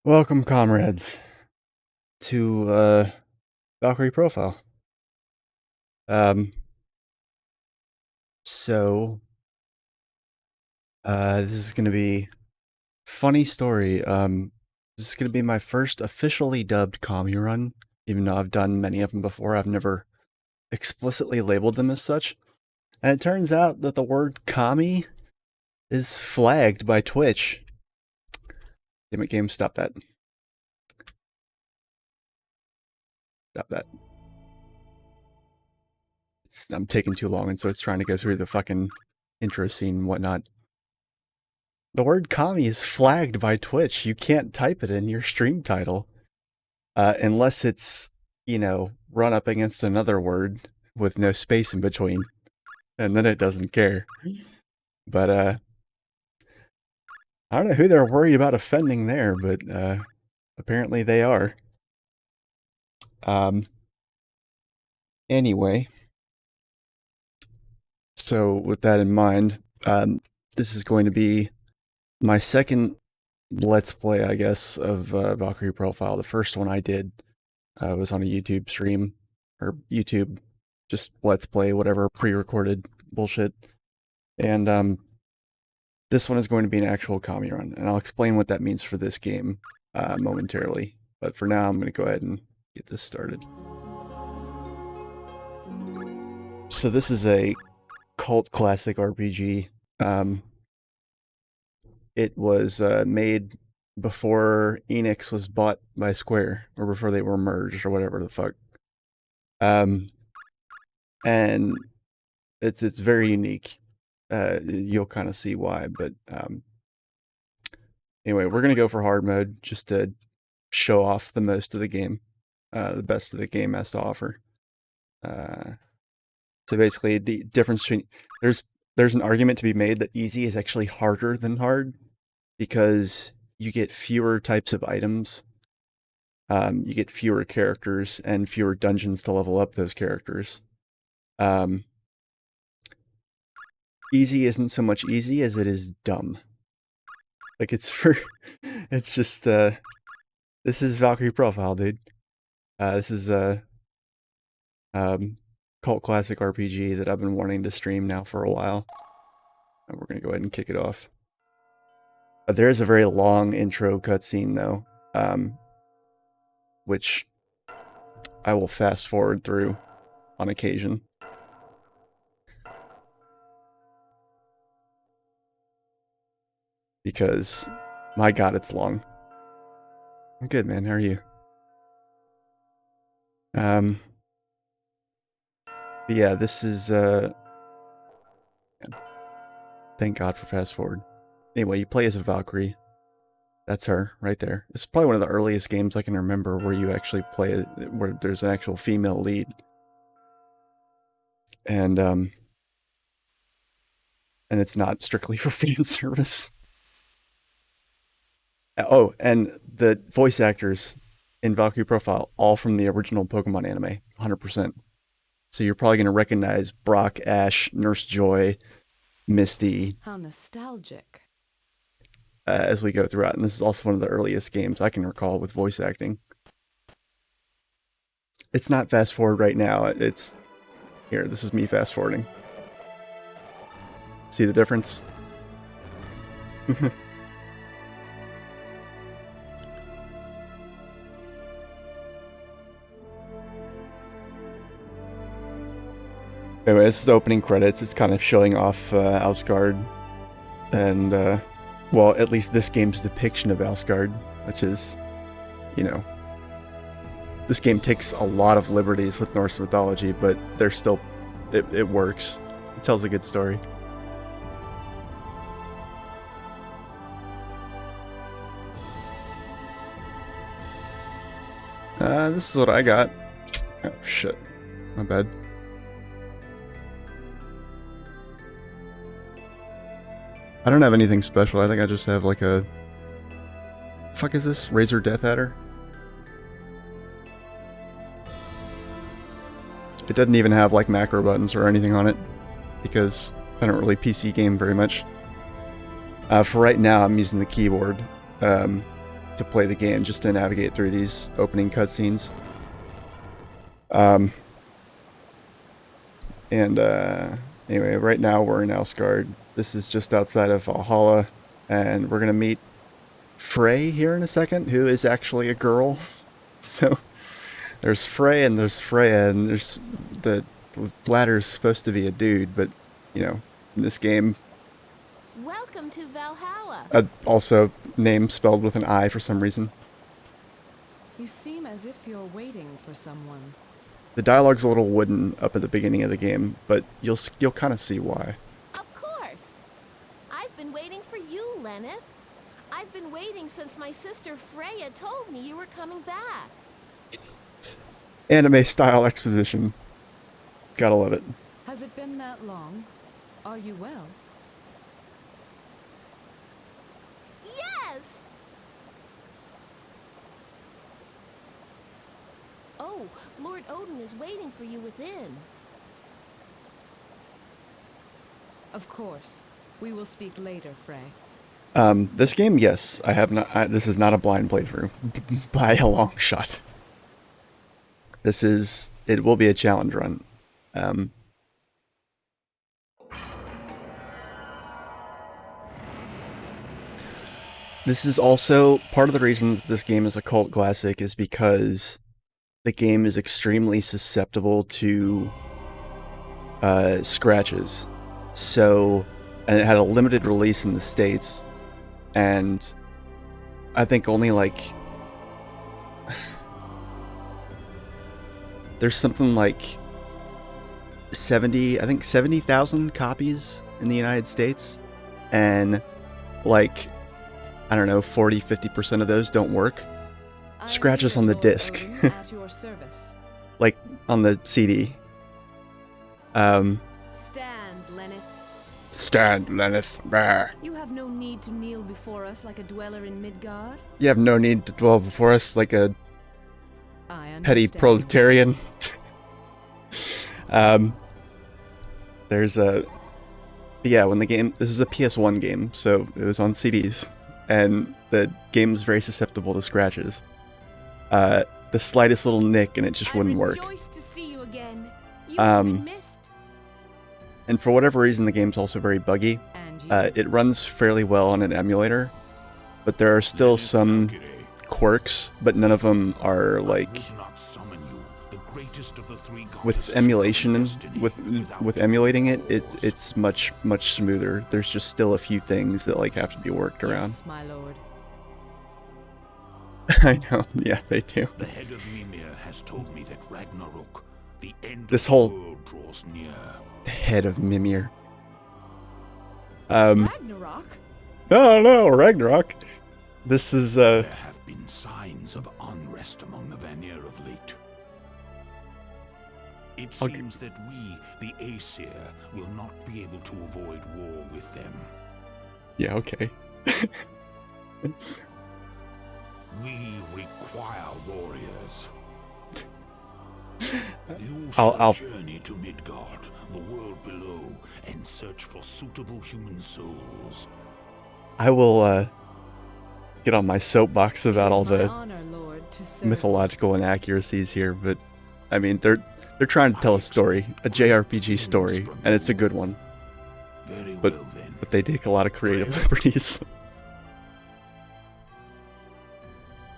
Welcome, comrades, to Valkyrie profile. Um, so this is gonna be funny story. This is gonna be my first officially dubbed CommieRun, even though I've done many of them before. I've never explicitly labeled them as such. And it turns out that the word commie is flagged by Twitch. Damn it, game, stop that. Stop that. I'm taking too long, and so it's trying to go through the fucking intro scene and whatnot. The word commie is flagged by Twitch. You can't type it in your stream title. Unless it's, you know, run up against another word with no space in between. And then it doesn't care. But, I don't know who they're worried about offending there, but, apparently they are. Anyway. So, with that in mind, this is going to be my second Let's Play, I guess, of Valkyrie Profile. The first one I did was on a YouTube stream, or YouTube, just Let's Play, whatever, pre-recorded bullshit. And this one is going to be an actual CommieRun, and I'll explain what that means for this game momentarily. But for now, I'm going to go ahead and get this started. So this is a cult classic RPG. It was made before Enix was bought by Square, or before they were merged, or whatever the fuck. And it's very unique. You'll kind of see why, but anyway, we're gonna go for hard mode just to show off the most of the game, the best of the game has to offer. So basically, the difference between there's an argument to be made that easy is actually harder than hard because you get fewer types of items, you get fewer characters and fewer dungeons to level up those characters. Easy isn't so much easy as it is dumb. Like, it's just, this is Valkyrie Profile, dude. This is a, cult classic RPG that I've been wanting to stream now for a while. And we're gonna go ahead and kick it off. There is a very long intro cutscene, though, which I will fast forward through on occasion. Because, my god, it's long. I'm good, man. How are you? But yeah, this is, thank god for fast forward. Anyway, you play as a Valkyrie. That's her, right there. It's probably one of the earliest games I can remember where you actually play, where there's an actual female lead. And it's not strictly for fan service. Oh, and the voice actors in Valkyrie Profile, all from the original Pokemon anime, 100%. So you're probably going to recognize Brock, Ash, Nurse Joy, Misty. How nostalgic. As we go throughout, and this is also one of the earliest games I can recall with voice acting. It's not fast forward right now, it's... Here, this is me fast forwarding. See the difference? Anyway, this is the opening credits. It's kind of showing off Asgard, and well, at least this game's depiction of Asgard, which is, you know, this game takes a lot of liberties with Norse mythology, but they're still, it works. It tells a good story. This is what I got. Oh shit, my bad. I don't have anything special. I think I just have like a... Fuck is this? Razor Death Adder? It doesn't even have like macro buttons or anything on it, because I don't really PC game very much. For right now, I'm using the keyboard to to play the game, just to navigate through these opening cutscenes. Anyway, right now we're in Asgard. This is just outside of Valhalla, and we're gonna meet Frey here in a second, who is actually a girl. So there's Frey and there's Freya, and there's the ladder's supposed to be a dude, but you know, in this game, welcome to Valhalla. Also name spelled with an I for some reason. You seem as if you're waiting for someone. The dialogue's a little wooden up at the beginning of the game, but you'll kind of see why. Of course. I've been waiting for you, Lenneth. I've been waiting since my sister Freya told me you were coming back. Anime style exposition. Gotta love it. Has it been that long? Are you well? Yes! Oh, Lord Odin is waiting for you within. Of course. We will speak later, Frey. This game, yes, I have not. This is not a blind playthrough by a long shot. It will be a challenge run. This is also part of the reason that this game is a cult classic, is because the game is extremely susceptible to scratches. So, and it had a limited release in the States, and I think only like there's something like 70,000 copies in the United States, and like, I don't know, 40-50% of those don't work. Scratches on the disc. At your service. Like on the CD. Stand, Lenneth. Stand, Lenneth. Bah. You have no need to kneel before us like a dweller in Midgard. You have no need to dwell before us like a petty understand. proletarian. There's a... Yeah, when the game... This is a PS1 game, so it was on CDs. And the game is very susceptible to scratches. The slightest little nick and it just wouldn't work. Rejoice to see you again. You have been missed. And for whatever reason, the game's also very buggy. And you. It runs fairly well on an emulator, but there are still some quirks, but none of them are like... With emulation, with emulating it, it's much smoother. There's just still a few things that like have to be worked around. Yes, my lord. I know, yeah, they do. The head of Mimir has told me that Ragnarok, the end This of whole- the world, draws near. The head of Mimir. Ragnarok? Oh no, Ragnarok. This is There have been signs of unrest among the Vanir of late. It Okay. seems that we, the Aesir, will not be able to avoid war with them. yeah, okay. We require warriors. You I'll- shall journey to Midgard, the world below, and search for suitable human souls. I will get on my soapbox about all It's my the honor, Lord, to serve mythological inaccuracies here, but I mean they're trying to tell a story, a JRPG story, and it's a good one. Very But- well then. But they take a lot of creative liberties.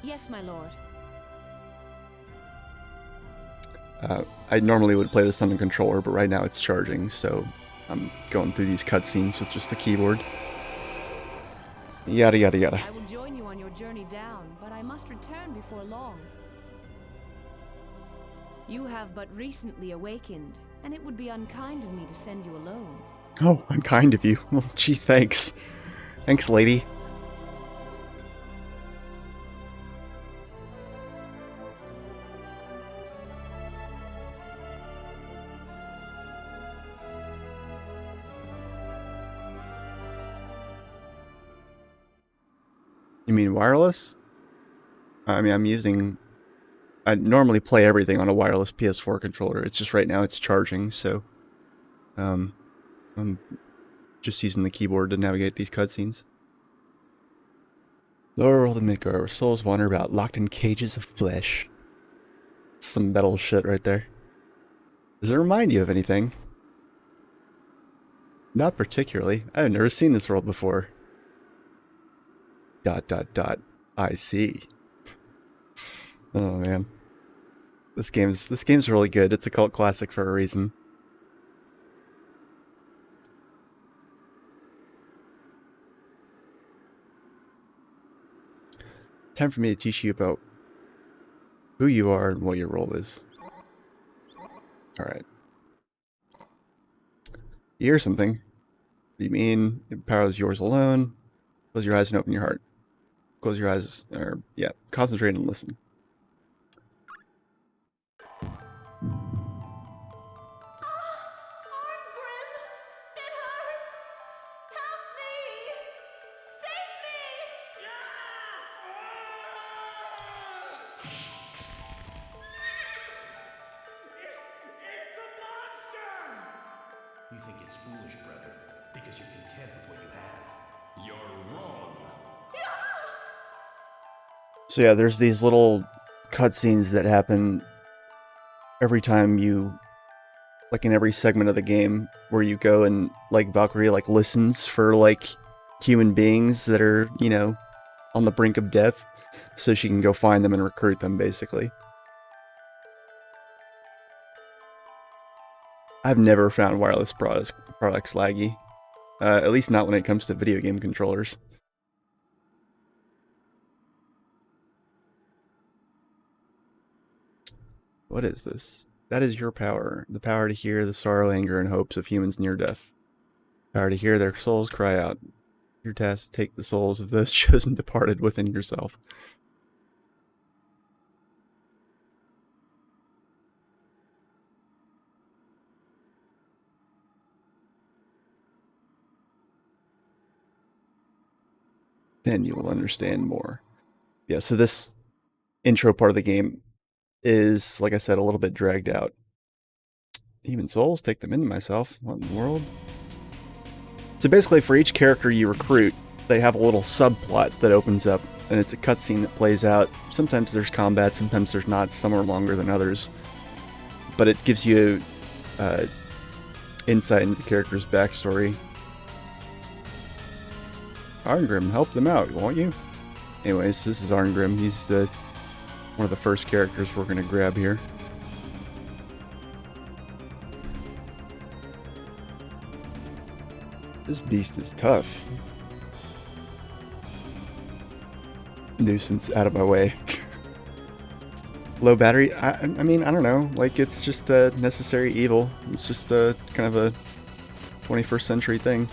Yes, my lord. I normally would play this on a controller, but right now it's charging, so I'm going through these cutscenes with just the keyboard. Yada yada yada. I will join you on your journey down, but I must return before long. You have but recently awakened, and it would be unkind of me to send you alone. Oh, I'm kind of you. Well, gee, thanks. Thanks, lady. You mean wireless? I mean, I normally play everything on a wireless PS4 controller. It's just right now it's charging, so I'm just using the keyboard to navigate these cutscenes. Lower world of Midgar, where souls wander about, locked in cages of flesh. Some metal shit right there. Does it remind you of anything? Not particularly. I've never seen this world before. ... I see. Oh man. This game's really good. It's a cult classic for a reason. Time for me to teach you about who you are and what your role is. Alright. You hear something. What do you mean? Your power is yours alone. Close your eyes and open your heart. Close your eyes, or yeah, concentrate and listen. You think it's foolish, brother, because you're content with what you have. You're wrong. So yeah, there's these little cutscenes that happen every time you, like in every segment of the game, where you go and, like, Valkyrie, like, listens for, like, human beings that are, you know, on the brink of death, so she can go find them and recruit them, basically. I've never found wireless products laggy. At least not when it comes to video game controllers. What is this? That is your power. The power to hear the sorrow, anger, and hopes of humans near death. Power to hear their souls cry out. Your task to take the souls of those chosen departed within yourself. Then you will understand more. Yeah, so this intro part of the game is, like I said, a little bit dragged out. Human souls, take them into myself. What in the world? So basically, for each character you recruit, they have a little subplot that opens up, and it's a cutscene that plays out. Sometimes there's combat, sometimes there's not. Some are longer than others. But it gives you insight into the character's backstory. Arngrim, help them out, won't you? Anyways, this is Arngrim. He's one of the first characters we're gonna grab here. This beast is tough. Nuisance, out of my way. Low battery? I mean, I don't know. Like, it's just a necessary evil. It's just a kind of a 21st century thing.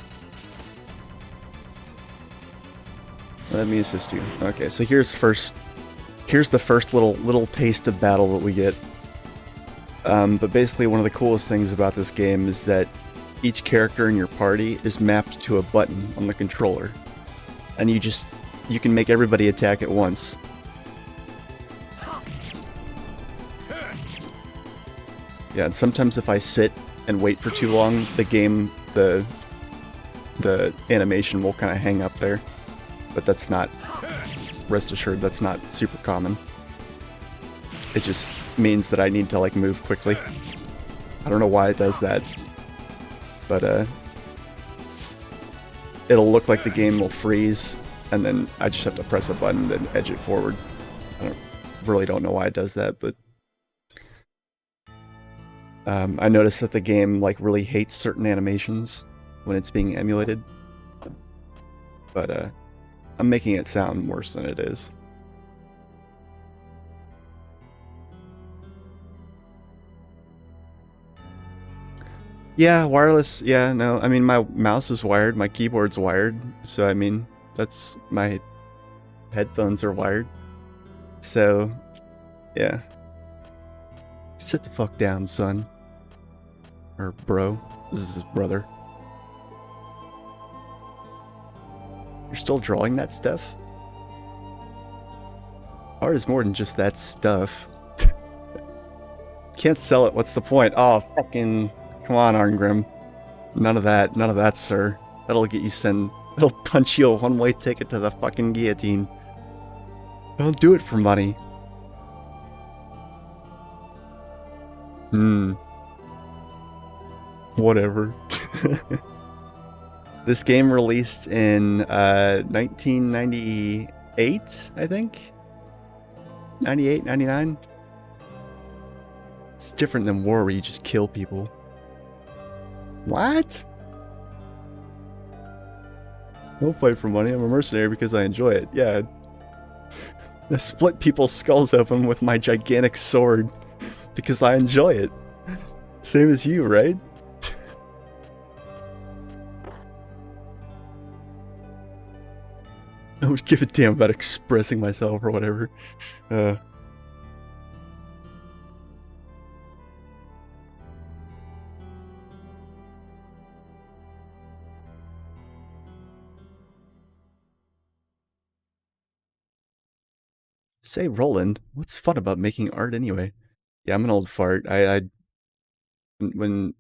Let me assist you. Okay, so here's the first little taste of battle that we get. But basically, one of the coolest things about this game is that each character in your party is mapped to a button on the controller, and you can make everybody attack at once. Yeah, and sometimes if I sit and wait for too long, the game, the animation will kind of hang up there. But that's not, rest assured, that's not super common. It just means that I need to, like, move quickly. I don't know why it does that, but it'll look like the game will freeze, and then I just have to press a button and edge it forward. I really don't know why it does that, but I noticed that the game, like, really hates certain animations when it's being emulated. But I'm making it sound worse than it is. Yeah, wireless. Yeah, no. I mean, my mouse is wired, my keyboard's wired. So, I mean, my headphones are wired. So, yeah. Sit the fuck down, son. Or bro. This is his brother. You're still drawing that stuff? Art is more than just that stuff. Can't sell it, what's the point? Oh, fucking... Come on, Arngrim. None of that, sir. That'll get you that'll punch you a one-way ticket to the fucking guillotine. Don't do it for money. Whatever. This game released in 1998, I think? 98, 99? It's different than war where you just kill people. What? Don't fight for money, I'm a mercenary because I enjoy it. Yeah. I split people's skulls open with my gigantic sword because I enjoy it. Same as you, right? I don't give a damn about expressing myself or whatever. Say, Roland, what's fun about making art anyway? Yeah, I'm an old fart. When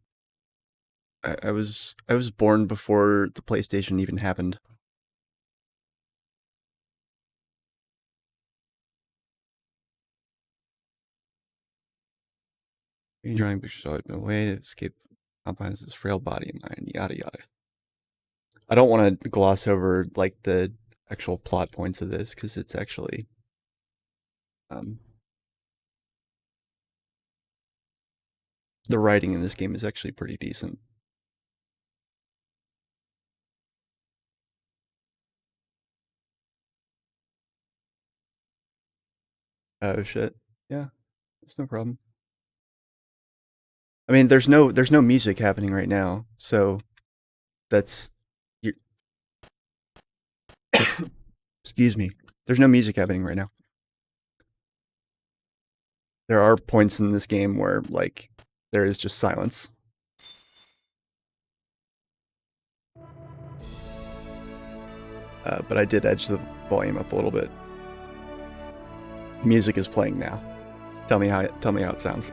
I was born before the PlayStation even happened. You're drawing pictures out in a way to escape Compine's frail body and mind, yada yada. I don't want to gloss over like the actual plot points of this because it's actually the writing in this game is actually pretty decent. Oh shit. Yeah, it's no problem. I mean, there's no music happening right now, so that's you. Excuse me. There's no music happening right now. There are points in this game where like there is just silence. But I did edge the volume up a little bit. Music is playing now. Tell me how it sounds.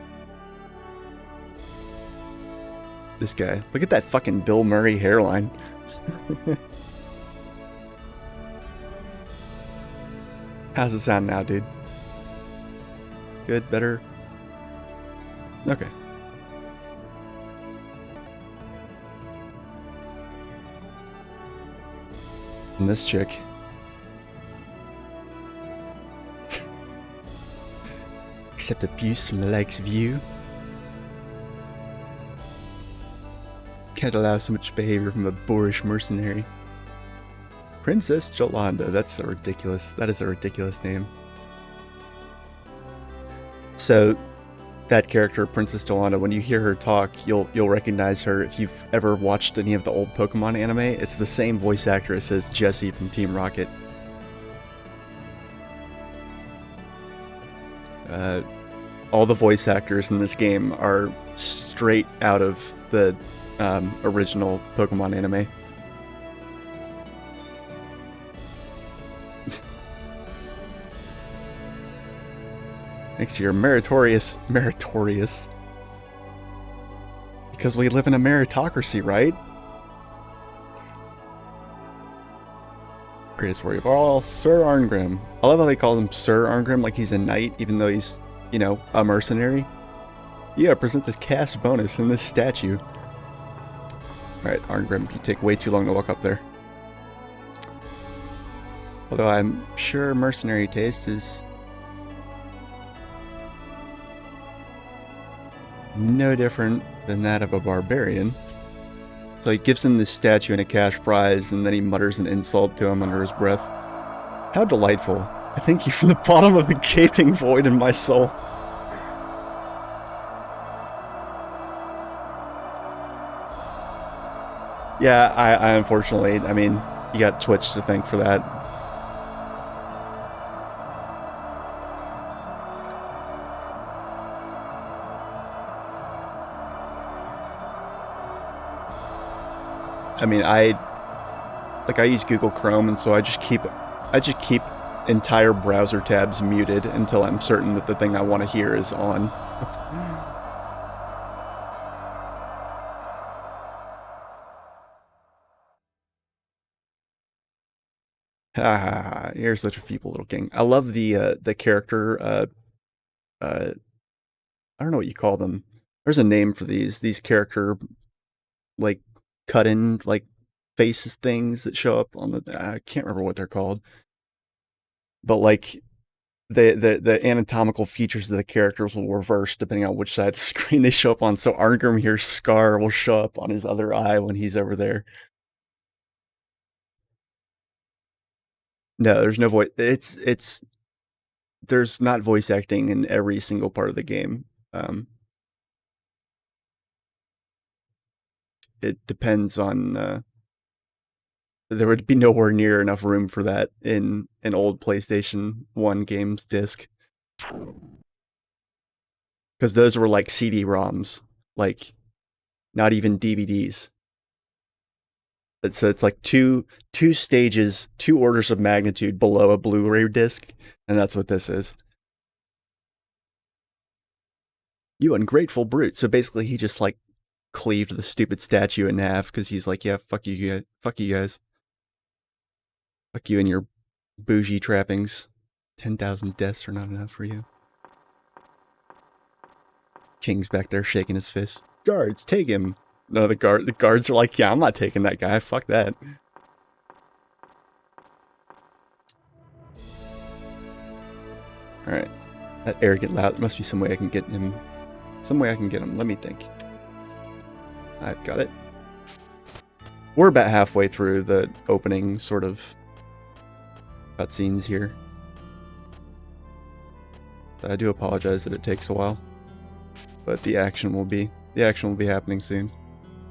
This guy. Look at that fucking Bill Murray hairline. How's it sound now, dude? Good, better? Okay. And this chick. Accept abuse from the likes of you. Can't allow so much behavior from a boorish mercenary. Princess Jolanda. That is a ridiculous name. So, that character, Princess Jolanda, when you hear her talk, you'll recognize her if you've ever watched any of the old Pokemon anime. It's the same voice actress as Jessie from Team Rocket. All the voice actors in this game are straight out of the original Pokemon anime. Next to your meritorious. Because we live in a meritocracy, right? Greatest warrior of all, Sir Arngrim. I love how they call him Sir Arngrim like he's a knight, even though he's, you know, a mercenary. You gotta present this caste bonus in this statue. Alright, Arngrim, you take way too long to walk up there. Although I'm sure mercenary taste is no different than that of a barbarian. So he gives him this statue and a cash prize, and then he mutters an insult to him under his breath. How delightful. I thank you from the bottom of the gaping void in my soul. Yeah, I unfortunately, I mean, you got Twitch to thank for that. I mean, I use Google Chrome, and so I just keep entire browser tabs muted until I'm certain that the thing I want to hear is on. You're such a feeble little king. I love the character. I don't know what you call them. There's a name for these character like cut-in like faces things that show up on the. I can't remember what they're called, but like the anatomical features of the characters will reverse depending on which side of the screen they show up on. So Arngrim here's Scar will show up on his other eye when he's over there. No, there's no voice. It's there's not voice acting in every single part of the game. It depends on. There would be nowhere near enough room for that in an old PlayStation 1 games disc. Because those were like CD-ROMs, like not even DVDs. So it's like two stages, 2 orders of magnitude below a Blu-ray disc, and that's what this is. You ungrateful brute. So basically he just like cleaved the stupid statue in half because he's like, yeah, fuck you guys. Fuck you guys. Fuck you and your bougie trappings. 10,000 deaths are not enough for you. King's back there shaking his fist. Guards, take him. No, the guards are like, yeah, I'm not taking that guy. Fuck that. Alright. That arrogant lout. There must be some way I can get him. Some way I can get him. Let me think. I've got it. We're about halfway through the opening sort of cutscenes here. I do apologize that it takes a while. But the action will be happening soon.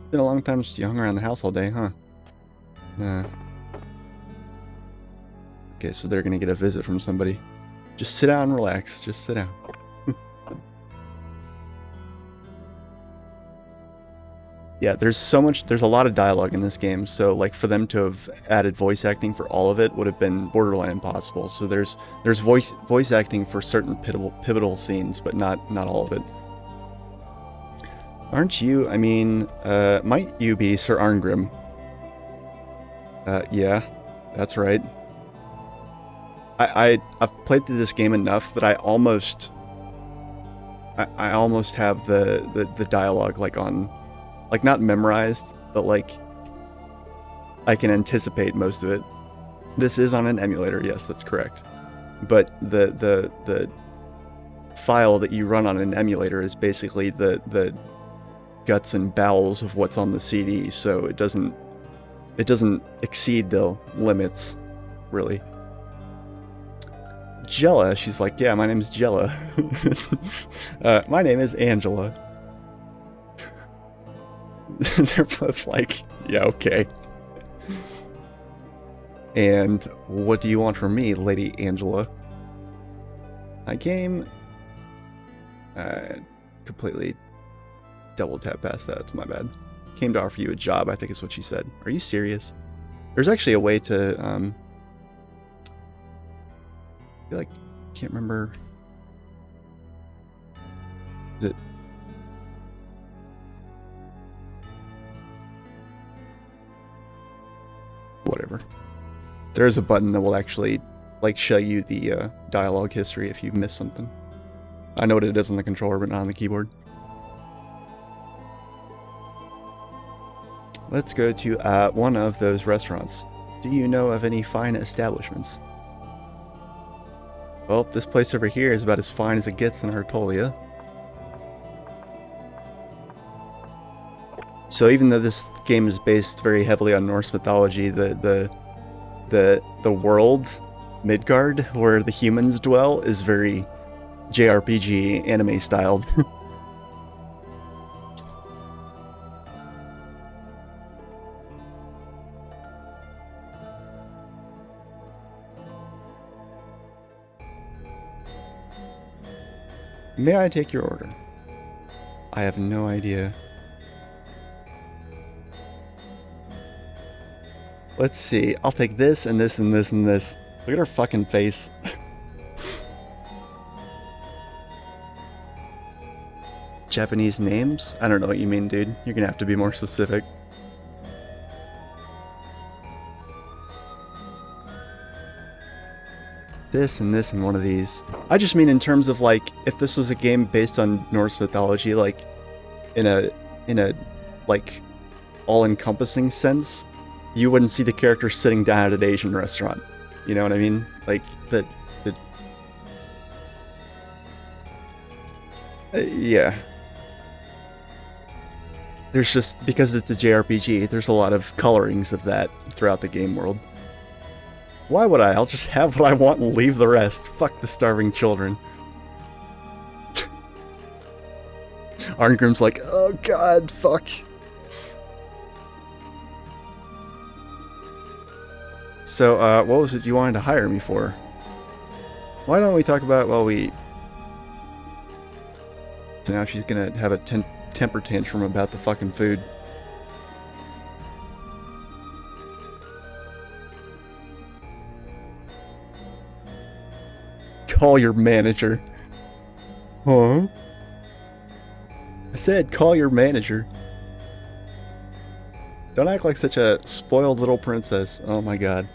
Been a long time since you hung around the house all day, huh? Nah. Okay, so they're gonna get a visit from somebody. Just sit down and relax. Just sit down. Yeah, there's a lot of dialogue in this game, so like for them to have added voice acting for all of it would have been borderline impossible. So there's voice acting for certain pivotal scenes, but not all of it. Aren't you, I mean, might you be Sir Arngrim? Yeah, that's right. I've played through this game enough that I almost have the dialogue like on, like not memorized, but like I can anticipate most of it. This is on an emulator, yes, that's correct. But the file that you run on an emulator is basically the guts and bowels of what's on the CD, so it doesn't exceed the limits, really. Jella, she's like, yeah, my name's Jella. My name is Angela. They're both like, yeah, okay. And what do you want from me, Lady Angela? I came... completely double tap past that, it's my bad. Came to offer you a job, I think is what she said. Are you serious? There's actually a way to, I feel like, can't remember. Is it? Whatever. There is a button that will actually, like, show you the dialogue history if you missed something. I know what it is on the controller, but not on the keyboard. Let's go to one of those restaurants. Do you know of any fine establishments? Well, this place over here is about as fine as it gets in Artolia. So even though this game is based very heavily on Norse mythology, the world, Midgard, where the humans dwell, is very JRPG anime styled. May I take your order? I have no idea. Let's see. I'll take this and this and this and this. Look at her fucking face. Japanese names? I don't know what you mean, dude. You're gonna have to be more specific. this and this in one of these. I just mean in terms of like, if this was a game based on Norse mythology, like in a like all-encompassing sense, you wouldn't see the character sitting down at an Asian restaurant. You know what I mean? Like yeah. There's just, because it's a JRPG, there's a lot of colorings of that throughout the game world. Why would I? I'll just have what I want and leave the rest. Fuck the starving children. Arngrim's like, oh god, fuck. So, what was it you wanted to hire me for? Why don't we talk about while we eat? So now she's gonna have a temper tantrum about the fucking food. Call your manager. Huh? I said call your manager. Don't act like such a spoiled little princess. Oh my god.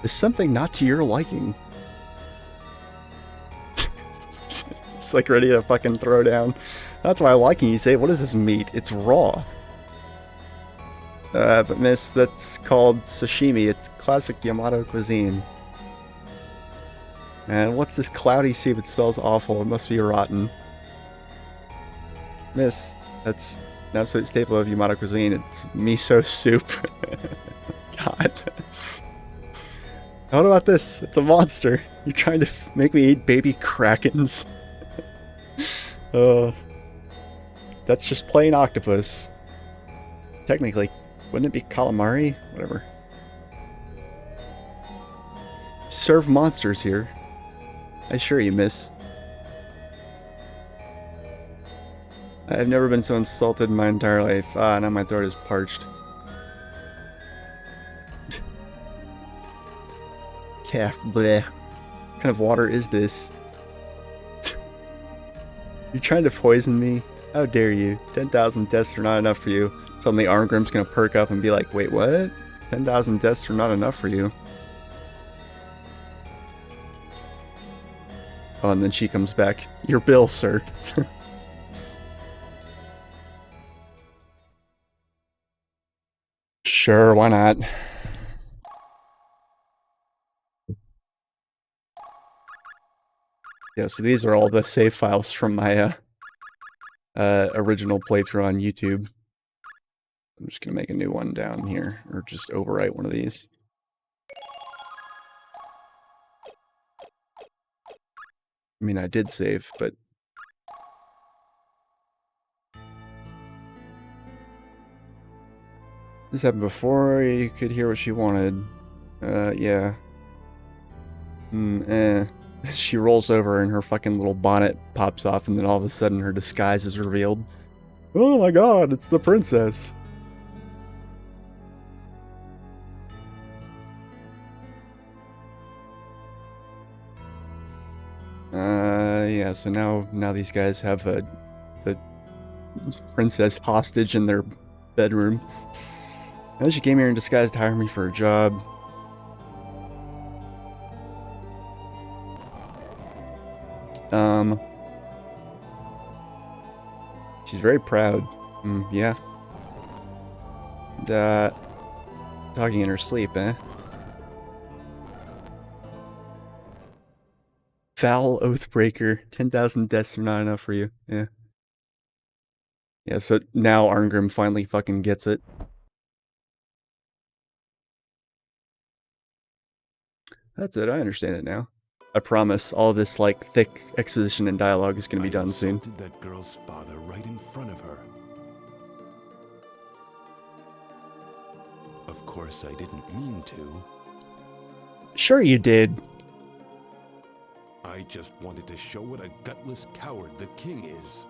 Is something not to your liking? It's like ready to fucking throw down. That's why I like it. You say, what is this meat? It's raw. But miss, that's called sashimi. It's classic Yamato cuisine. And what's this cloudy soup? It smells awful. It must be rotten. Miss, that's an absolute staple of Yamato cuisine. It's miso soup. God. What about this? It's a monster. You're trying to make me eat baby krakens. That's just plain octopus. Technically, wouldn't it be calamari? Whatever. Serve monsters here. I assure you, miss. I've never been so insulted in my entire life. Ah, now my throat is parched. Calf, bleh. What kind of water is this? You're trying to poison me? How dare you? 10,000 deaths are not enough for you. Suddenly Arngrim's gonna perk up and be like, wait, what? 10,000 deaths are not enough for you. Oh, and then she comes back. Your bill, sir. Sure, why not? Yeah, so these are all the save files from my original playthrough on YouTube. I'm just gonna make a new one down here, or just overwrite one of these. I mean, I did save, but... This happened before you could hear what she wanted. Yeah. She rolls over and her fucking little bonnet pops off, and then all of a sudden her disguise is revealed. Oh my god, it's the princess! Yeah, so now these guys have a princess hostage in their bedroom. And she came here in disguise to hire me for a job. She's very proud. Yeah. And, talking in her sleep, eh? Foul Oathbreaker. 10,000 deaths are not enough for you. Yeah. Yeah, so now Arngrim finally fucking gets it. That's it, I understand it now. I promise, all this, like, thick exposition and dialogue is gonna be done soon. I insulted that girl's father right in front of her. Of course, I didn't mean to. Sure you did. I just wanted to show what a gutless coward the king is.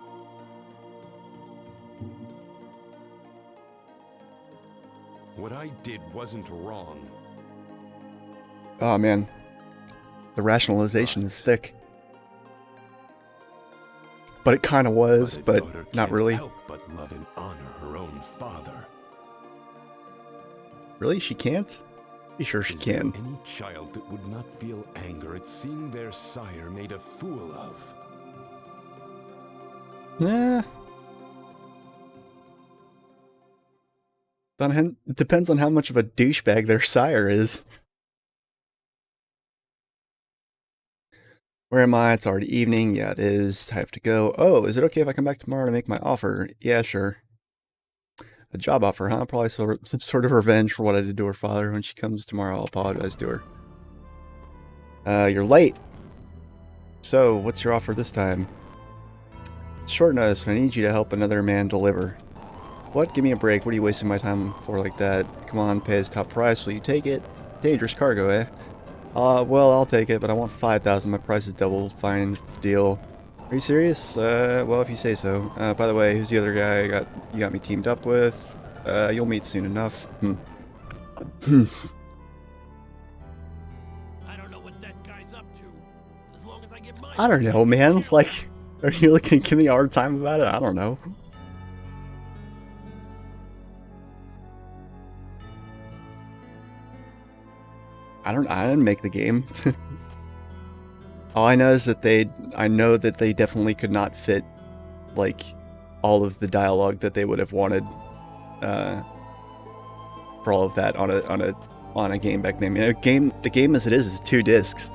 What I did wasn't wrong. Oh man. The rationalization is thick. But it kind of was, But a but daughter not can't really. help but love and honor her own father. Really? She can't? Be sure she Is there can. any child that would not feel anger at seeing their sire made a fool of? Nah. It depends on how much of a douchebag their sire is. Where am I? It's already evening. Yeah, it is. I have to go. Oh, is it okay if I come back tomorrow to make my offer? Yeah, sure. A job offer, huh? Probably some sort of revenge for what I did to her father. When she comes tomorrow, I'll apologize to her. You're late. So, what's your offer this time? Short notice. I need you to help another man deliver. What? Give me a break. What are you wasting my time for like that? Come on, pay his top price. Will you take it? Dangerous cargo, eh? Well, I'll take it, but I want 5,000. My price is double. Fine, it's the deal. Are you serious? Well, if you say so. By the way, who's the other guy you got me teamed up with? You'll meet soon enough. I don't know what that guy's up to. As long as I get my I don't know, man. Like, are you looking to give me a hard time about it? I don't know. I didn't make the game. All I know is that I know that they definitely could not fit, like, all of the dialogue that they would have wanted, for all of that on a game back then. You know, the game as it is 2 discs.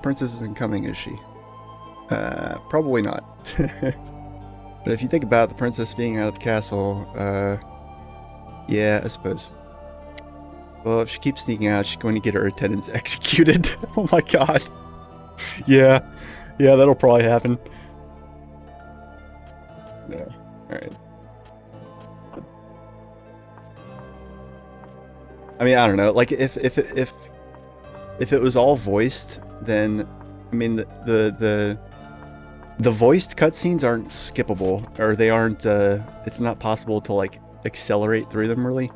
Princess isn't coming, is she? Probably not. But if you think about the princess being out of the castle, yeah, I suppose. Well, if she keeps sneaking out, she's going to get her attendants executed. Oh my god. Yeah, that'll probably happen. Yeah, alright. I mean, I don't know. Like, if it was all voiced, then I mean the voiced cutscenes aren't skippable, or they aren't. It's not possible to like accelerate through them really.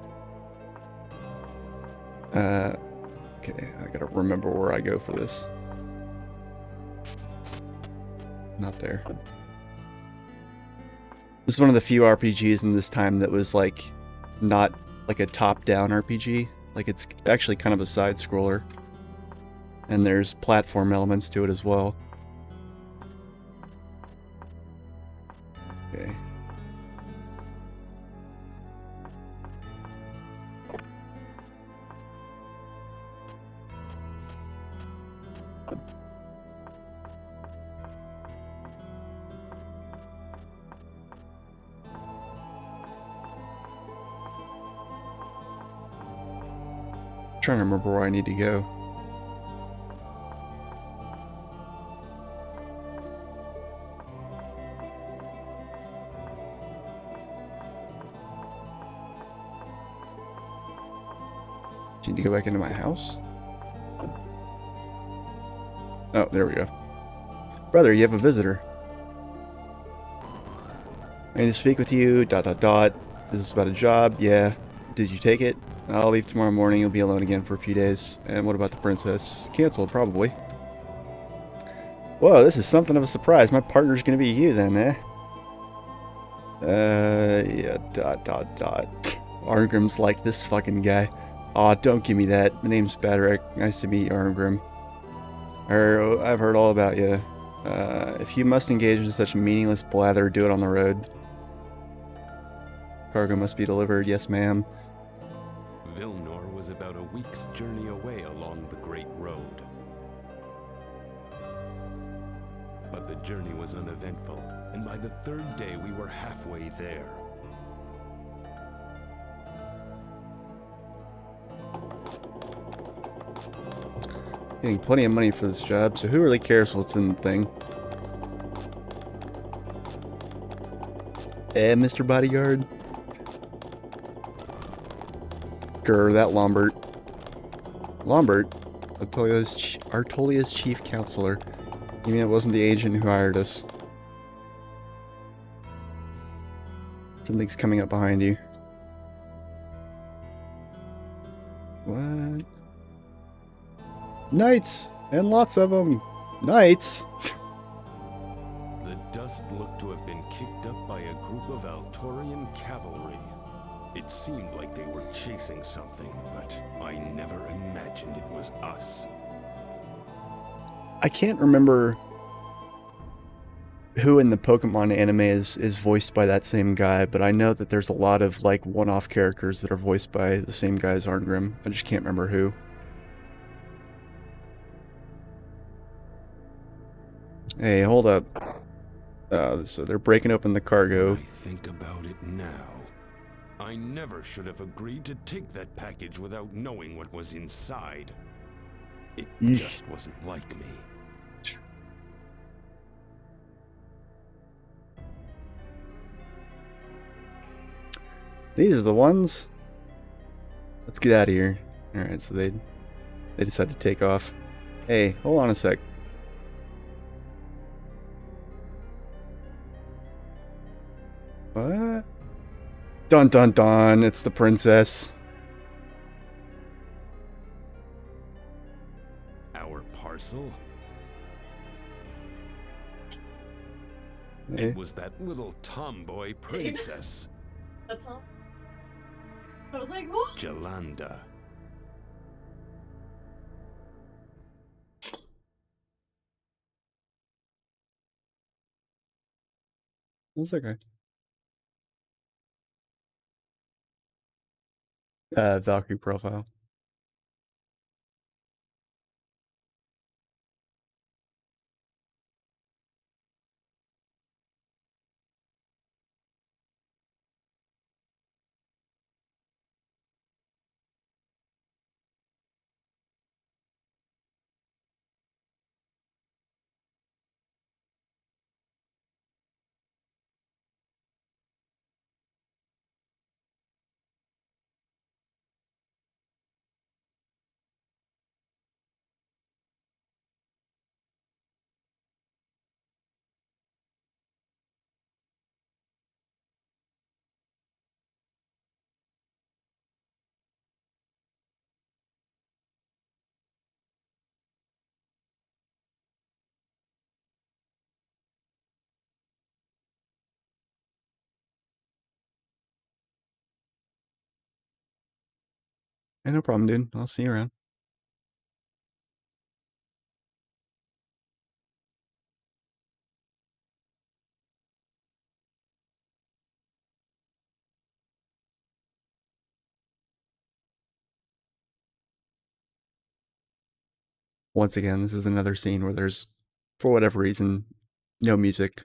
Okay, I gotta remember where I go for this. Not there. This is one of the few RPGs in this time that was like not like a top-down RPG. Like it's actually kind of a side-scroller. And there's platform elements to it as well. Okay. Trying to remember where I need to go. Do you need to go back into my house? Oh, there we go. Brother, you have a visitor. I need to speak with you, ... This is about a job, yeah. Did you take it? I'll leave tomorrow morning, you'll be alone again for a few days. And what about the princess? Cancelled, probably. Whoa, this is something of a surprise. My partner's gonna be you then, eh? Yeah, ... Arngrim's like this fucking guy. Aw, don't give me that. The name's Badrick. Nice to meet you, Arngrim. I've heard all about you. If you must engage in such meaningless blather, do it on the road. Cargo must be delivered. Yes, ma'am. Vilnor was about a week's journey away along the Great Road. But the journey was uneventful, and by the 3rd day we were halfway there. Getting plenty of money for this job, so who really cares what's in the thing? Mr. Bodyguard? Grr, that Lombard. Lombard? Artolia's chief counselor. You mean it wasn't the agent who hired us? Something's coming up behind you. Knights! And lots of them! Knights! The dust looked to have been kicked up by a group of Altorian cavalry. It seemed like they were chasing something, but I never imagined it was us. I can't remember who in the Pokemon anime is voiced by that same guy, but I know that there's a lot of like one-off characters that are voiced by the same guy as Arngrim. I just can't remember who. Hey, hold up. So they're breaking open the cargo. I think about it now. I never should have agreed to take that package without knowing what was inside. It Yeesh. just wasn't like me. These are the ones. Let's get out of here. Alright, so they decide to take off. Hey, hold on a sec. What? Dun dun dun, it's the princess. Our parcel? Hey. It was that little tomboy princess, That's all. I was like, what? Jalanda. That's okay. Valkyrie profile. Hey, no problem, dude. I'll see you around. Once again, this is another scene where there's, for whatever reason, no music,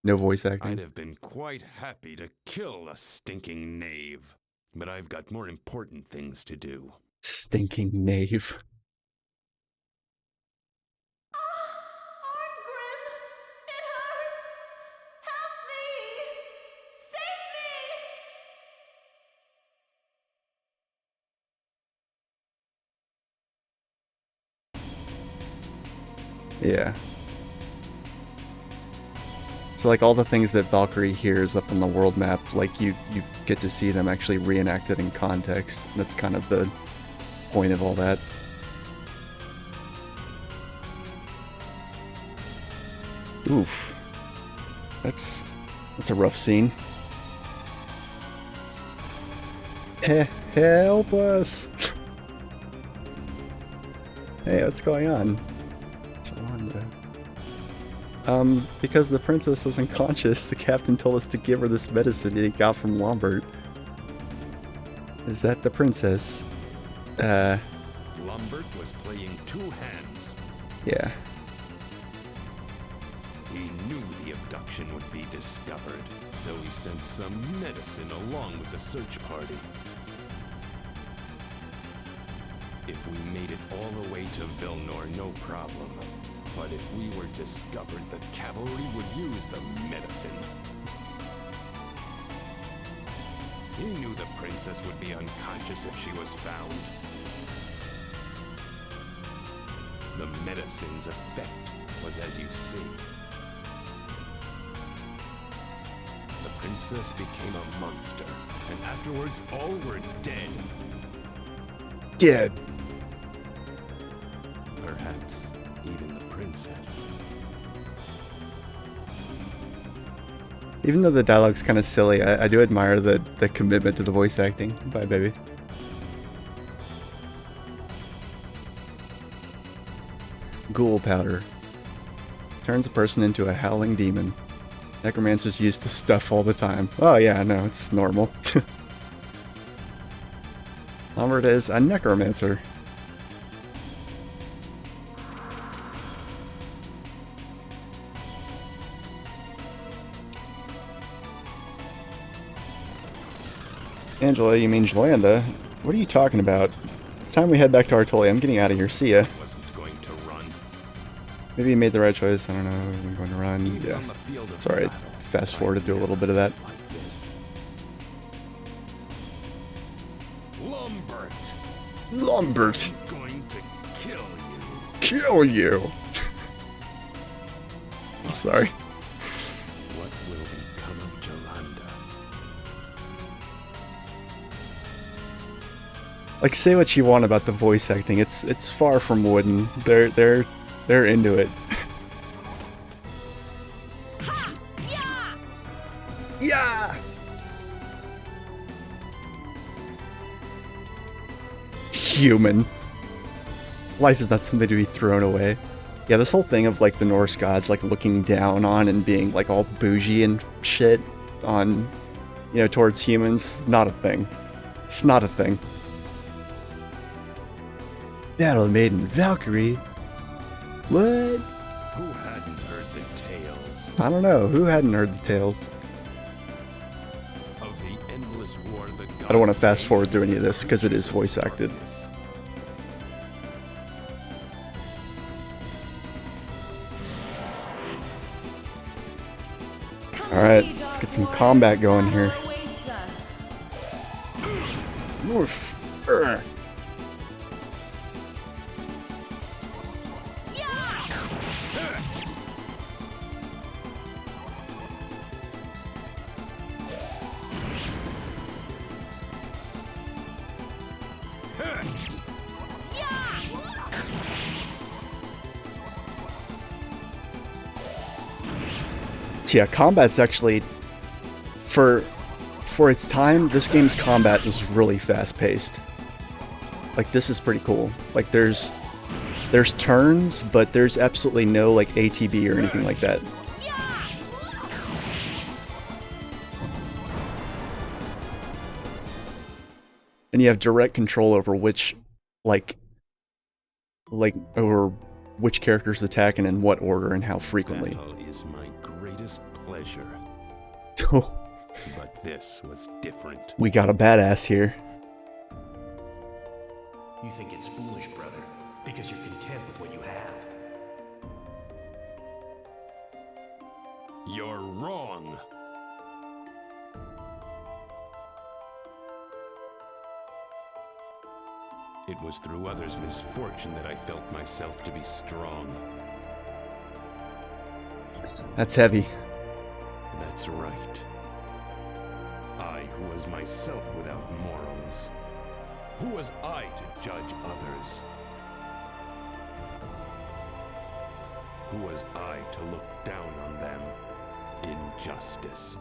no voice I'd acting. have been quite happy to kill a stinking knave, but I've got more important things to do. Stinking knave. Arngrim! It hurts! Help me! Save me! Yeah. So like all the things that Valkyrie hears up on the world map, like you get to see them actually reenacted in context. That's kind of the point of all that. Oof. That's a rough scene. Help us! Hey, what's going on? Because the princess was unconscious, the captain told us to give her this medicine he got from Lombard. Is that the princess? Lombard was playing two hands. Yeah. He knew the abduction would be discovered, so he sent some medicine along with the search party. If we made it all the way to Vilnor, no problem. But if we were discovered, the cavalry would use the medicine. He knew the princess would be unconscious if she was found. The medicine's effect was as you see. The princess became a monster, and afterwards all were dead. Dead. Perhaps even the princess. Even though the dialogue's kind of silly, I do admire the commitment to the voice acting. Bye, baby. Ghoul powder. Turns a person into a howling demon. Necromancers use this stuff all the time. Oh yeah, no, it's normal. Lambert is a necromancer. Angela, you mean Jolanda? What are you talking about? It's time we head back to Artolia. I'm getting out of here. See ya. Wasn't going to run. Maybe you made the right choice. I don't know. I'm going to run. Even Yeah. on the field of Sorry. battle, Fast I forwarded through a little bit of that. like this. Lambert, Lambert! I'm going to kill you. Kill you! I'm sorry. What will become of Jolanda? Like, say what you want about the voice acting. It's far from wooden. They're into it. Yeah! Human. Life is not something to be thrown away. Yeah, this whole thing of like the Norse gods like looking down on and being like all bougie and shit on, you know, towards humans, not a thing. It's not a thing. Battle Maiden Valkyrie? What? Who hadn't heard the tales I don't know. Who hadn't heard the tales? of the endless war the gods I don't want to fast waged forward through any of this because it is voice acted. darkness? Alright, let's get some combat going here. Awaits us. Oof. Urgh. Yeah, combat's actually, for its time, this game's combat is really fast-paced. Like, this is pretty cool. Like, there's turns, but there's absolutely no, like, ATB or anything like that. And you have direct control over which, over which characters attack and in what order and how frequently. Battle is my greatest pleasure. But this was different. We got a badass here. You think it's foolish, brother, because you're content with what you have. You're wrong. It was through others' misfortune that I felt myself to be strong. That's heavy. That's right. I, who was myself without morals. Who was I to judge others? Who was I to look down on them? Injustice.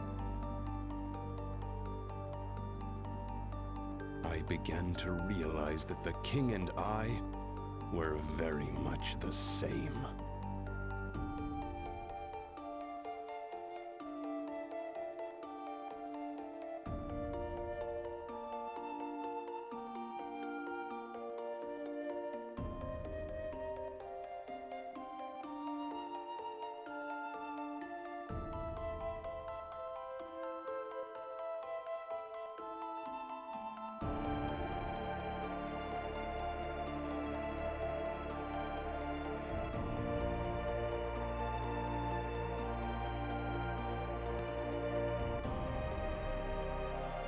I began to realize that the king and I were very much the same.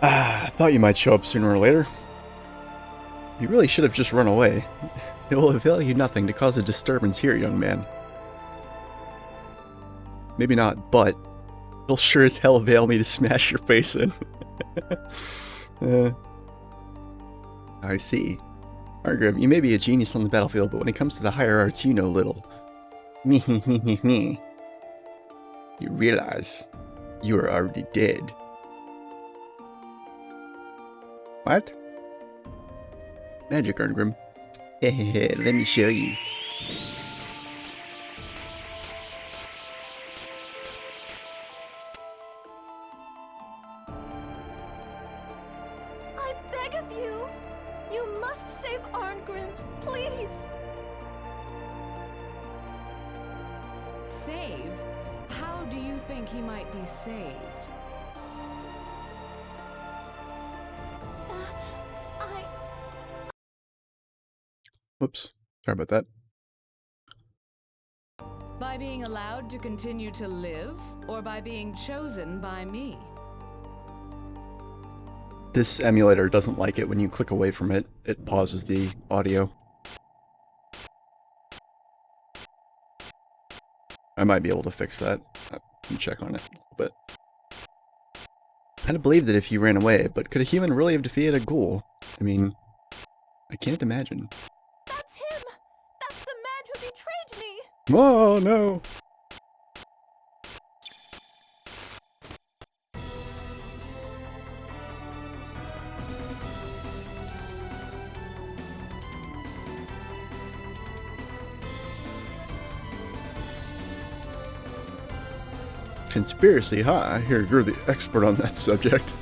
I thought you might show up sooner or later. You really should have just run away. It will avail you nothing to cause a disturbance here, young man. Maybe not, but it'll sure as hell avail me to smash your face in. I see. Argrim, you may be a genius on the battlefield, but when it comes to the higher arts, you know little. Me. You realize you are already dead. What? Magic, Argrim. Hehehe, let me show you. I beg of you! You must save Arngrim, please! Save? How do you think he might be saved? Whoops. Sorry about that. By being allowed to continue to live, or by being chosen by me? This emulator doesn't like it when you click away from it. It pauses the audio. I might be able to fix that. I can check on it a little bit. I kind of believe that if you ran away, but could a human really have defeated a ghoul? I mean, I can't imagine. That's him! That's the man who betrayed me! Oh, no! Conspiracy, huh? I hear you're the expert on that subject.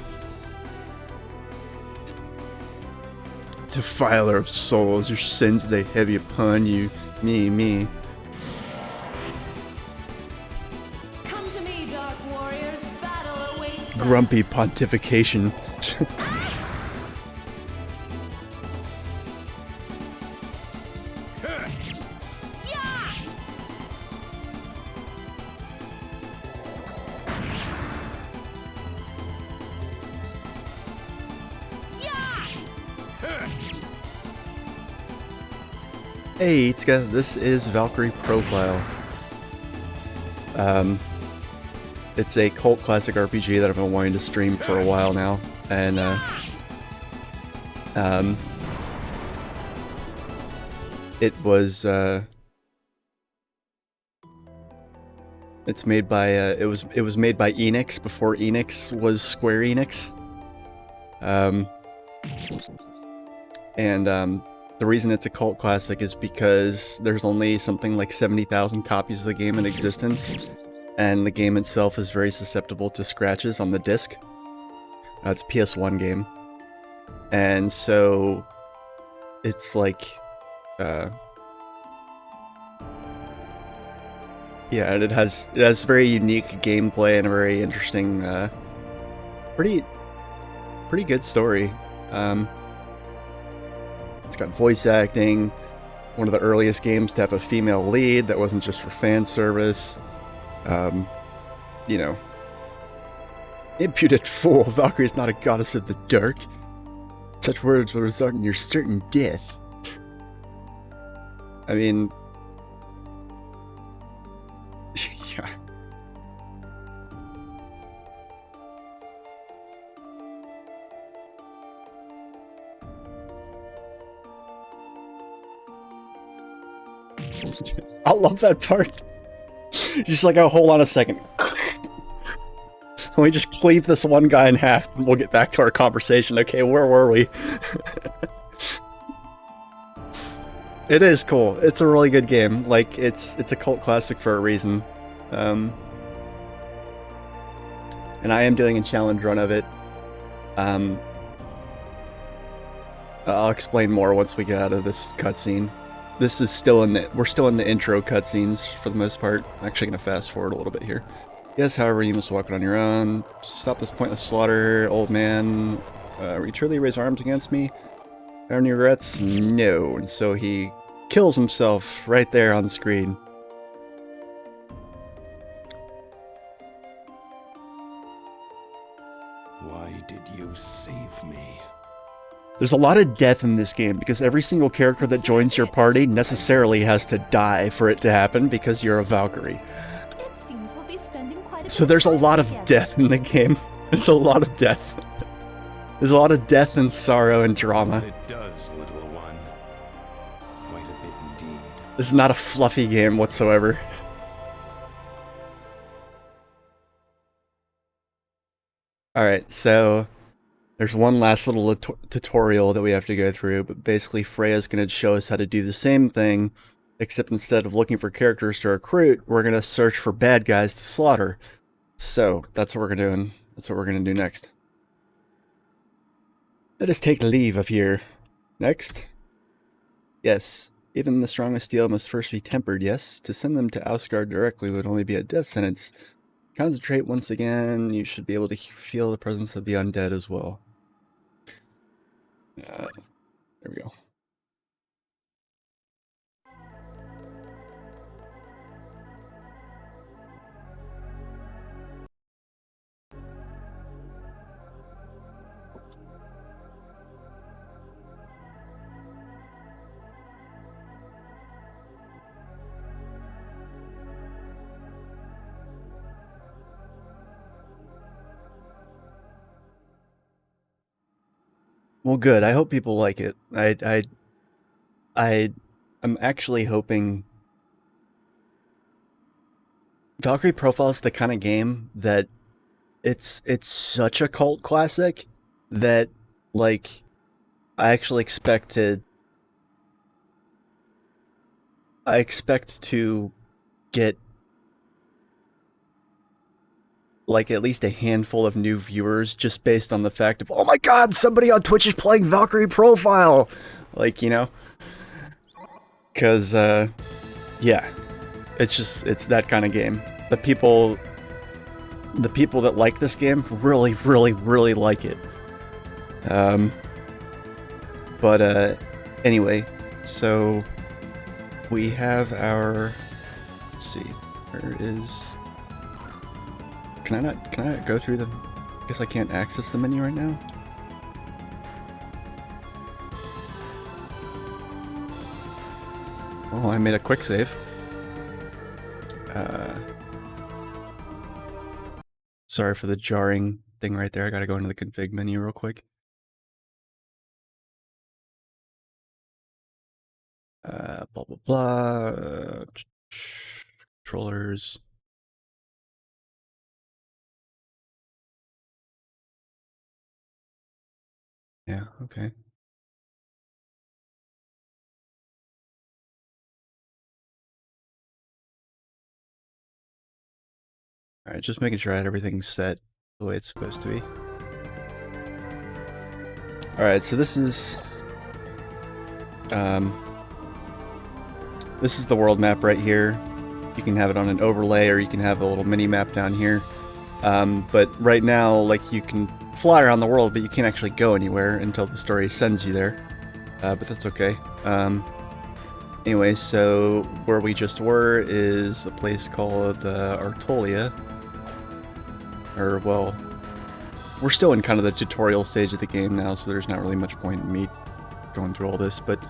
Defiler of souls, your sins lay heavy upon you. Me. Come to me, Dark Warriors. Battle awaits us. Grumpy pontification. Hey, Itzka, this is Valkyrie Profile. It's a cult classic RPG that I've been wanting to stream for a while now, and it was it's made by it was made by Enix before Enix was Square Enix, the reason it's a cult classic is because there's only something like 70,000 copies of the game in existence, and the game itself is very susceptible to scratches on the disc. It's a PS1 game, and so it's like, yeah, and it has very unique gameplay and a very interesting, pretty good story. It's got voice acting, one of the earliest games to have a female lead that wasn't just for fan service. You know, impudent fool, Valkyrie is not a goddess of the dark. Such words will result in your certain death. I mean, yeah. I love that part. Just like, oh, hold on a second. Let me just cleave this one guy in half and we'll get back to our conversation. Okay, where were we? It is cool. It's a really good game. Like, it's a cult classic for a reason. And I am doing a challenge run of it. I'll explain more once we get out of this cutscene. This is still we're still in the intro cutscenes for the most part. I'm actually going to fast forward a little bit here. Yes, however, you must walk it on your own. Stop this pointless slaughter, old man. Will you truly raise arms against me? Have any regrets? No. And so he kills himself right there on screen. Why did you save me? There's a lot of death in this game because every single character that joins your party necessarily has to die for it to happen because you're a Valkyrie. It seems we'll be spending quite a So bit there's a time lot of together. death in the game. There's a lot of death. There's a lot of death and sorrow and drama. It does, little one. This is not a fluffy game whatsoever. Alright, so there's one last little tutorial that we have to go through, but basically Freya's going to show us how to do the same thing, except instead of looking for characters to recruit, we're going to search for bad guys to slaughter. So, that's what we're doing. That's what we're going to do next. Let us take leave of here. Next. Yes, even the strongest steel must first be tempered, yes? To send them to Asgard directly would only be a death sentence. Concentrate once again, you should be able to feel the presence of the undead as well. There we go. Well, good. I hope people like it. I'm actually hoping Valkyrie Profile is the kind of game that it's such a cult classic that, like, I actually expect to get like at least a handful of new viewers just based on the fact of, oh my god, somebody on Twitch is playing Valkyrie Profile! Like, you know? Because, yeah. It's that kind of game. The people that like this game really, really, really like it. Anyway, so we have our, let's see, where is, can I go through the, I guess I can't access the menu right now. Oh, I made a quick save. Sorry for the jarring thing right there. I gotta go into the config menu real quick. Blah, blah, blah. Controllers. Yeah, okay. Alright, just making sure I had everything set the way it's supposed to be. Alright, so this is the world map right here. You can have it on an overlay, or you can have a little mini map down here. But right now, like, you can fly around the world, but you can't actually go anywhere until the story sends you there. But that's okay. Anyway, so where we just were is a place called Artolia. Or, well, we're still in kind of the tutorial stage of the game now, so there's not really much point in me going through all this, but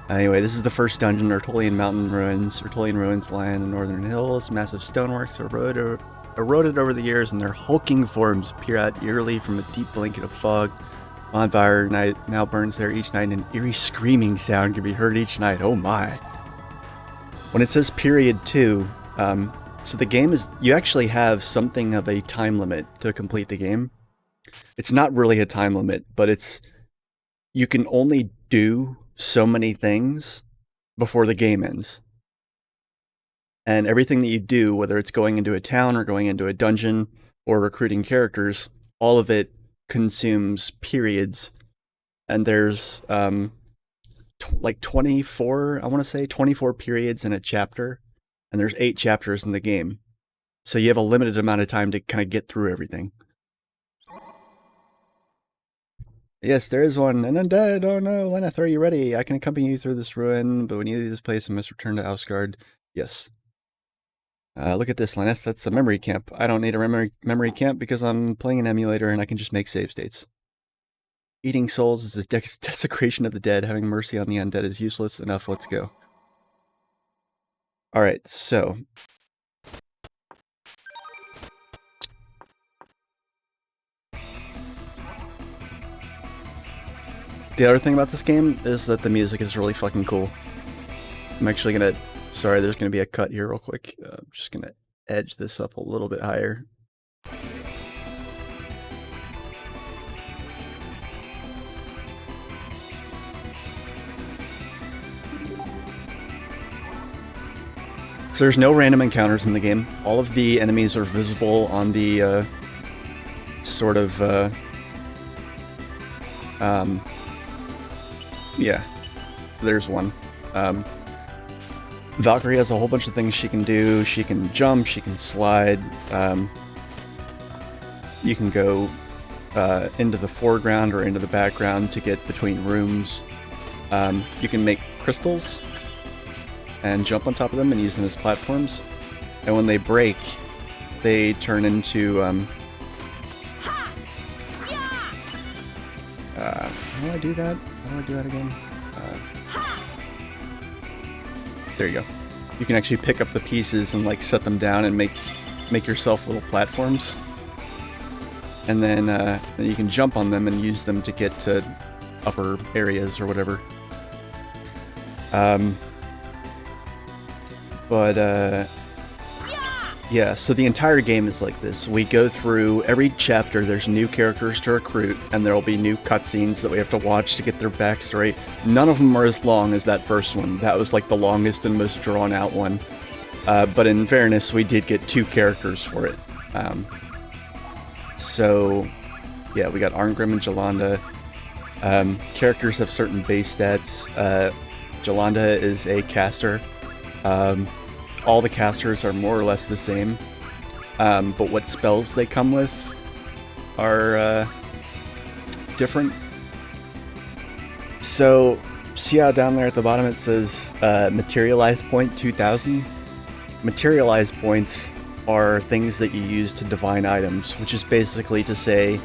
anyway, this is the first dungeon, Artolian Mountain Ruins. Artolian ruins lie in the northern hills. Massive stoneworks are eroded over the years, and their hulking forms peer out eerily from a deep blanket of fog. Bonfire night now burns there each night, and an eerie screaming sound can be heard each night. Oh my. When it says period 2, so the game is, you actually have something of a time limit to complete the game. It's not really a time limit, but it's, you can only do so many things before the game ends. And everything that you do, whether it's going into a town or going into a dungeon or recruiting characters, all of it consumes periods. And there's like 24, I want to say 24 periods in a chapter, and there's 8 chapters in the game. So you have a limited amount of time to kind of get through everything. Yes, there is one. An undead. Oh no, Lenneth, are you ready? I can accompany you through this ruin, but when you leave this place, I must return to Asgard. Yes. Look at this, Lenneth. That's a memory camp. I don't need a memory camp because I'm playing an emulator and I can just make save states. Eating souls is a desecration of the dead. Having mercy on the undead is useless. Enough, let's go. Alright, so the other thing about this game is that the music is really fucking cool. I'm actually gonna, sorry, there's gonna be a cut here real quick. I'm just gonna edge this up a little bit higher. So there's no random encounters in the game. All of the enemies are visible on the sort of yeah. So there's one. Valkyrie has a whole bunch of things she can do. She can jump, she can slide. You can go into the foreground or into the background to get between rooms. You can make crystals and jump on top of them and use them as platforms. And when they break, they turn into how do I do that? How do I do that again? There you go. You can actually pick up the pieces and like set them down and make yourself little platforms. And then you can jump on them and use them to get to upper areas or whatever. Yeah, so the entire game is like this. We go through every chapter, there's new characters to recruit, and there'll be new cutscenes that we have to watch to get their backstory. None of them are as long as that first one. That was like the longest and most drawn out one. But in fairness, we did get 2 characters for it. So, yeah, we got Arngrim and Jolanda. Characters have certain base stats. Jolanda is a caster. All the casters are more or less the same, but what spells they come with are different. So, see how down there at the bottom it says Materialize Point 2000? Materialize points are things that you use to divine items, which is basically to say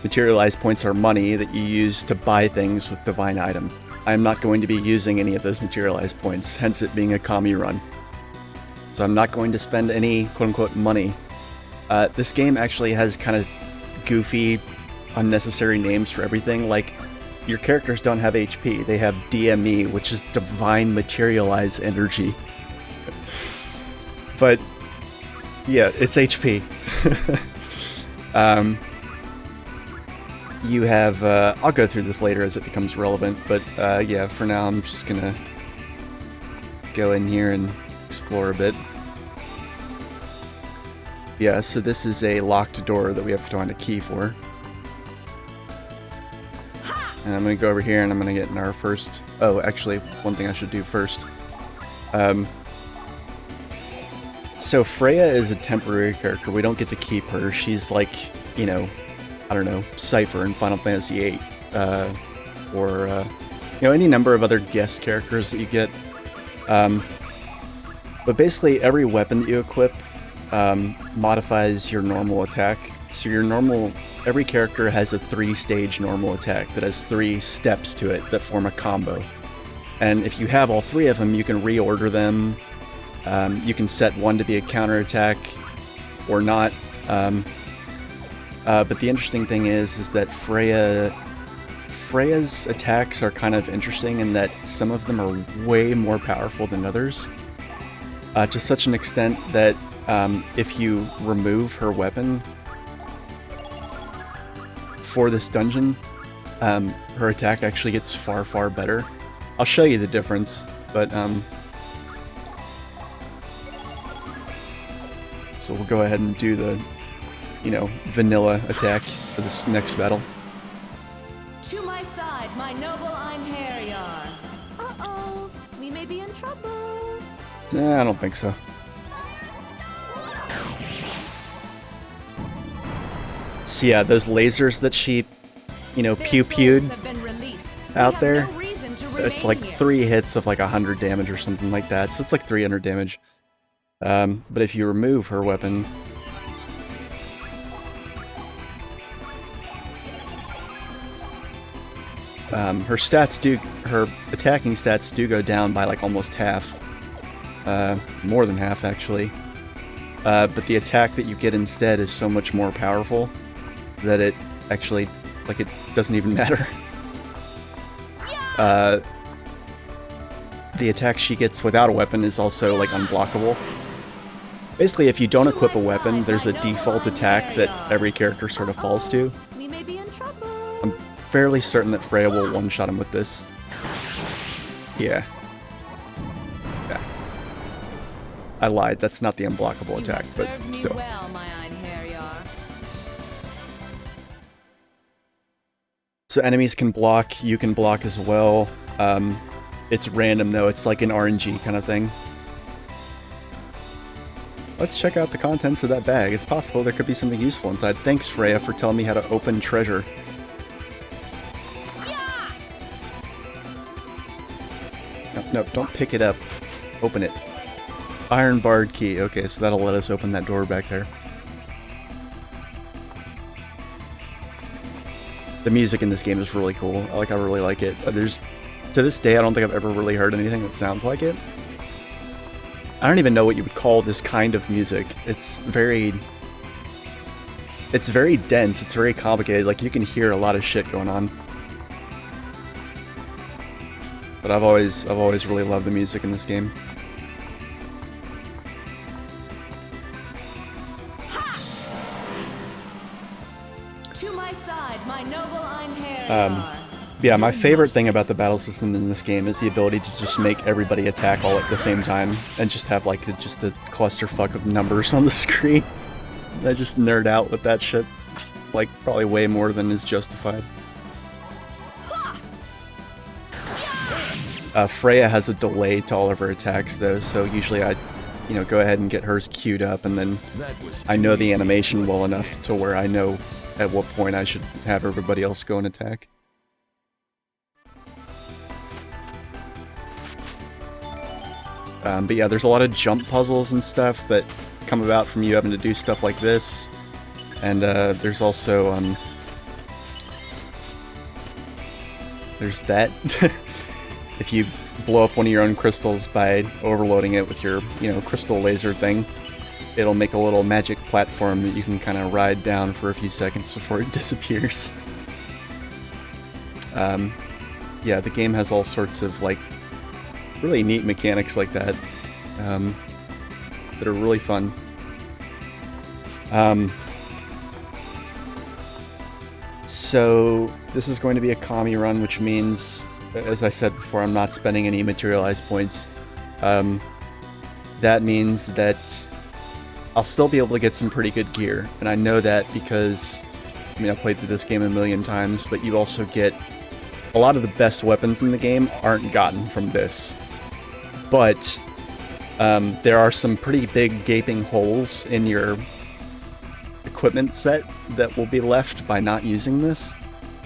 Materialize points are money that you use to buy things with divine item. I'm not going to be using any of those Materialize points, hence it being a CommieRun. So I'm not going to spend any quote-unquote money. This game actually has kind of goofy, unnecessary names for everything. Like, your characters don't have HP. They have DME, which is Divine Materialize Energy. But, yeah, it's HP. You have... I'll go through this later as it becomes relevant, but yeah, for now I'm just gonna go in here and explore a bit. Yeah, so this is a locked door that we have to find a key for. And I'm going to go over here and I'm going to get in our first... Oh, actually, one thing I should do first. So Freya is a temporary character. We don't get to keep her. She's like, you know, I don't know, Cypher in Final Fantasy VIII. Or, you know, any number of other guest characters that you get. But basically, every weapon that you equip modifies your normal attack. So every character has a 3-stage normal attack that has 3 steps to it that form a combo. And if you have all 3 of them, you can reorder them. You can set one to be a counterattack or not. But the interesting thing is that Freya's attacks are kind of interesting in that some of them are way more powerful than others. To such an extent that if you remove her weapon for this dungeon, her attack actually gets far, far better. I'll show you the difference, but so we'll go ahead and do the, you know, vanilla attack for this next battle. To my side, my noble Einherjar. Uh-oh, we may be in trouble. Nah, I don't think so. So yeah, those lasers that she, you know, pew-pewed out there, it's like 3 hits of like 100 damage or something like that, so it's like 300 damage. But if you remove her weapon, her attacking stats do go down by like almost half. More than half, actually. But the attack that you get instead is so much more powerful that it actually, like, it doesn't even matter. the attack she gets without a weapon is also like unblockable. Basically, if you don't equip a weapon, there's a default attack that every character sort of falls to. We may be in trouble. I'm fairly certain that Freya will one-shot him with this. Yeah. Yeah. I lied, that's not the unblockable attack, but still. Well, my So enemies can block, you can block as well. It's random though, it's like an RNG kind of thing. Let's check out the contents of that bag. It's possible there could be something useful inside. Thanks, Freya, for telling me how to open treasure. No, don't pick it up. Open it. Iron barred key. Okay, so that'll let us open that door back there. The music in this game is really cool. I really like it. To this day, I don't think I've ever really heard anything that sounds like it. I don't even know what you would call this kind of music. It's very dense. It's very complicated. Like, you can hear a lot of shit going on. But I've always really loved the music in this game. To my side, my noble Einherjar. Yeah, my favorite thing about the battle system in this game is the ability to just make everybody attack all at the same time and just have like just a clusterfuck of numbers on the screen. I just nerd out with that shit, like probably way more than is justified. Freya has a delay to all of her attacks though, so usually I, go ahead and get hers queued up, and then I know the animation well enough to where I know at what point I should have everybody else go and attack. But yeah, there's a lot of jump puzzles and stuff that come about from you having to do stuff like this. And there's also, there's that. If you blow up one of your own crystals by overloading it with your, crystal laser thing, it'll make a little magic platform that you can kind of ride down for a few seconds before it disappears. Yeah, the game has all sorts of, like, really neat mechanics like that, that are really fun. So this is going to be a commie run, which means, as I said before, I'm not spending any materialized points. That means that I'll still be able to get some pretty good gear, and I know that because, I've played through this game a million times, but you also get a lot of the best weapons in the game aren't gotten from this. But there are some pretty big gaping holes in your equipment set that will be left by not using this.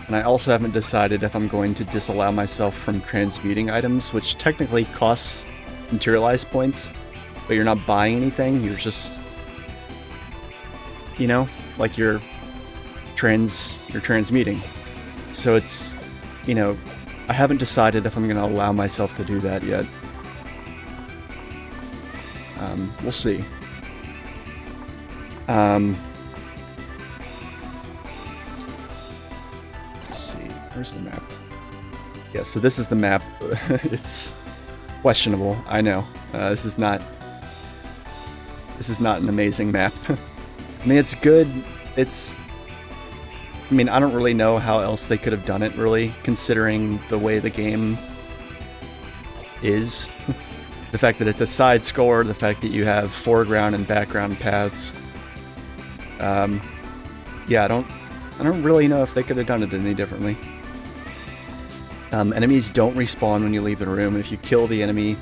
And I also haven't decided if I'm going to disallow myself from transmuting items, which technically costs materialized points, but you're not buying anything, you're just, like you're transmuting. So it's, I haven't decided if I'm going to allow myself to do that yet. We'll see. Let's see. Where's the map? Yeah, so this is the map. It's questionable. I know. This is not an amazing map. It's good. I don't really know how else they could have done it, really, considering the way the game is. The fact that it's a side scroller, the fact that you have foreground and background paths. Yeah, I don't really know if they could have done it any differently. Enemies don't respawn when you leave the room. If you kill the enemy,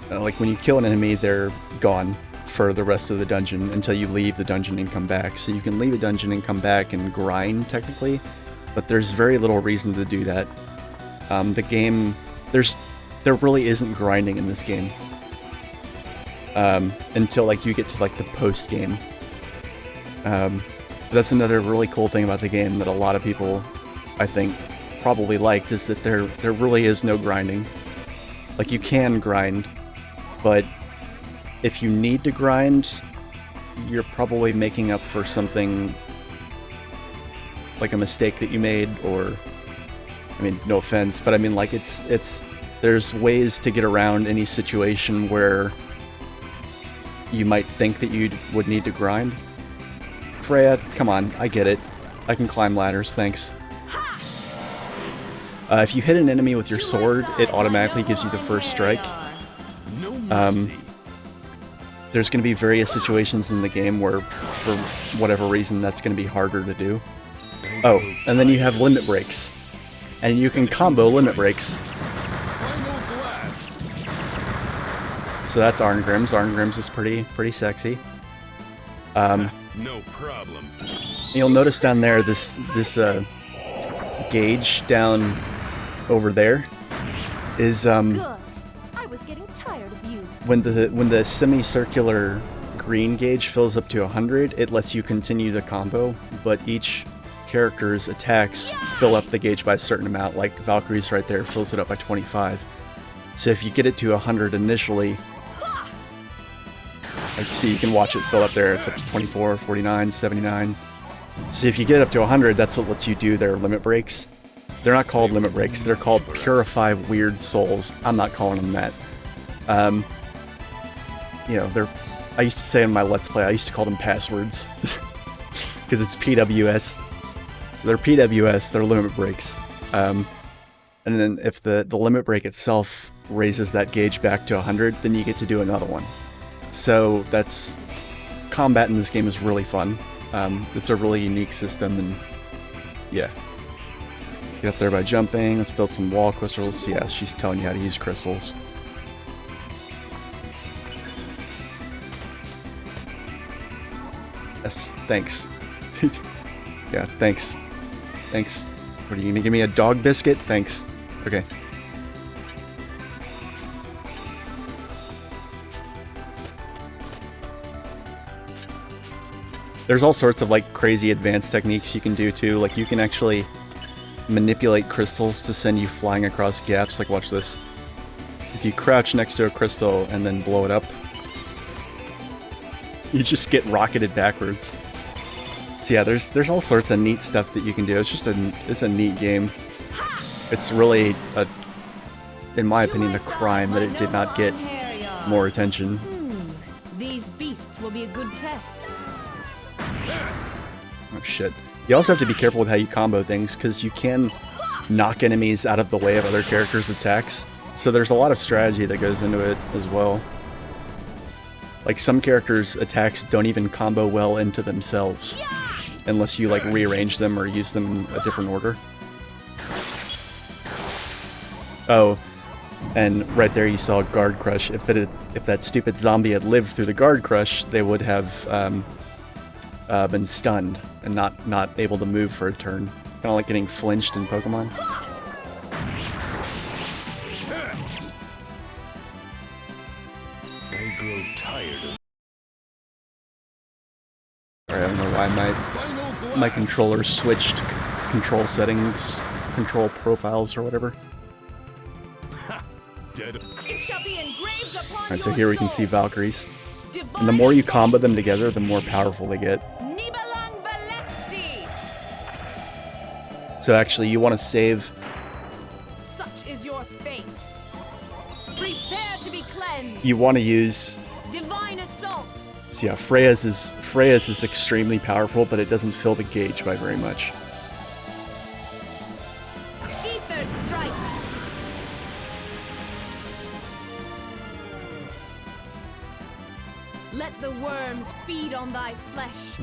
when you kill an enemy, they're gone for the rest of the dungeon until you leave the dungeon and come back. So you can leave a dungeon and come back and grind, technically, but there's very little reason to do that. The game, there really isn't grinding in this game until you get to the post game. That's another really cool thing about the game that a lot of people, I think, probably liked, is that there really is no grinding. You can grind, but if you need to grind, you're probably making up for something like a mistake that you made, or no offense, but it's there's ways to get around any situation where you might think that you would need to grind. Freya, come on, I get it. I can climb ladders, thanks. If you hit an enemy with your sword, it automatically gives you the first strike. There's going to be various situations in the game where, for whatever reason, that's going to be harder to do. Oh, and then you have limit breaks. And you can combo limit breaks. So that's Arngrim's. Arngrim's is pretty sexy. No problem. You'll notice down there this gauge down over there is Good. I was getting tired of you. when the semicircular green gauge fills up to 100, it lets you continue the combo, but each character's attacks fill up the gauge by a certain amount. Like Valkyrie's right there fills it up by 25. So if you get it to 100 initially, like you see, you can watch it fill up there. It's up to 24, 49, 79. So if you get it up to 100, that's what lets you do their limit breaks. They're not called limit breaks. They're called Purify Weird Souls. I'm not calling them that. You know, I used to say in my Let's Play, I used to call them passwords. Because it's PWS. So they're PWS, they're limit breaks. And then if the limit break itself raises that gauge back to 100, then you get to do another one. So combat in this game is really fun. It's a really unique system, and yeah. Get up there by jumping. Let's build some wall crystals. Yeah, she's telling you how to use crystals. Yes, thanks. Yeah, thanks. Thanks. What are you gonna give me, a dog biscuit? Thanks. Okay. There's all sorts of like crazy advanced techniques you can do too. Like you can actually manipulate crystals to send you flying across gaps. Like watch this. If you crouch next to a crystal and then blow it up, you just get rocketed backwards. So yeah, there's all sorts of neat stuff that you can do. It's a neat game. It's really in my opinion, a crime that it did not get more attention. These beasts will be a good test. Oh shit. You also have to be careful with how you combo things, because you can knock enemies out of the way of other characters' attacks. So there's a lot of strategy that goes into it as well. Like some characters' attacks don't even combo well into themselves, unless you like rearrange them or use them in a different order. Oh, and right there you saw Guard Crush. If that stupid zombie had lived through the Guard Crush, they would have been stunned and not able to move for a turn. Kind of like getting flinched in Pokemon. I grow tired of... Sorry, I don't know why my controller switched control settings, control profiles or whatever. Dead. It shall be engraved upon Alright, so your here we can soul. see Valkyries. Divine And the more you combo them together, the more powerful they get. Nibalang Valesti. So actually, you want to save... Such is your fate. Prepare to be cleansed. You want to use... Divine assault. So yeah, Freya's is extremely powerful, but it doesn't fill the gauge by very much. Ether strike. Let the worms feed on thy flesh.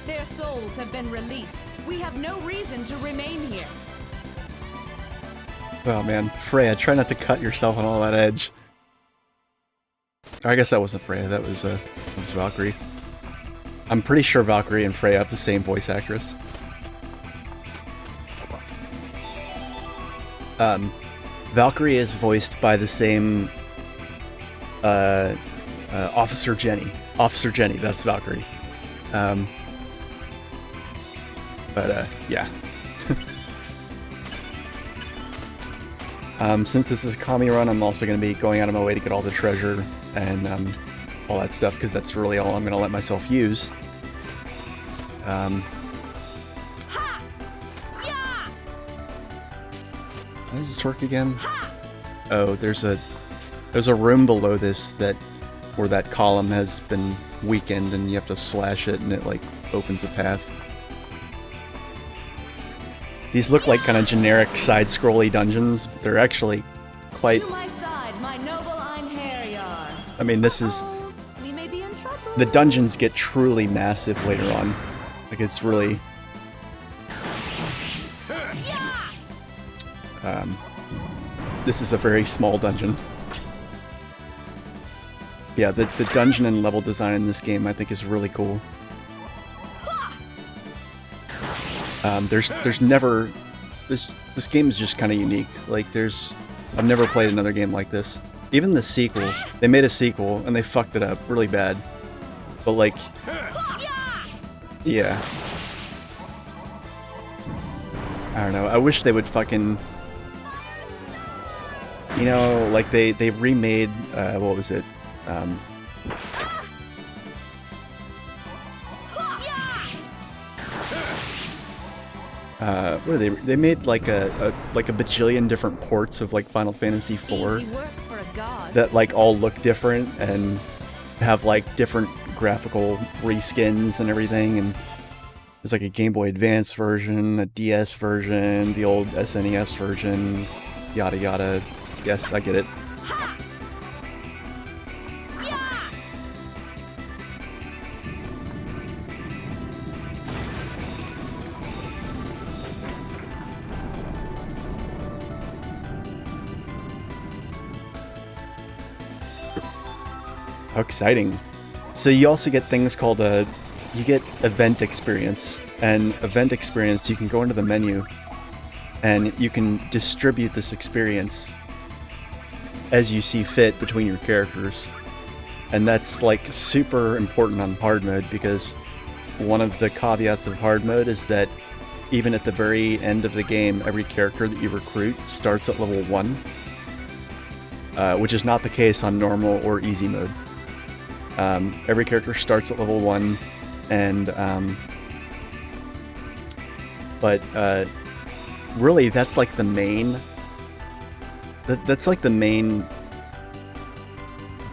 Their souls have been released. We have no reason to remain here. Oh man, Freya, try not to cut yourself on all that edge. Or I guess that wasn't Freya, that was Valkyrie. I'm pretty sure Valkyrie and Freya have the same voice actress. Valkyrie is voiced by the same Officer Jenny. Officer Jenny, that's Valkyrie. Yeah. Since this is a CommieRun, I'm also going to be going out of my way to get all the treasure and all that stuff, because that's really all I'm going to let myself use. How does this work again? Oh, there's a room below this where that column has been weakened, and you have to slash it, and it like opens a path. These look like kind of generic side-scrolly dungeons, but they're actually quite. To my side, my noble Einherjar. I mean, this is. We may be in trouble. The dungeons get truly massive later on. Like, it's really. This is a very small dungeon. Yeah, the dungeon and level design in this game I think is really cool. There's never this game is just kind of unique. Like I've never played another game like this. Even the sequel, they made a sequel and they fucked it up really bad. But like, yeah, I don't know. I wish they would fucking, you know, like they remade what was it? What are they made like a bajillion different ports of like Final Fantasy IV Easy work for a god. that like all look different and have like different graphical reskins and everything. And there's like a Game Boy Advance version, a DS version, the old SNES version, yada yada. Yes, I get it. How exciting. So you also get things called you get event experience. And event experience, you can go into the menu and you can distribute this experience as you see fit between your characters. And that's like super important on hard mode, because one of the caveats of hard mode is that even at the very end of the game, every character that you recruit starts at level 1, which is not the case on normal or easy mode. Every character starts at level 1, and really that's like the main that's like the main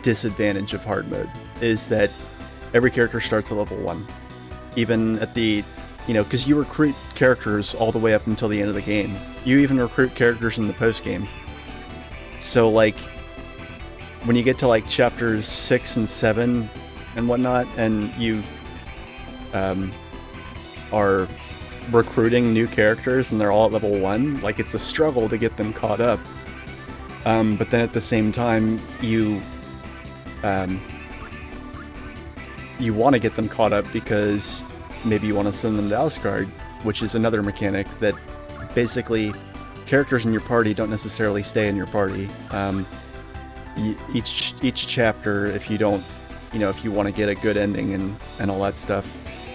disadvantage of hard mode, is that every character starts at level 1, even at the, you know, because you recruit characters all the way up until the end of the game. You even recruit characters in the post game. So like when you get to like chapters 6 and 7 and whatnot, and you are recruiting new characters and they're all at level 1, like it's a struggle to get them caught up. But then at the same time, you want to get them caught up because maybe you want to send them to Asgard, which is another mechanic that basically characters in your party don't necessarily stay in your party. Each chapter, if you don't, you know, if you want to get a good ending and all that stuff,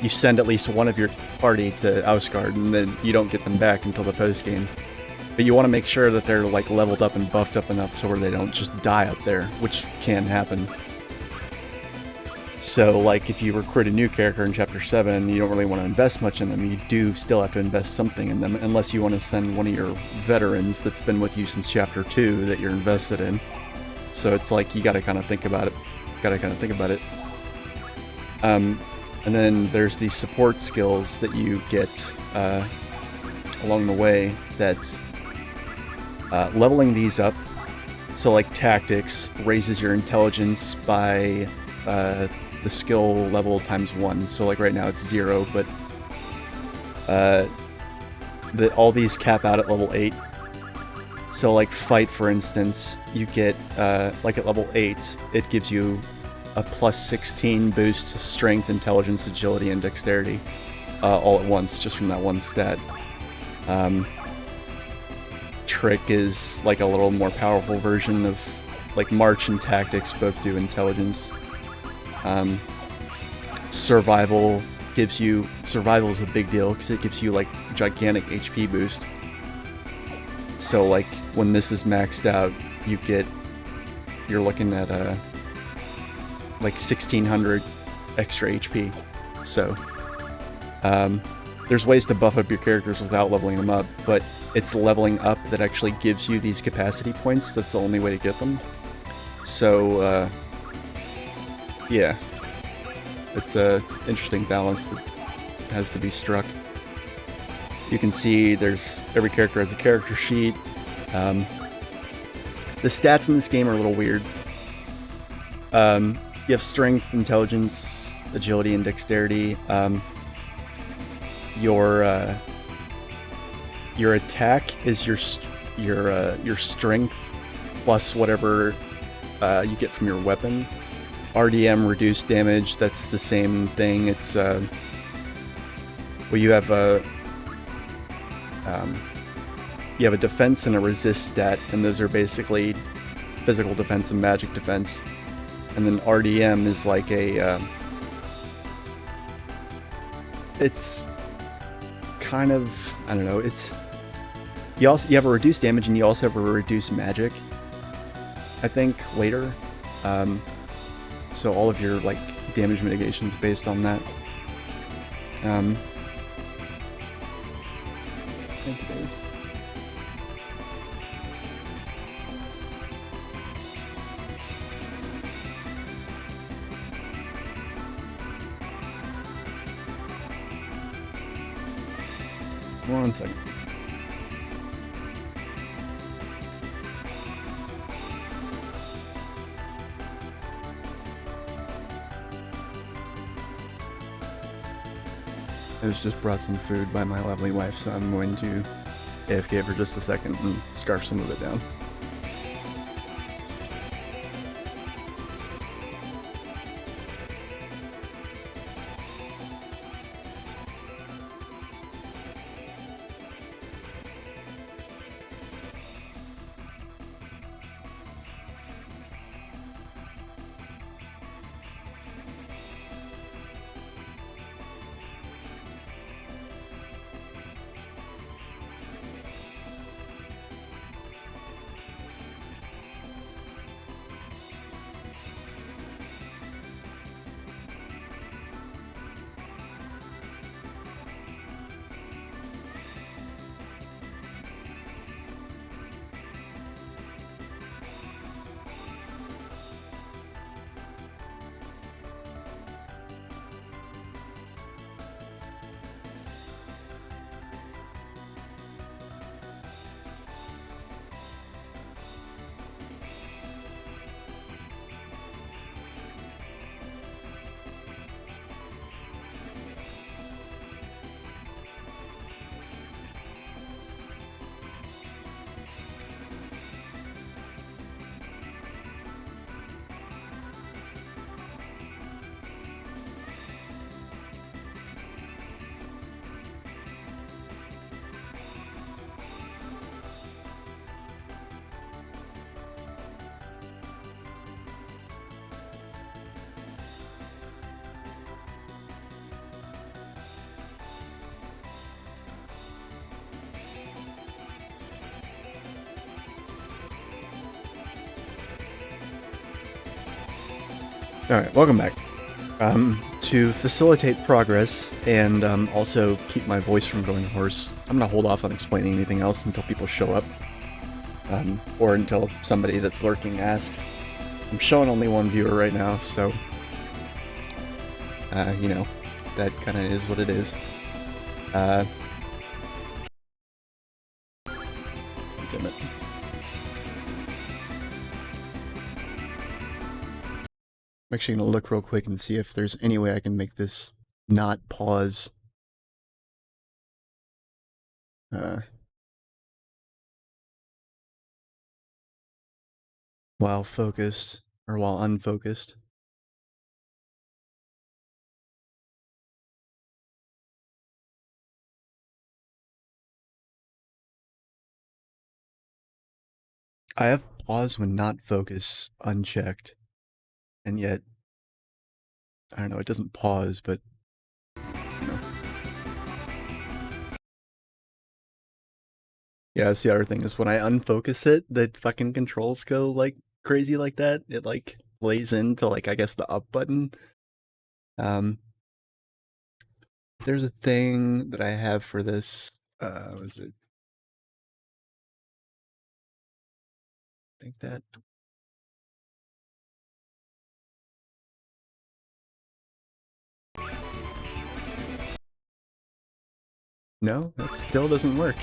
you send at least one of your party to Asgard, and then you don't get them back until the post game. But you want to make sure that they're like leveled up and buffed up enough to where they don't just die up there, which can happen. So like if you recruit a new character in chapter 7, you don't really want to invest much in them. You do still have to invest something in them, unless you want to send one of your veterans that's been with you since chapter 2 that you're invested in. So it's like you gotta kind of think about it. And then there's these support skills that you get along the way that leveling these up. So like tactics raises your intelligence by the skill level times 1. So like right now it's 0, but all these cap out at level 8. So like fight, for instance, you get like at level 8, it gives you a plus 16 boost to strength, intelligence, agility, and dexterity all at once, just from that one stat. Trick is like a little more powerful version of like march and tactics both do intelligence. Survival is a big deal because it gives you like gigantic HP boost. So like when this is maxed out, you're looking at like 1600 extra HP. So there's ways to buff up your characters without leveling them up, but it's leveling up that actually gives you these capacity points. That's the only way to get them. So, yeah. It's a interesting balance that has to be struck. You can see every character has a character sheet. The stats in this game are a little weird. You have strength, intelligence, agility, and dexterity. Your attack is your strength plus whatever you get from your weapon. RDM, reduced damage, that's the same thing. It's well, you have a defense and a resist stat, and those are basically physical defense and magic defense. And then RDM is like a it's kind of, I don't know, it's you have a reduced damage and you also have a reduced magic, I think, later. So all of your like damage mitigations based on that. Thank you, Dave. One second. I just brought some food by my lovely wife, so I'm going to AFK for just a second and scarf some of it down. Alright, welcome back. To facilitate progress and also keep my voice from going hoarse, I'm gonna hold off on explaining anything else until people show up. Or until somebody that's lurking asks. I'm showing only one viewer right now, so you know, that kinda is what it is. Damn it. I'm actually gonna look real quick and see if there's any way I can make this not pause. While focused, or while unfocused. I have pause when not focus unchecked, and yet, I don't know, it doesn't pause, but, you know. Yeah, that's the other thing, is when I unfocus it, the fucking controls go, like, crazy like that. It, like, plays into, like, I guess the up button. there's a thing that I have for this. Was it? I think that. No, that still doesn't work.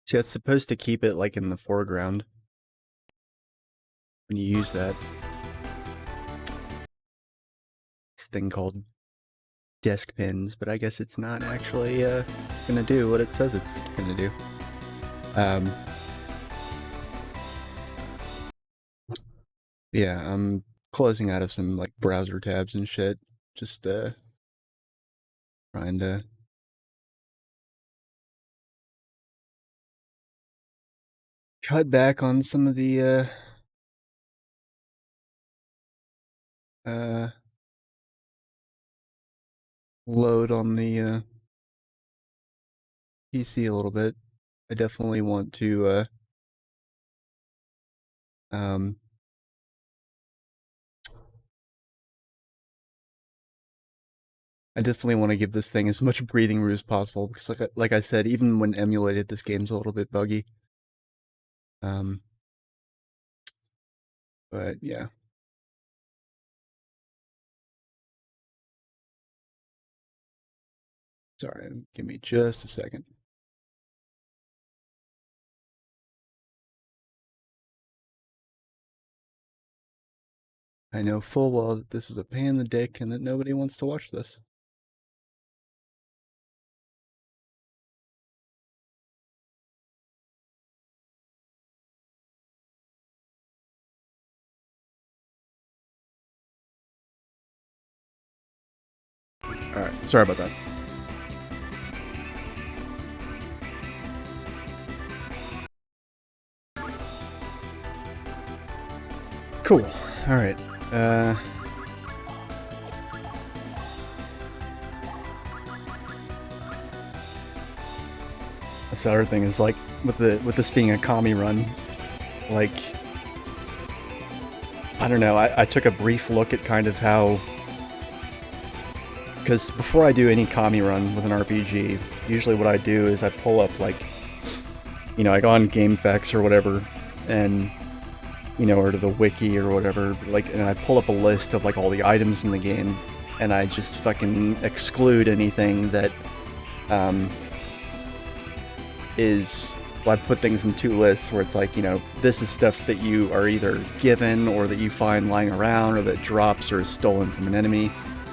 See, it's supposed to keep it like in the foreground when you use that. This thing called desk pins, but I guess it's not actually gonna do what it says it's gonna do. Yeah, I'm closing out of some like browser tabs and shit. Just trying to cut back on some of the load on the PC a little bit. I definitely want to I definitely want to give this thing as much breathing room as possible because, like I said, even when emulated, this game's a little bit buggy. But yeah. Sorry, give me just a second. I know full well that this is a pain in the dick and that nobody wants to watch this. Alright, sorry about that. Cool. Alright. This other thing is like with this being a CommieRun, like I don't know, I took a brief look at kind of how, because before I do any CommieRun with an RPG, usually what I do is I pull up like, you know, I go on GameFAQs or whatever, and you know, or to the wiki or whatever, like, and I pull up a list of like all the items in the game, and I just fucking exclude anything that well, I put things in two lists where it's like, you know, this is stuff that you are either given or that you find lying around or that drops or is stolen from an enemy,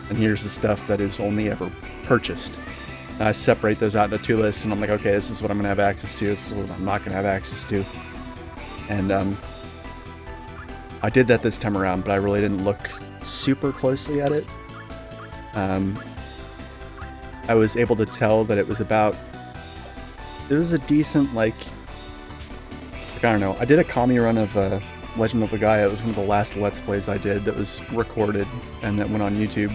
and here's the stuff that is only ever purchased. And I separate those out into two lists, and I'm like, okay, this is what I'm gonna have access to, this is what I'm not gonna have access to. And I did that this time around, but I really didn't look super closely at it. I was able to tell that it was a decent, like I don't know, I did a CommieRun of Legend of the Gaia. It was one of the last Let's Plays I did that was recorded and that went on YouTube.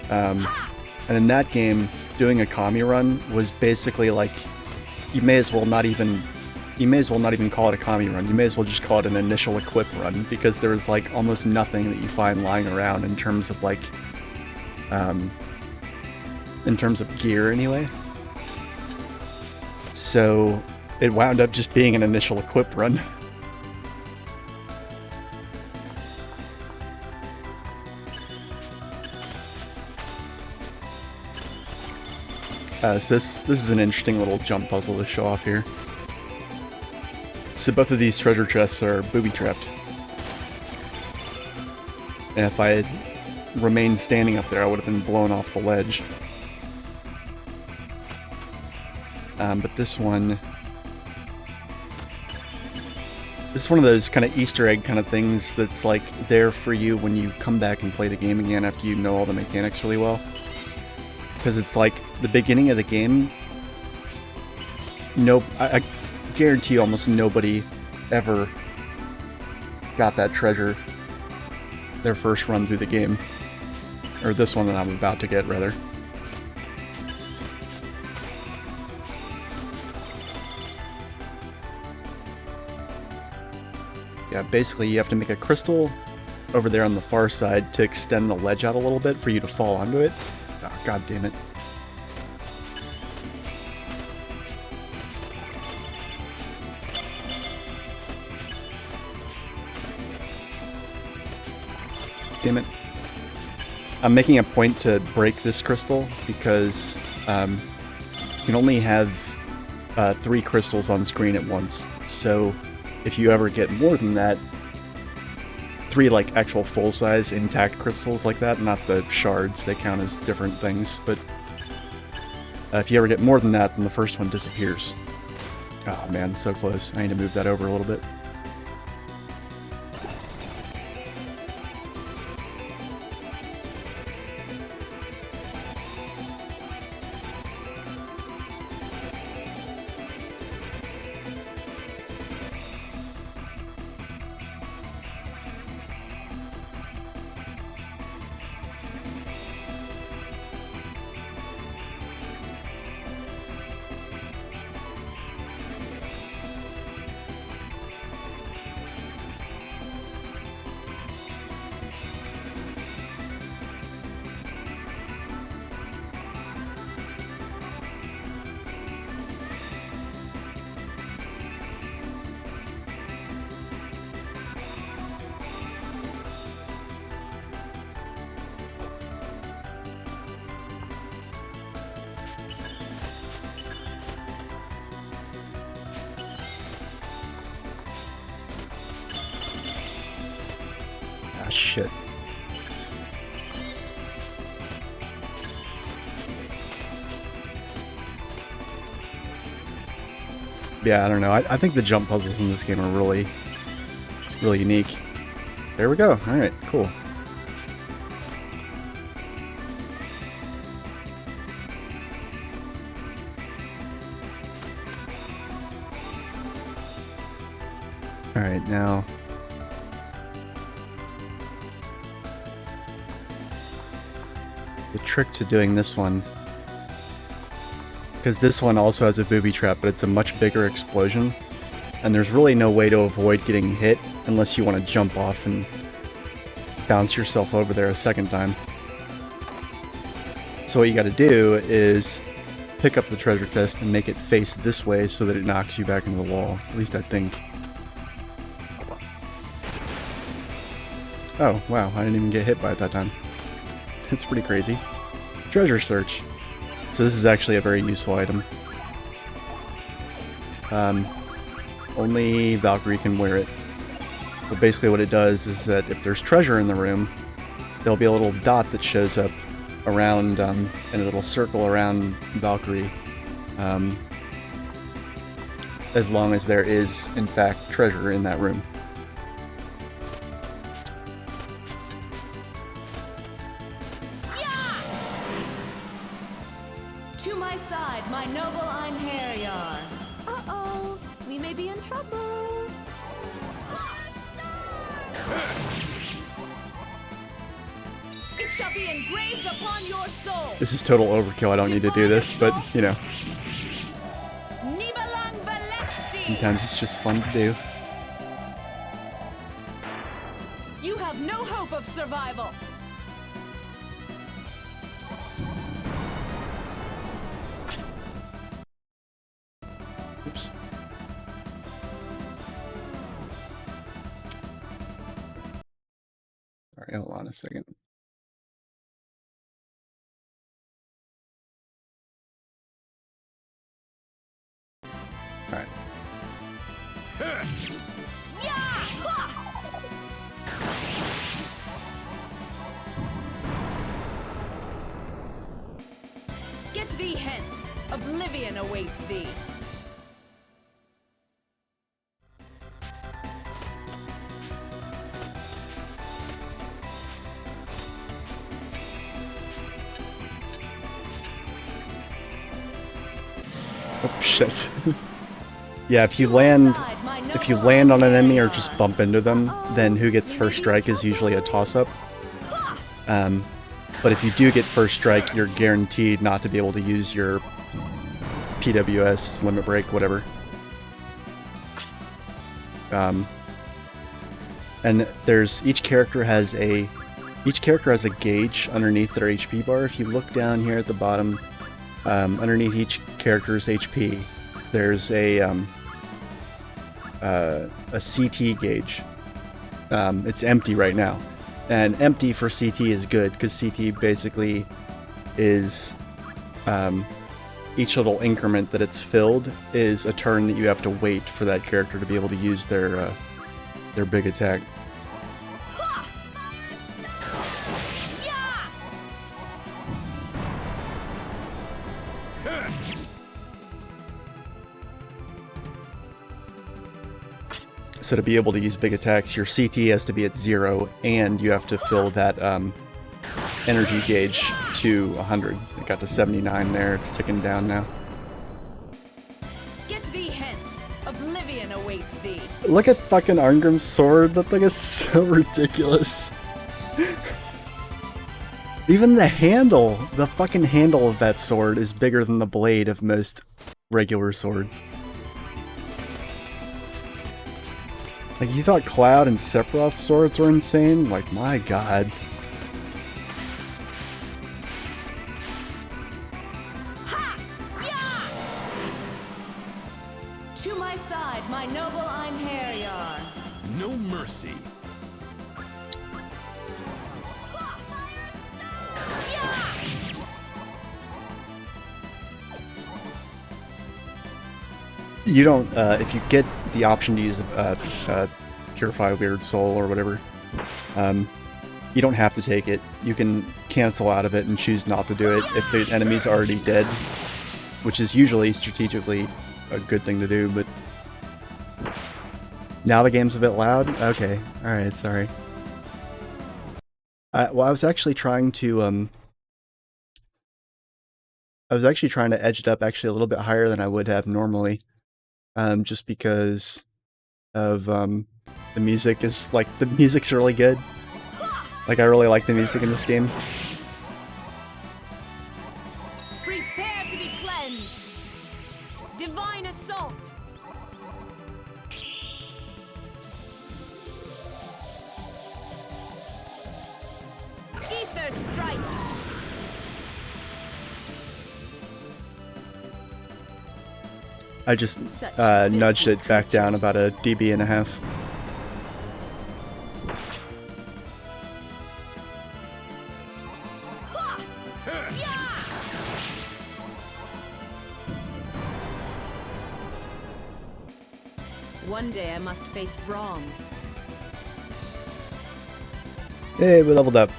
And in that game, doing a CommieRun was basically like, you may as well not even call it a CommieRun. You may as well just call it an initial equip run, because there was like almost nothing that you find lying around in terms of like, in terms of gear anyway. So it wound up just being an initial equip run. So this is an interesting little jump puzzle to show off here. So both of these treasure chests are booby-trapped. And if I had remained standing up there, I would have been blown off the ledge. But this one is one of those kind of Easter egg kind of things that's like there for you when you come back and play the game again after you know all the mechanics really well. Because it's like the beginning of the game, I guarantee you almost nobody ever got that treasure their first run through the game. Or this one that I'm about to get, rather. Yeah, basically you have to make a crystal over there on the far side to extend the ledge out a little bit for you to fall onto it. Oh, god damn it. Damn it. I'm making a point to break this crystal because you can only have 3 crystals on screen at once. So if you ever get more than that, 3 like actual full-size intact crystals like that, not the shards, they count as different things, but if you ever get more than that, then the first one disappears. Oh man, so close. I need to move that over a little bit. Ah, shit. Yeah, I don't know. I think the jump puzzles in this game are really unique. There we go. Alright, cool. Alright, now... the trick to doing this one... because this one also has a booby trap, but it's a much bigger explosion. And there's really no way to avoid getting hit unless you want to jump off and bounce yourself over there a second time. So what you gotta do is pick up the treasure chest and make it face this way so that it knocks you back into the wall. At least I think. Oh, wow, I didn't even get hit by it that time. That's pretty crazy. Treasure search. So this is actually a very useful item. Only Valkyrie can wear it. But basically what it does is that if there's treasure in the room, there'll be a little dot that shows up around, and a little circle around Valkyrie. As long as there is, in fact, treasure in that room. To my side, my noble Einherjar. Uh-oh, we may be in trouble. It shall be engraved upon your soul. This is total overkill, I don't need to do this, but, you know, Nibalang Valesti. sometimes it's just fun to do. You have no hope of survival. Oops. Alright, hold on a second. Alright. Get thee hence. Oblivion awaits thee. Oh shit. Yeah, if you land on an enemy or just bump into them, then who gets first strike is usually a toss-up. But if you do get first strike, you're guaranteed not to be able to use your PWS, limit break, whatever. and there's each character has a gauge underneath their HP bar. If you look down here at the bottom, underneath each character's HP, there's a CT gauge. It's empty right now, and empty for CT is good because CT basically is each little increment that it's filled is a turn that you have to wait for that character to be able to use their big attack. So to be able to use big attacks, your CT has to be at 0, and you have to fill that energy gauge to 100. It got to 79 there. It's ticking down now. Get thee hence. Oblivion awaits thee. Look at fucking Arngrim's sword. That thing is so ridiculous. Even the handle, the fucking handle of that sword is bigger than the blade of most regular swords. Like, you thought Cloud and Sephiroth's swords were insane? Like, my god. To my side, my noble Einherjar. No mercy. You don't, if you get the option to use Purify Weird Soul or whatever, you don't have to take it. You can cancel out of it and choose not to do it if the enemy's already dead, which is usually strategically a good thing to do, but now the game's a bit loud? Okay, alright, sorry. Well, I was actually trying to, edge it up actually a little bit higher than I would have normally. Just because of the music is like, the music's really good. Like, I really like the music in this game. Prepare to be cleansed. Divine assault. Ether strike. I just nudged it back down about a dB and a half. One day I must face Brahms. Hey, we leveled up.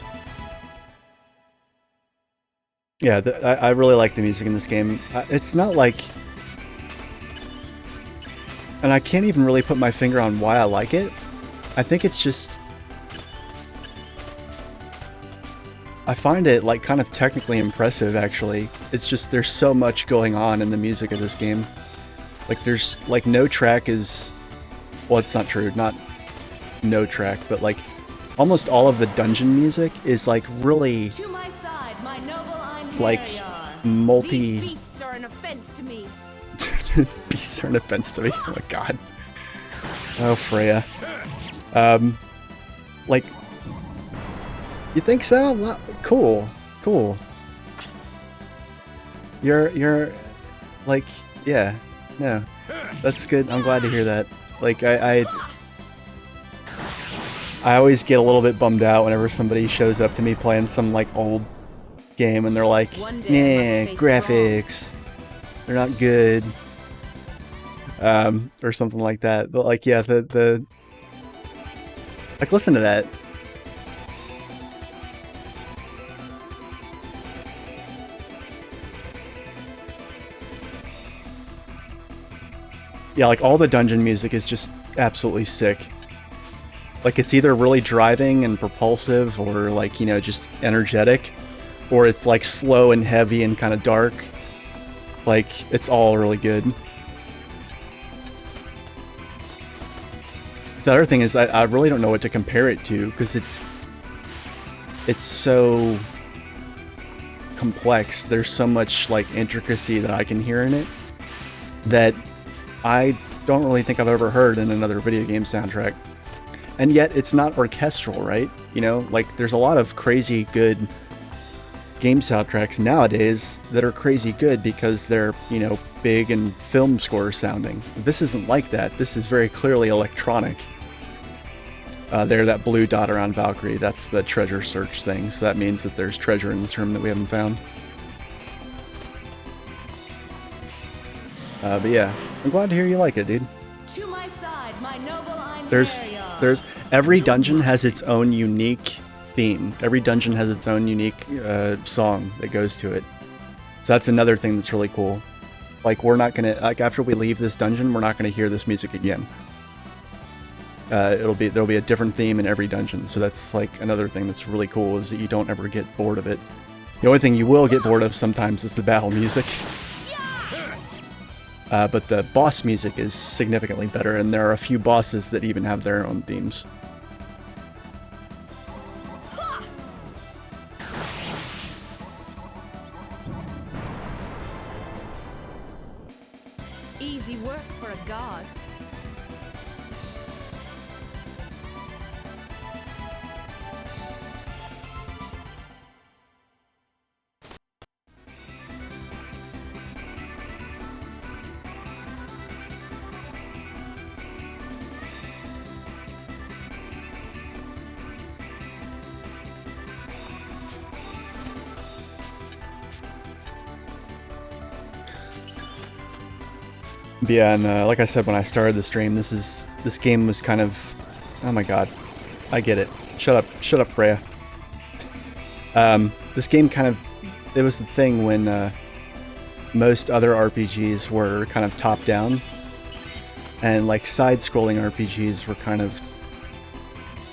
Yeah, I really like the music in this game. It's not like... And I can't even really put my finger on why I like it. I think it's just... I find it, like, kind of technically impressive, actually. It's just, there's so much going on in the music of this game. Like, there's, like, no track is... Well, it's not true, not no track, but, like, almost all of the dungeon music is, like, really... To my side, my noble Einherjar. Like, multi... These beasts are an offense to me. Beasts are an offense to me. Oh my god. Oh, Freya. Like, you think so? Well, cool. Cool. You're, like, yeah. No. That's good. I'm glad to hear that. Like, I always get a little bit bummed out whenever somebody shows up to me playing some, like, old game and they're like, nah, graphics. They're not good. Or something like that. But, like, yeah, the like, listen to that. Yeah, like, all the dungeon music is just absolutely sick. Like, it's either really driving and propulsive, or, like, you know, just energetic, or it's, like, slow and heavy and kind of dark. Like, it's all really good. The other thing is, I really don't know what to compare it to, because it's so complex. There's so much, like, intricacy that I can hear in it that I don't really think I've ever heard in another video game soundtrack. and yet it's not orchestral, right? You know, like there's a lot of crazy good game soundtracks nowadays that are crazy good because they're, you know, big and film score sounding. This isn't like that. This is very clearly electronic. There, that blue dot around Valkyrie, that's the treasure search thing, so that means that there's treasure in this room that we haven't found. But yeah, I'm glad to hear you like it, dude. To my side, my noble There's every dungeon has its own unique theme. Every dungeon has its own unique song that goes to it. So that's another thing that's really cool. Like, we're not gonna, like, after we leave this dungeon, we're not gonna hear this music again. There'll be a different theme in every dungeon. So that's like another thing that's really cool, is that you don't ever get bored of it. The only thing you will get bored of sometimes is the battle music. But the boss music is significantly better, and there are a few bosses that even have their own themes. Easy work for a god. Yeah, and like I said when I started the stream, this game was kind of, oh my god, I get it. Shut up, Freya. This game kind of, it was the thing when most other RPGs were kind of top down, and like side-scrolling RPGs were kind of,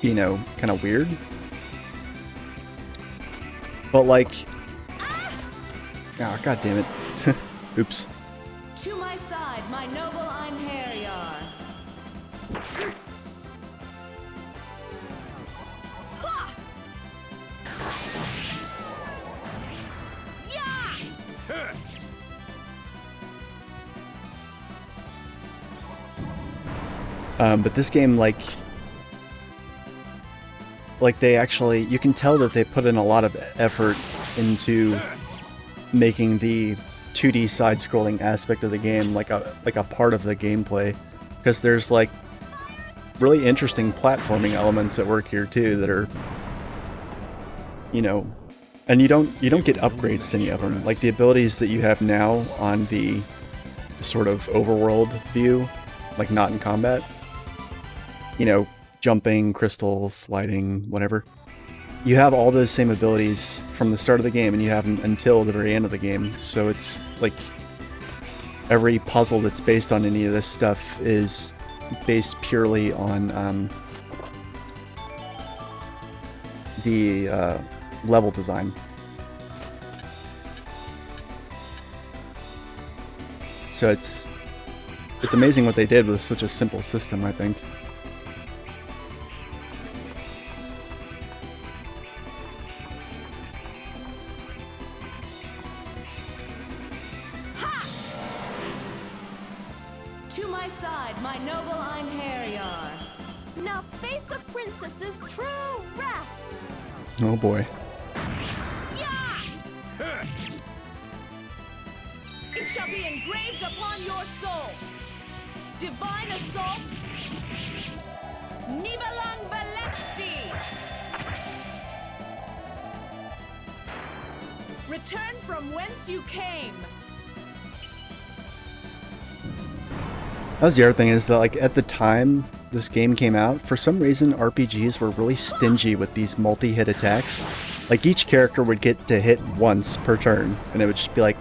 you know, kind of weird. But like, oh god damn it, oops. To my side, my noble Einherjar. But this game, like they actually, you can tell that they put in a lot of effort into making the 2D side-scrolling aspect of the game like a part of the gameplay, because there's like really interesting platforming elements at work here too that are, you know, and you don't get upgrades to any of them. Like the abilities that you have now on the sort of overworld view, like not in combat, you know, jumping, crystals, sliding, whatever. You have all those same abilities from the start of the game, and you have them until the very end of the game. So it's like every puzzle that's based on any of this stuff is based purely on the level design. So it's amazing what they did with such a simple system, I think. To my side, my noble Einherjar. Now face a princess's true wrath. Oh boy. It shall be engraved upon your soul. Divine assault. Nibelang Valesti. Return from whence you came. That was the other thing, is that like at the time this game came out, for some reason RPGs were really stingy with these multi-hit attacks. Like each character would get to hit once per turn, and it would just be like,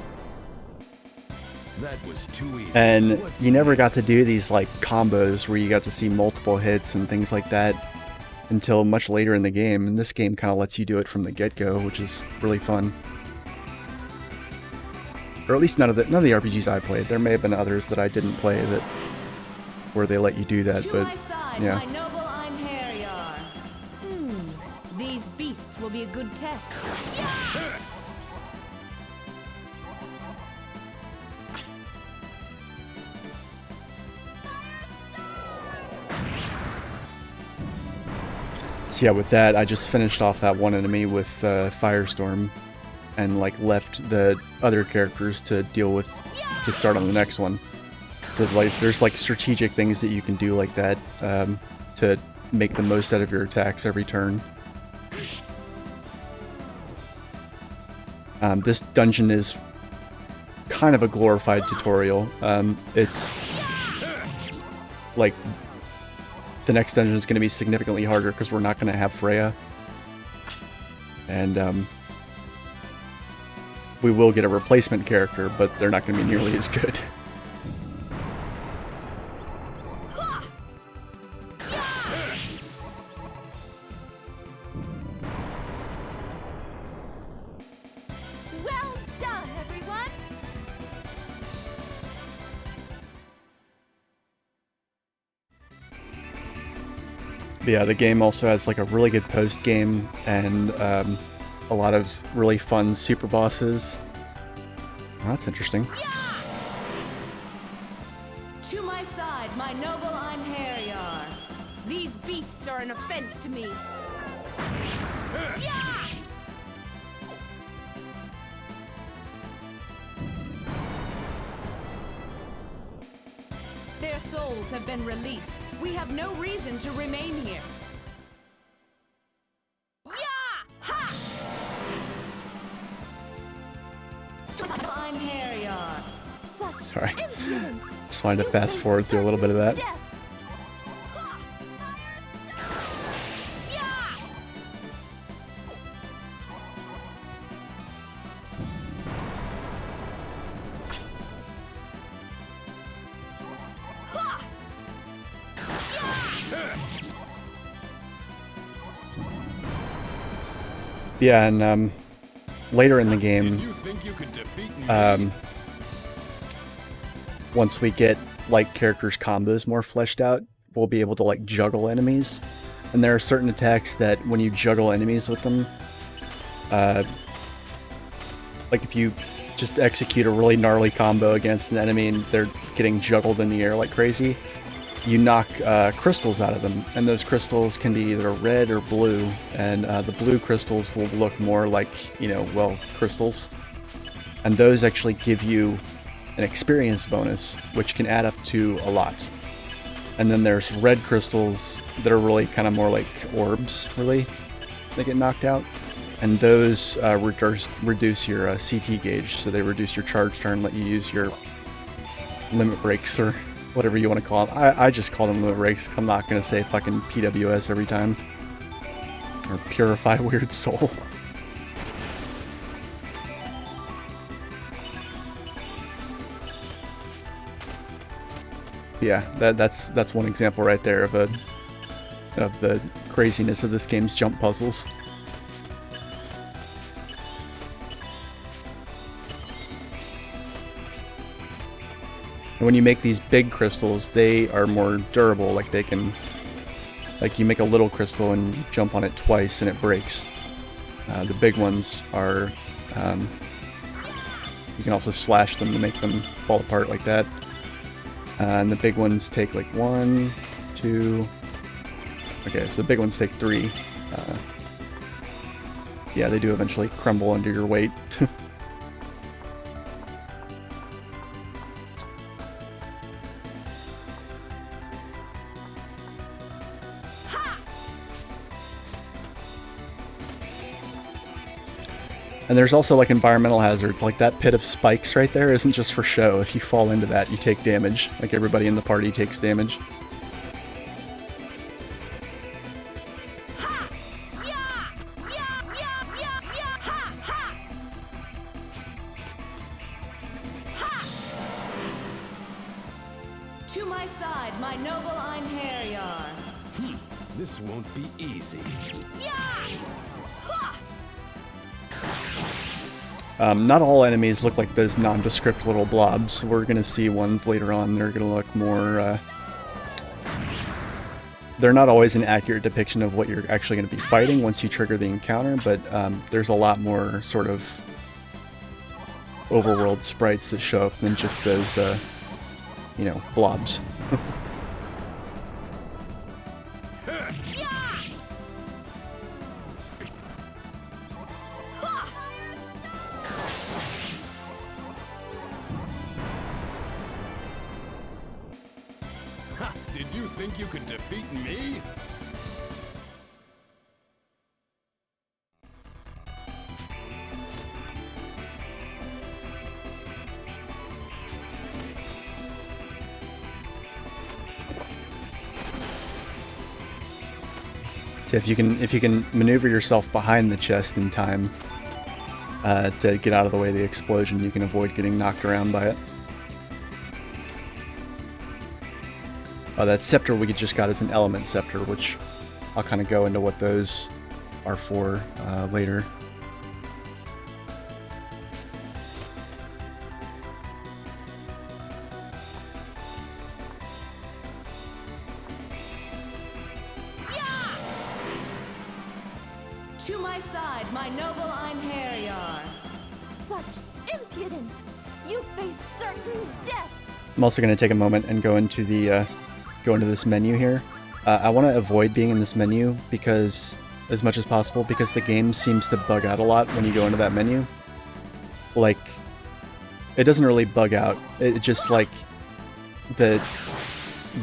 That was too easy. and What's you never got to next? do these like combos where you got to see multiple hits and things like that until much later in the game. And this game kind of lets you do it from the get-go, which is really fun. Or at least none of the RPGs I played. There may have been others that I didn't play that where they let you do that, To but my side, yeah. my noble Einherjar. These beasts will be a good test. So yeah, with that, I just finished off that one enemy with Firestorm, and like left the other characters to deal with to start on the next one. So like, there's like strategic things that you can do like that to make the most out of your attacks every turn. This dungeon is kind of a glorified tutorial. It's like the next dungeon is going to be significantly harder because we're not going to have Freya, and we will get a replacement character, but they're not going to be nearly as good. Well done, everyone! But yeah, the game also has like a really good post game and a lot of really fun super bosses. Oh, that's interesting. To my side, my noble Einherjar. These beasts are an offense to me. Their souls have been released. We have no reason to remain here. Einherjar. Such Sorry. impudence! Just wanted to You've fast been forward through a little bit of that. death. Yeah, and later in the game, You think you could defeat me? once we get like characters' combos more fleshed out, we'll be able to like juggle enemies. And there are certain attacks that when you juggle enemies with them, like if you just execute a really gnarly combo against an enemy and they're getting juggled in the air like crazy, you knock crystals out of them, and those crystals can be either red or blue, and the blue crystals will look more like, you know, well, crystals. And those actually give you an experience bonus, which can add up to a lot. And then there's red crystals that are really kind of more like orbs, really, that get knocked out. And those reduce your CT gauge, so they reduce your charge turn, let you use your limit breaks, or whatever you want to call them. I just call them limit breaks. I'm not going to say fucking PWS every time. Or Purify Weird Soul. Yeah, that's one example right there of the craziness of this game's jump puzzles. And when you make these big crystals, they are more durable. Like they can, like you make a little crystal and you jump on it twice and it breaks. The big ones are, you can also slash them to make them fall apart like that. And the big ones take like 1, 2, okay, so the big ones take 3. Yeah, they do eventually crumble under your weight. And there's also like environmental hazards, like that pit of spikes right there isn't just for show. If you fall into that, you take damage. Like everybody in the party takes damage. To my side, my noble Einherjar. This won't be easy. Not all enemies look like those nondescript little blobs. We're going to see ones later on that are going to look more... They're not always an accurate depiction of what you're actually going to be fighting once you trigger the encounter, but there's a lot more sort of overworld sprites that show up than just those, you know, blobs. Did you think you could defeat me? If you can maneuver yourself behind the chest in time to get out of the way of the explosion, you can avoid getting knocked around by it. That scepter we just got is an element scepter, which I'll kind of go into what those are for later. To my side, my noble Einherjar. Such impudence! You face certain death! I'm also going to take a moment and go into this menu here. I want to avoid being in this menu because, as much as possible, because the game seems to bug out a lot when you go into that menu. Like, it doesn't really bug out. It just, like, the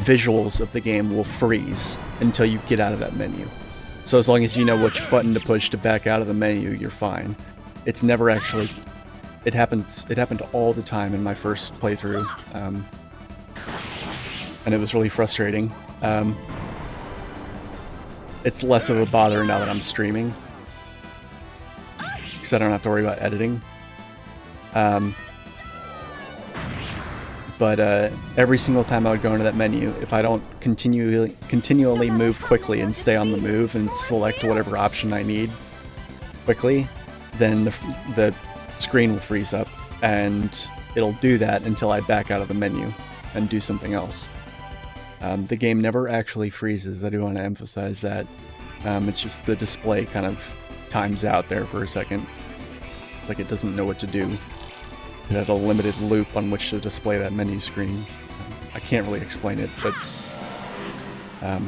visuals of the game will freeze until you get out of that menu. So as long as you know which button to push to back out of the menu, you're fine. It's never actually... It happened all the time in my first playthrough. And it was really frustrating. It's less of a bother now that I'm streaming, because I don't have to worry about editing. But every single time I would go into that menu, if I don't continually move quickly and stay on the move and select whatever option I need quickly, then the screen will freeze up, and it'll do that until I back out of the menu and do something else. The game never actually freezes, I do want to emphasize that. It's just the display kind of times out there for a second. It's like it doesn't know what to do. It had a limited loop on which to display that menu screen. I can't really explain it, but...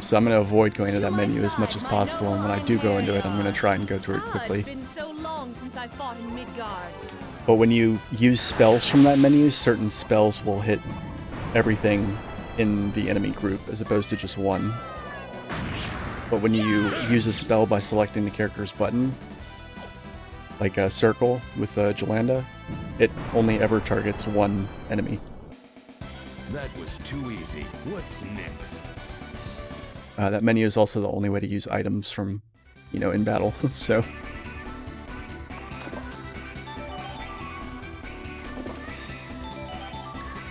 so I'm going to avoid going to that menu as much as possible, and when I do go into it, I'm going to try and go through it quickly. It's been so long since I fought in Midgard. But when you use spells from that menu, certain spells will hit everything in the enemy group, as opposed to just one. But when you use a spell by selecting the character's button, like a circle with Jolanda, it only ever targets one enemy. That was too easy. What's next? That menu is also the only way to use items from, in battle, so...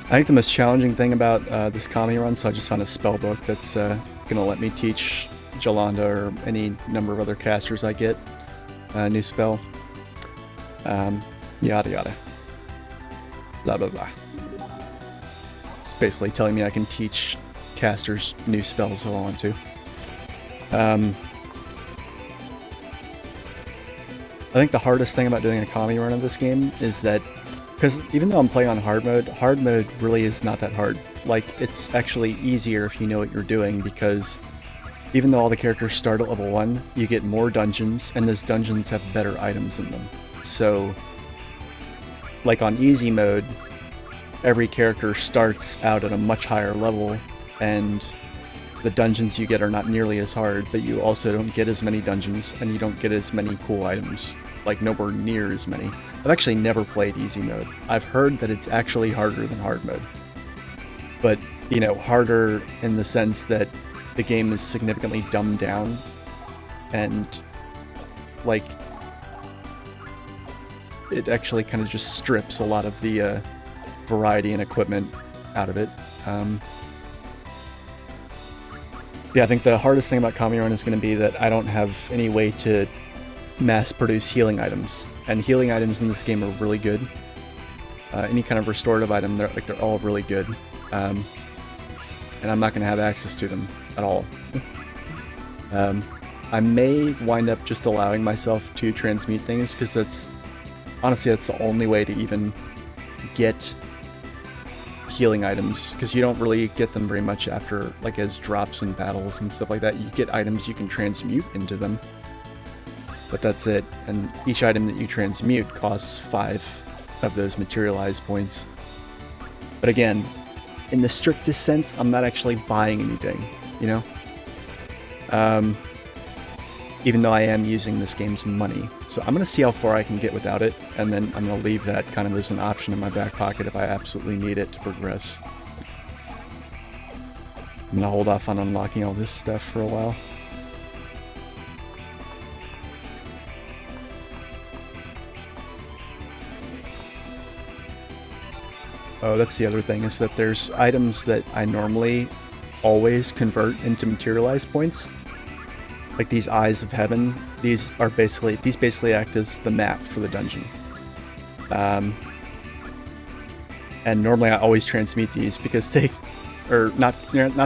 I think the most challenging thing about this CommieRun, so I just found a spell book that's going to let me teach Jolanda or any number of other casters I get a new spell. Yada yada. Blah blah blah. It's basically telling me I can teach casters new spells if I want to. I think the hardest thing about doing a CommieRun of this game is that, because even though I'm playing on hard mode really is not that hard. Like, it's actually easier if you know what you're doing, because even though all the characters start at level 1, you get more dungeons, and those dungeons have better items in them. So, like on easy mode, every character starts out at a much higher level, and the dungeons you get are not nearly as hard, but you also don't get as many dungeons, and you don't get as many cool items. Like, nowhere near as many. I've actually never played easy mode. I've heard that it's actually harder than hard mode. But, harder in the sense that the game is significantly dumbed down, and, like, it actually kind of just strips a lot of the variety and equipment out of it. Yeah, I think the hardest thing about CommieRun is going to be that I don't have any way to mass-produce healing items, and healing items in this game are really good. Any kind of restorative item, they're all really good, and I'm not going to have access to them at all. I may wind up just allowing myself to transmute things, because that's the only way to even get healing items, because you don't really get them very much after, like, as drops in battles and stuff like that. You get items you can transmute into them, but that's it, and each item that you transmute costs 5 of those materialized points. But again, in the strictest sense, I'm not actually buying anything, you know? Even though I am using this game's money. So I'm going to see how far I can get without it, and then I'm going to leave that kind of as an option in my back pocket if I absolutely need it to progress. I'm going to hold off on unlocking all this stuff for a while. Oh, that's the other thing, is that there's items that I normally always convert into materialized points. Like these Eyes of Heaven, these basically act as the map for the dungeon. And normally I always transmute these because they, or not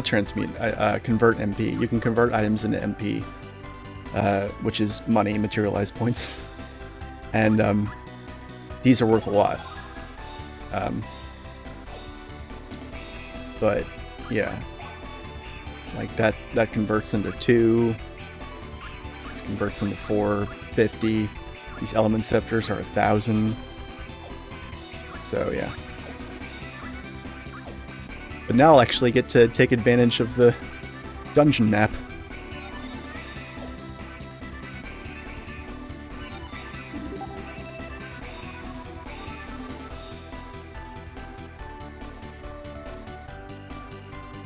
transmute, convert MP. You can convert items into MP, which is money, materialized points. And these are worth a lot. But yeah, like that converts into 2. Converts into 450. These element scepters are 1,000. So yeah. But now I'll actually get to take advantage of the dungeon map.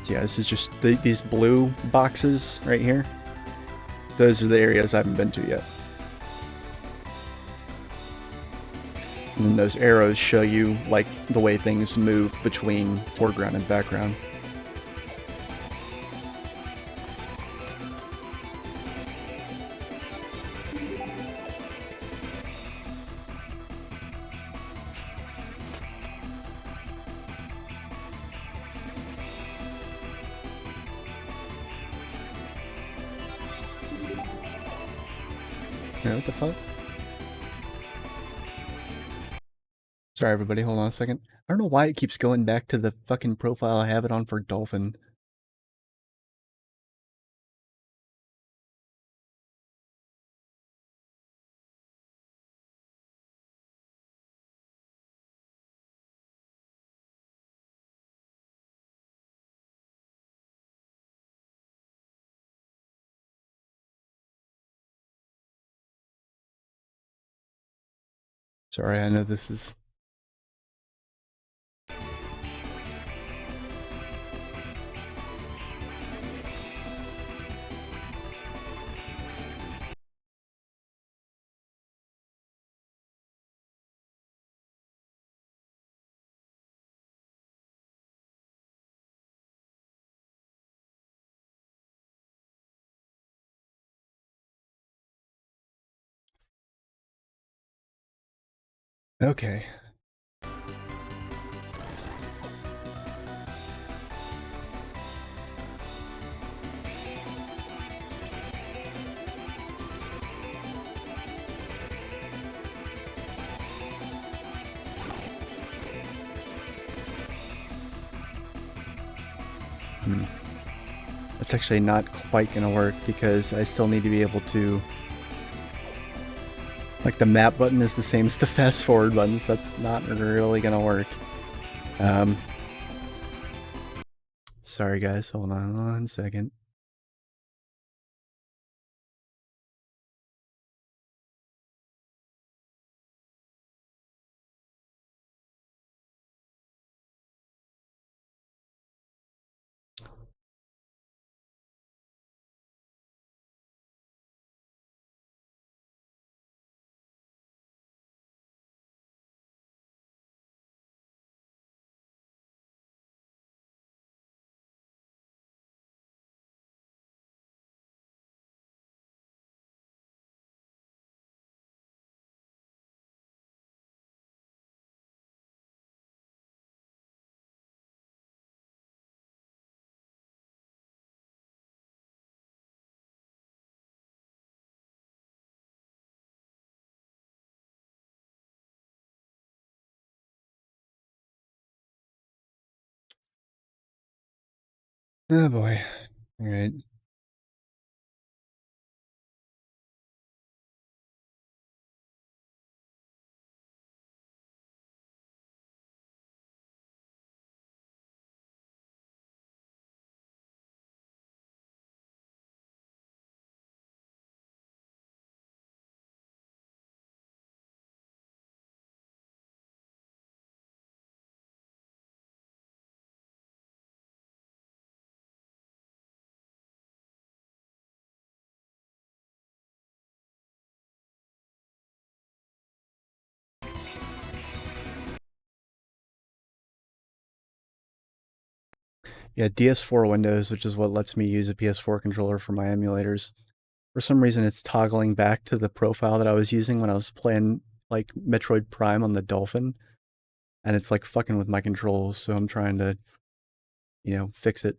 So yeah, this is just these blue boxes right here. Those are the areas I haven't been to yet. And then those arrows show you, like, the way things move between foreground and background. Yeah, what the fuck? Sorry, everybody, hold on a second. I don't know why it keeps going back to the fucking profile I have it on for Dolphin. Sorry, I know this is... Okay. That's actually not quite gonna work because I still need to be able to... Like, the map button is the same as the fast forward buttons. That's not really gonna work. Sorry guys, hold on 1 second. Oh boy. Alright. Yeah, DS4 Windows, which is what lets me use a PS4 controller for my emulators. For some reason, it's toggling back to the profile that I was using when I was playing, like, Metroid Prime on the Dolphin. And it's, like, fucking with my controls, so I'm trying to, you know, fix it.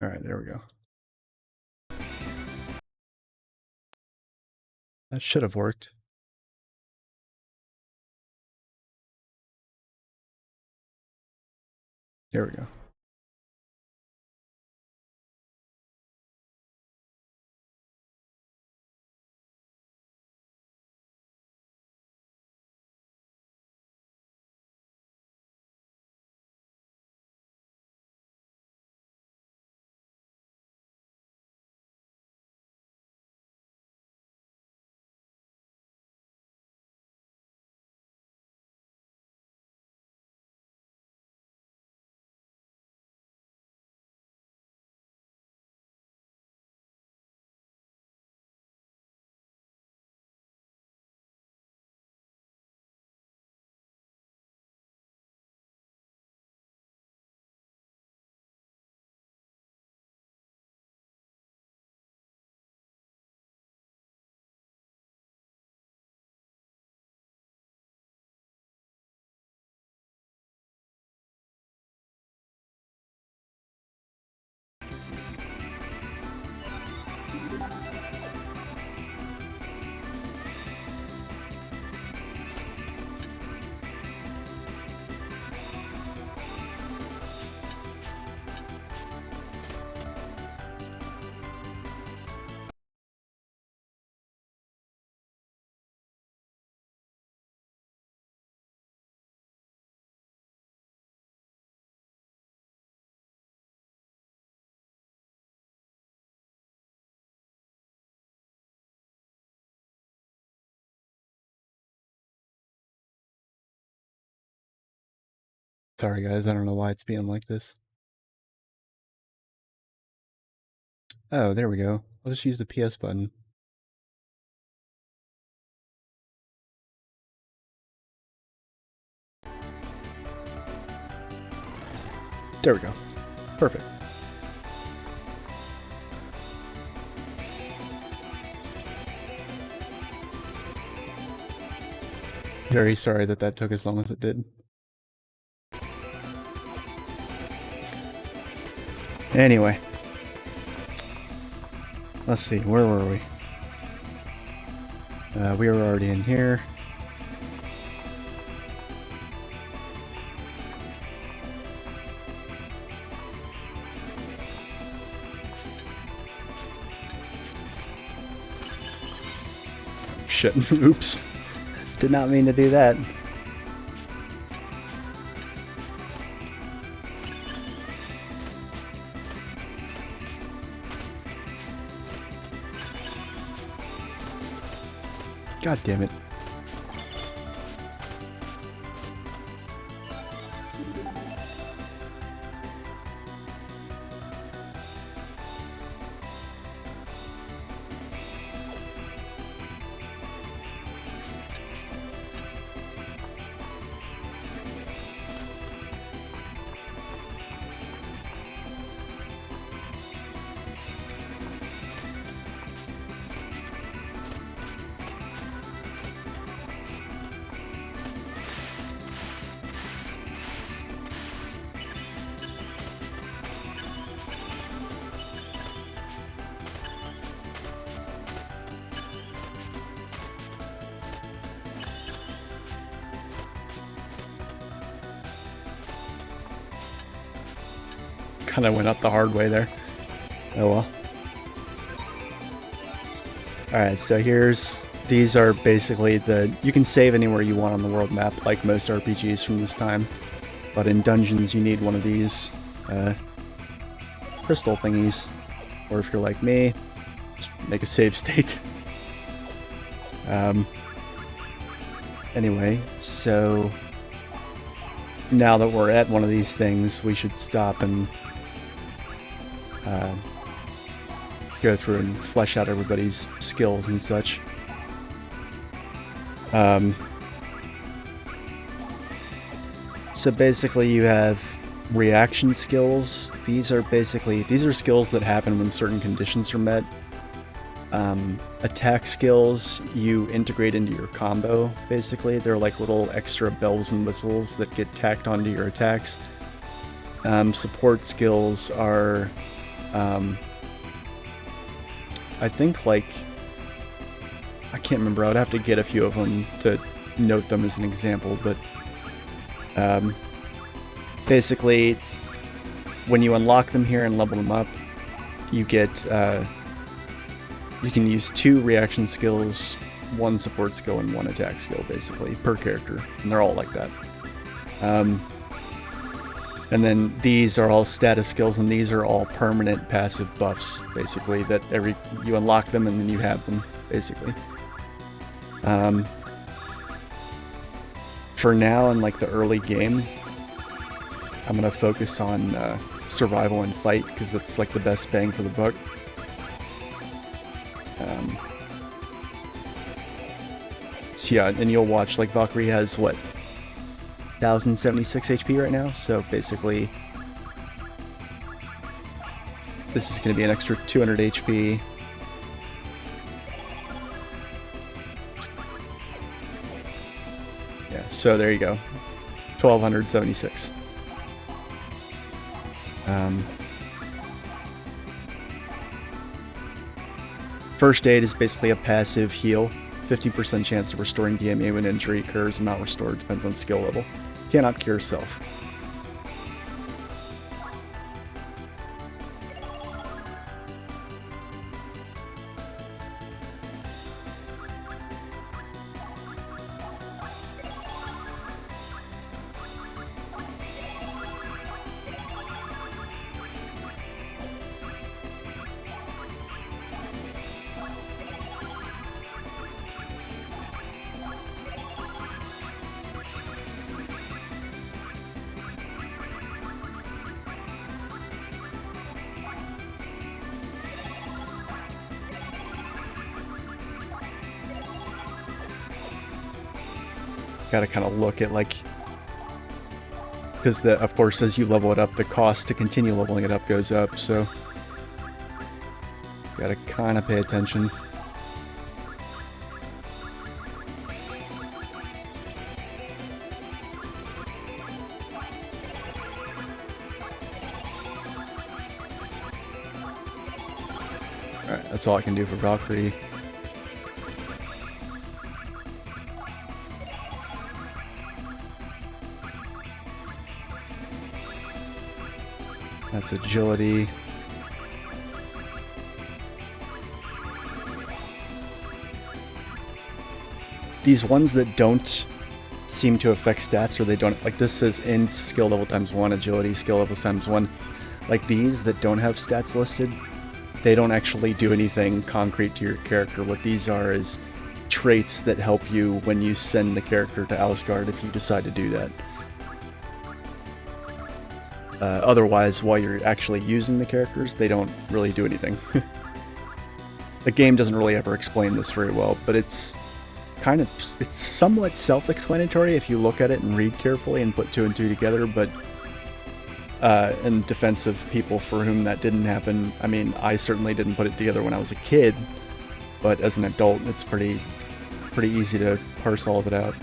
Alright, there we go. That should have worked. There we go. Sorry guys, I don't know why it's being like this. Oh, there we go. I'll just use the PS button. There we go. Perfect. Very sorry that that took as long as it did. Anyway. Let's see, where were we? We were already in here. Shit, oops. Did not mean to do that. God damn it. Kind of went up the hard way there. Oh well. Alright, so here's These are basically you can save anywhere you want on the world map, like most RPGs from this time. But in dungeons, you need one of these crystal thingies. Or if you're like me, just make a save state. Anyway, so now that we're at one of these things, we should stop and go through and flesh out everybody's skills and such. So basically you have reaction skills. These are skills that happen when certain conditions are met. Attack skills you integrate into your combo, basically. They're like little extra bells and whistles that get tacked onto your attacks. Support skills are, I think, like, I can't remember, I would have to get a few of them to note them as an example, but basically, when you unlock them here and level them up, you get, you can use 2 reaction skills, 1 support skill, and 1 attack skill, basically, per character, and they're all like that. And then these are all status skills, and these are all permanent passive buffs, basically, that you unlock them and then you have them, basically. For now, in like the early game, I'm gonna focus on survival and fight, because that's like the best bang for the buck. So yeah, and you'll watch, like, Valkyrie has, what, 1076 HP right now, so basically this is going to be an extra 200 HP. Yeah, so there you go, 1276. First aid is basically a passive heal. 50% chance of restoring DMA when injury occurs. Amount restored depends on skill level. Cannot cure self. Gotta kind of look at, like, because of course, as you level it up, the cost to continue leveling it up goes up, so gotta kind of pay attention. Alright, that's all I can do for Valkyrie. That's agility. These ones that don't seem to affect stats, or they don't, like this says int skill level ×1, agility skill level ×1. Like these that don't have stats listed, they don't actually do anything concrete to your character. What these are is traits that help you when you send the character to Asgard if you decide to do that. Otherwise, while you're actually using the characters, they don't really do anything. The game doesn't really ever explain this very well, but it's somewhat self-explanatory if you look at it and read carefully and put 2 and 2 together, but in defense of people for whom that didn't happen, I mean, I certainly didn't put it together when I was a kid, but as an adult, it's pretty easy to parse all of it out.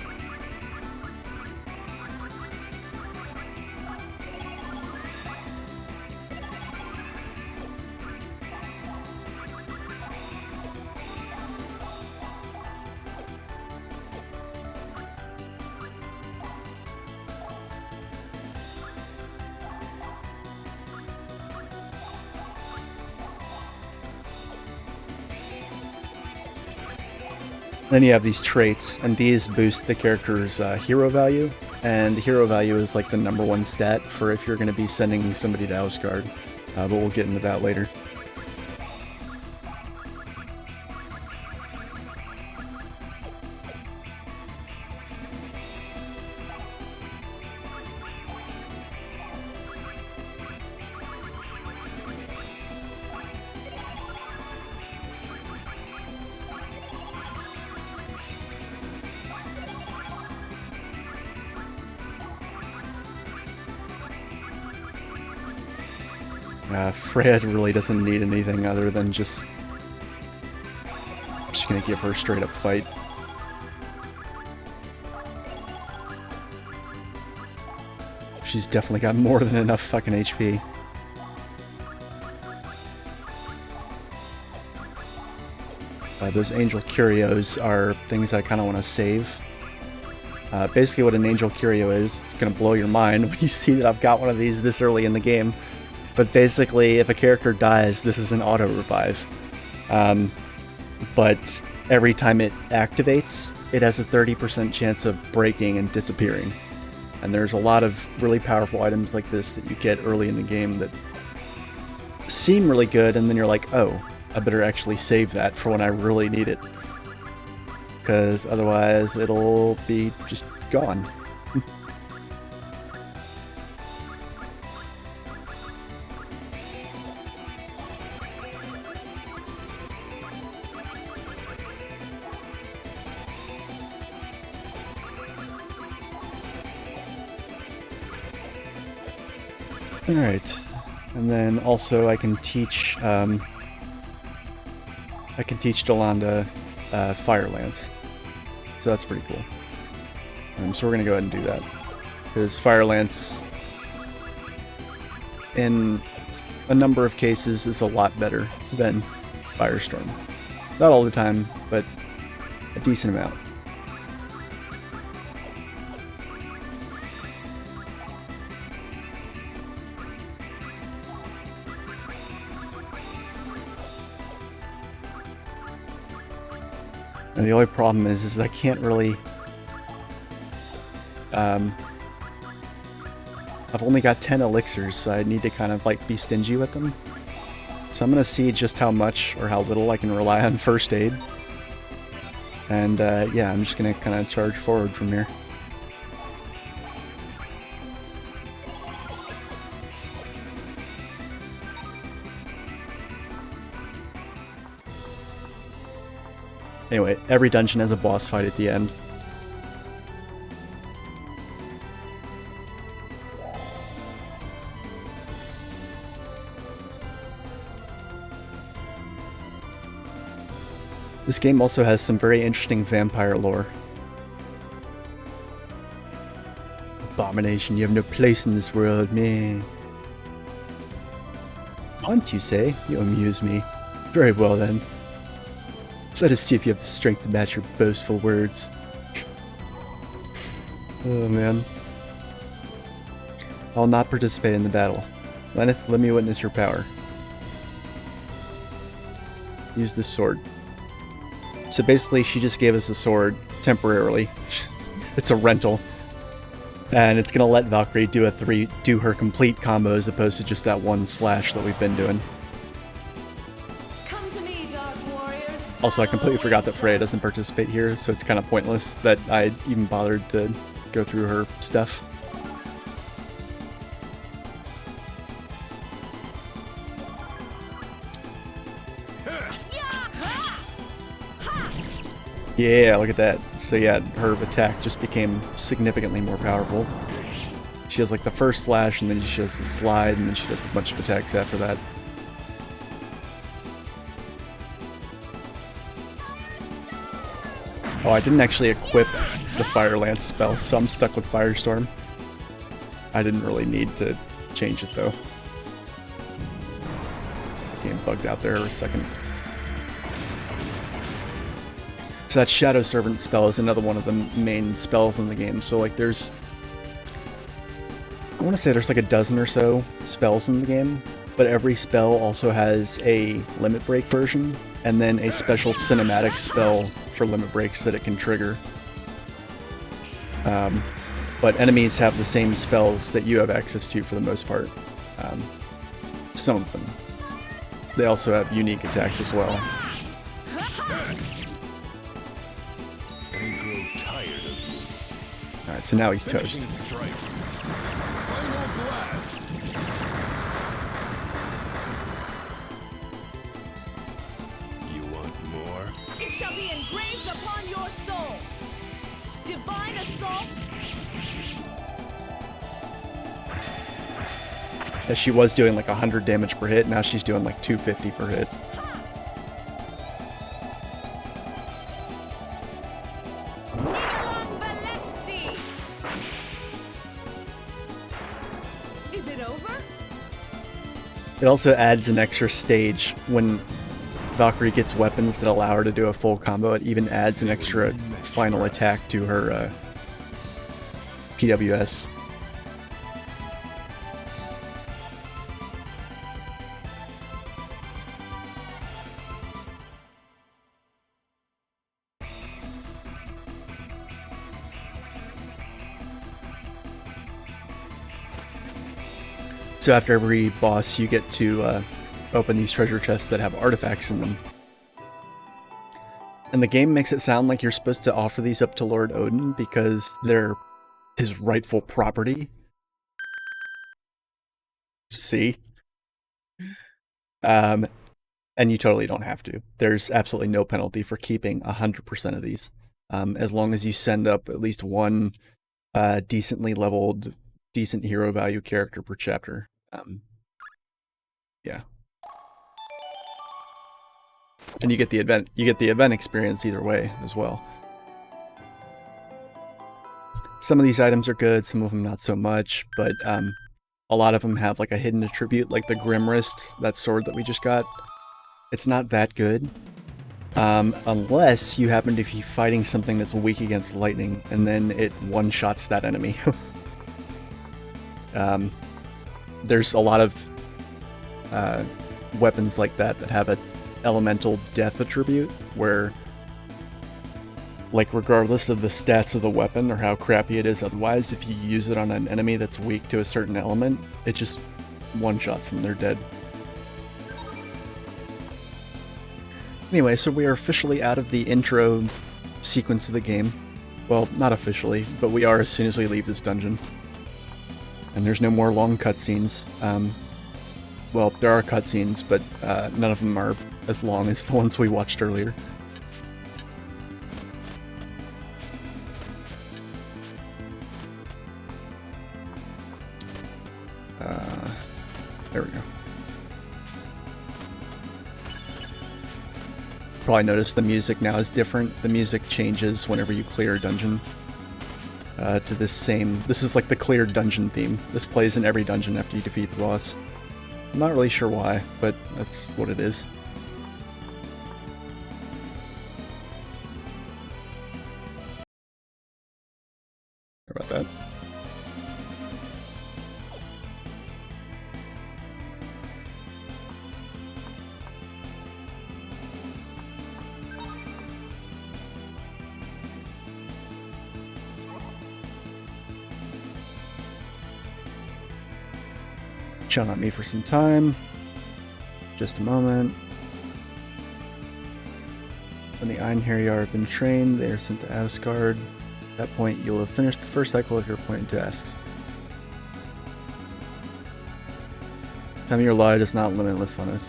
Then you have these traits, and these boost the character's hero value, and the hero value is like the #1 stat for if you're going to be sending somebody to Ausgard, but we'll get into that later. Freya really doesn't need anything other than just gonna give her a straight up fight. She's definitely got more than enough fucking HP. Those Angel Curios are things I kind of want to save. Basically what an Angel Curio is, it's going to blow your mind when you see that I've got one of these this early in the game. But basically, if a character dies, this is an auto-revive. But every time it activates, it has a 30% chance of breaking and disappearing. And there's a lot of really powerful items like this that you get early in the game that seem really good, and then you're like, oh, I better actually save that for when I really need it. Because otherwise, it'll be just gone. Alright, and then also I can teach Delanda Fire Lance, so that's pretty cool. So we're gonna go ahead and do that, because Fire Lance, in a number of cases, is a lot better than Firestorm. Not all the time, but a decent amount. And the only problem is I can't really... I've only got 10 elixirs, so I need to kind of like be stingy with them. So I'm going to see just how much or how little I can rely on first aid. And yeah, I'm just going to kind of charge forward from here. Anyway, every dungeon has a boss fight at the end. This game also has some very interesting vampire lore. Abomination, you have no place in this world, man. Aunt, you say? You amuse me. Very well then. Let us see if you have the strength to match your boastful words. Oh man. I'll not participate in the battle. Lenneth, let me witness your power. Use this sword. So basically she just gave us a sword temporarily. It's a rental. And it's gonna let Valkyrie do her complete combo as opposed to just that one slash that we've been doing. Also, I completely forgot that Freya doesn't participate here, so it's kind of pointless that I even bothered to go through her stuff. Yeah, look at that. So yeah, her attack just became significantly more powerful. She has like the first slash, and then she does the slide, and then she does a bunch of attacks after that. Oh, I didn't actually equip the Fire Lance spell, so I'm stuck with Firestorm. I didn't really need to change it though. Game bugged out there for a second. So that Shadow Servant spell is another one of the main spells in the game. So like there's... I want to say there's like a dozen or so spells in the game, but every spell also has a limit break version. and then a special cinematic spell for limit breaks that it can trigger. But enemies have the same spells that you have access to for the most part. Some of them. They also have unique attacks as well. I grow tired of you. Alright, so now he's Finishing toast. strike. Final blast. You want more? It shall be engraved upon your soul. Divine assault. As she was doing like 100 damage per hit, now she's doing like 250 per hit. Is it over? It also adds an extra stage when Valkyrie gets weapons that allow her to do a full combo. It even adds an extra final attack to her PWS. So after every boss, you get to open these treasure chests that have artifacts in them. And the game makes it sound like you're supposed to offer these up to Lord Odin because they're his rightful property. See? And you totally don't have to. There's absolutely no penalty for keeping 100% of these. As long as you send up at least one decently leveled, decent hero value character per chapter. Yeah. And you get the event experience either way as well. Some of these items are good, some of them not so much, but a lot of them have like a hidden attribute, like the Grim Wrist, that sword that we just got. It's not that good, unless you happen to be fighting something that's weak against lightning, and then it one-shots that enemy. There's a lot of weapons like that that have an elemental death attribute, where, like, regardless of the stats of the weapon or how crappy it is otherwise, if you use it on an enemy that's weak to a certain element, it just one-shots them, they're dead. Anyway, so we are officially out of the intro sequence of the game. Well, not officially, but we are as soon as we leave this dungeon. And there's no more long cutscenes. Well, there are cutscenes, but none of them are as long as the ones we watched earlier. There we go. Probably noticed the music now is different. The music changes whenever you clear a dungeon. To this same... This is like the cleared dungeon theme. This plays in every dungeon after you defeat the boss. I'm not really sure why, but that's what it is. Sorry about that. Chilling on me for some time. Just a moment. When the Einherjar have been trained, they are sent to Asgard. At that point, you'll have finished the first cycle of your appointed tasks. Time of your allotted is not limitless, Lenneth.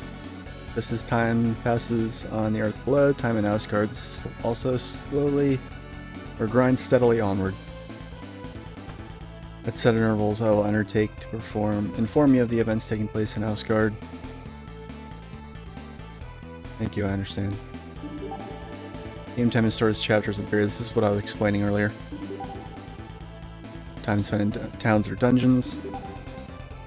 Just as time passes on the earth below, time in Asgard also slowly or grinds steadily onward. At set intervals, I will undertake to inform you of the events taking place in Asgard. Thank you, I understand. Game time and storage chapters and periods. This is what I was explaining earlier. Time spent in towns or dungeons.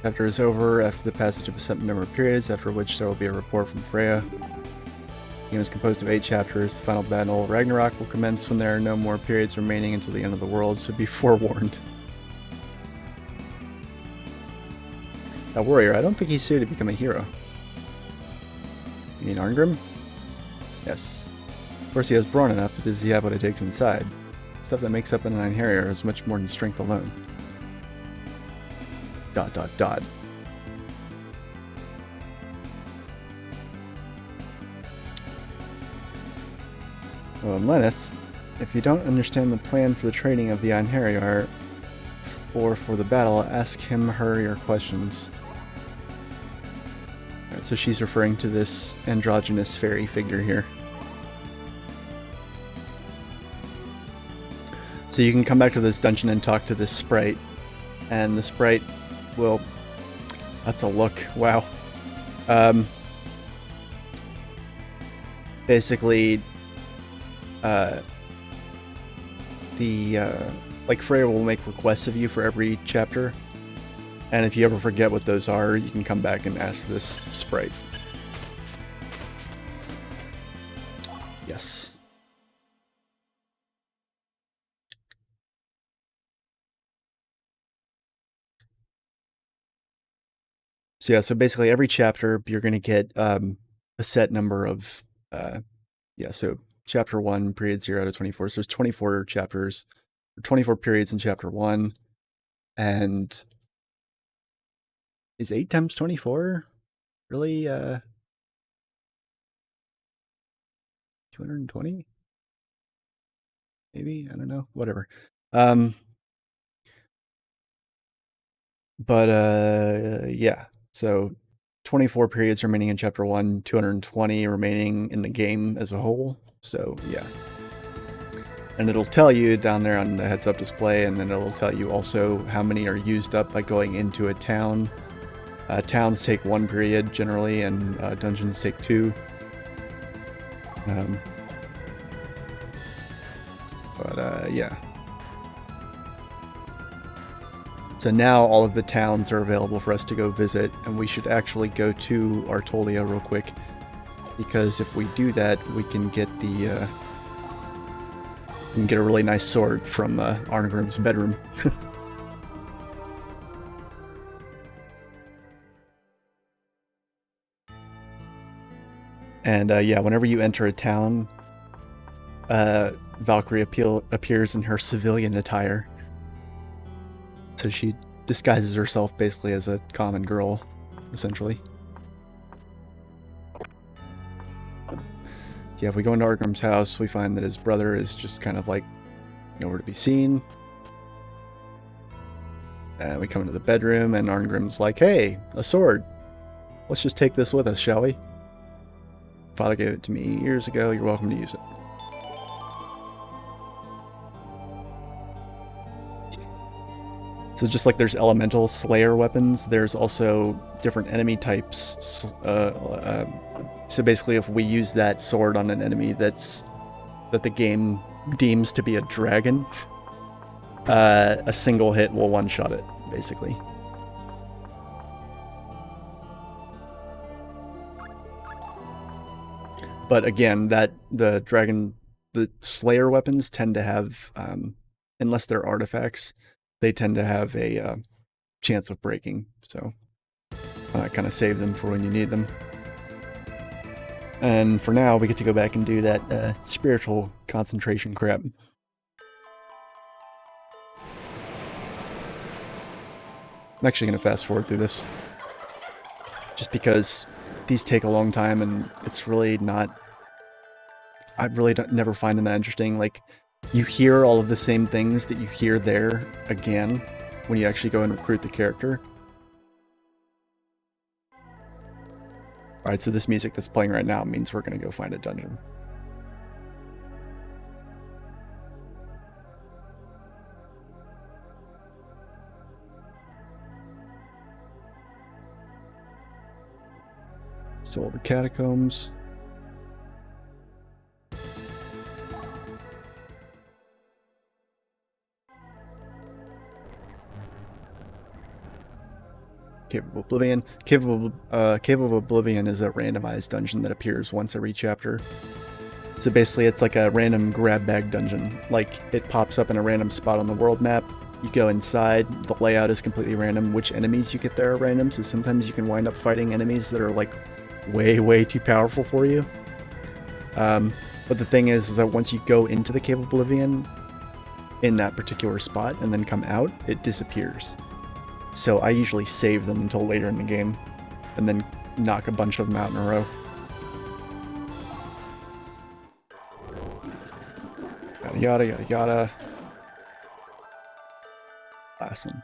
Chapter is over after the passage of a set number of periods, after which there will be a report from Freya. The game is composed of 8 chapters. The final battle, Ragnarok, will commence when there are no more periods remaining until the end of the world, so be forewarned. A warrior, I don't think he's here to become a hero. You mean Arngrim? Yes. Of course he has brawn enough, but does he have what it takes inside? Stuff that makes up an Nine Harrier is much more than strength alone. ... Well, Lenneth, if you don't understand the plan for the training of the Einherjar or for the battle, ask him/her your questions. Alright, so she's referring to this androgynous fairy figure here. So you can come back to this dungeon and talk to this sprite, and the sprite will... That's a look, wow. Basically, like Freya will make requests of you for every chapter, and if you ever forget what those are, you can come back and ask this sprite. Yes. So yeah, so basically every chapter you're going to get a set number of, so chapter 1, period 0 to 24. So there's 24 chapters, 24 periods in chapter 1, and is 8 times 24 really 220? Maybe? I don't know. Whatever. Yeah. So 24 periods remaining in chapter 1, 220 remaining in the game as a whole. So yeah. And it'll tell you down there on the heads up display, and then it'll tell you also how many are used up by going into a town. Towns take 1 period generally, and dungeons take 2. Yeah. So now all of the towns are available for us to go visit, and we should actually go to Artolia real quick, because if we do that, we can get the we can get a really nice sword from Arngrim's bedroom. And yeah, whenever you enter a town, Valkyrie appears in her civilian attire. So she disguises herself basically as a common girl, essentially. Yeah, if we go into Arngrim's house, we find that his brother is just kind of like nowhere to be seen. And we come into the bedroom, and Arngrim's like, "Hey, a sword. Let's just take this with us, shall we? Father gave it to me years ago. You're welcome to use it." So just like there's elemental slayer weapons, there's also different enemy types. So basically, if we use that sword on an enemy that the game deems to be a dragon, a single hit will one-shot it, basically. But again, the slayer weapons tend to have, unless they're artifacts, they tend to have a chance of breaking, so kind of save them for when you need them. And for now, we get to go back and do that spiritual concentration crap. I'm actually going to fast forward through this, just because these take a long time, and it's really not... I really never find them that interesting. Like, you hear all of the same things that you hear there again when you actually go and recruit the character. Alright, so this music that's playing right now means we're going to go find a dungeon. So all the catacombs. Cave of Oblivion. Cave of Oblivion is a randomized dungeon that appears once every chapter. So basically it's like a random grab bag dungeon. Like, it pops up in a random spot on the world map. You go inside, the layout is completely random. Which enemies you get there are random, so sometimes you can wind up fighting enemies that are like way too powerful for you. But the thing is that once you go into the Cave of Oblivion in that particular spot and then come out, it disappears. So I usually save them until later in the game and then knock a bunch of them out in a row. Yada yada yada yada. Last one.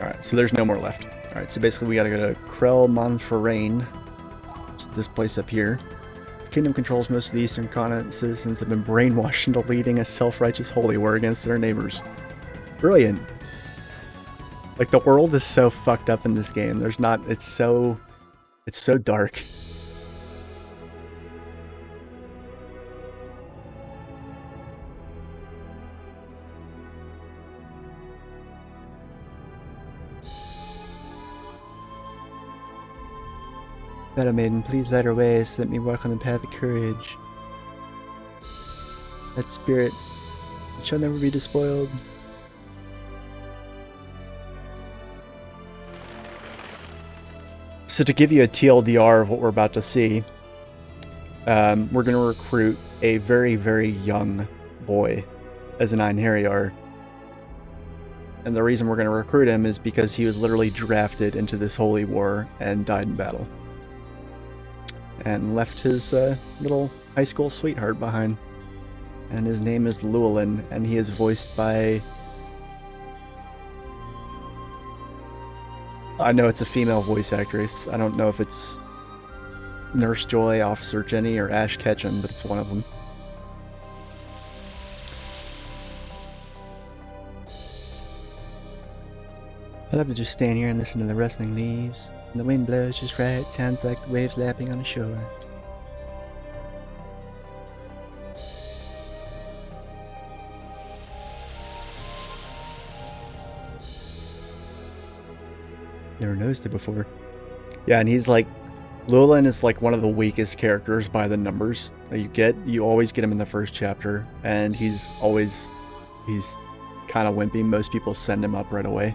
Alright, so there's no more left. Alright, so basically we gotta go to Krell Monferrain. This place up here. The kingdom controls most of the eastern continent. Citizens have been brainwashed into leading a self-righteous holy war against their neighbors. Brilliant. Like, the world is so fucked up in this game. There's not... It's so dark. Battle Maiden, please light our ways, let me walk on the path of courage. That spirit, it shall never be despoiled. So to give you a TLDR of what we're about to see, we're going to recruit a very, very young boy as an Einherjar. And the reason we're going to recruit him is because he was literally drafted into this holy war and died in battle. And left his little high school sweetheart behind. And his name is Llewellyn, and he is voiced by... I know it's a female voice actress. I don't know if it's Nurse Joy, Officer Jenny, or Ash Ketchum, but it's one of them. I love to just stand here and listen to the rustling leaves. And the wind blows just right, sounds like the waves lapping on the shore. Never noticed it before. Yeah, and he's like... Llewellyn is like one of the weakest characters by the numbers that you get. You always get him in the first chapter, and he's kind of wimpy. Most people send him up right away.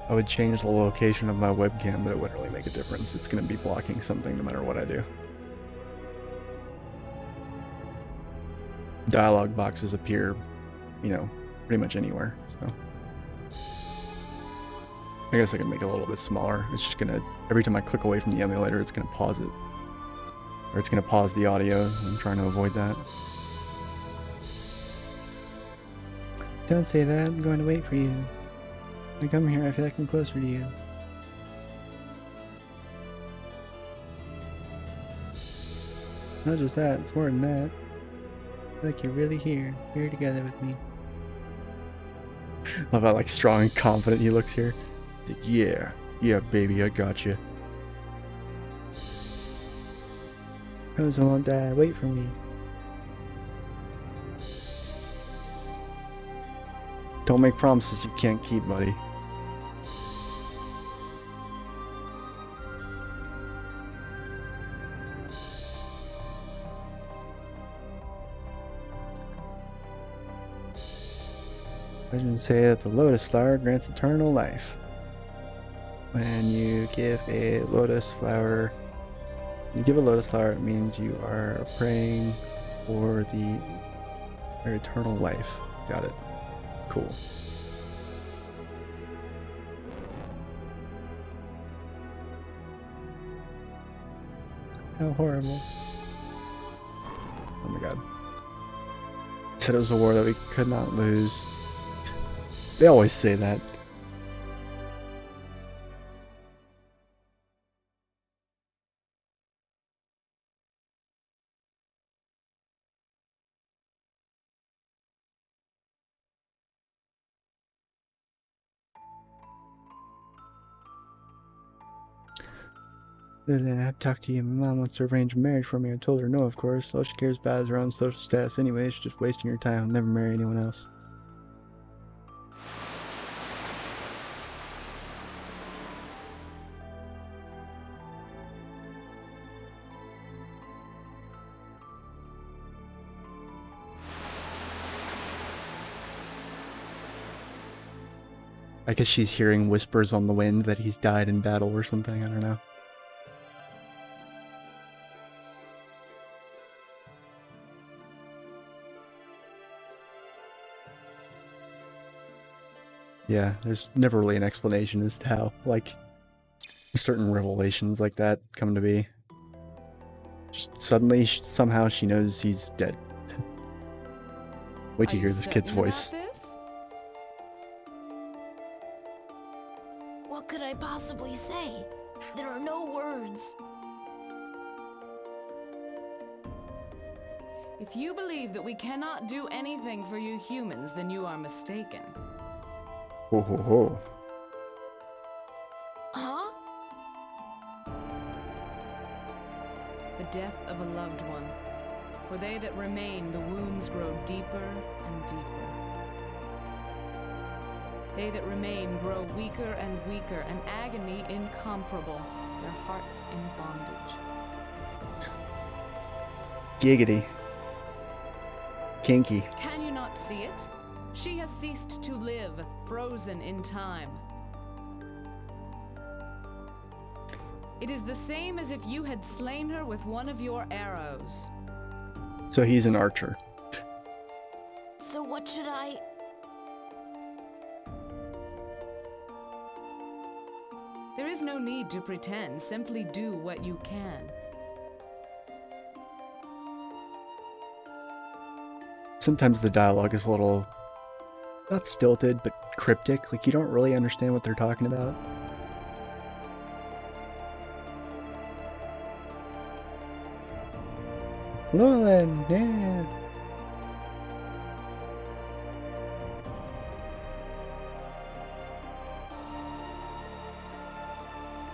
I would change the location of my webcam, but it wouldn't really make a difference. It's going to be blocking something no matter what I do. Dialogue boxes appear, you know, pretty much anywhere, so. I guess I can make it a little bit smaller. It's just going to, every time I click away from the emulator, it's going to pause it. Or it's going to pause the audio. I'm trying to avoid that. Don't say that. I'm going to wait for you. When I come here, I feel like I'm closer to you. Not just that, it's more than that. I feel like you're really here together with me. Love how like strong and confident he looks here. He's like, yeah baby, I got you. Rosa won't die, wait for me. Don't make promises you can't keep, buddy. Legends say that the lotus flower grants eternal life. When you give a lotus flower, it means you are praying for the eternal life. Got it. Cool. How horrible. Oh my god. He said it was a war that we could not lose. They always say that. Then I have to talk to you. My mom wants to arrange a marriage for me. I told her no, of course. All she cares about is her own social status anyway. She's just wasting her time. I'll never marry anyone else. I guess she's hearing whispers on the wind that he's died in battle or something. I don't know. Yeah, there's never really an explanation as to how, like, certain revelations like that come to be. Just suddenly, somehow she knows he's dead. Wait to hear this kid's voice. What could I possibly say? There are no words. If you believe that we cannot do anything for you humans, then you are mistaken. Ho ho ho. Huh? The death of a loved one. For they that remain, the wounds grow deeper and deeper. They that remain grow weaker and weaker, an agony incomparable, their hearts in bondage. Giggity. Kinky. Can you not see it? She has ceased to live, frozen in time. It is the same as if you had slain her with one of your arrows. So he's an archer. So what should I... There is no need to pretend, simply do what you can. Sometimes the dialogue is a little, not stilted, but cryptic. Like, you don't really understand what they're talking about. Llewellyn, yeah.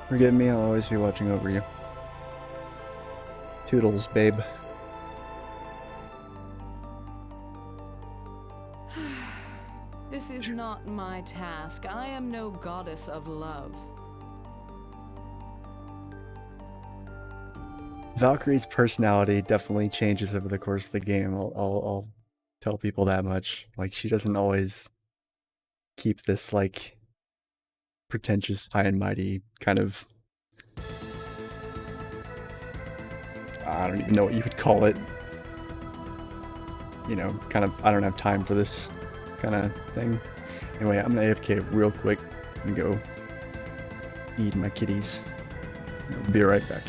Forgive me, I'll always be watching over you. Toodles, babe. This is not my task. I am no goddess of love. Valkyrie's personality definitely changes over the course of the game. I'll tell people that much. Like, she doesn't always keep this, like, pretentious, high and mighty kind of... I don't even know what you would call it. You know, kind of, I don't have time for this kind of thing. Anyway, I'm gonna AFK real quick and go feed my kitties. I'll be right back.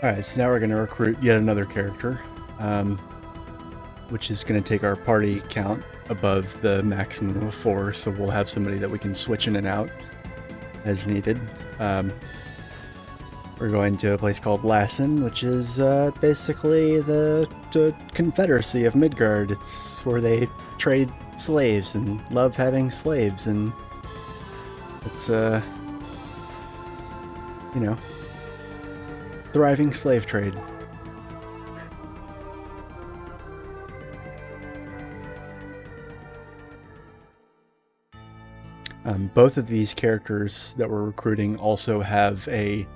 Alright, so now we're going to recruit yet another character, which is going to take our party count above the maximum of 4, so we'll have somebody that we can switch in and out as needed. We're going to a place called Lassen, which is basically the Confederacy of Midgard. It's where they trade slaves and love having slaves, and it's you know, thriving slave trade. Both of these characters that we're recruiting also have a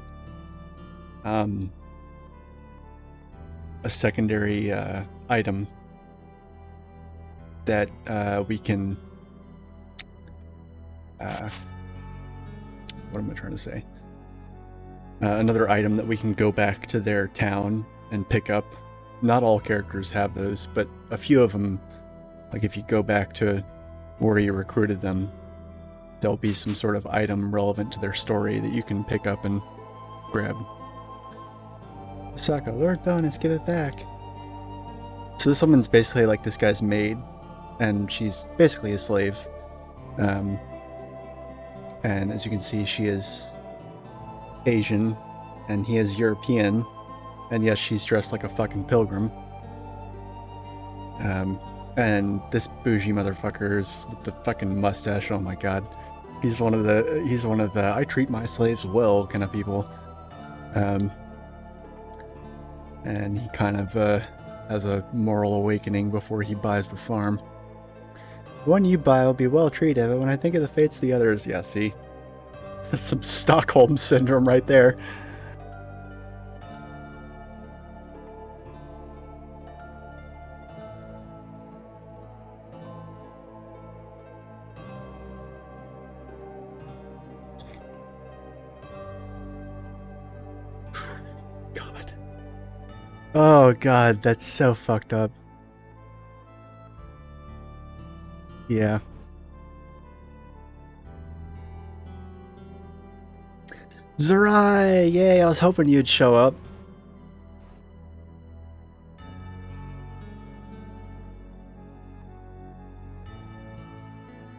secondary item that we can what am I trying to say? Another item that we can go back to their town and pick up. Not all characters have those, but a few of them, like if you go back to where you recruited them, there'll be some sort of item relevant to their story that you can pick up and grab. Saka, Lord Bonus, give it back. So this woman's basically like this guy's maid, and she's basically a slave. And as you can see, she is Asian, and he is European, and yes, she's dressed like a fucking pilgrim. And this bougie motherfucker's with the fucking mustache, oh my god. He's one of the I treat my slaves well kind of people. And he kind of has a moral awakening before he buys the farm. The one you buy will be well treated, but when I think of the fates of the others, yeah, see? That's some Stockholm syndrome right there. God. Oh god, that's so fucked up. Yeah. Zerai! Yay, I was hoping you'd show up.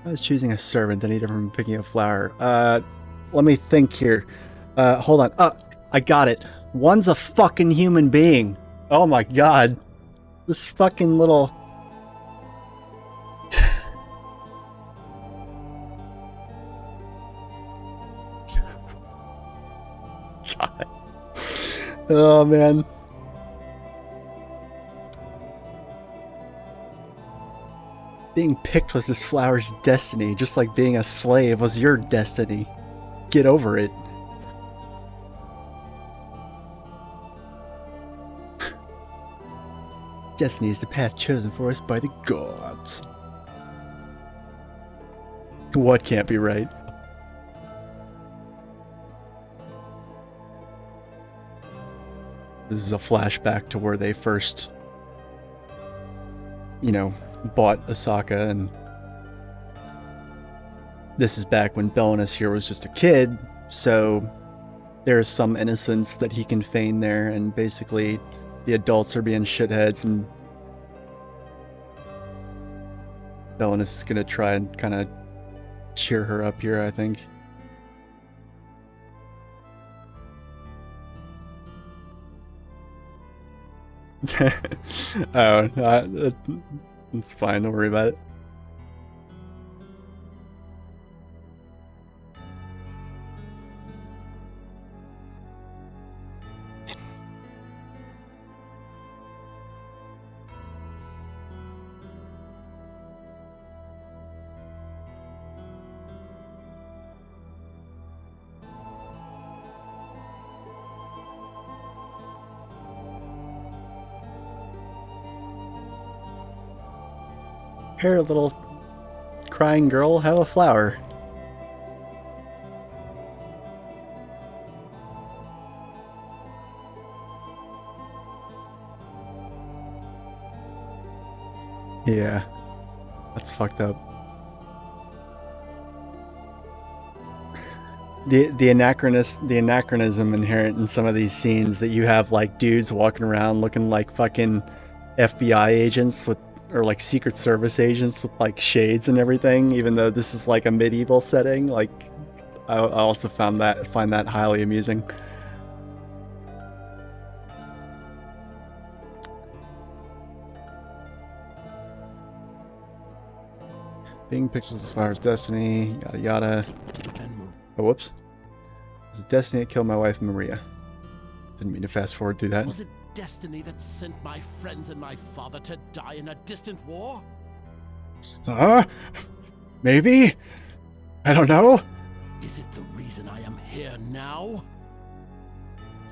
I was choosing a servant, any different from picking a flower. Let me think here. Hold on. I got it. One's a fucking human being. Oh my god. This fucking little... God. Oh man. Being picked was this flower's destiny, just like being a slave was your destiny. Get over it. Destiny is the path chosen for us by the gods. What can't be right? This is a flashback to where they first, you know, bought Asaka, and this is back when Belinus here was just a kid, so there's some innocence that he can feign there, and basically the adults are being shitheads, and Belinus is gonna try and kind of cheer her up here, I think. Oh, it's fine, don't worry about it. Here, little crying girl, have a flower. Yeah, that's fucked up. the anachronism inherent in some of these scenes that you have like dudes walking around looking like fucking FBI agents with or like Secret Service agents with like shades and everything, even though this is like a medieval setting. Like I also find that highly amusing. Being pictures of Flower's destiny, yada yada. Oh, whoops. It was destiny that killed my wife, Maria. Didn't mean to fast forward through that. Was it destiny that sent my friends and my father to die in a distant war? Maybe? I don't know. Is it the reason I am here now?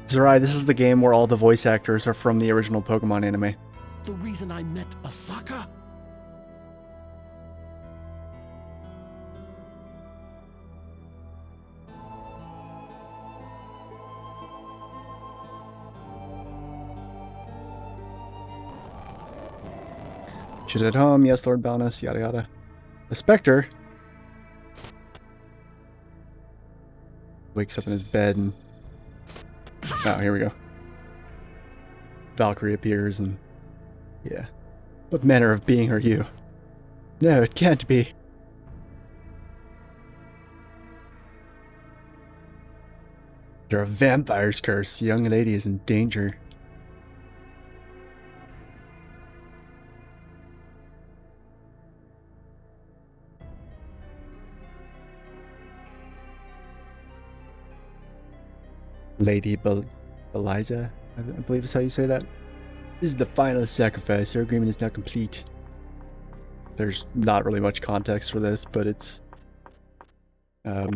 Zerai, this is the game where all the voice actors are from the original Pokemon anime. The reason I met Asaka? Should at home, yes, Lord Balnus, yada yada. The Spectre wakes up in his bed and oh, here we go. Valkyrie appears and yeah. What manner of being are you? No, it can't be. You're a vampire's curse. The young lady is in danger. Lady Beliza, I believe is how you say that. This is the final sacrifice. Our agreement is now complete. There's not really much context for this, but it's... yeah.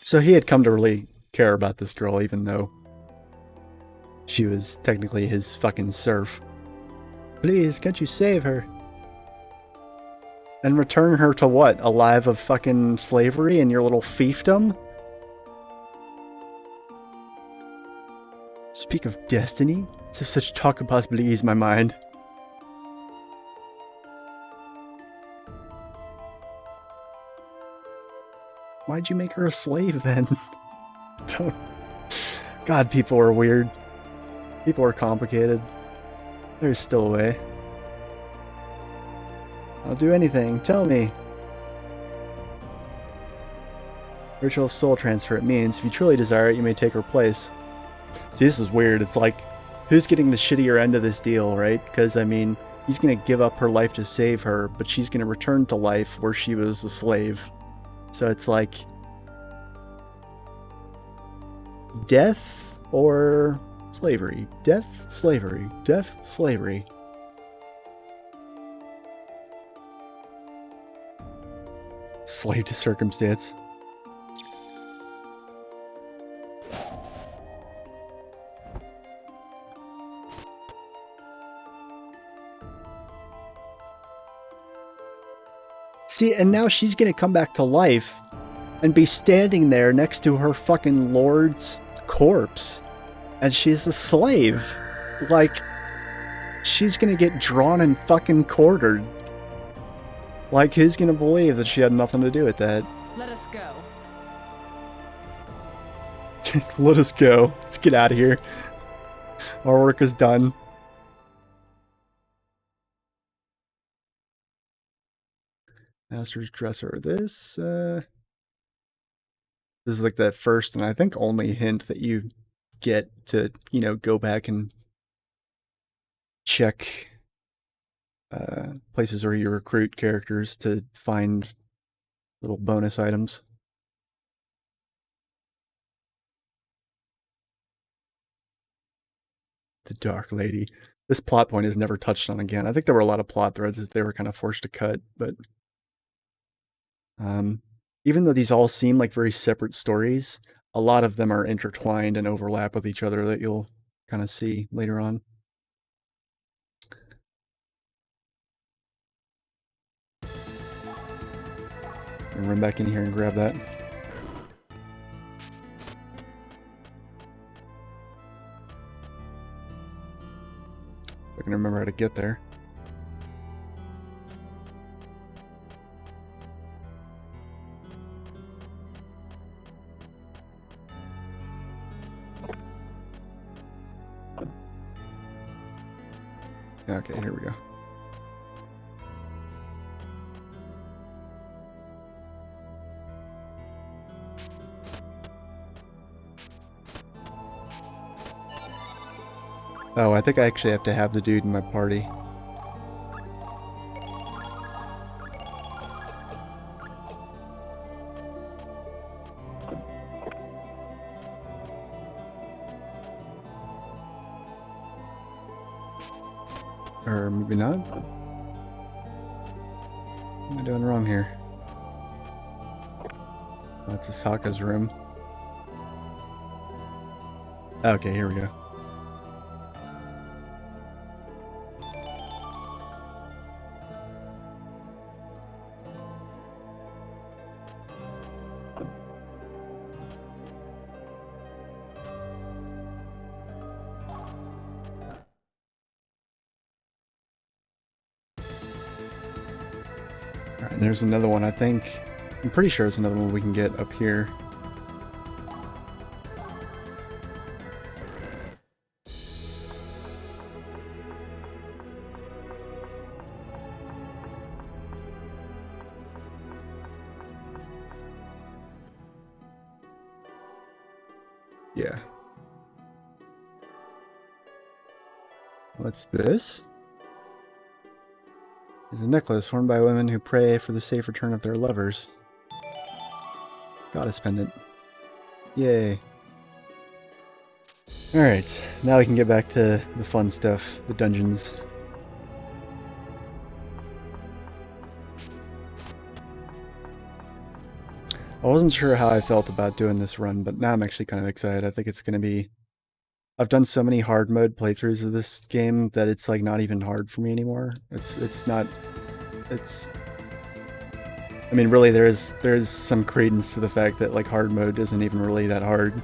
So he had come to really care about this girl, even though she was technically his fucking serf. Please, can't you save her? And return her to what? A life of fucking slavery in your little fiefdom? Speak of destiny? As if such talk could possibly ease my mind. Why'd you make her a slave then? Don't... God, people are weird. People are complicated. There's still a way. I'll do anything. Tell me. Ritual of soul transfer. It means if you truly desire it, you may take her place. See, this is weird. It's like, who's getting the shittier end of this deal, right? Because, I mean, he's going to give up her life to save her, but she's going to return to life where she was a slave. So it's like... death or slavery? Death, slavery. Death, slavery. Slave to circumstance. See, and now she's gonna come back to life and be standing there next to her fucking lord's corpse. And she's a slave. Like, she's gonna get drawn and fucking quartered. Like, who's gonna believe that she had nothing to do with that? Let us go. Let us go. Let's get out of here. Our work is done. Master's dresser. This is like the first and I think only hint that you get to, you know, go back and check places where you recruit characters to find little bonus items. The Dark Lady. This plot point is never touched on again. I think there were a lot of plot threads that they were kind of forced to cut, but even though these all seem like very separate stories, a lot of them are intertwined and overlap with each other that you'll kind of see later on. I'll run back in here and grab that. I can remember how to get there. Okay, here we go. Oh, I think I actually have to have the dude in my party. Or maybe not. What am I doing wrong here? That's Asaka's room. Okay, here we go. Alright, and there's another one, I think. I'm pretty sure it's another one we can get up here. Yeah. What's this? It's a necklace worn by women who pray for the safe return of their lovers. Goddess pendant. Yay. Alright, now we can get back to the fun stuff, the dungeons. I wasn't sure how I felt about doing this run, but now I'm actually kind of excited. I think it's going to be... I've done so many hard mode playthroughs of this game that it's like not even hard for me anymore. It's not... It's... I mean, really, there's some credence to the fact that like hard mode isn't even really that hard,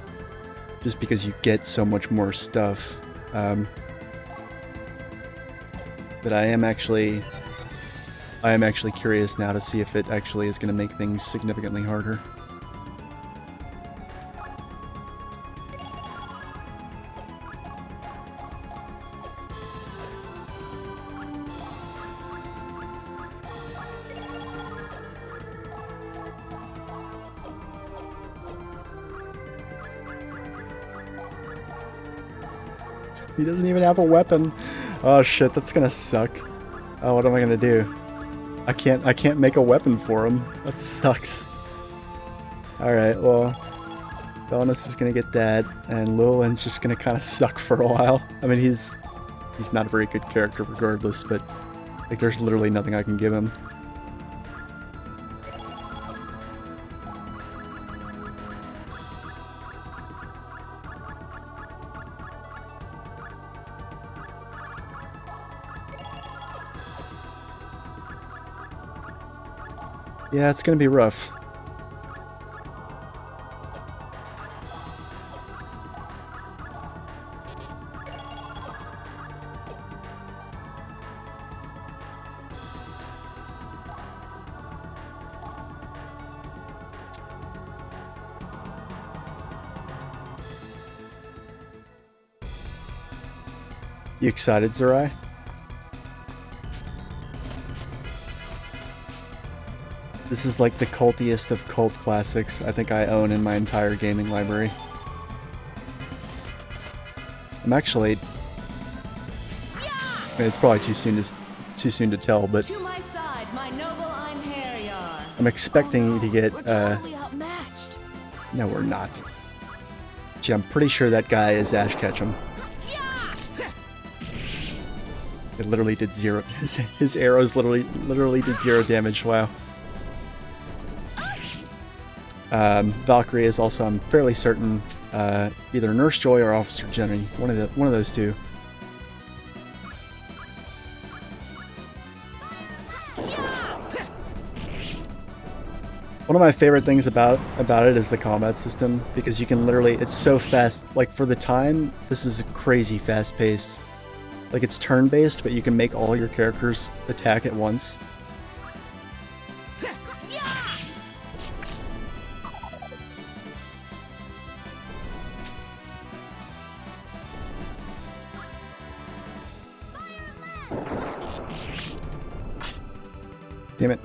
just because you get so much more stuff. That I am actually curious now to see if it actually is going to make things significantly harder. He doesn't even have a weapon. Oh shit, that's gonna suck. Oh, what am I gonna do? I can't make a weapon for him. That sucks. Alright, well, Belnus is gonna get that, and Llewellyn's just gonna kinda suck for a while. I mean, he's not a very good character regardless, but like there's literally nothing I can give him. Yeah, it's gonna be rough. You excited, Zerai? This is like the cultiest of cult classics I think I own in my entire gaming library. I'm actually... I mean, it's probably too soon to tell, but To my side, my noble Einherjar. I'm expecting to get... We're totally outmatched. No, we're not. Gee, I'm pretty sure that guy is Ash Ketchum. It literally did zero... His arrows literally did 0 damage, wow. Valkyrie is also, I'm fairly certain, either Nurse Joy or Officer Jenny. One of those two. One of my favorite things about it is the combat system, because you can literally, it's so fast. Like for the time, this is a crazy fast pace. Like it's turn-based, but you can make all your characters attack at once. Damn it.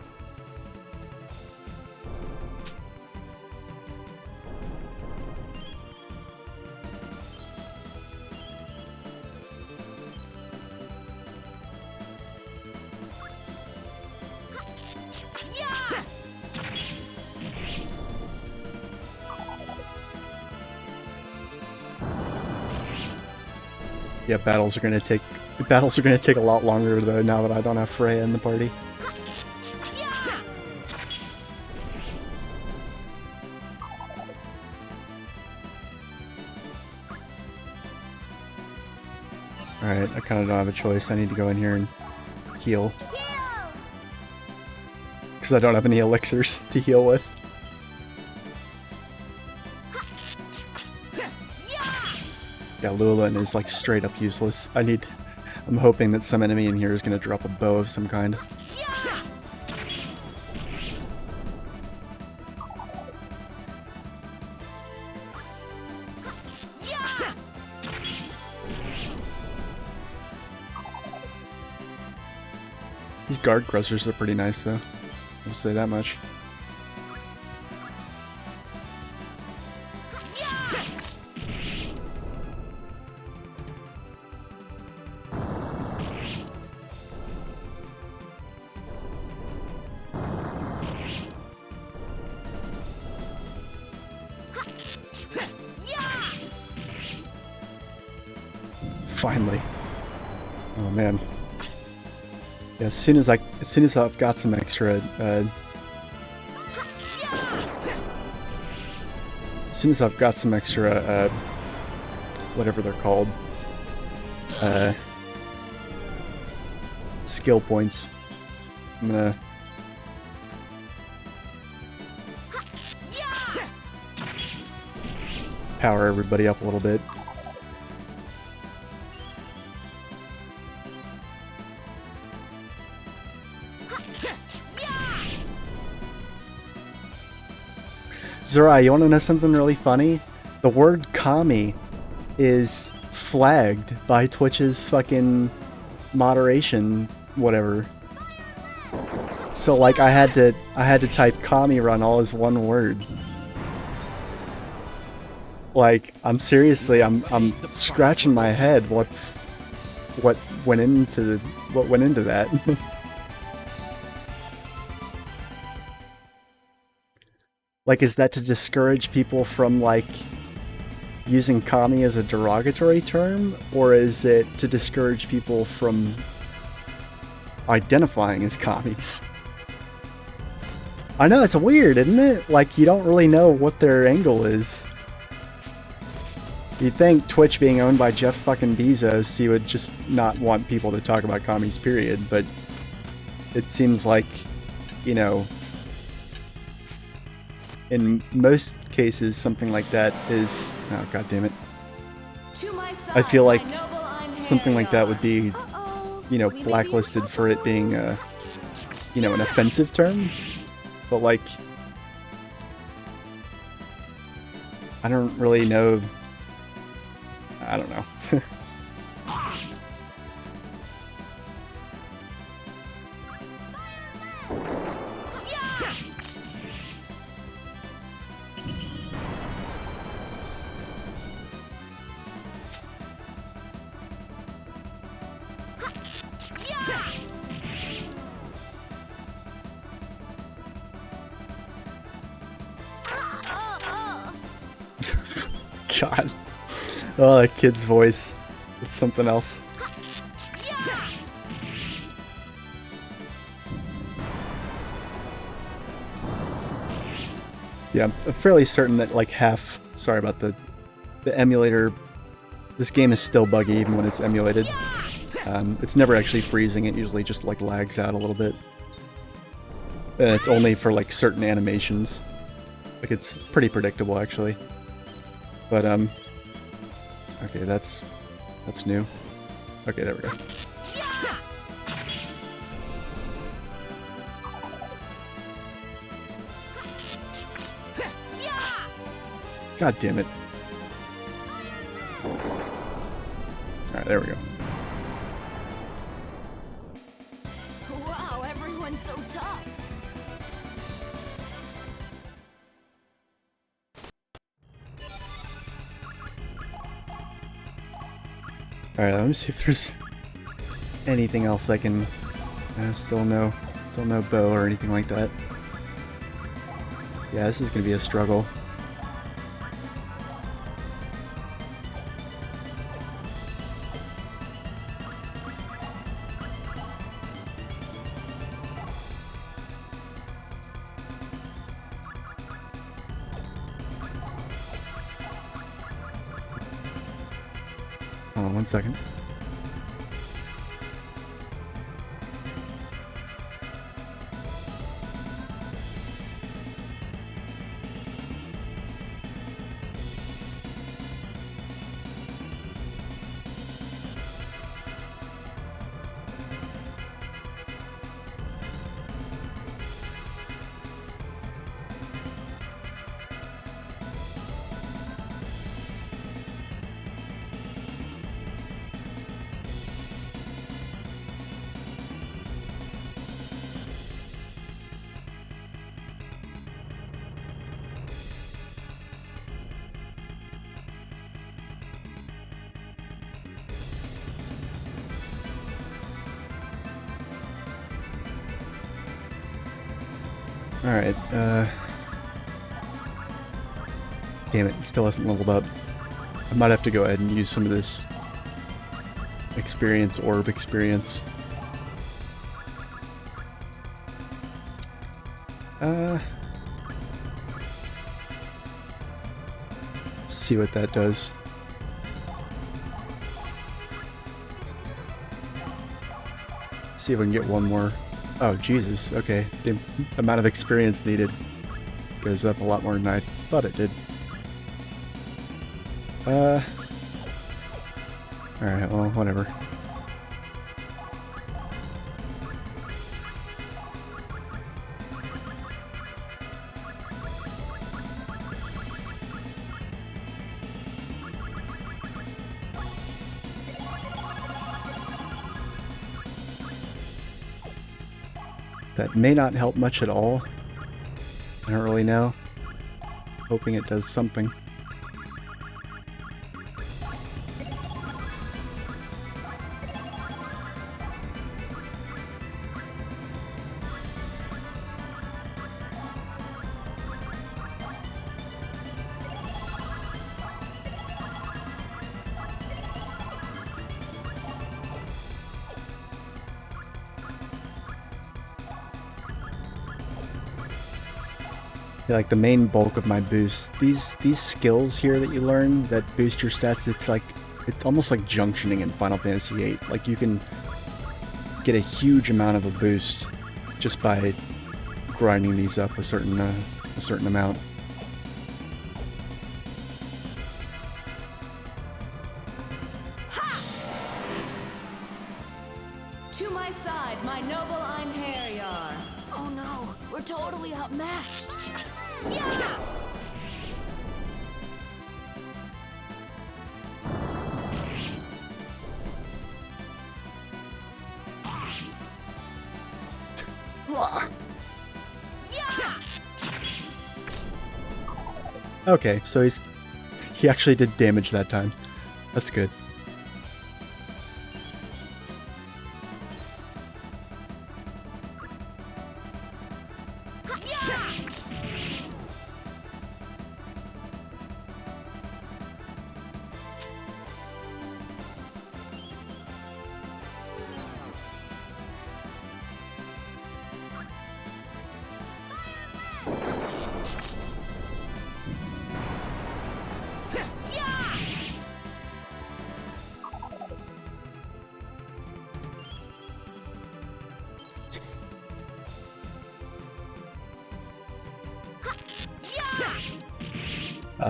Yeah, battles are gonna take a lot longer though now that I don't have Freya in the party. Alright, I kinda don't have a choice. I need to go in here and heal. Because I don't have any elixirs to heal with. Yeah, Llewellyn is like straight up useless. I'm hoping that some enemy in here is gonna drop a bow of some kind. These guard crushers are pretty nice though. I'll say that much. Finally. Oh man. Yeah, as soon as I've got some extra whatever they're called, skill points, I'm gonna power everybody up a little bit. Zerai, you want to know something really funny? The word Commie is flagged by Twitch's fucking moderation, whatever. So like I had to type CommieRun all as one word. Like I'm scratching my head. What went into that? Like, is that to discourage people from, like, using commie as a derogatory term? Or is it to discourage people from identifying as commies? I know, it's weird, isn't it? Like, you don't really know what their angle is. You'd think Twitch being owned by Jeff fucking Bezos, he would just not want people to talk about commies, period. But it seems like, you know, in most cases, something like that is... Oh, god damn it. I feel like something like that would be, you know, blacklisted for it being, you know, an offensive term. But, like... I don't really know... I don't know. God. Oh, that kid's voice. It's something else. Yeah, I'm fairly certain that like half... Sorry about the emulator. This game is still buggy even when it's emulated. It's never actually freezing, it usually just like lags out a little bit. And it's only for like certain animations. Like it's pretty predictable actually. But okay, that's new. Okay, there we go. God damn it. Alright, there we go. Alright, let me see if there's anything else I can... still no bow or anything like that. Yeah, this is gonna be a struggle. Hold on 1 second. Alright, damn it still hasn't leveled up. I might have to go ahead and use some of this orb experience. Let's see what that does. See if we can get one more. Oh, Jesus, okay. The amount of experience needed goes up a lot more than I thought it did. Alright, well, whatever. That may not help much at all. I don't really know. Hoping it does something. Like the main bulk of my boost, these skills here that you learn that boost your stats, it's almost like junctioning in Final Fantasy VIII. Like you can get a huge amount of a boost just by grinding these up a certain amount. To my side, my noble Einherjar. Oh no, we're totally outmatched. Yeah! Okay, so he actually did damage that time. That's good.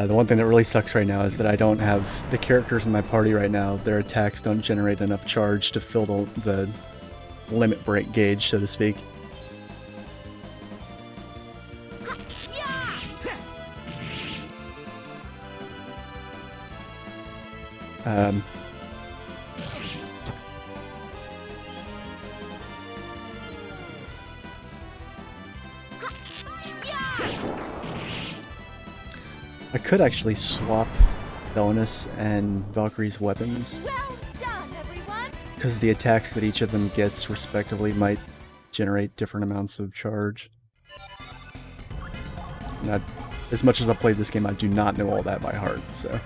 The one thing that really sucks right now is that I don't have the characters in my party right now. Their attacks don't generate enough charge to fill the limit break gauge, so to speak. I could actually swap Belnus and Valkyrie's weapons. Well done! because the attacks that each of them gets respectively might generate different amounts of charge. Not as much as I've played this game, I do not know all that by heart, so.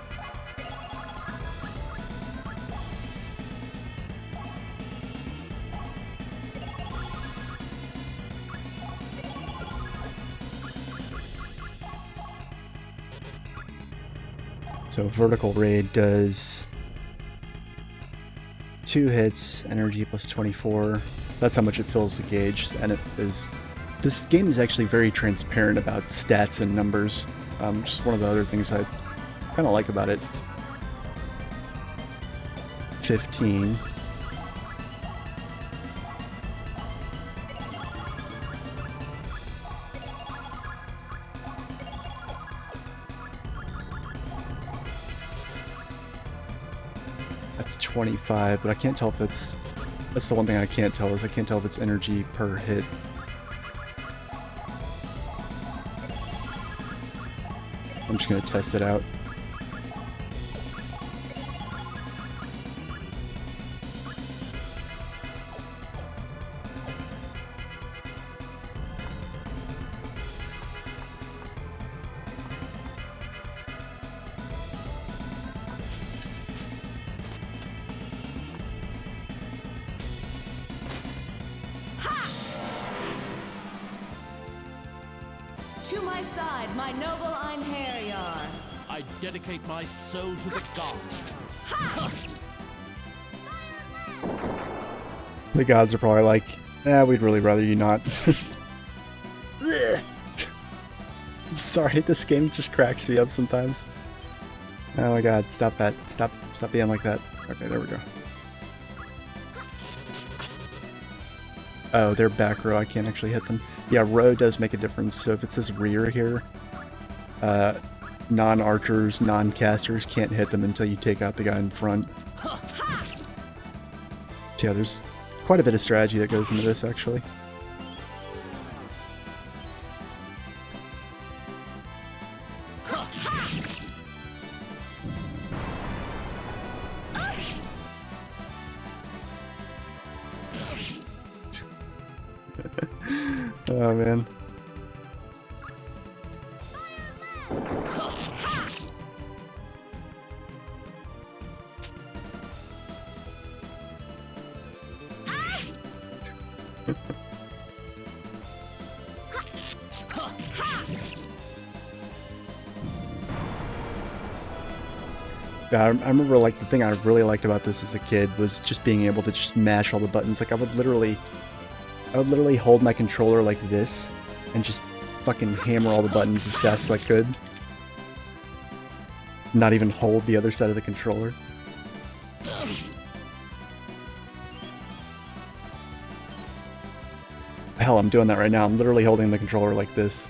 So vertical raid does 2 hits, energy plus 24. That's how much it fills the gauge, and it is. This game is actually very transparent about stats and numbers. Just one of the other things I kind of like about it. 15. That's 25, but I can't tell if that's the one thing I can't tell is I can't tell if it's energy per hit. I'm just gonna test it out. To my side, my noble Einherjar. I dedicate my soul to the gods. The gods are probably like, we'd really rather you not. I'm sorry, this game just cracks me up sometimes. Oh my god, stop that. Stop being like that. Okay, there we go. Oh, they're back row, I can't actually hit them. Yeah, row does make a difference, so if it says rear here, non-archers, non-casters can't hit them until you take out the guy in front. So yeah, there's quite a bit of strategy that goes into this, actually. Oh man. Yeah, I remember like the thing I really liked about this as a kid was just being able to just mash all the buttons. Like I would literally hold my controller like this and just fucking hammer all the buttons as fast as I could. Not even hold the other side of the controller. Hell, I'm doing that right now. I'm literally holding the controller like this.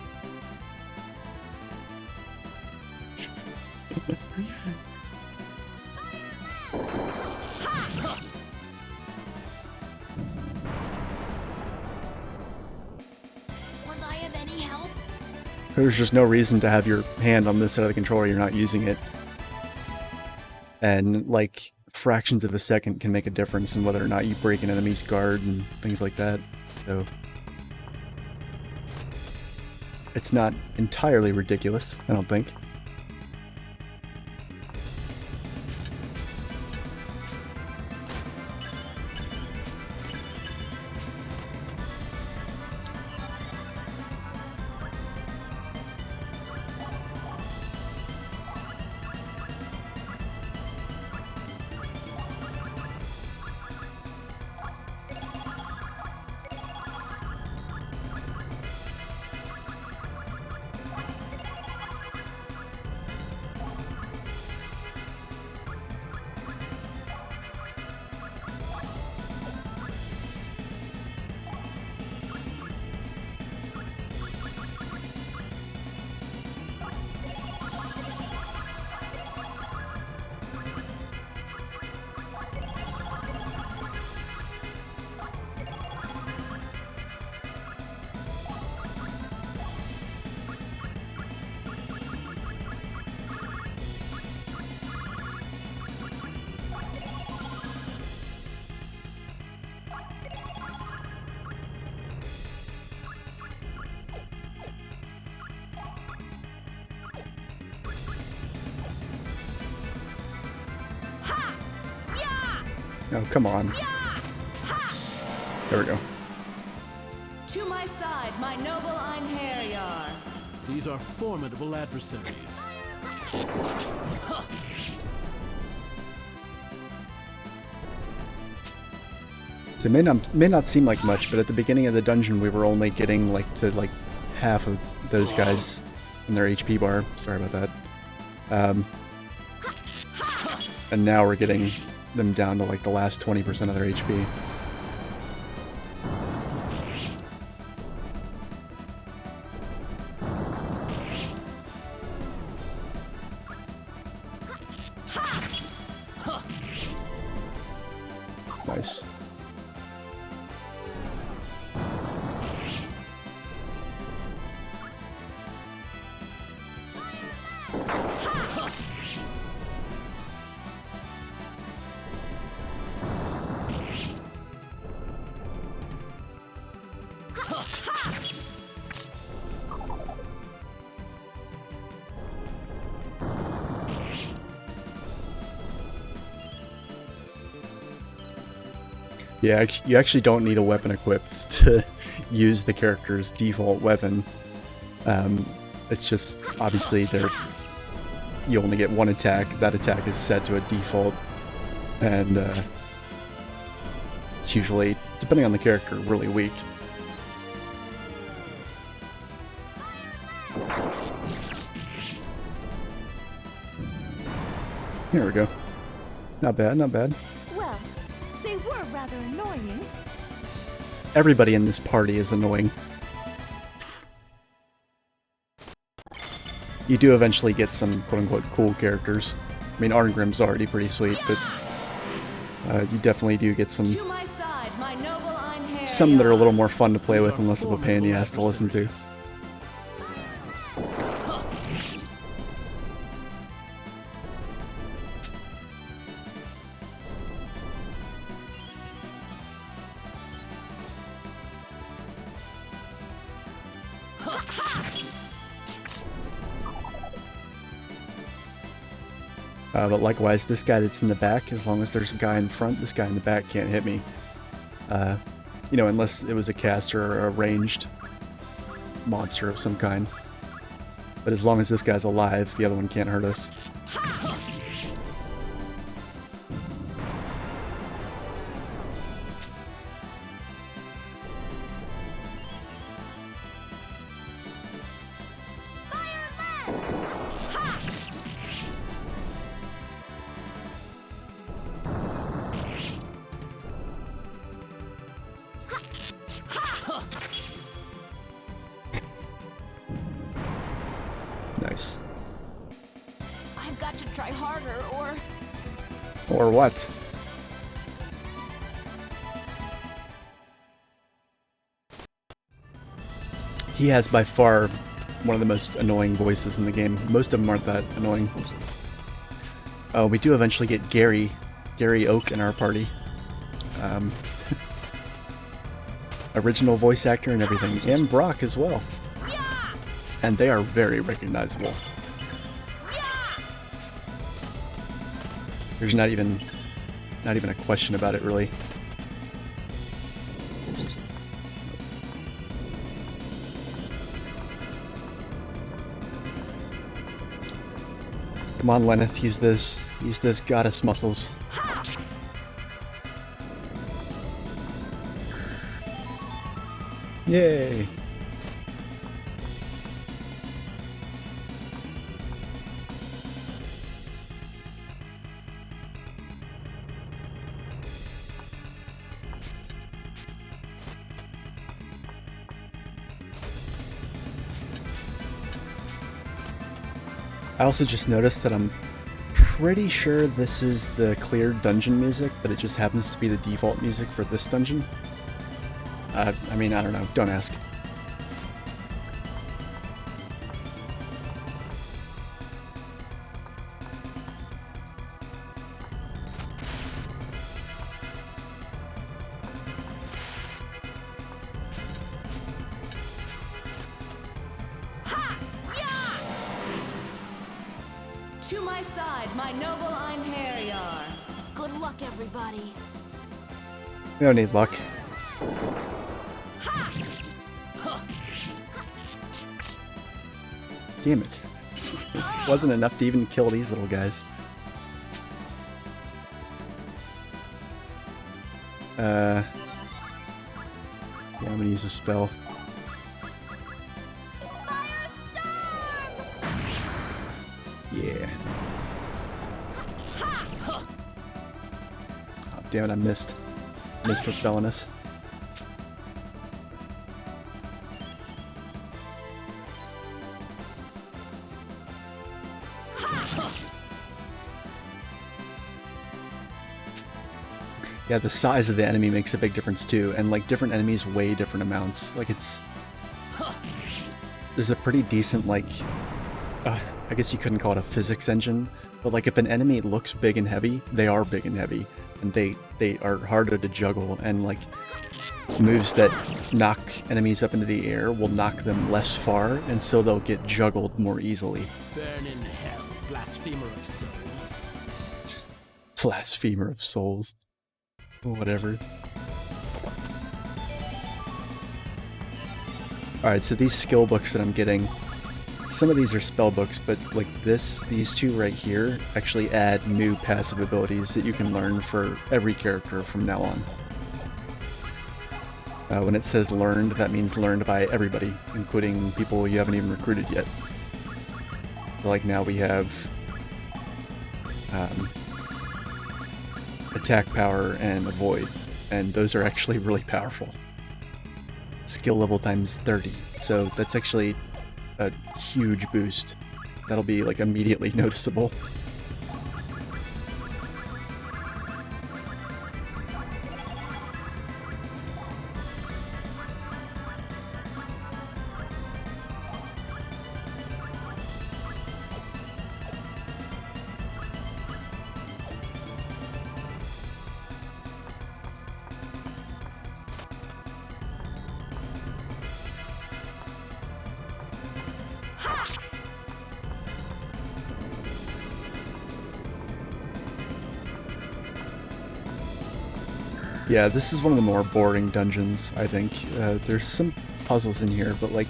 There's just no reason to have your hand on this side of the controller, you're not using it. And like fractions of a second can make a difference in whether or not you break an enemy's guard and things like that. So it's not entirely ridiculous, I don't think. Oh, come on. There we go. To my side, my noble Einherjar. These are formidable adversaries. So it may not seem like much, but at the beginning of the dungeon we were only getting like to like half of those guys in their HP bar. Sorry about that. And now we're getting them down to like the last 20% of their HP. Nice. Yeah, you actually don't need a weapon equipped to use the character's default weapon. It's just, obviously, you only get one attack. That attack is set to a default, and it's usually, depending on the character, really weak. Here we go. Not bad, not bad. Well, they were rather annoying. Everybody in this party is annoying. You do eventually get some quote-unquote cool characters. I mean, Arngrim's already pretty sweet, but you definitely do get some To my side, my noble Einherjar. some that are a little more fun to play with and less of a pain in the ass to listen to. But likewise, this guy that's in the back, as long as there's a guy in front, this guy in the back can't hit me. You know, unless it was a caster or a ranged monster of some kind. But as long as this guy's alive, the other one can't hurt us. Nice. I've got to try harder, or... Or what? He has by far one of the most annoying voices in the game. Most of them aren't that annoying. Oh, we do eventually get Gary Oak in our party. Original voice actor and everything, and Brock as well. And they are very recognizable. There's not even a question about it, really. Come on, Lenneth, use those goddess muscles. Yay! I also just noticed that I'm pretty sure this is the cleared dungeon music, but it just happens to be the default music for this dungeon. I mean, I don't know. Don't ask. To my side, my noble Einherjar. Good luck, everybody. We don't need luck. Damn it. Wasn't enough to even kill these little guys. Yeah, I'm gonna use a spell. Yeah. Oh, damn it, I missed. Missed with Belinus. Yeah, the size of the enemy makes a big difference too, and like different enemies weigh different amounts. Like there's a pretty decent like, I guess you couldn't call it a physics engine, but like if an enemy looks big and heavy, they are big and heavy, and they are harder to juggle, and like moves that knock enemies up into the air will knock them less far, and so they'll get juggled more easily. Burn in hell, blasphemer of souls. Blasphemer of souls. Whatever. Alright, so these skill books that I'm getting, some of these are spell books, but like these two right here actually add new passive abilities that you can learn for every character from now on. When it says learned, that means learned by everybody, including people you haven't even recruited yet. So like now we have attack power and avoid, and those are actually really powerful. Skill level times 30, so that's actually a huge boost. That'll be like immediately noticeable. Yeah, this is one of the more boring dungeons, I think. There's some puzzles in here, but like,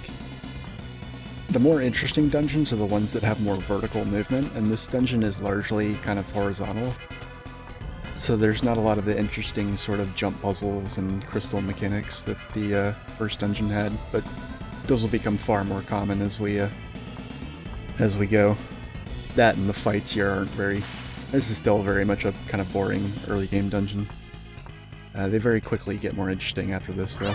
the more interesting dungeons are the ones that have more vertical movement, and this dungeon is largely kind of horizontal. So there's not a lot of the interesting sort of jump puzzles and crystal mechanics that the first dungeon had, but those will become far more common as we go. That and the fights here aren't very... This is still very much a kind of boring early game dungeon. They very quickly get more interesting after this, though.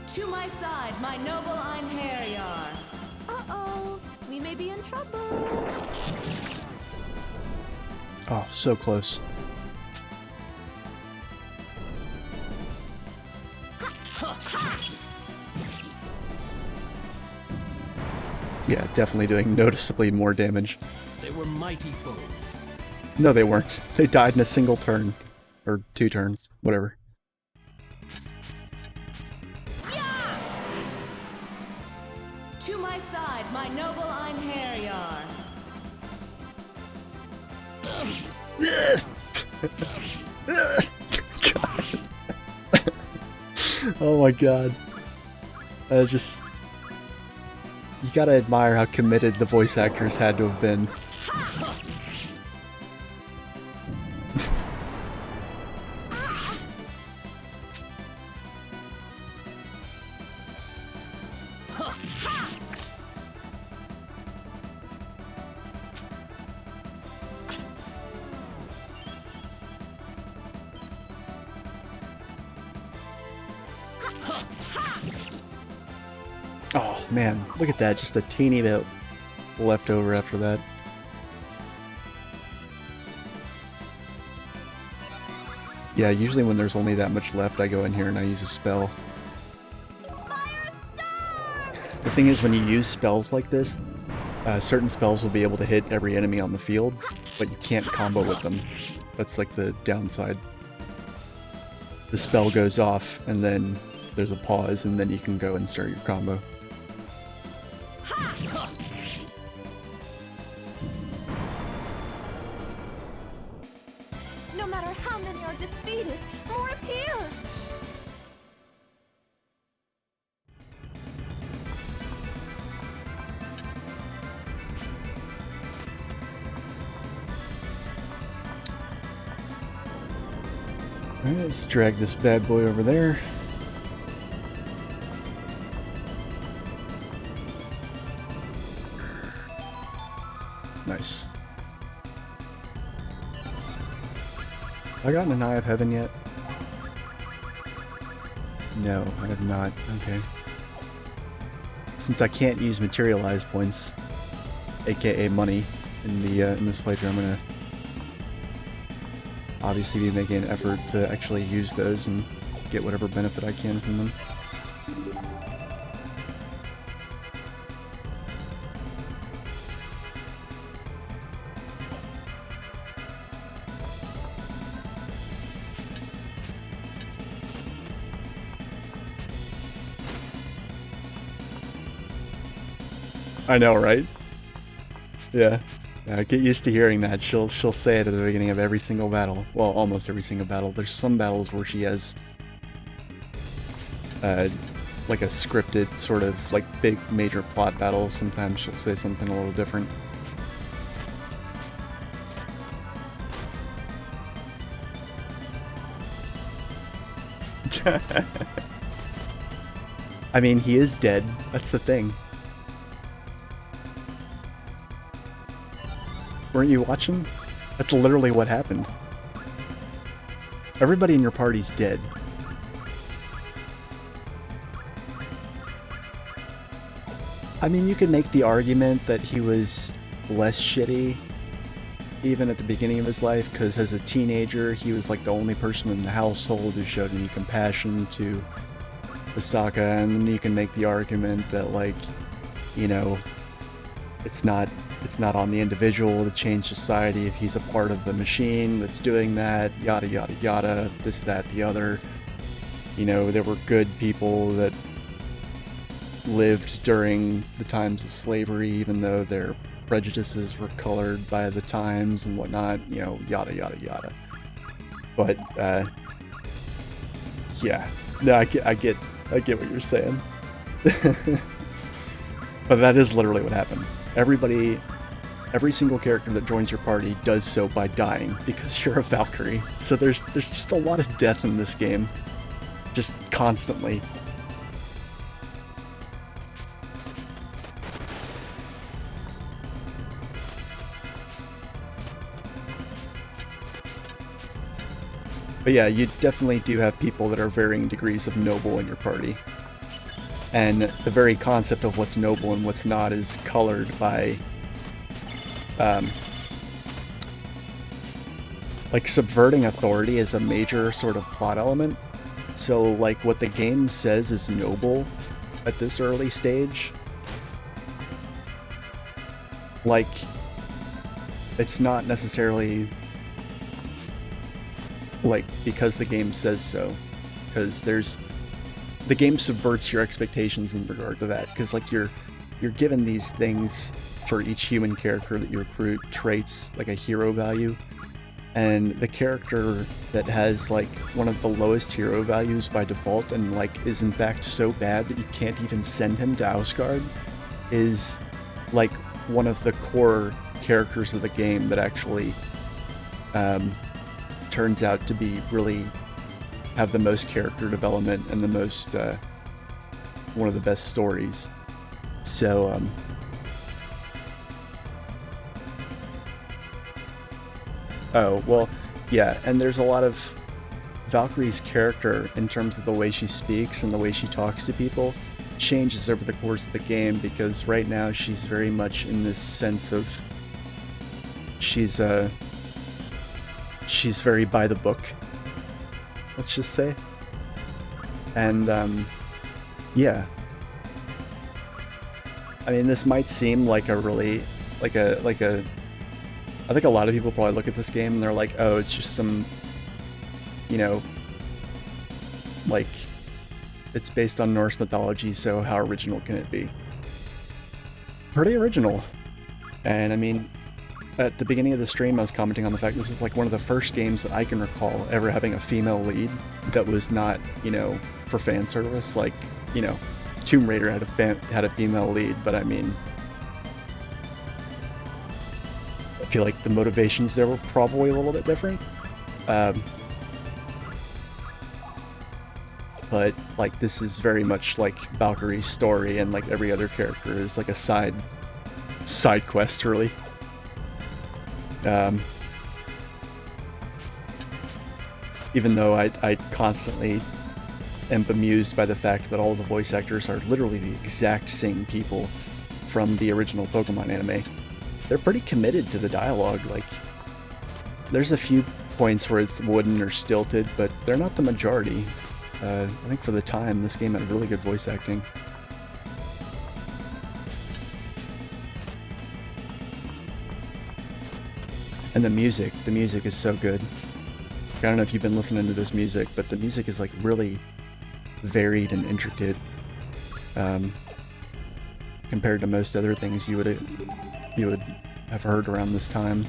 To my side, my noble Einherjar. Uh-oh, we may be in trouble. Oh, so close. Yeah, definitely doing noticeably more damage. They were mighty foes. No, they weren't. They died in a single turn. Or 2 turns. Whatever. To my side, my noble Einherjar. Oh my god. Just... You gotta admire how committed the voice actors had to have been. Oh man, look at that, just a teeny bit left over after that. Yeah, usually when there's only that much left, I go in here and I use a spell. The thing is, when you use spells like this, certain spells will be able to hit every enemy on the field, but you can't combo with them. That's like the downside. The spell goes off, and then there's a pause, and then you can go and start your combo. Alright, let's drag this bad boy over there. Nice. Have I gotten an Eye of Heaven yet? No, I have not. Okay. Since I can't use materialized points, aka money, in this playthrough, I'm gonna obviously be making an effort to actually use those and get whatever benefit I can from them. I know, right? Yeah. Get used to hearing that. She'll say it at the beginning of every single battle. Well, almost every single battle. There's some battles where she has like a scripted sort of like big major plot battle. Sometimes she'll say something a little different. I mean, he is dead. That's the thing. Weren't you watching? That's literally what happened. Everybody in your party's dead. I mean, you could make the argument that he was less shitty even at the beginning of his life, because as a teenager, he was like the only person in the household who showed any compassion to Asaka, and then you can make the argument that, like, you know, it's not on the individual to change society if he's a part of the machine that's doing that, yada yada yada, this, that, the other. You know, there were good people that lived during the times of slavery, even though their prejudices were colored by the times and whatnot, you know, yada yada yada. But, yeah. No, I get what you're saying. But that is literally what happened. Every single character that joins your party does so by dying because you're a Valkyrie. So there's just a lot of death in this game. Just constantly. But yeah, you definitely do have people that are varying degrees of noble in your party. And the very concept of what's noble and what's not is colored by, like, subverting authority is a major sort of plot element. So, like, what the game says is noble at this early stage, like, it's not necessarily, like, because the game says so. Because the game subverts your expectations in regard to that, because, like, you're given these things for each human character that you recruit, traits, like a hero value, and the character that has, like, one of the lowest hero values by default and, like, is in fact so bad that you can't even send him to Ausgard is, like, one of the core characters of the game that actually turns out to be really have the most character development and the most one of the best stories. So oh, well, yeah, and there's a lot of Valkyrie's character in terms of the way she speaks and the way she talks to people changes over the course of the game, because right now she's very much in this sense of she's very by the book, let's just say. And yeah, I mean, this might seem like a really I think a lot of people probably look at this game and they're like, oh, it's just some, you know, like, it's based on Norse mythology, so how original can it be? Pretty original. And I mean, at the beginning of the stream, I was commenting on the fact this is like one of the first games that I can recall ever having a female lead that was not, you know, for fan service. Like, you know, Tomb Raider had a female lead, but I mean, I feel like the motivations there were probably a little bit different. but like this is very much like Valkyrie's story, and like every other character is like a side quest, really. Even though I constantly am bemused by the fact that all the voice actors are literally the exact same people from the original Pokemon anime. They're pretty committed to the dialogue. Like, there's a few points where it's wooden or stilted, but they're not the majority. I think for the time, this game had really good voice acting. And the music is so good. I don't know if you've been listening to this music, but the music is like really varied and intricate compared to most other things you would have heard around this time.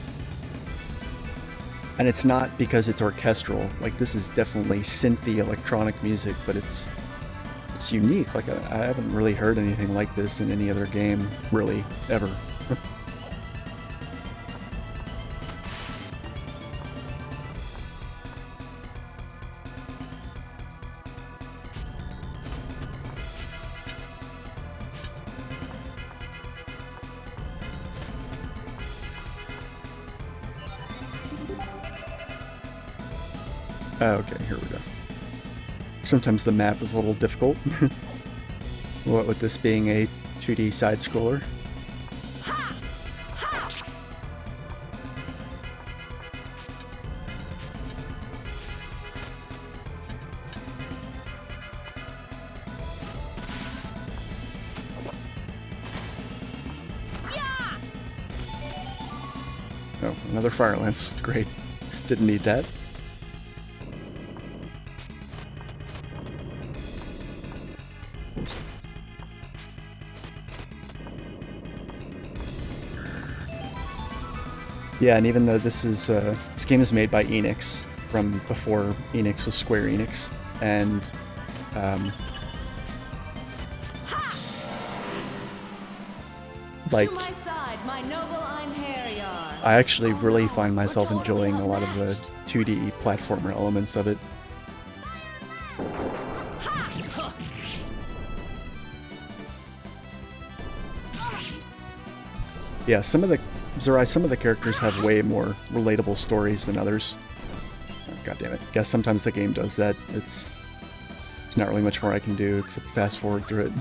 And it's not because it's orchestral. Like, this is definitely synthy electronic music, but it's unique. Like, I haven't really heard anything like this in any other game, really, ever. Okay, here we go. Sometimes the map is a little difficult. What with this being a 2D side-scroller. Oh, another Fire Lance. Great. Didn't need that. Yeah, and even though this game is made by Enix, from before Enix was Square Enix, and like, To my side, my noble Einherjar. I actually really find myself enjoying a lot of the 2D platformer elements of it. Yeah, some of the characters have way more relatable stories than others. Oh, God damn it. Guess sometimes the game does that. There's not really much more I can do except fast forward through it.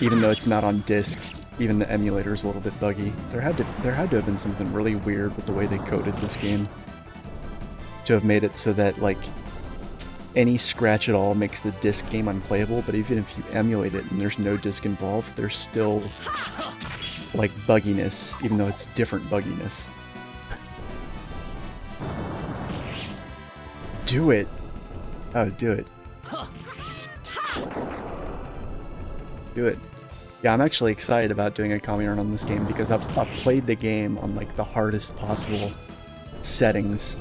Even though it's not on disc, even the emulator is a little bit buggy. There had to have been something really weird with the way they coded this game to have made it so that, like, any scratch at all makes the disc game unplayable, but even if you emulate it and there's no disc involved, there's still, like, bugginess, even though it's different bugginess. Do it! Oh, do it. Do it. Yeah, I'm actually excited about doing a CommieRun on this game because I've played the game on, like, the hardest possible settings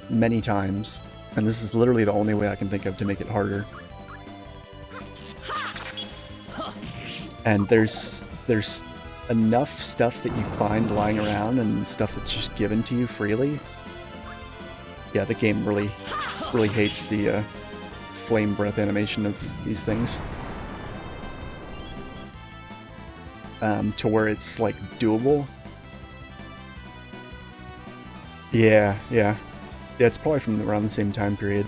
many times, and this is literally the only way I can think of to make it harder. And there's enough stuff that you find lying around and stuff that's just given to you freely. Yeah, the game really hates the flame breath animation of these things. To where it's, like, doable. Yeah, it's probably from around the same time period.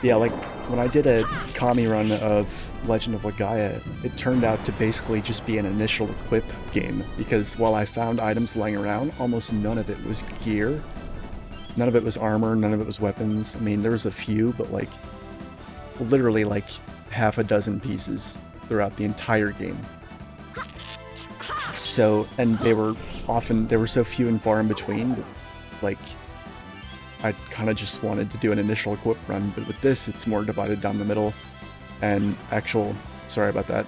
Yeah, like, when I did a CommieRun of Legend of Legaia, it turned out to basically just be an initial equip game, because while I found items lying around, almost none of it was gear. None of it was armor, none of it was weapons. I mean, there was a few, but, like, literally, like, half a dozen pieces throughout the entire game. So, and they were so few and far in between that, like, I kind of just wanted to do an initial equip run, but with this, it's more divided down the middle, and sorry about that.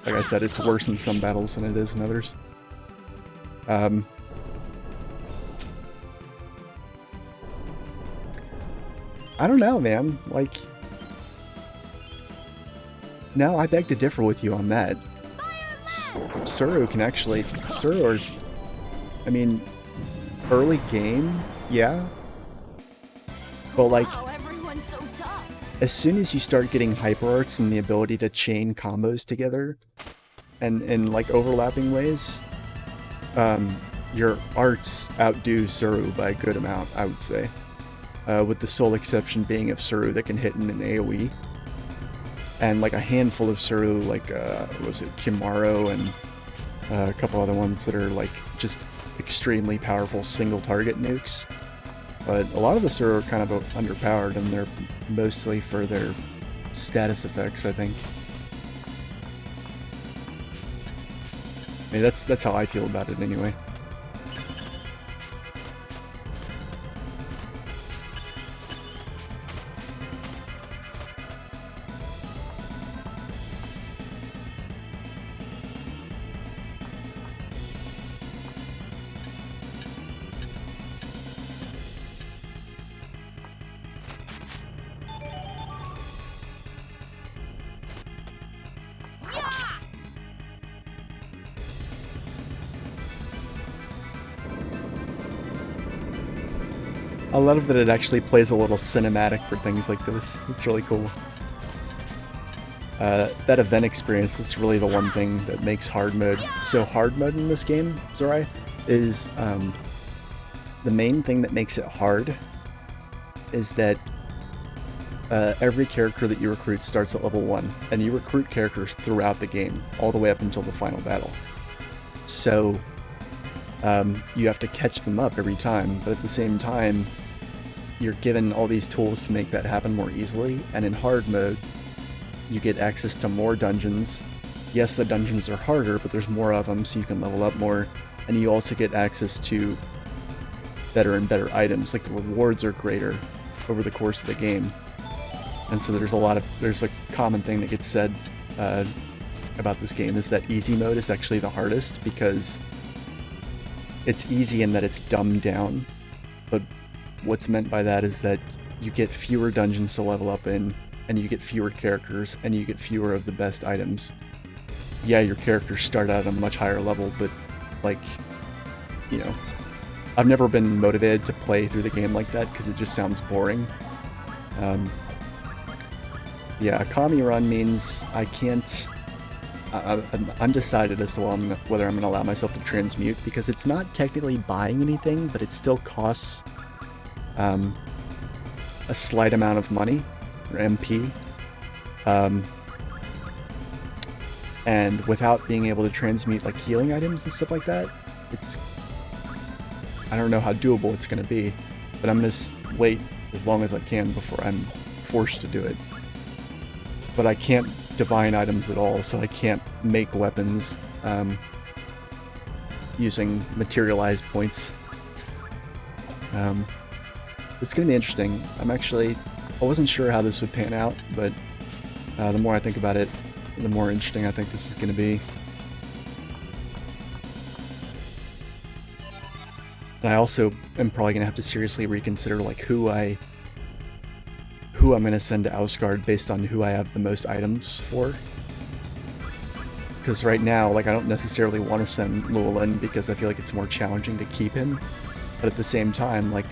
Like I said, it's worse in some battles than it is in others. I don't know, man. Like, no, I beg to differ with you on that. Suru can actually... I mean, early game, yeah. But, like, Wow, everyone's so as soon as you start getting hyper arts and the ability to chain combos together, and in like overlapping ways, your arts outdo Suru by a good amount, I would say. With the sole exception being of Suru that can hit in an AoE. And like a handful of Suru, like, what was it, Kimaro and a couple other ones that are like just extremely powerful single target nukes. But a lot of the Suru are kind of underpowered, and they're mostly for their status effects, I think. I mean, that's how I feel about it anyway. I love that it actually plays a little cinematic for things like this. It's really cool. That event experience, that's really the one thing that makes hard mode. So hard mode in this game, Zorai, is the main thing that makes it hard is that every character that you recruit starts at level 1, and you recruit characters throughout the game, all the way up until the final battle. So you have to catch them up every time, but at the same time, you're given all these tools to make that happen more easily, and in hard mode, you get access to more dungeons. Yes, the dungeons are harder, but there's more of them, so you can level up more, and you also get access to better and better items, like the rewards are greater over the course of the game. And so there's a common thing that gets said about this game is that easy mode is actually the hardest, because it's easy in that it's dumbed down, but what's meant by that is that you get fewer dungeons to level up in, and you get fewer characters, and you get fewer of the best items. Yeah, your characters start out at a much higher level, but, like, you know, I've never been motivated to play through the game like that, because it just sounds boring. Yeah, CommieRun means I can't... I'm undecided as to whether I'm going to allow myself to transmute, because it's not technically buying anything, but it still costs a slight amount of money, or MP. And without being able to transmute like healing items and stuff like that, I don't know how doable it's going to be, but I'm going to wait as long as I can before I'm forced to do it. But I can't divine items at all, so I can't make weapons using materialized points. It's going to be interesting. I wasn't sure how this would pan out, but the more I think about it, the more interesting I think this is going to be. And I also am probably going to have to seriously reconsider like who I'm going to send to Ausgard based on who I have the most items for. Because right now, like, I don't necessarily want to send Llewellyn because I feel like it's more challenging to keep him. But at the same time, like,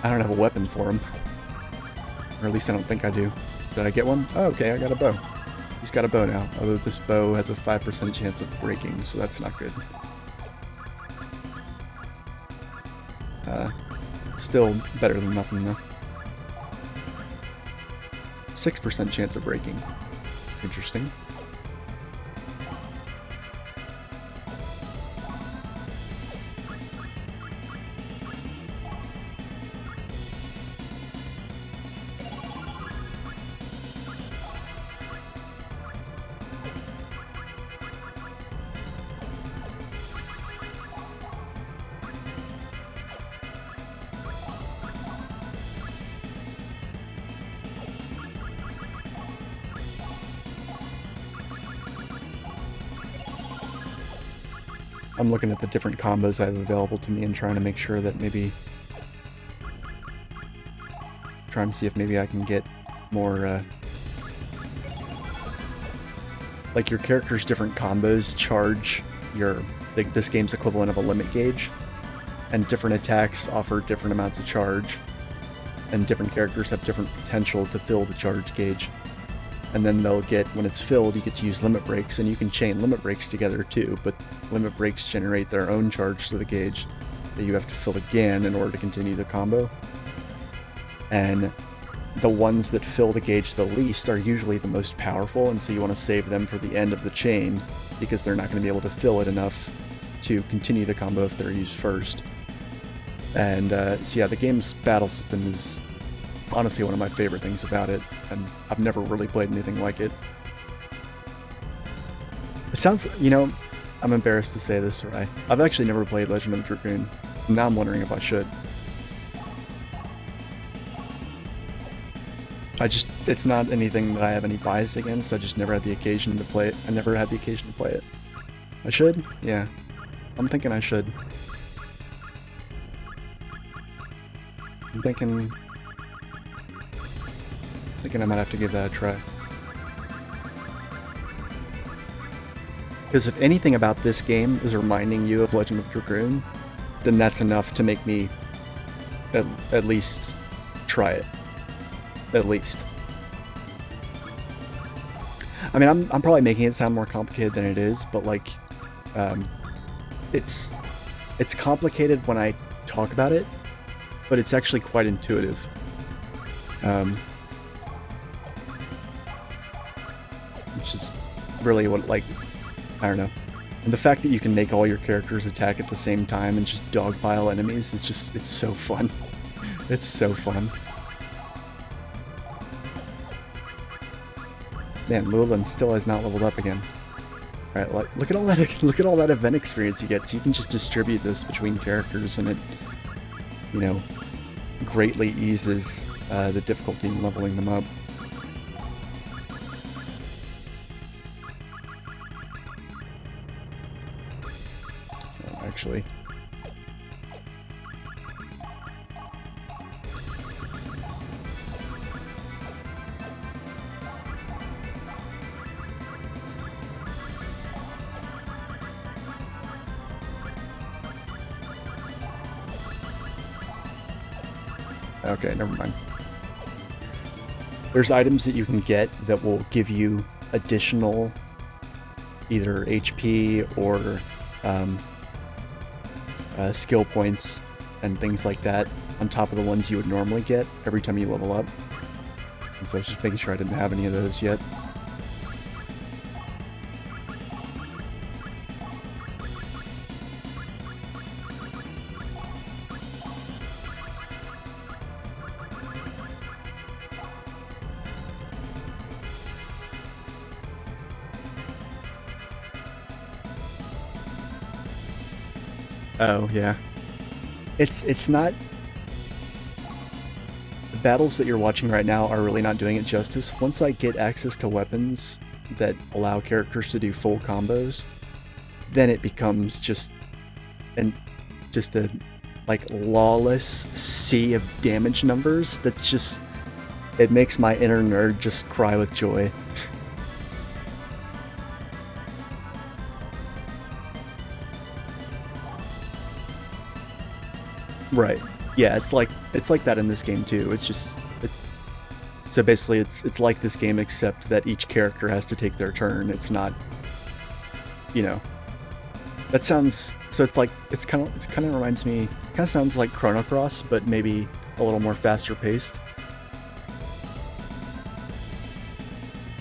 I don't have a weapon for him. Or at least I don't think I do. Did I get one? Oh, okay, I got a bow. He's got a bow now, although this bow has a 5% chance of breaking, so that's not good. Still better than nothing, though. 6% chance of breaking. Interesting. I'm looking at the different combos I have available to me and trying to make sure that maybe... trying to see if maybe I can get more, like, your character's different combos charge your... like, this game's equivalent of a limit gauge, and different attacks offer different amounts of charge. and different characters have different potential to fill the charge gauge. And then they'll get, when it's filled, you get to use limit breaks, and you can chain limit breaks together too, but limit breaks generate their own charge to the gauge that you have to fill again in order to continue the combo. And the ones that fill the gauge the least are usually the most powerful, and so you want to save them for the end of the chain, because they're not going to be able to fill it enough to continue the combo if they're used first. And so yeah, the game's battle system is honestly one of my favorite things about it, and I've never really played anything like it. It sounds, you know, I'm embarrassed to say this, right? I've actually never played Legend of Dragoon. Now I'm wondering if I should. It's not anything that I have any bias against, I just never had the occasion to play it. I never had the occasion to play it. I should? Yeah. I'm thinking I should. I'm thinking I might have to give that a try. Because if anything about this game is reminding you of Legend of Dragoon, then that's enough to make me at least try it. At least. I mean, I'm probably making it sound more complicated than it is, but like, it's complicated when I talk about it, but it's actually quite intuitive. Which is really what, like, I don't know. And the fact that you can make all your characters attack at the same time and just dogpile enemies is just, it's so fun. It's so fun. Man, Llewellyn still has not leveled up again. Alright, look at all that event experience you get, so you can just distribute this between characters, and it, you know, greatly eases the difficulty in leveling them up. Actually. Okay, never mind. There's items that you can get that will give you additional either HP or skill points and things like that on top of the ones you would normally get every time you level up. And so I was just making sure I didn't have any of those yet. Oh, yeah. It's not... The battles that you're watching right now are really not doing it justice. Once I get access to weapons that allow characters to do full combos, then it becomes just a like lawless sea of damage numbers that's just... It makes my inner nerd just cry with joy. Right. Yeah, it's like that in this game too. It's just so basically it's like this game, except that each character has to take their turn. It's not, you know. That sounds so it kind of reminds me, kind of sounds like Chrono Cross, but maybe a little more faster paced.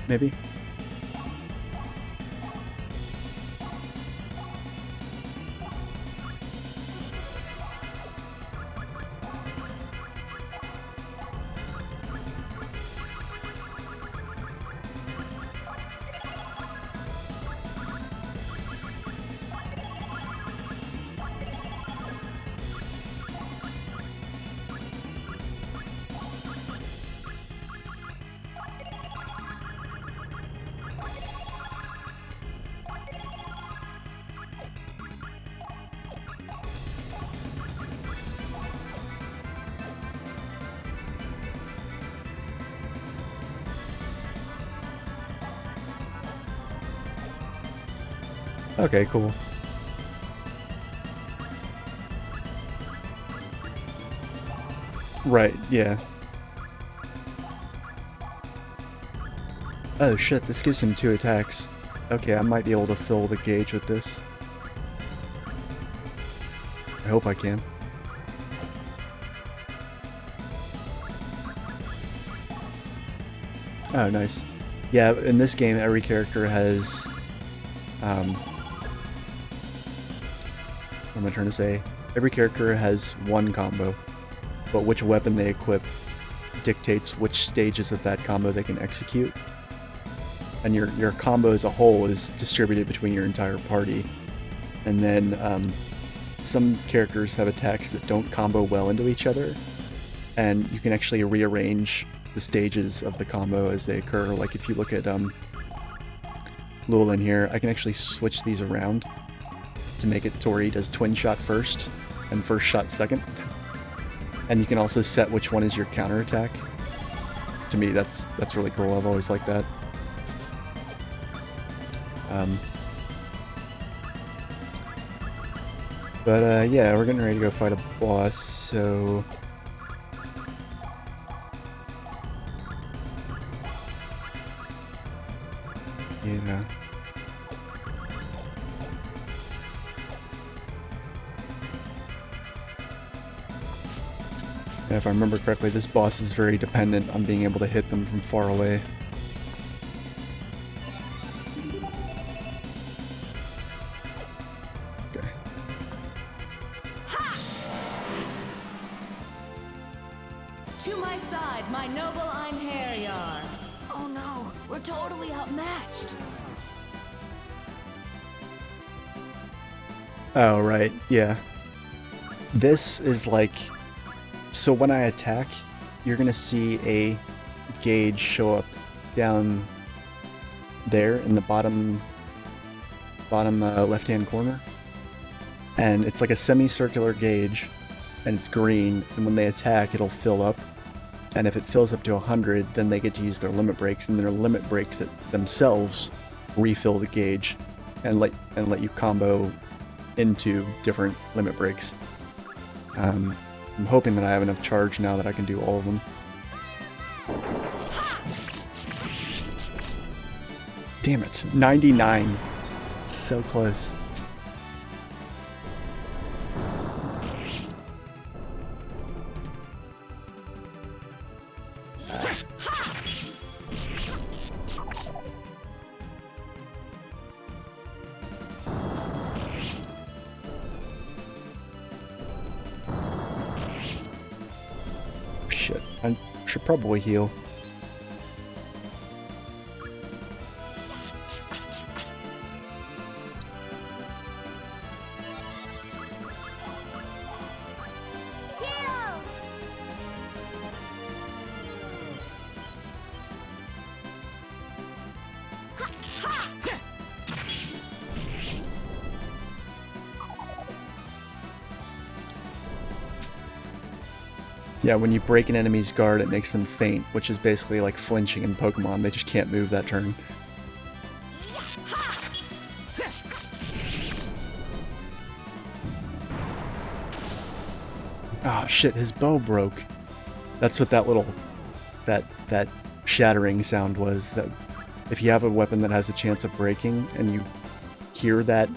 Maybe. Okay, cool. Right, yeah. Oh shit, this gives him 2 attacks. Okay, I might be able to fill the gauge with this. I hope I can. Oh, nice. Yeah, in this game, every character has... what am I trying to say? Every character has one combo, but which weapon they equip dictates which stages of that combo they can execute. And your combo as a whole is distributed between your entire party. And then some characters have attacks that don't combo well into each other, and you can actually rearrange the stages of the combo as they occur. Like if you look at Lulin here, I can actually switch these around to make it to where he does twin shot first and first shot second. And you can also set which one is your counter attack. To me, that's really cool. I've always liked that. But yeah, we're getting ready to go fight a boss, so... yeah. And if I remember correctly, this boss is very dependent on being able to hit them from far away. Okay. To my side, my noble Einherjar. Oh no, we're totally outmatched. Oh, right, yeah. This is like... So when I attack, you're gonna see a gauge show up down there in the bottom left-hand corner. And it's like a semicircular gauge, and it's green, and when they attack, it'll fill up. And if it fills up to 100, then they get to use their limit breaks, and their limit breaks themselves refill the gauge and let you combo into different limit breaks. I'm hoping that I have enough charge now that I can do all of them. Damn it, 99. So close. Shit, I should probably heal. Yeah, when you break an enemy's guard, it makes them faint, which is basically like flinching in Pokemon. They just can't move that turn. Ah, shit, his bow broke. That's what that little... that shattering sound was. That if you have a weapon that has a chance of breaking, and you hear that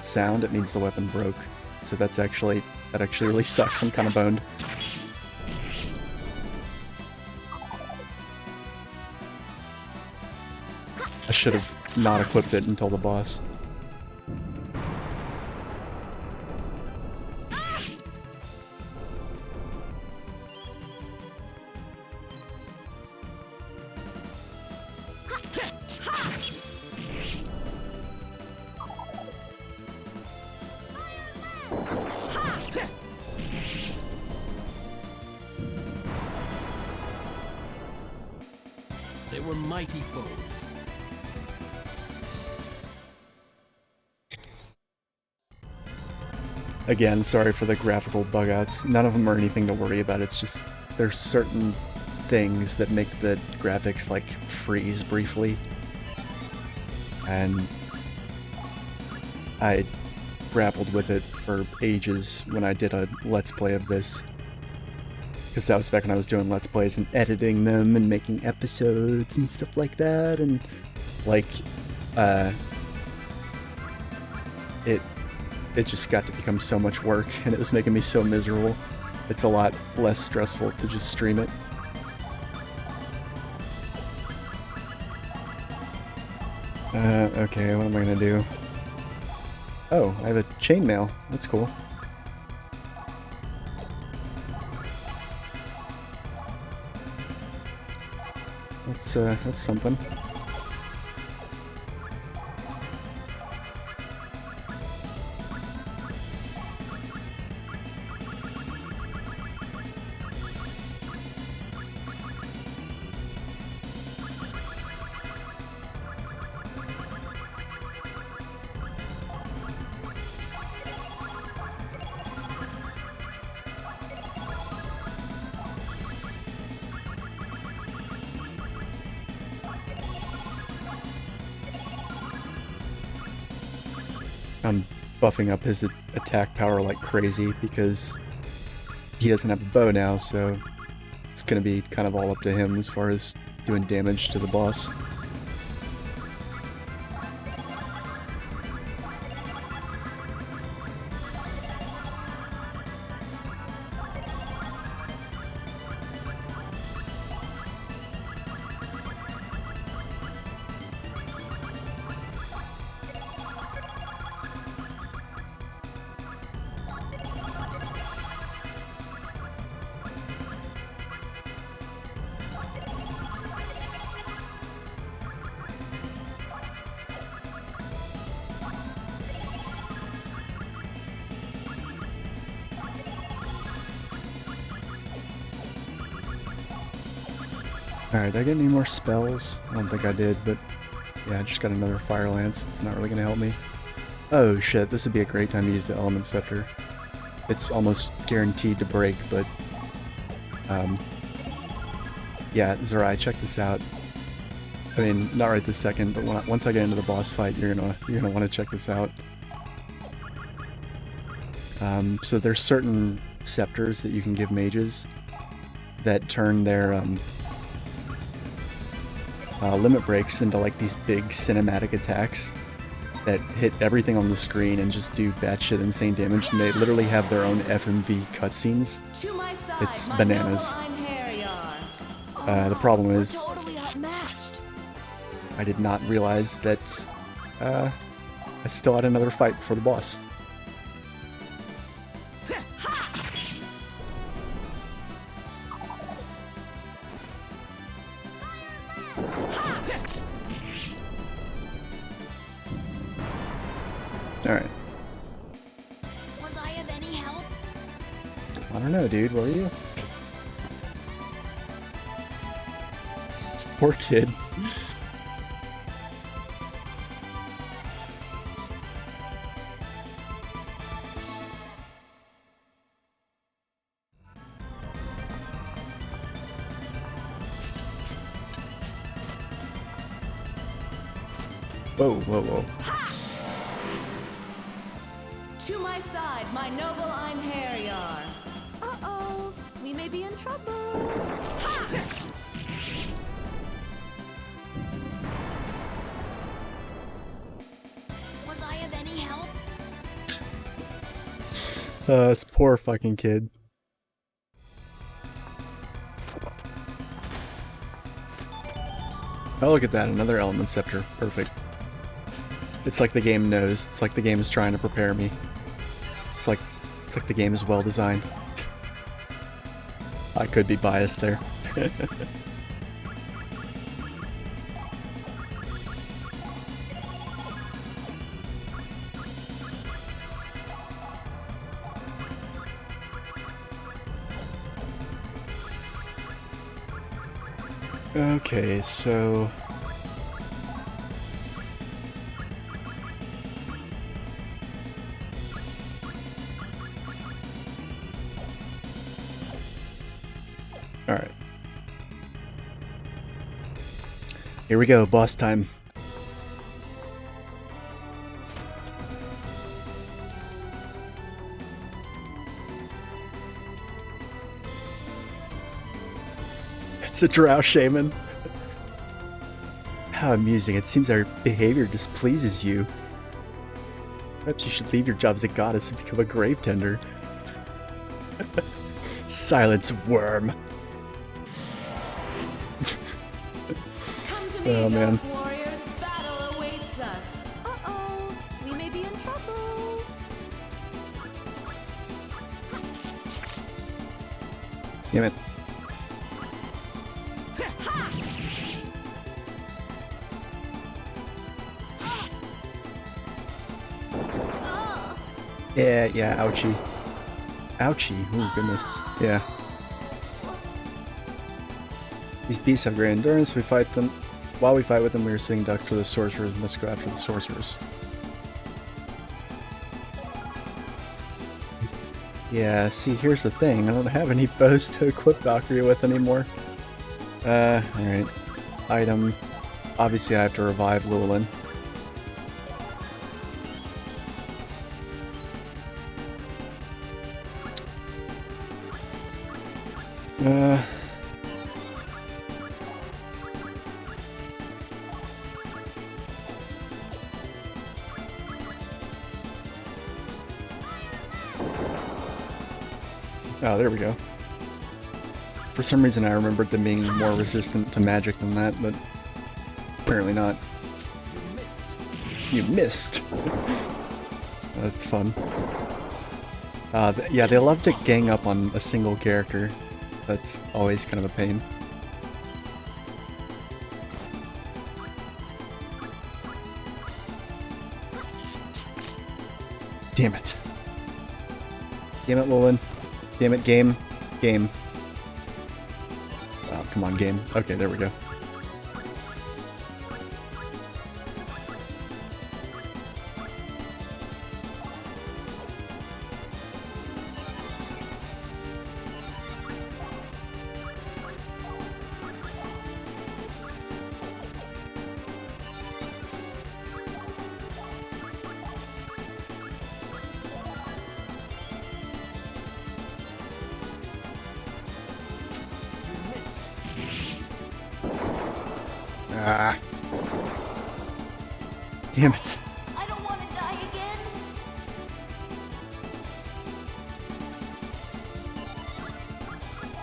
sound, it means the weapon broke. So that actually really sucks. I'm kind of boned. I should have not equipped it until the boss. They were mighty foes. Again, sorry for the graphical bug-outs. None of them are anything to worry about. It's just there's certain things that make the graphics like freeze briefly. And I grappled with it for ages when I did a Let's Play of this. because that was back when I was doing Let's Plays and editing them and making episodes and stuff like that, and like, it just got to become so much work, and it was making me so miserable. It's a lot less stressful to just stream it. Okay, what am I gonna do? Oh, I have a chainmail. That's cool. That's something. I'm buffing up his attack power like crazy because he doesn't have a bow now, so it's gonna be kind of all up to him as far as doing damage to the boss. Alright, did I get any more spells? I don't think I did, but yeah, I just got another Fire Lance. It's not really going to help me. Oh shit, this would be a great time to use the Element Scepter. It's almost guaranteed to break, but yeah, Zerai, check this out. I mean, not right this second, but once I get into the boss fight, you're gonna want to check this out. So there's certain scepters that you can give mages that turn their limit breaks into like these big cinematic attacks that hit everything on the screen and just do batshit insane damage, and they literally have their own FMV cutscenes. It's bananas. The problem is, I did not realize that I still had another fight before the boss. Alright. Was I of any help? I don't know, dude. Were you? This poor kid. Whoa, whoa, whoa. To my side, my noble Einherjar. Uh-oh, we may be in trouble. Was I of any help? This poor fucking kid. Oh, look at that, another Element Scepter. Perfect. It's like the game knows. It's like the game is trying to prepare me. It's like the game is well designed. I could be biased there. Okay, so alright. Here we go, boss time. It's a drow shaman. How amusing. It seems our behavior displeases you. Perhaps you should leave your job as a goddess and become a grave tender. Silence, worm. Come to me, Oh, man. Dark Warriors. Battle awaits us. Uh-oh, we may be in trouble. Damn it. Yeah, ouchie. Ouchie, oh goodness. Yeah. These beasts have great endurance. We fight them. While we fight with them, we are sitting ducks for the sorcerers. We must go after the sorcerers. Yeah, see, here's the thing. I don't have any bows to equip Valkyrie with anymore. Alright. Item. Obviously, I have to revive Lulin. Oh, there we go. For some reason I remembered them being more resistant to magic than that, but apparently not. You missed! That's fun. Yeah, they love to gang up on a single character. That's always kind of a pain. Damn it. Damn it, Lulin. Damn it, game. Game. Oh, come on, game. Okay, there we go. Ah. Damn it. I don't want to die again.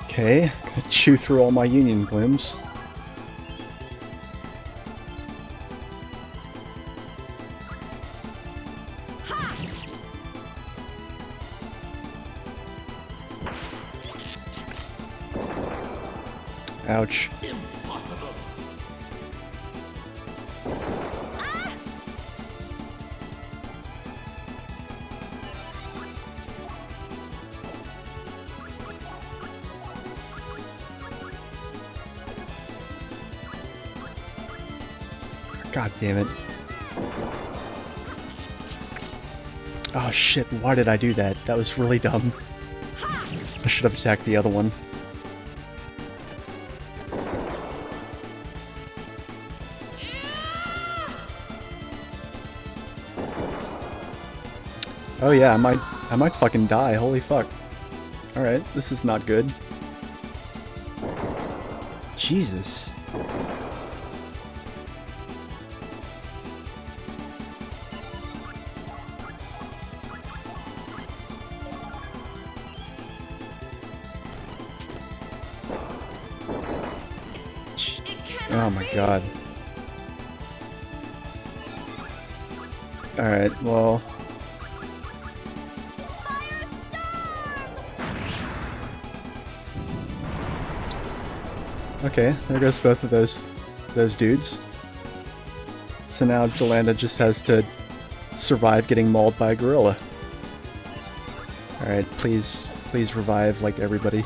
Okay, gonna chew through all my union blooms. Ouch. Impossible. God damn it. Oh shit, why did I do that? That was really dumb. I should have attacked the other one. Oh yeah, I might fucking die, holy fuck. Alright, this is not good. Jesus. Oh my god. Alright, well... Okay, there goes both of those dudes. So now Jolanda just has to survive getting mauled by a gorilla. Alright, please revive like everybody.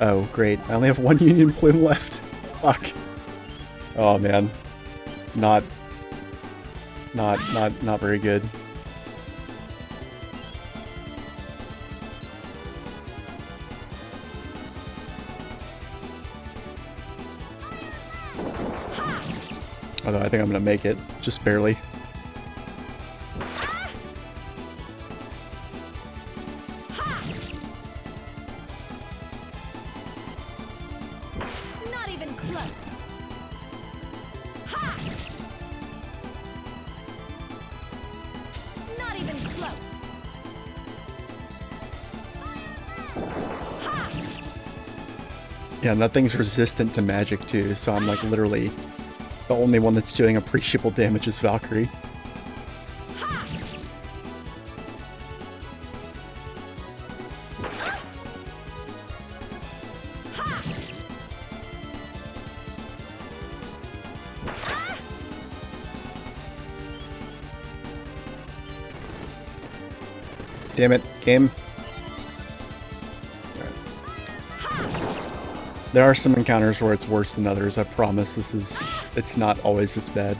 Oh, great. I only have one union plume left. Fuck. Oh man. Not very good. Although I think I'm gonna make it, just barely. Yeah, and that thing's resistant to magic too, so I'm like literally the only one that's doing appreciable damage is Valkyrie. Damn it, game. There are some encounters where it's worse than others, I promise. It's not always as bad.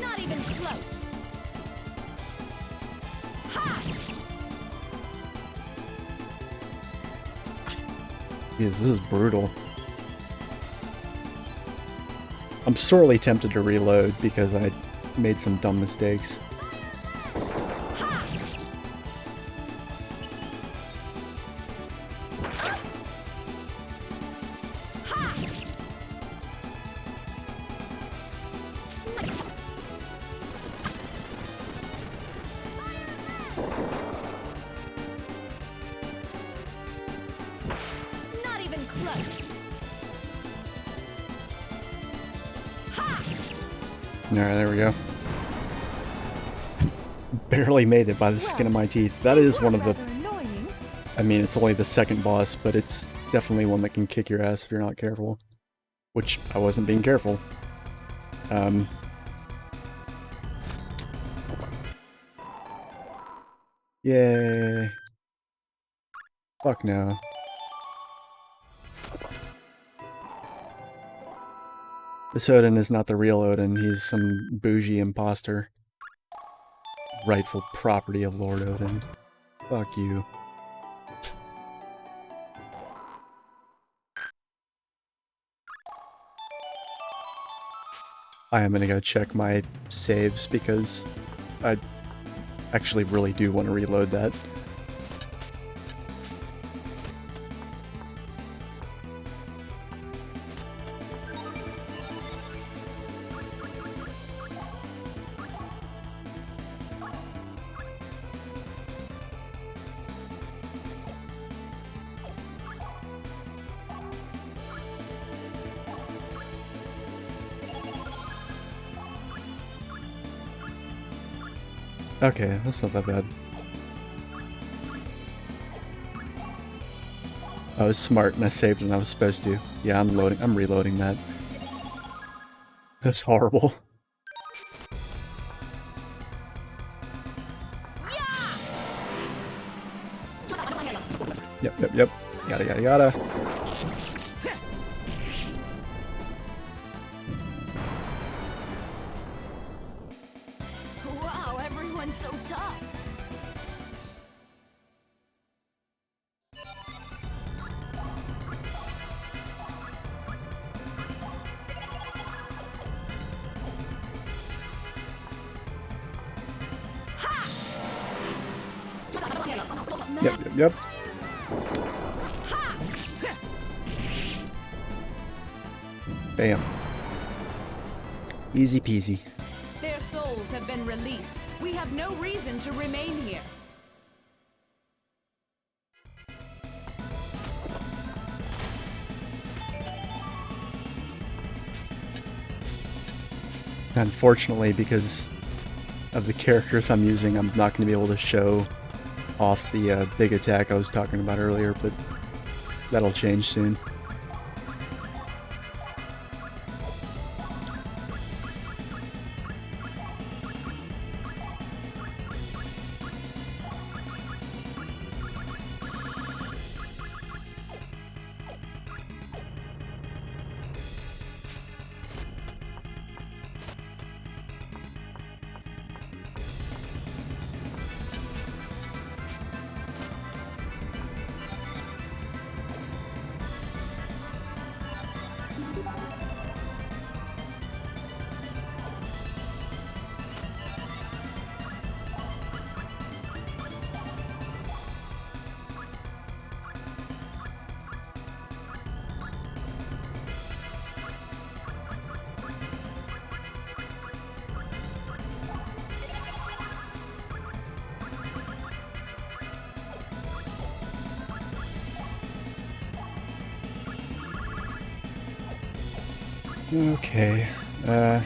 Not even close. Yes, this is brutal. I'm sorely tempted to reload because I made some dumb mistakes. Not even close. Alright, there we go. Barely made it by the skin of my teeth. That is one of the... I mean, it's only the second boss, but it's definitely one that can kick your ass if you're not careful. Which, I wasn't being careful. Yay. Fuck no. This Odin is not the real Odin, he's some bougie imposter. Rightful property of Lord Odin. Fuck you. I am gonna go check my saves because I actually really do want to reload that. Okay, that's not that bad. I was smart and I saved when I was supposed to. Yeah, I'm reloading that. That's horrible. Yep. Yada. Wow, everyone's so tough. Yep. Bam. Easy peasy. Their souls have been released. We have no reason to remain here. Unfortunately, because of the characters I'm using, I'm not going to be able to show off the big attack I was talking about earlier, but that'll change soon. Okay. Oh,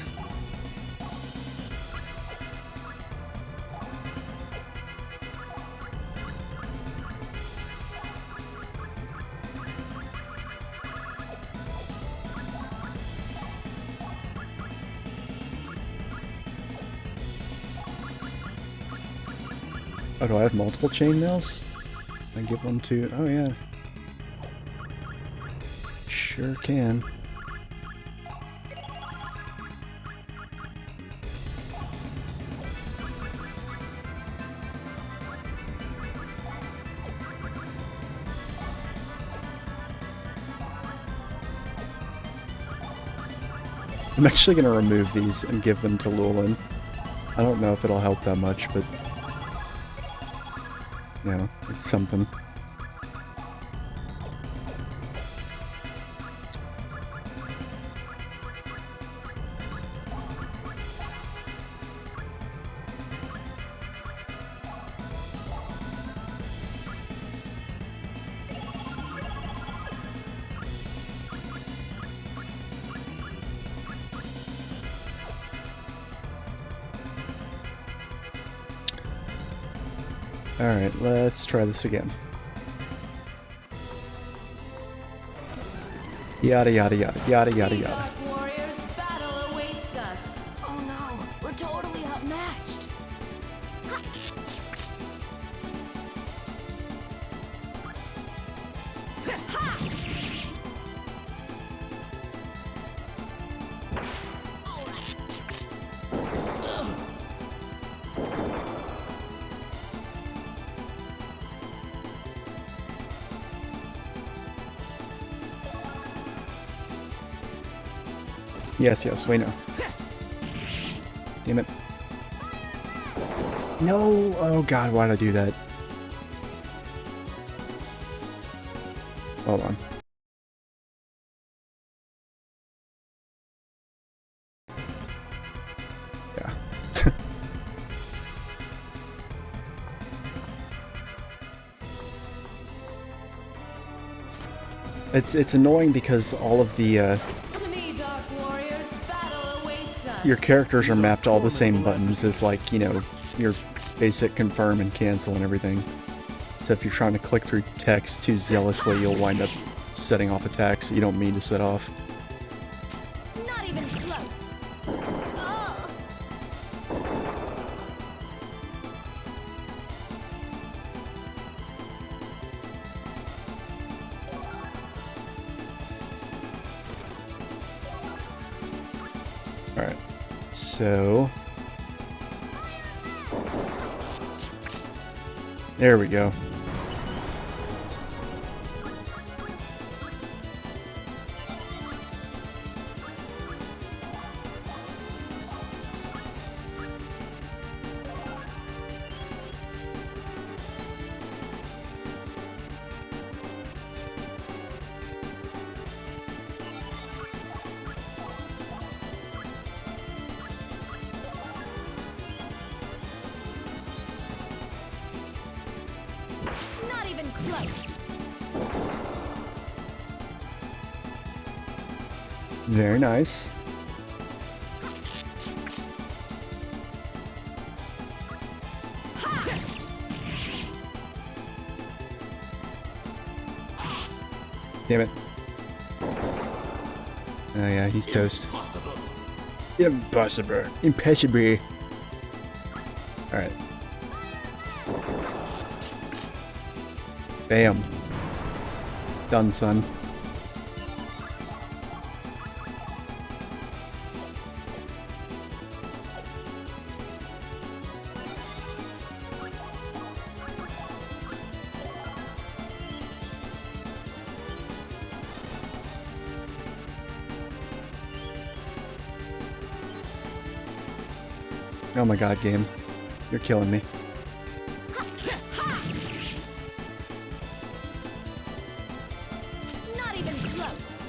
do I have multiple chainmails? I give one to... Oh, yeah. Sure can. I'm actually going to remove these and give them to Lulin. I don't know if it'll help that much, but... you know, it's something. Alright, let's try this again. Yada yada yada yada yada yada. Dark Warriors, battle awaits us. Oh no, we're totally outmatched. Yes, yes, we know. Damn it. No! Oh god, why did I do that? Hold on. Yeah. It's annoying because all of the To me, Dark Warriors, battle awaits us. your characters are mapped to all the same buttons as, like, you know, your basic confirm and cancel and everything. So if you're trying to click through text too zealously, you'll wind up setting off attacks you don't mean to set off. Not even close. Ugh. Alright. So... there we go. Not even close. Very nice. Damn it. Oh yeah, he's toast. Impossible. Impossible. Alright. Bam. Done, son. Oh my god, game. You're killing me. Not even close.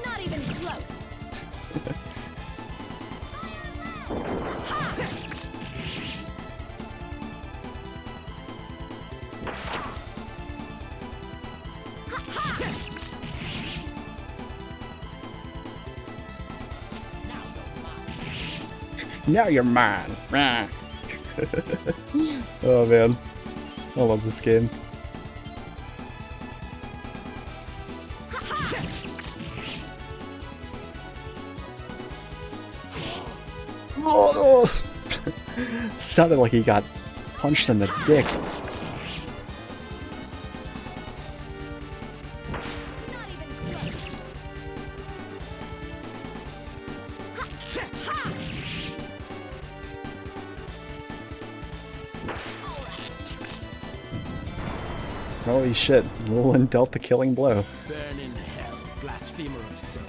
Not even close. Now you're mine. Oh man, I love this game. Oh, sounded like he got punched in the dick. Holy shit, Roland dealt the killing blow. Burn in hell, blasphemer of souls.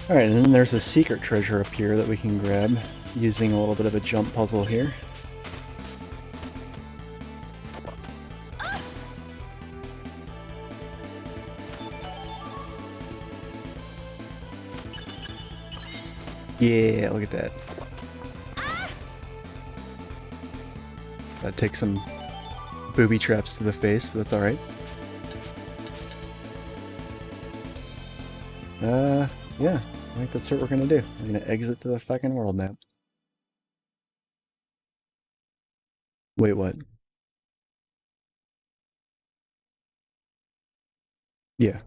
Alright, and then there's a secret treasure up here that we can grab using a little bit of a jump puzzle here. Yeah, look at that. That takes some booby traps to the face, but that's alright. Yeah, I think that's what we're gonna do. We're gonna exit to the fucking world map. Wait, what? Yeah.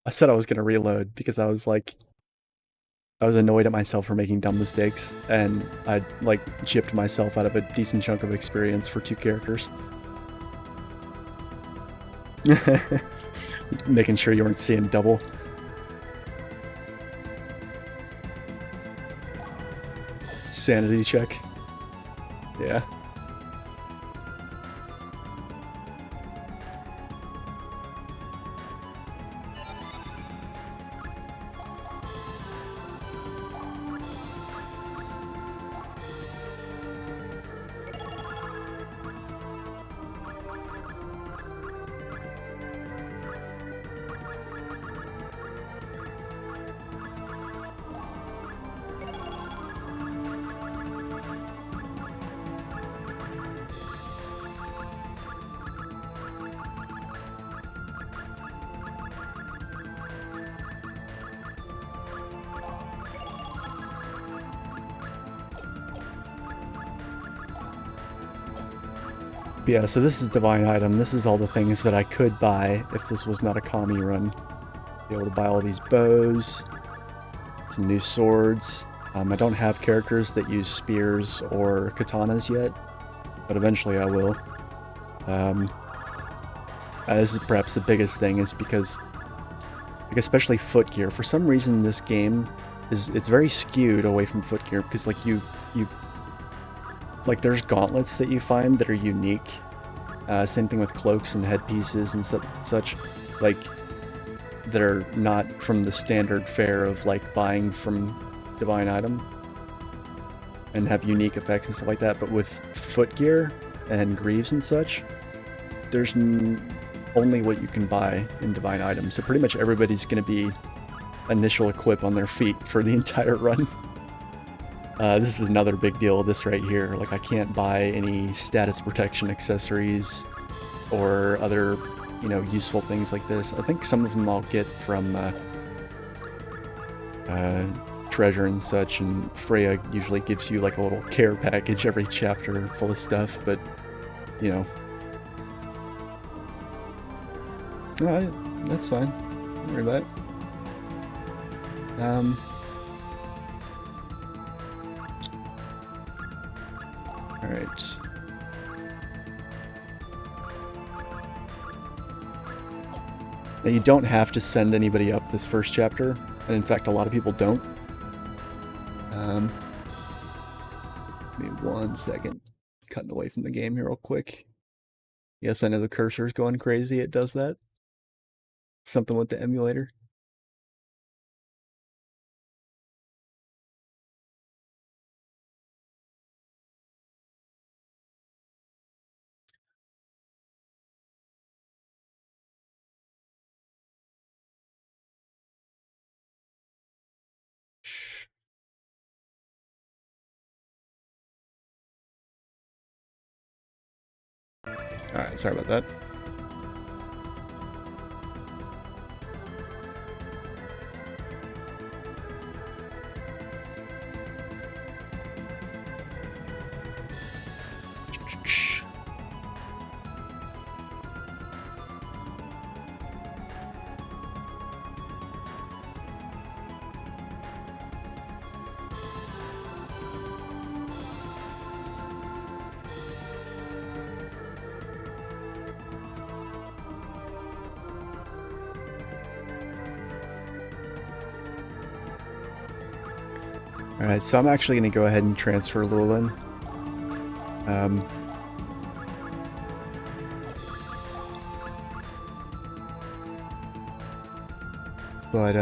I said I was gonna reload because I was like, I was annoyed at myself for making dumb mistakes, and I like chipped myself out of a decent chunk of experience for 2 characters. Making sure you weren't seeing double. Sanity check. Yeah. Yeah, so this is Divine Item. This is all the things that I could buy if this was not a Commie run. Be able to buy all these bows, some new swords. I don't have characters that use spears or katanas yet, but eventually I will. This is perhaps the biggest thing is because, like, especially foot gear. For some reason, this game it's very skewed away from foot gear because, like, like, there's gauntlets that you find that are unique. Same thing with cloaks and headpieces and such, like, that are not from the standard fare of, like, buying from Divine Item and have unique effects and stuff like that. But with foot gear and greaves and such, there's only what you can buy in Divine Item. So pretty much everybody's going to be initial equip on their feet for the entire run. This is another big deal, this right here. Like, I can't buy any status protection accessories or other, you know, useful things like this. I think some of them I'll get from treasure and such, and Freya usually gives you like a little care package every chapter full of stuff, but, you know. Alright, that's fine. Don't worry about it. Alright. Now, you don't have to send anybody up this first chapter, and in fact a lot of people don't. Give me 1 second. Cutting away from the game here real quick. Yes, I know the cursor's going crazy, it does that. Something with the emulator. Alright, sorry about that. Alright, so I'm actually going to go ahead and transfer Lulin. But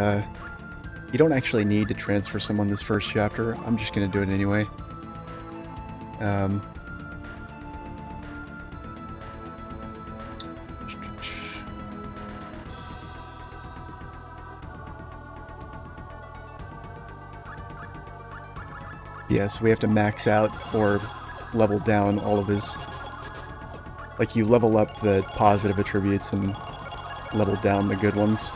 you don't actually need to transfer someone this first chapter. I'm just going to do it anyway. Yeah, so we have to max out or level down all of his... Like, you level up the positive attributes and level down the good ones.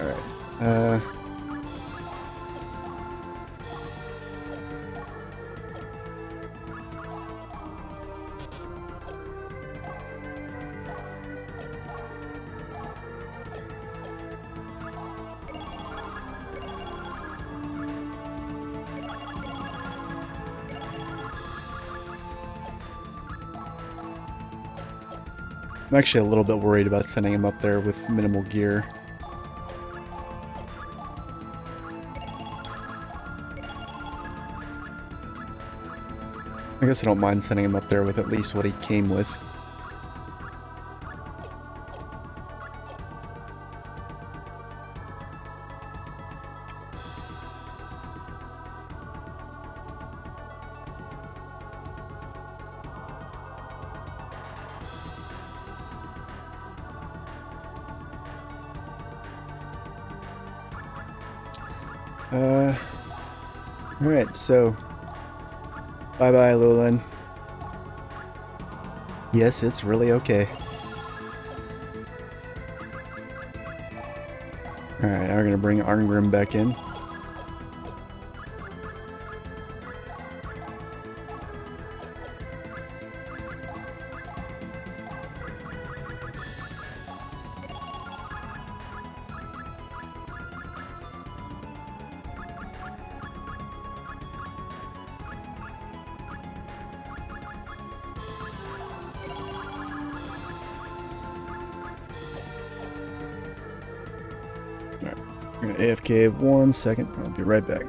Alright, I'm actually a little bit worried about sending him up there with minimal gear. I guess I don't mind sending him up there with at least what he came with. Alright, so bye-bye, Lulin. Yes, it's really okay. Alright, now we're gonna bring Arngrim back in. Alright, I'm gonna AFK 1 second. I'll be right back.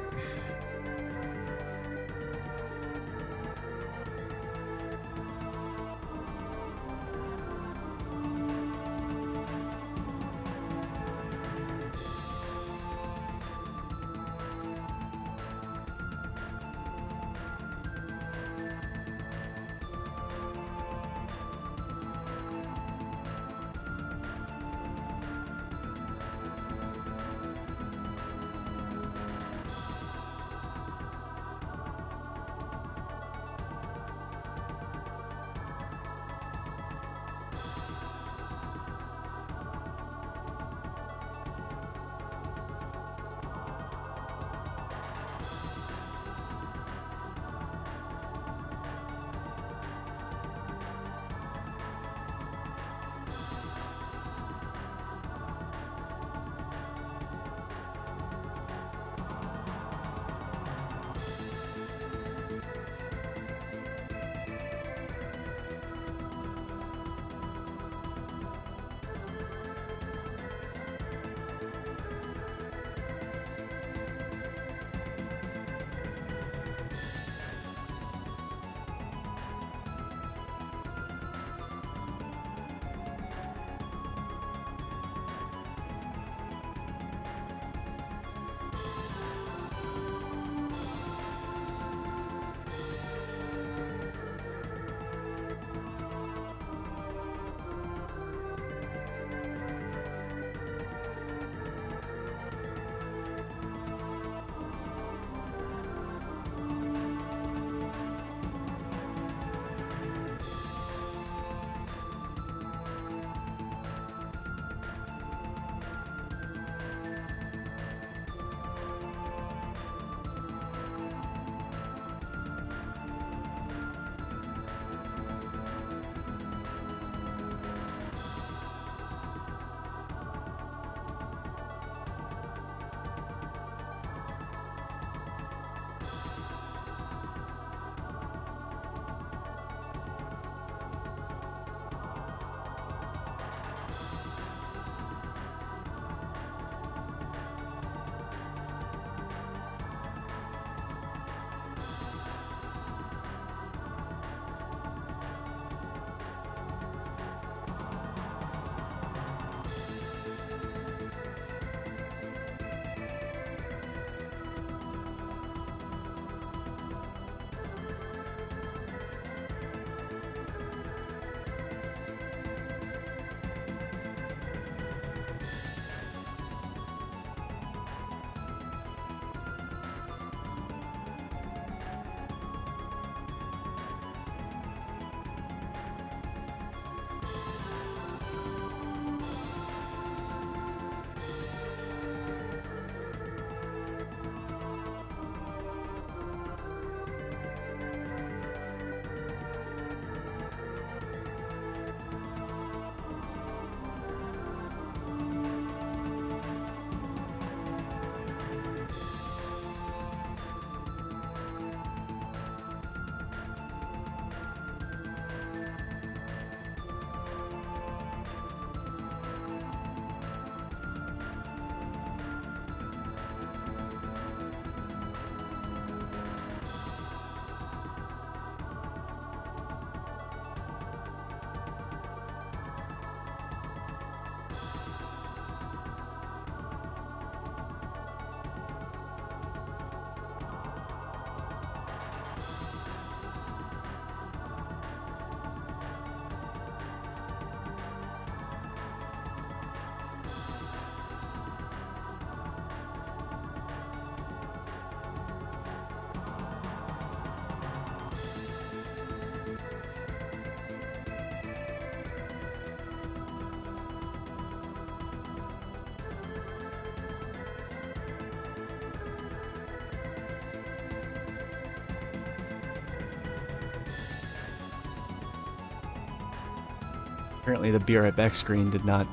Apparently the be right back screen did not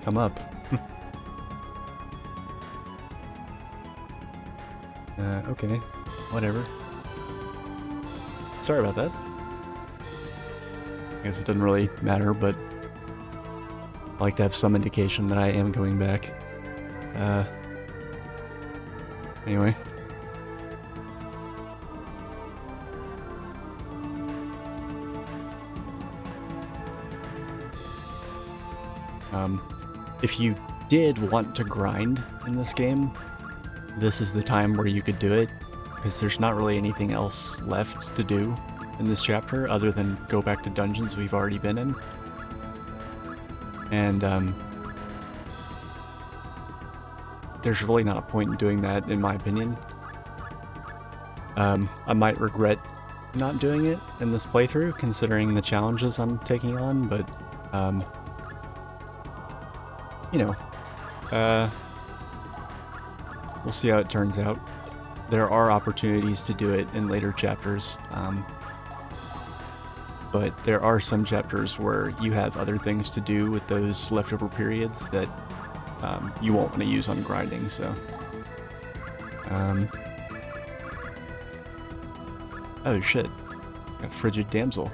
come up. Okay, whatever. Sorry about that. I guess it doesn't really matter, but I like to have some indication that I am going back. Anyway. If you did want to grind in this game, this is the time where you could do it, because there's not really anything else left to do in this chapter other than go back to dungeons we've already been in. And there's really not a point in doing that, in my opinion. I might regret not doing it in this playthrough, considering the challenges I'm taking on, but you know, we'll see how it turns out. There are opportunities to do it in later chapters, but there are some chapters where you have other things to do with those leftover periods that you won't want to use on grinding, so... oh shit, got Frigid Damsel.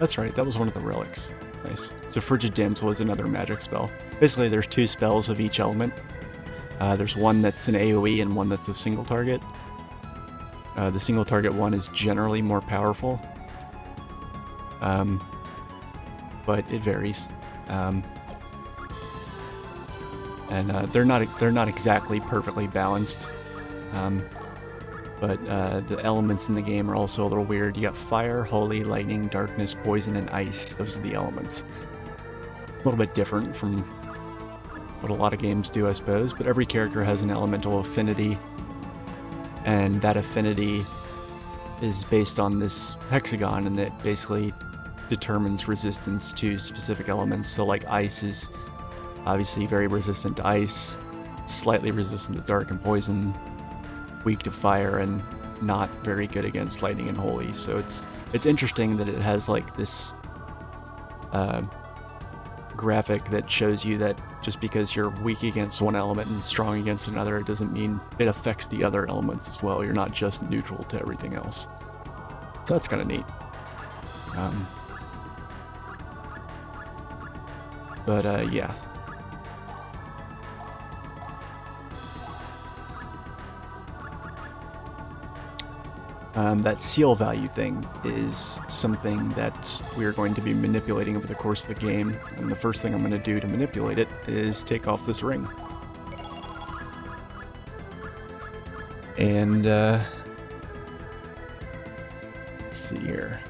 That's right, that was one of the relics. Nice. So Frigid Damsel is another magic spell. Basically, there's two spells of each element. There's one that's an AoE and one that's a single target. The single target one is generally more powerful, but it varies. And they're not exactly perfectly balanced. But the elements in the game are also a little weird. You got fire, holy, lightning, darkness, poison, and ice. Those are the elements. A little bit different from what a lot of games do, I suppose, but every character has an elemental affinity, and that affinity is based on this hexagon, and it basically determines resistance to specific elements. So like ice is obviously very resistant to ice, slightly resistant to dark and poison, weak to fire, and not very good against lightning and holy. So it's interesting that it has like this graphic that shows you that just because you're weak against one element and strong against another, it doesn't mean it affects the other elements as well. You're not just neutral to everything else. So that's kind of neat. Yeah. That seal value thing is something that we are going to be manipulating over the course of the game, and the first thing I'm going to do to manipulate it is take off this ring. And, let's see here.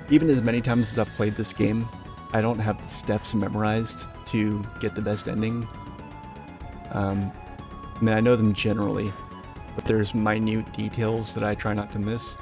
Even as many times as I've played this game, I don't have the steps memorized to get the best ending. I mean, I know them generally, but there's minute details that I try not to miss.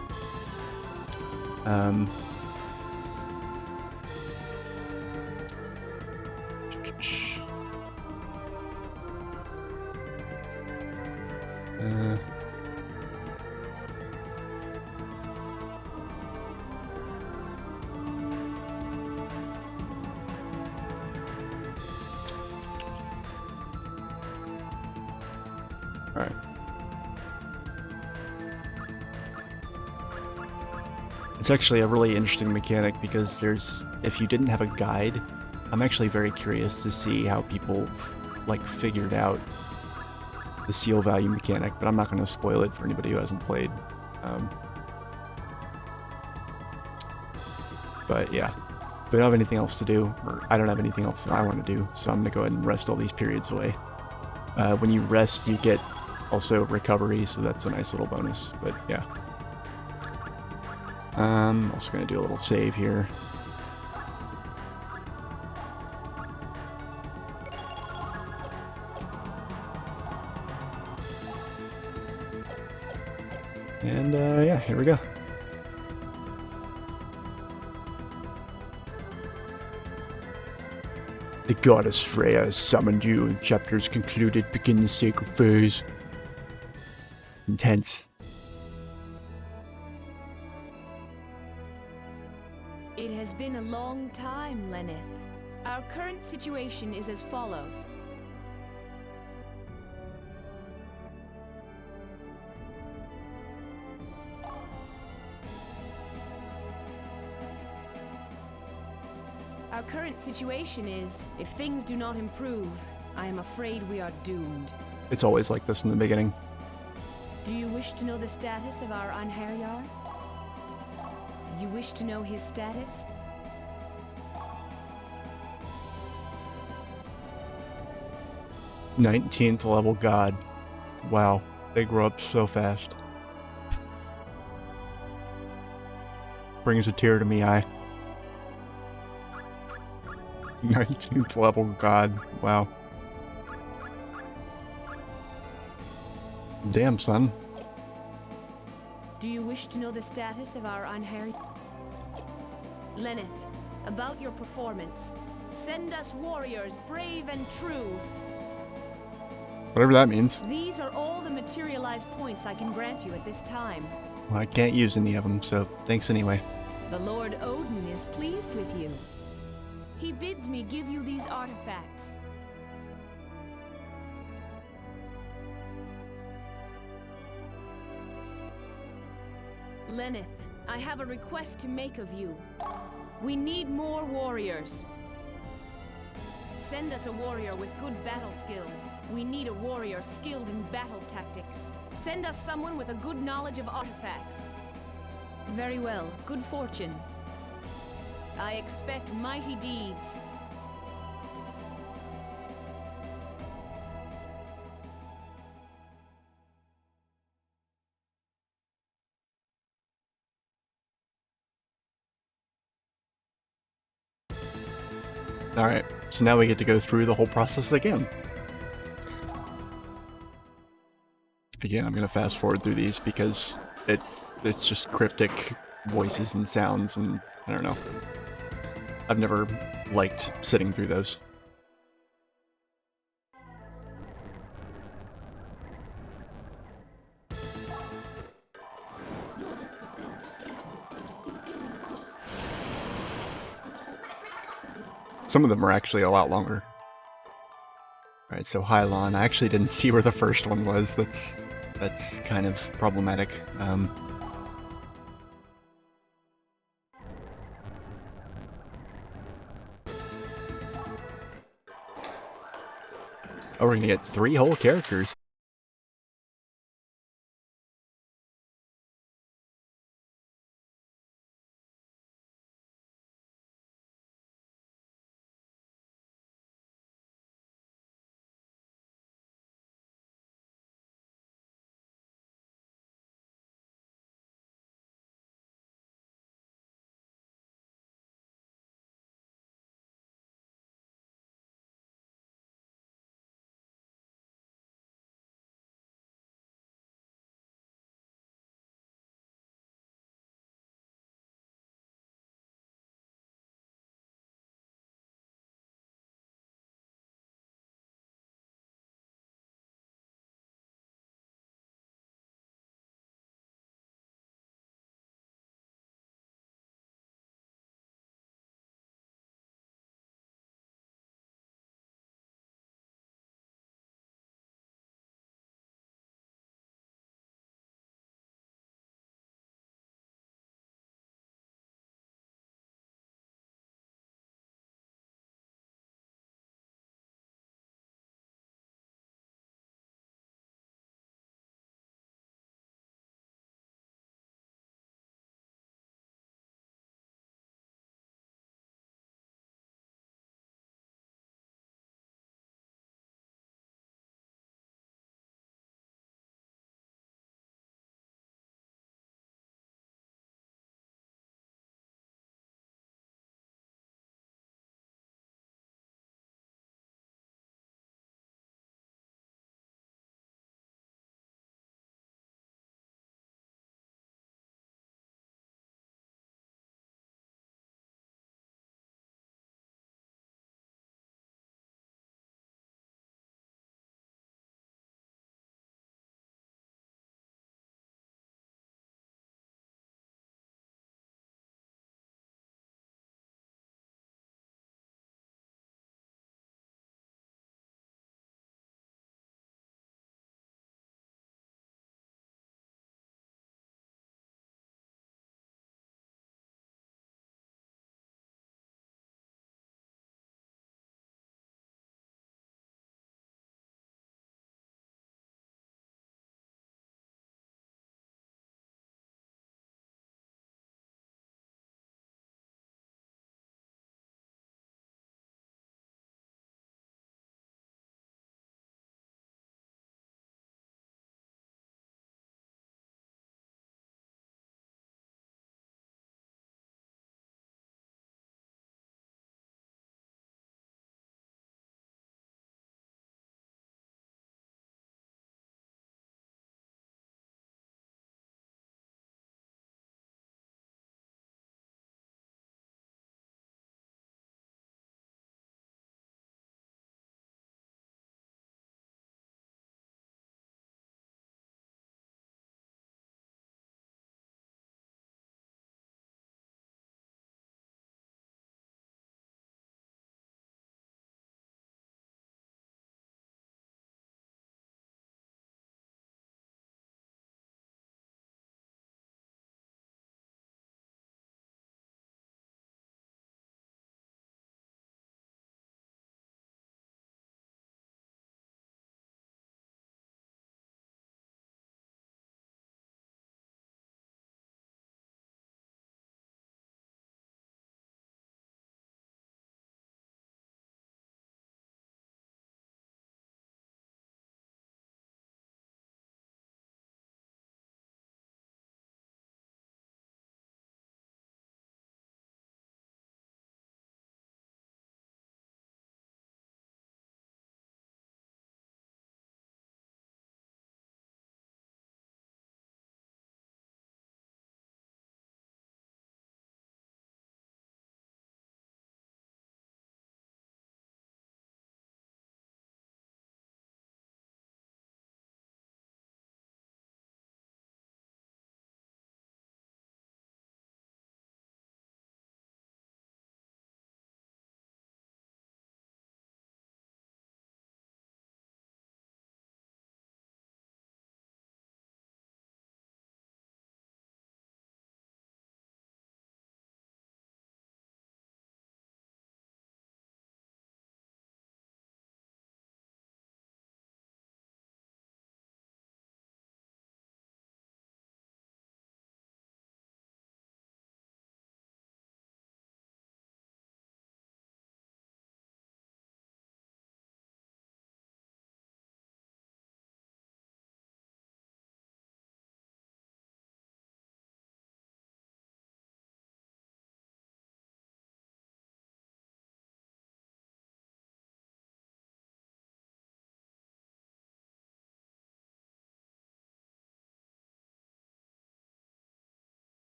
All right. It's actually a really interesting mechanic because if you didn't have a guide, I'm actually very curious to see how people like figured out the seal value mechanic, but I'm not going to spoil it for anybody who hasn't played. But yeah, if we don't have anything else to do, or I don't have anything else that I want to do, so I'm going to go ahead and rest all these periods away. When you rest, you get also recovery, so that's a nice little bonus, but yeah. I'm also going to do a little save here. And yeah, here we go. The goddess Freya has summoned you, and chapters concluded. Begin the sacred phase. Intense. It has been a long time, Lenneth. Our current situation is as follows. Our current situation is, if things do not improve, I am afraid we are doomed. It's always like this in the beginning. Do you wish to know the status of our Anherjar? You wish to know his status? '19th level god. Wow, they grow up so fast. Brings a tear to me eye. 19th level god. Wow. Damn, son. Do you wish to know the status of our Anherjar? Lenneth, about your performance. Send us warriors, brave and true. Whatever that means. These are all the materialized points I can grant you at this time. Well, I can't use any of them, so thanks anyway. The Lord Odin is pleased with you. He bids me give you these artifacts. Lenneth, I have a request to make of you. We need more warriors. Send us a warrior with good battle skills. We need a warrior skilled in battle tactics. Send us someone with a good knowledge of artifacts. Very well. Good fortune. I expect mighty deeds. Alright, so now we get to go through the whole process again. Again, I'm gonna fast forward through these because it's just cryptic voices and sounds, and I don't know. I've never liked sitting through those. Some of them are actually a lot longer. Alright, so Hylon. I actually didn't see where the first one was. That's kind of problematic. Oh, we're gonna get 3 whole characters.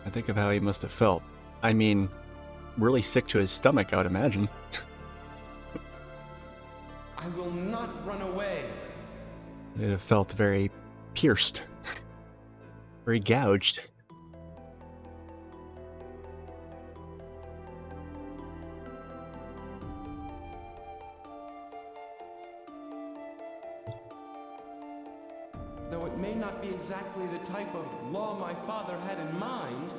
I think of how he must have felt. I mean, really sick to his stomach, I would imagine. I will not run away. It have felt very pierced. Very gouged. Though it may not be exactly the type of law my father had in mind.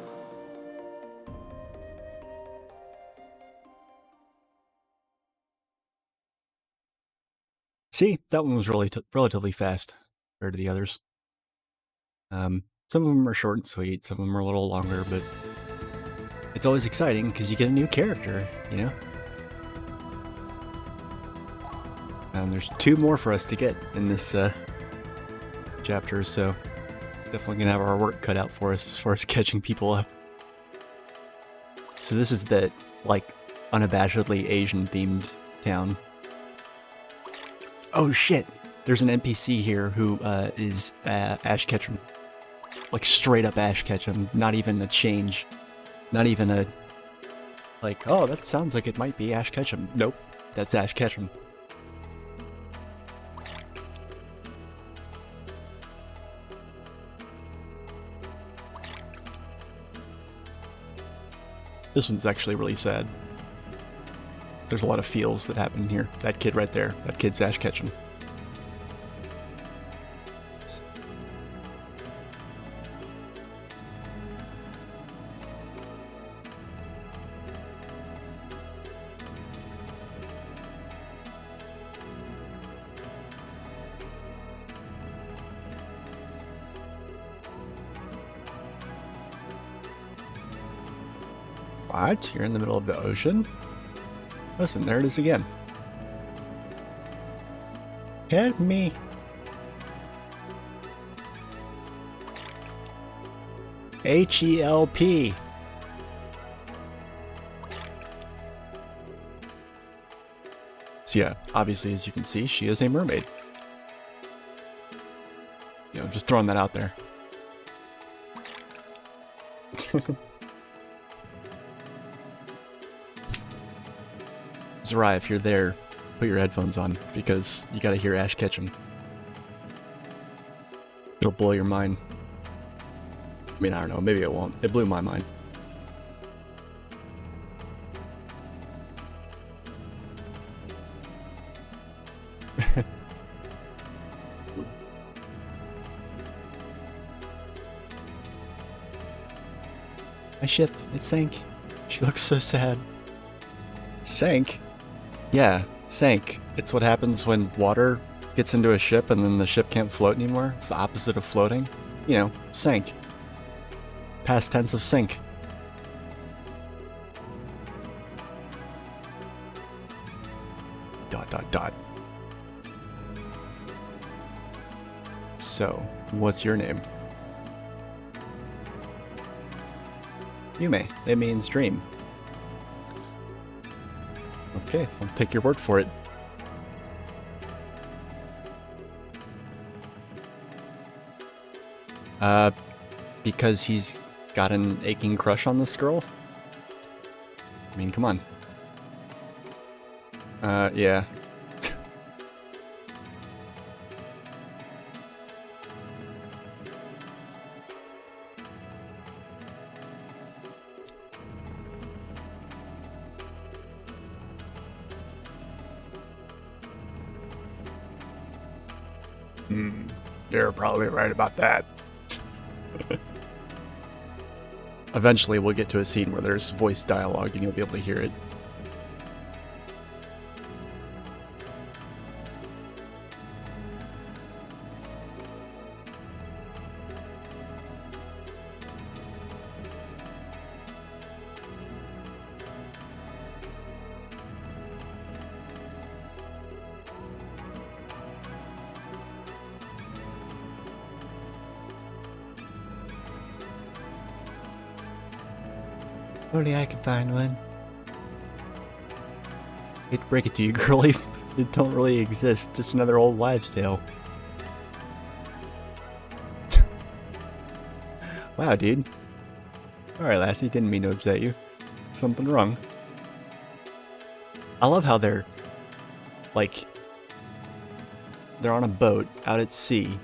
See, that one was really relatively fast compared to the others. Some of them are short and sweet, some of them are a little longer, but it's always exciting because you get a new character, you know? And there's 2 more for us to get in this chapter, so definitely gonna have our work cut out for us as far as catching people up. So this is the, like, unabashedly Asian-themed town. Oh shit! There's an NPC here who is Ash Ketchum. Like straight up Ash Ketchum, not even a change. Not even a, like, oh, that sounds like it might be Ash Ketchum. Nope, that's Ash Ketchum. This one's actually really sad. There's a lot of feels that happen here. That kid right there, that kid's Ash Ketchum. What? You're in the middle of the ocean? Listen, there it is again. Help me. H-E-L-P. So yeah, obviously, as you can see, she is a mermaid. You know, just throwing that out there. Zerai, if you're there, put your headphones on, because you gotta hear Ash Ketchum. It'll blow your mind. I mean, I don't know, maybe it won't. It blew my mind. My ship, it sank. She looks so sad. Sank? Yeah, sank. It's what happens when water gets into a ship and then the ship can't float anymore. It's the opposite of floating. You know, sank. Past tense of sink. Dot dot dot. So, what's your name? Yume. It means dream. Okay, I'll take your word for it. Because he's got an aching crush on this girl? I mean, come on. Yeah. You're probably right about that. Eventually we'll get to a scene where there's voice dialogue and you'll be able to hear it. Only I can find one. Hate to break it to you, girlie. It don't really exist. Just another old wives' tale. Wow, dude. Alright, Lassie, didn't mean to upset you. Something wrong. I love how they're, like, they're on a boat out at sea.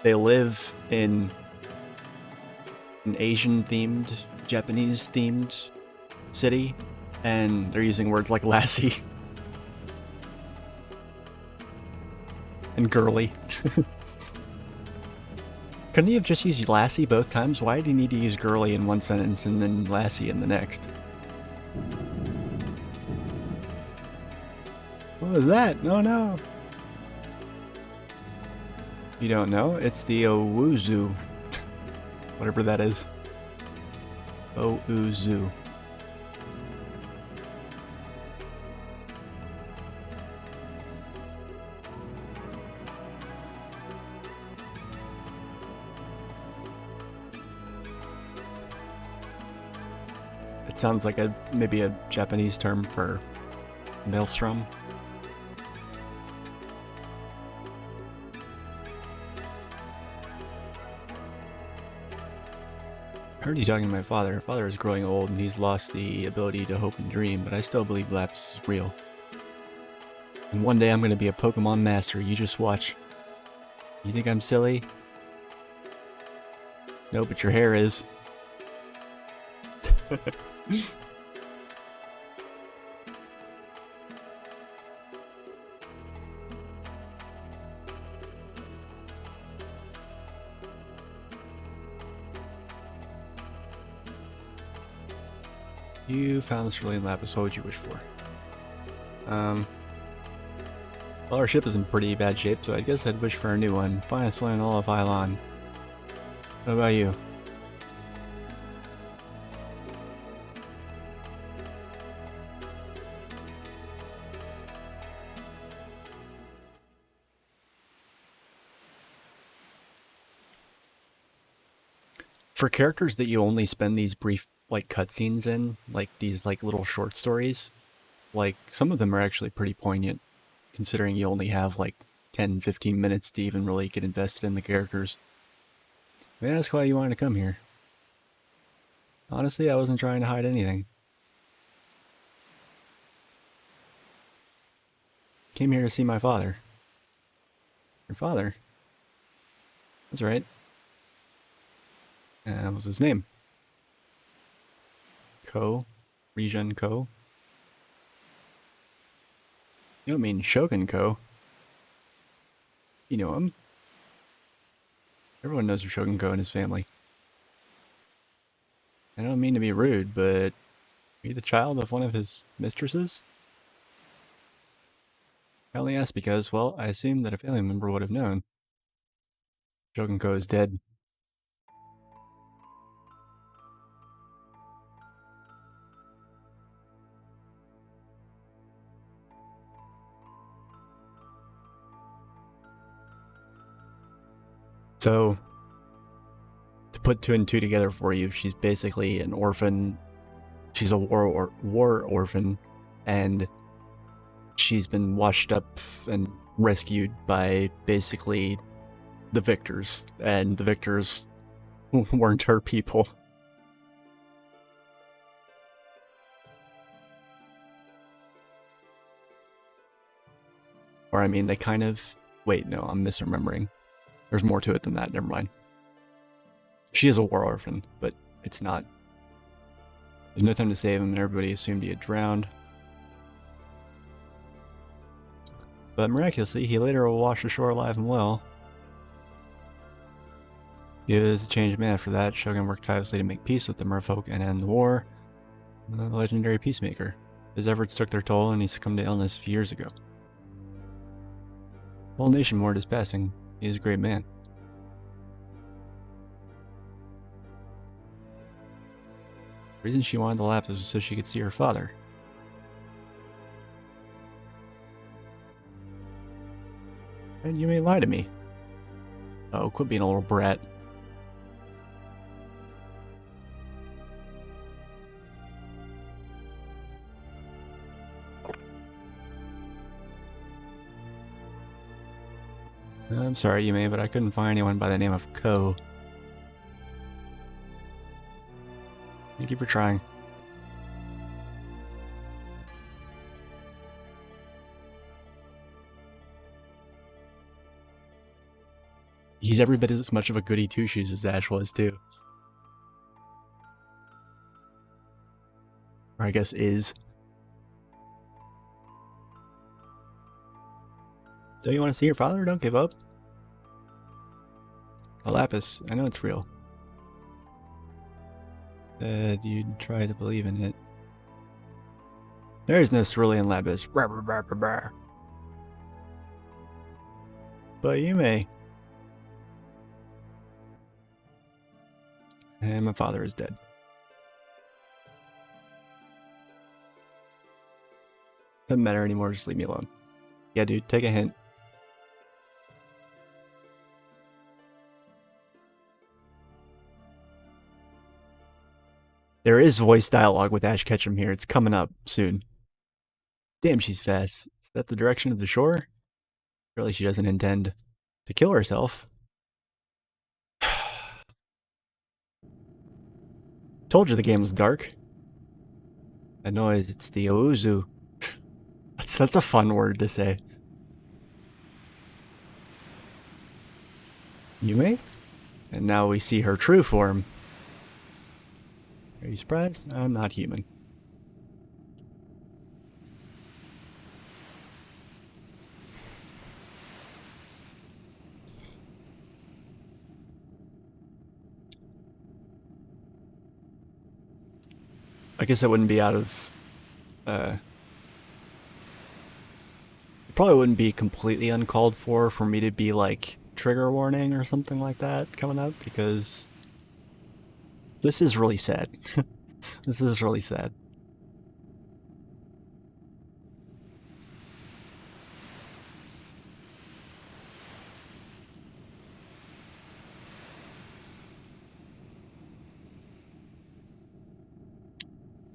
They live in an Asian-themed, Japanese-themed city, and they're using words like lassie and girly. Couldn't he have just used lassie both times? Why did he need to use girly in one sentence and then lassie in the next? What was that? Oh no! You don't know? It's the Owuzu. Whatever that is. Owuzu. It sounds like maybe a Japanese term for maelstrom. I heard you talking to my father. My father is growing old and he's lost the ability to hope and dream, but I still believe Lapis is real. And one day I'm going to be a Pokemon master. You just watch. You think I'm silly? No, but your hair is. You found this Cerulean Lapis. What would you wish for? Well, our ship is in pretty bad shape, so I guess I'd wish for a new one. Finest one in all of Eilon. What about you? For characters that you only spend these brief, like, cutscenes in, like these, like, little short stories, like, some of them are actually pretty poignant, considering you only have, like, 10-15 minutes to even really get invested in the characters. May I ask why you wanted to come here? Honestly, I wasn't trying to hide anything. Came here to see my father. Your father? That's right. What was his name? Regen Ko? You don't mean Shogun Ko? You know him. Everyone knows of Shogun Ko and his family. I don't mean to be rude, but are you the child of one of his mistresses? I only asked because, well, I assumed that a family member would have known. Shogun Ko is dead. So, to put 2 and 2 together for you, she's basically an orphan. She's a war orphan, and she's been washed up and rescued by basically the victors, and the victors weren't her people. Or I mean, they kind of... Wait, no, I'm misremembering. There's more to it than that, never mind. She is a war orphan, but it's not. There's no time to save him, and everybody assumed he had drowned. But miraculously, he later washed ashore alive and well. He was a changed man after that. Shogun worked tirelessly to make peace with the merfolk and end the war. The legendary peacemaker. His efforts took their toll, and he succumbed to illness a few years ago. The whole nation mourned his passing. He is a great man. The reason she wanted the lapis was so she could see her father. And you may lie to me. Oh, quit being a little brat. I'm sorry, Yume, but I couldn't find anyone by the name of Ko. Thank you for trying. He's every bit as much of a goody two-shoes as Ash was, too. Or I guess is. Don't you want to see your father? Don't give up. A lapis. I know it's real. You'd try to believe in it. There is no cerulean lapis. But you may. And my father is dead. Doesn't matter anymore, just leave me alone. Yeah, dude, take a hint. There is voice dialogue with Ash Ketchum here. It's coming up soon. Damn, she's fast. Is that the direction of the shore? Surely she doesn't intend to kill herself. Told you the game was dark. That noise, it's the Ouzu. That's a fun word to say. Yume? And now we see her true form. Are you surprised? I'm not human. I guess it wouldn't be out of... it probably wouldn't be completely uncalled for me to be like trigger warning or something like that coming up, because this is really sad. This is really sad.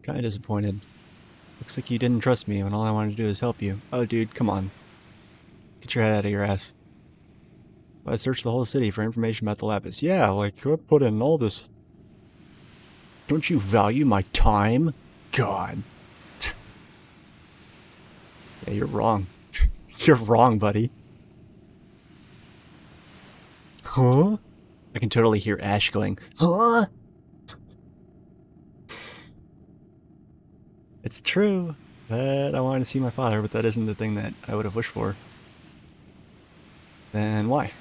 Kinda disappointed. Looks like you didn't trust me when all I wanted to do is help you. Oh dude, come on. Get your head out of your ass. I searched the whole city for information about the lapis. Yeah, like, I put in all this. Don't you value my time? God. Yeah, you're wrong. You're wrong, buddy. Huh? I can totally hear Ash going, huh? It's true that I wanted to see my father, but that isn't the thing that I would have wished for. Then why?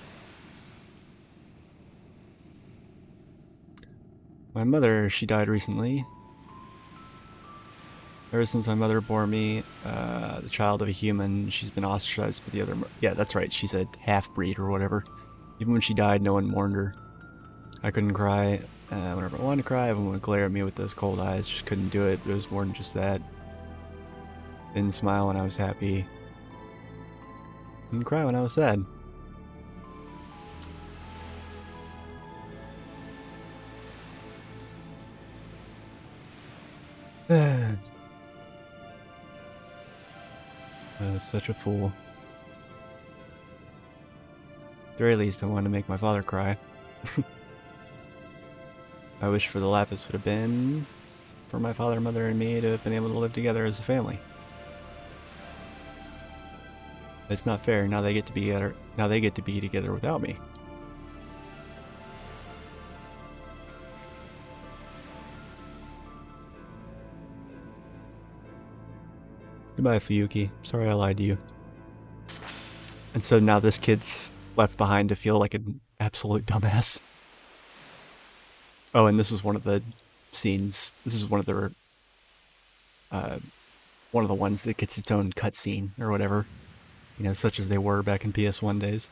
My mother, she died recently. Ever since my mother bore me, the child of a human, she's been ostracized by the other... Yeah, that's right, she's a half-breed or whatever. Even when she died, no one mourned her. I couldn't cry whenever I wanted to cry. Everyone would glare at me with those cold eyes. Just couldn't do it. It was more than just that. Didn't smile when I was happy. Didn't cry when I was sad. I was such a fool. At the very least, I wanted to make my father cry. I wish for the lapis would have been for my father, mother, and me to have been able to live together as a family. It's not fair. Now they get to be together. Now they get to be together without me. Goodbye, Fuyuki. Sorry I lied to you. And so now this kid's left behind to feel like an absolute dumbass. Oh, and this is one of the scenes. This is one of the ones that gets its own cutscene or whatever. You know, such as they were back in PS1 days.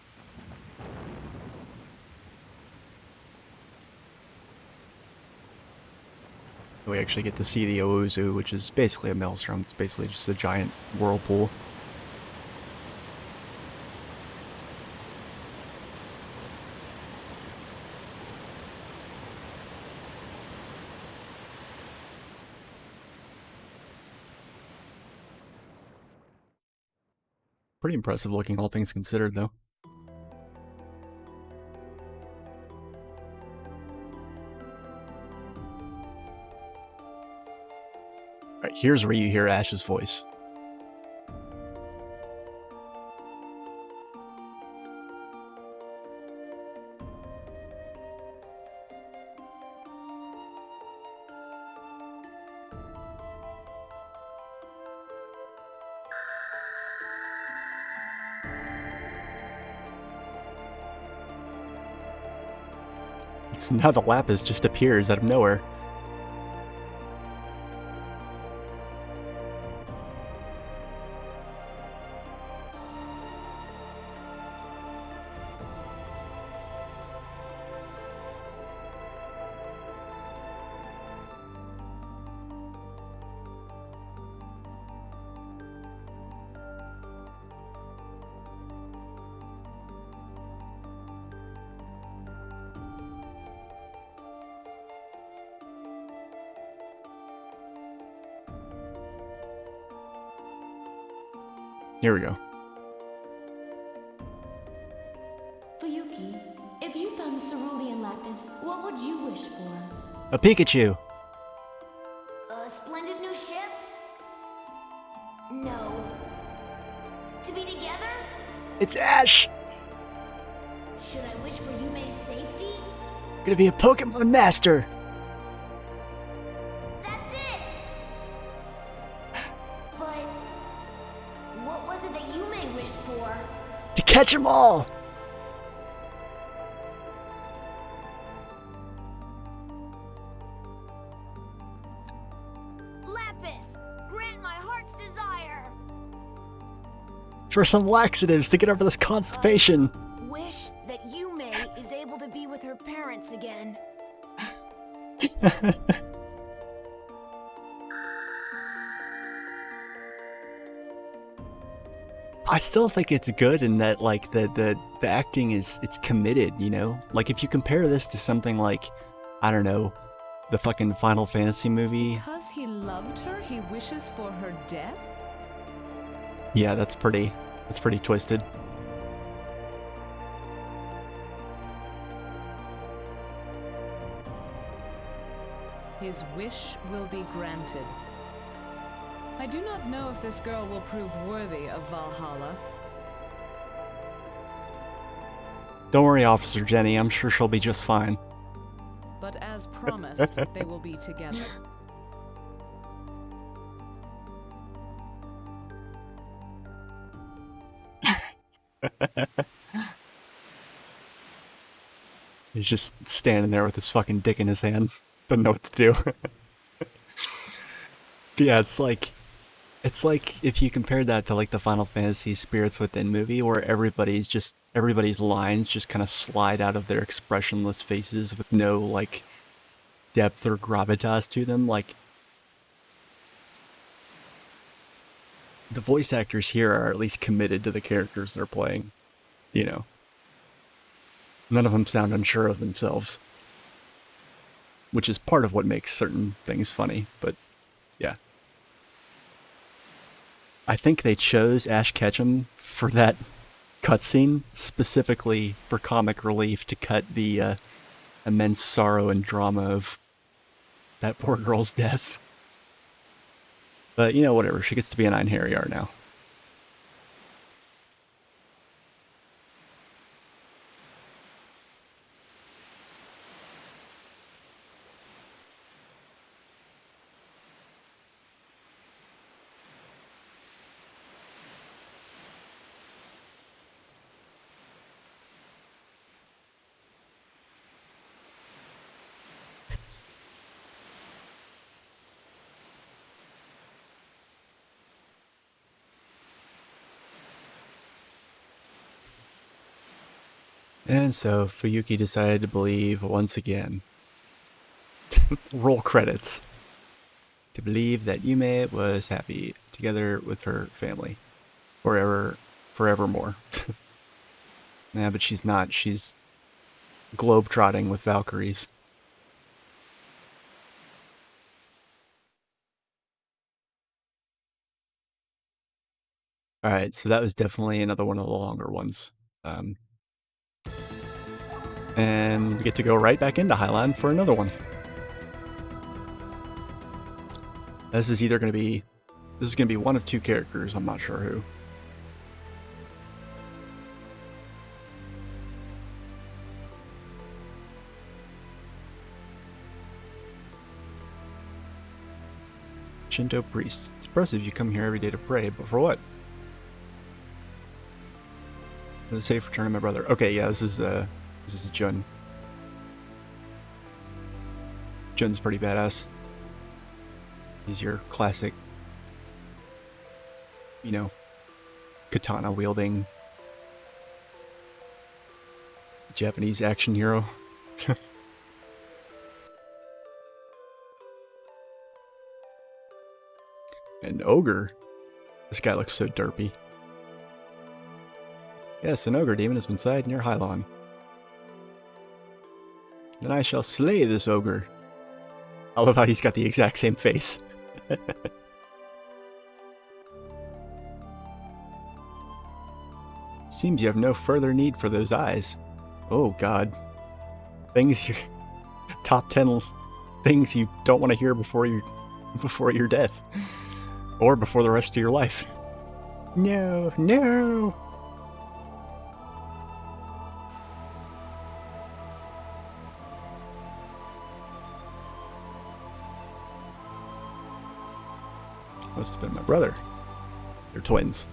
We actually get to see the Ouzu, which is basically a maelstrom. It's basically just a giant whirlpool. Pretty impressive looking, all things considered, though. Right, here's where you hear Ash's voice. So now the lapis just appears out of nowhere. Here we go. Fuyuki, if you found the cerulean lapis, what would you wish for? A Pikachu! A splendid new ship? No. To be together? It's Ash! Should I wish for Yume's safety? Gonna be a Pokemon Master! That's it! But what was it that Yume wished for? To catch them all! Lapis, grant my heart's desire! For some laxatives to get over this constipation! Wish that Yume is able to be with her parents again. I still think it's good in that, like, the acting it's committed, you know? Like, if you compare this to something like, I don't know, the fucking Final Fantasy movie. Because he loved her, he wishes for her death? Yeah, that's pretty twisted. His wish will be granted. I do not know if this girl will prove worthy of Valhalla. Don't worry, Officer Jenny, I'm sure she'll be just fine. But as promised, they will be together. He's just standing there with his fucking dick in his hand. Doesn't know what to do. Yeah, it's like if you compared that to like the Final Fantasy Spirits Within movie, where everybody's lines just kind of slide out of their expressionless faces with no like depth or gravitas to them. Like, the voice actors here are at least committed to the characters they're playing, you know. None of them sound unsure of themselves, which is part of what makes certain things funny, but yeah. I think they chose Ash Ketchum for that cutscene specifically for comic relief, to cut the immense sorrow and drama of that poor girl's death. But, you know, whatever. She gets to be an Einherjar now. And so Fuyuki decided to believe once again. Roll credits. To believe that Yume was happy together with her family. Forevermore. Yeah, but she's not. She's globetrotting with Valkyries. Alright, so that was definitely another one of the longer ones. And we get to go right back into Highline for another one. This is either going to be... This is going to be one of two characters. I'm not sure who. Shinto priest. It's impressive you come here every day to pray, but for what? For the safe return of my brother. Okay, yeah, this is Jun. Jun's pretty badass. He's your classic, you know, katana wielding Japanese action hero. An ogre? This guy looks so derpy. Yes, an ogre demon has been sighted near Hylon. Then I shall slay this ogre. I love how he's got the exact same face. Seems you have no further need for those eyes. Oh god. Things your top 10 things you don't want to hear before your death. Or before the rest of your life. No, no! Must have been my brother. They're twins.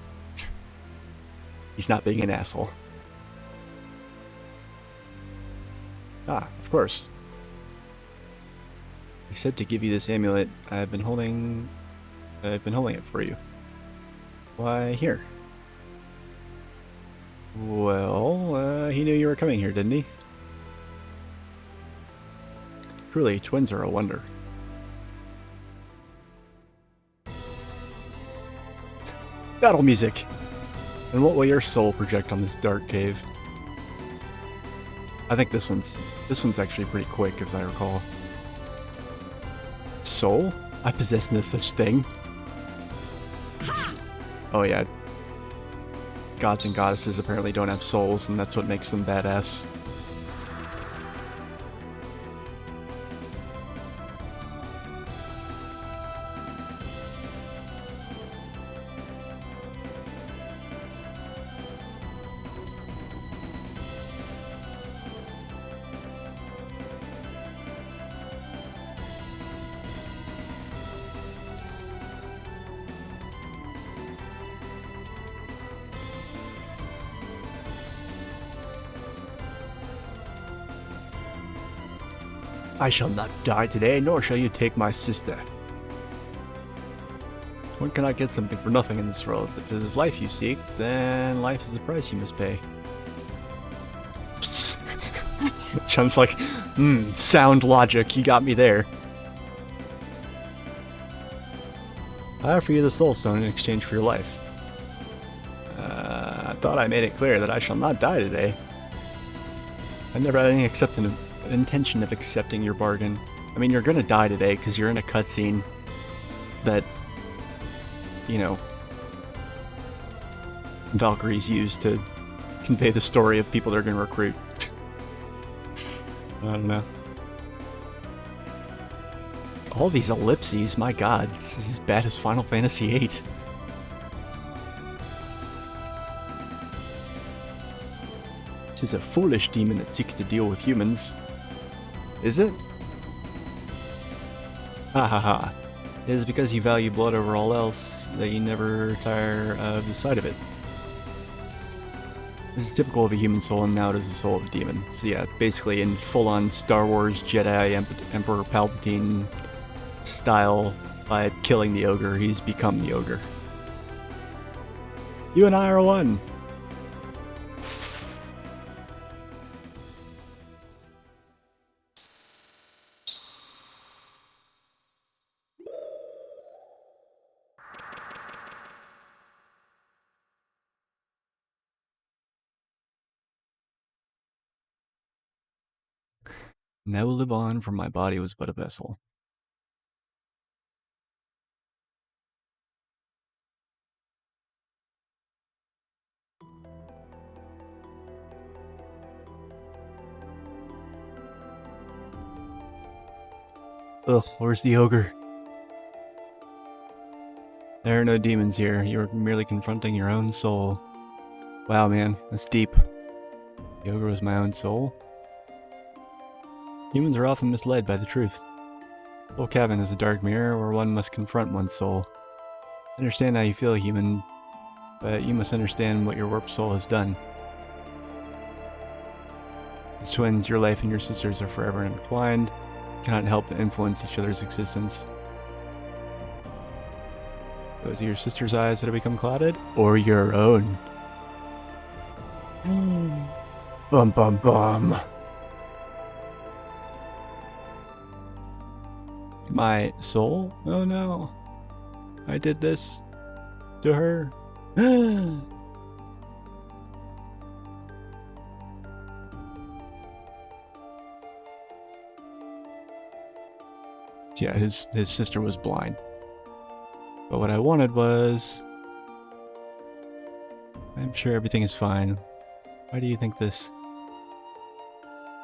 He's not being an asshole. Ah, of course. He said to give you this amulet. I've been holding it for you. Why, here. Well, he knew you were coming here, didn't he? Truly, twins are a wonder. Battle music! And what will your soul project on this dark cave? I think this one's actually pretty quick, as I recall. Soul? I possess no such thing. Oh yeah. Gods and goddesses apparently don't have souls, and that's what makes them badass. I shall not die today, nor shall you take my sister. One cannot get something for nothing in this world. If it is life you seek, then life is the price you must pay. Chum's like, sound logic, you got me there. I offer you the soul stone in exchange for your life. I thought I made it clear that I shall not die today. I never had any intention of accepting your bargain. I mean, you're gonna die today because you're in a cutscene that, you know, Valkyrie's used to convey the story of people they're gonna recruit. I don't know. All these ellipses, my god, this is as bad as Final Fantasy VIII. Tis a foolish demon that seeks to deal with humans. Is it? Ha ha ha. It is because you value blood over all else that you never tire of the sight of it. This is typical of a human soul, and now it is the soul of a demon. So yeah, basically in full-on Star Wars Jedi Emperor Palpatine style, by killing the ogre, he's become the ogre. You and I are one! Now live on, for my body was but a vessel. Ugh, where's the ogre? There are no demons here. You're merely confronting your own soul. Wow, man, that's deep. The ogre was my own soul. Humans are often misled by the truth. Soul Cavern is a dark mirror where one must confront one's soul. I understand how you feel, human, but you must understand what your warped soul has done. As twins, your life and your sister's are forever intertwined. You cannot help but influence each other's existence. Those are your sister's eyes that have become clouded, or your own? Bum bum bum. My soul? Oh no. I did this to her. Yeah, his sister was blind. But what I wanted was... I'm sure everything is fine. Why do you think this?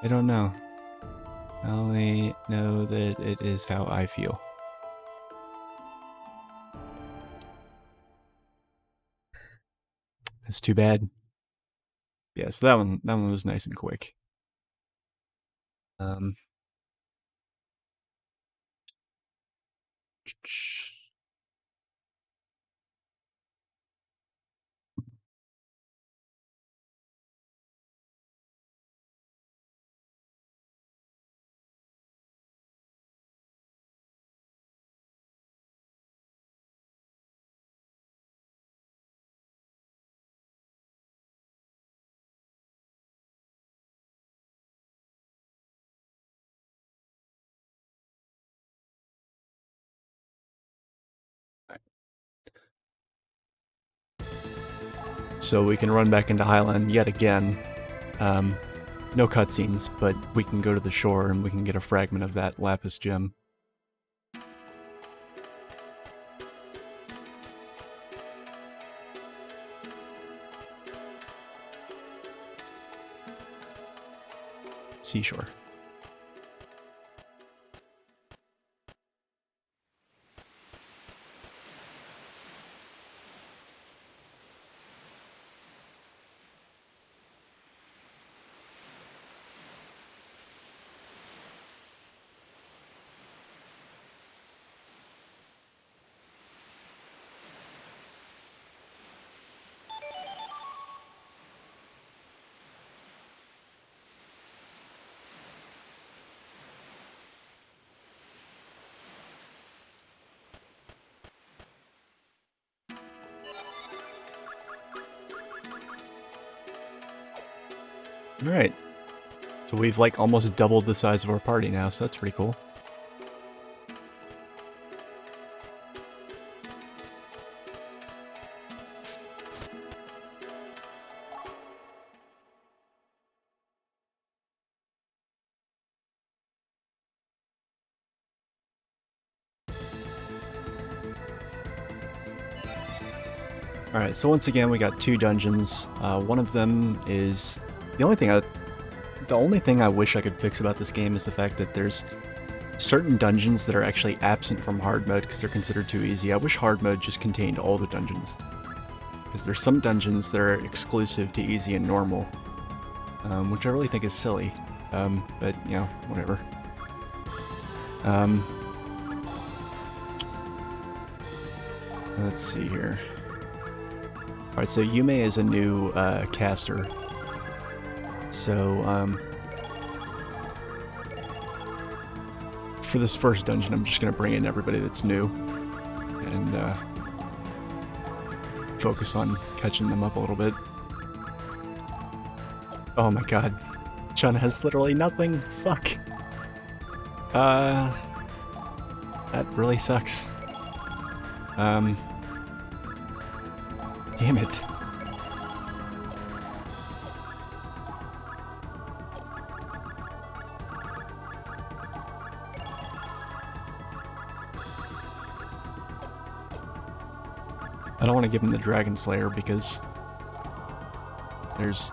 I don't know. I only know that it is how I feel. That's too bad. Yeah, so that one was nice and quick. So we can run back into Highland yet again. No cutscenes, but we can go to the shore and we can get a fragment of that lapis gem. Seashore. Alright. So we've like almost doubled the size of our party now, so that's pretty cool. Alright, so once again we got 2 dungeons. One of them is... The only thing I wish I could fix about this game is the fact that there's certain dungeons that are actually absent from hard mode because they're considered too easy. I wish hard mode just contained all the dungeons. Because there's some dungeons that are exclusive to easy and normal. Which I really think is silly. But, you know, whatever. Let's see here. Alright, so Yume is a new caster. So, for this first dungeon, I'm just going to bring in everybody that's new. And focus on catching them up a little bit. Oh my god. Chun has literally nothing. Fuck. That really sucks. Damn it. I don't want to give him the Dragon Slayer because there's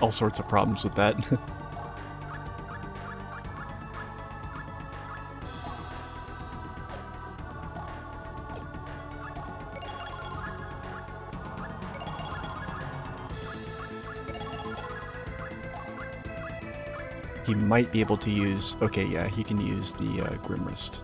all sorts of problems with that. he might be able to use... Okay, yeah, he can use the Grim Wrist.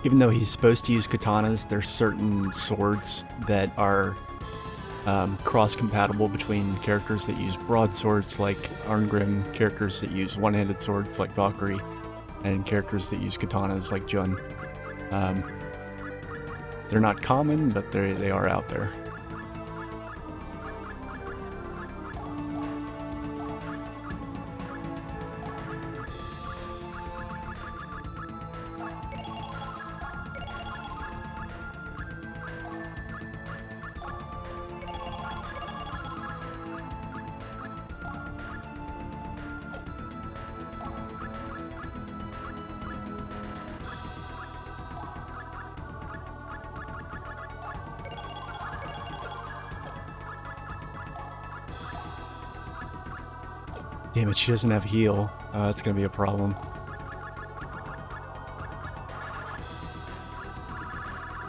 Even though he's supposed to use katanas, there's certain swords that are cross-compatible between characters that use broadswords like Arngrim, characters that use one-handed swords like Valkyrie, and characters that use katanas like Jun. They're not common, but they are out there. Damn it, she doesn't have heal. That's gonna be a problem.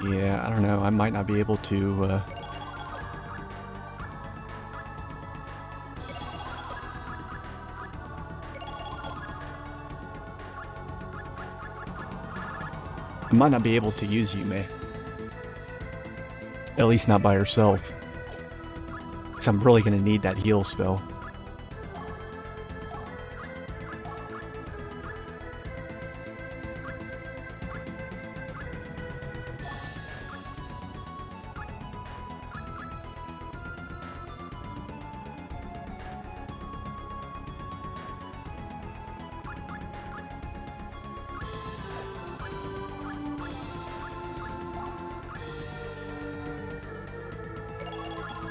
Yeah, I don't know. I might not be able to... I might not be able to use Yume. At least not by herself. Because I'm really gonna need that heal spell.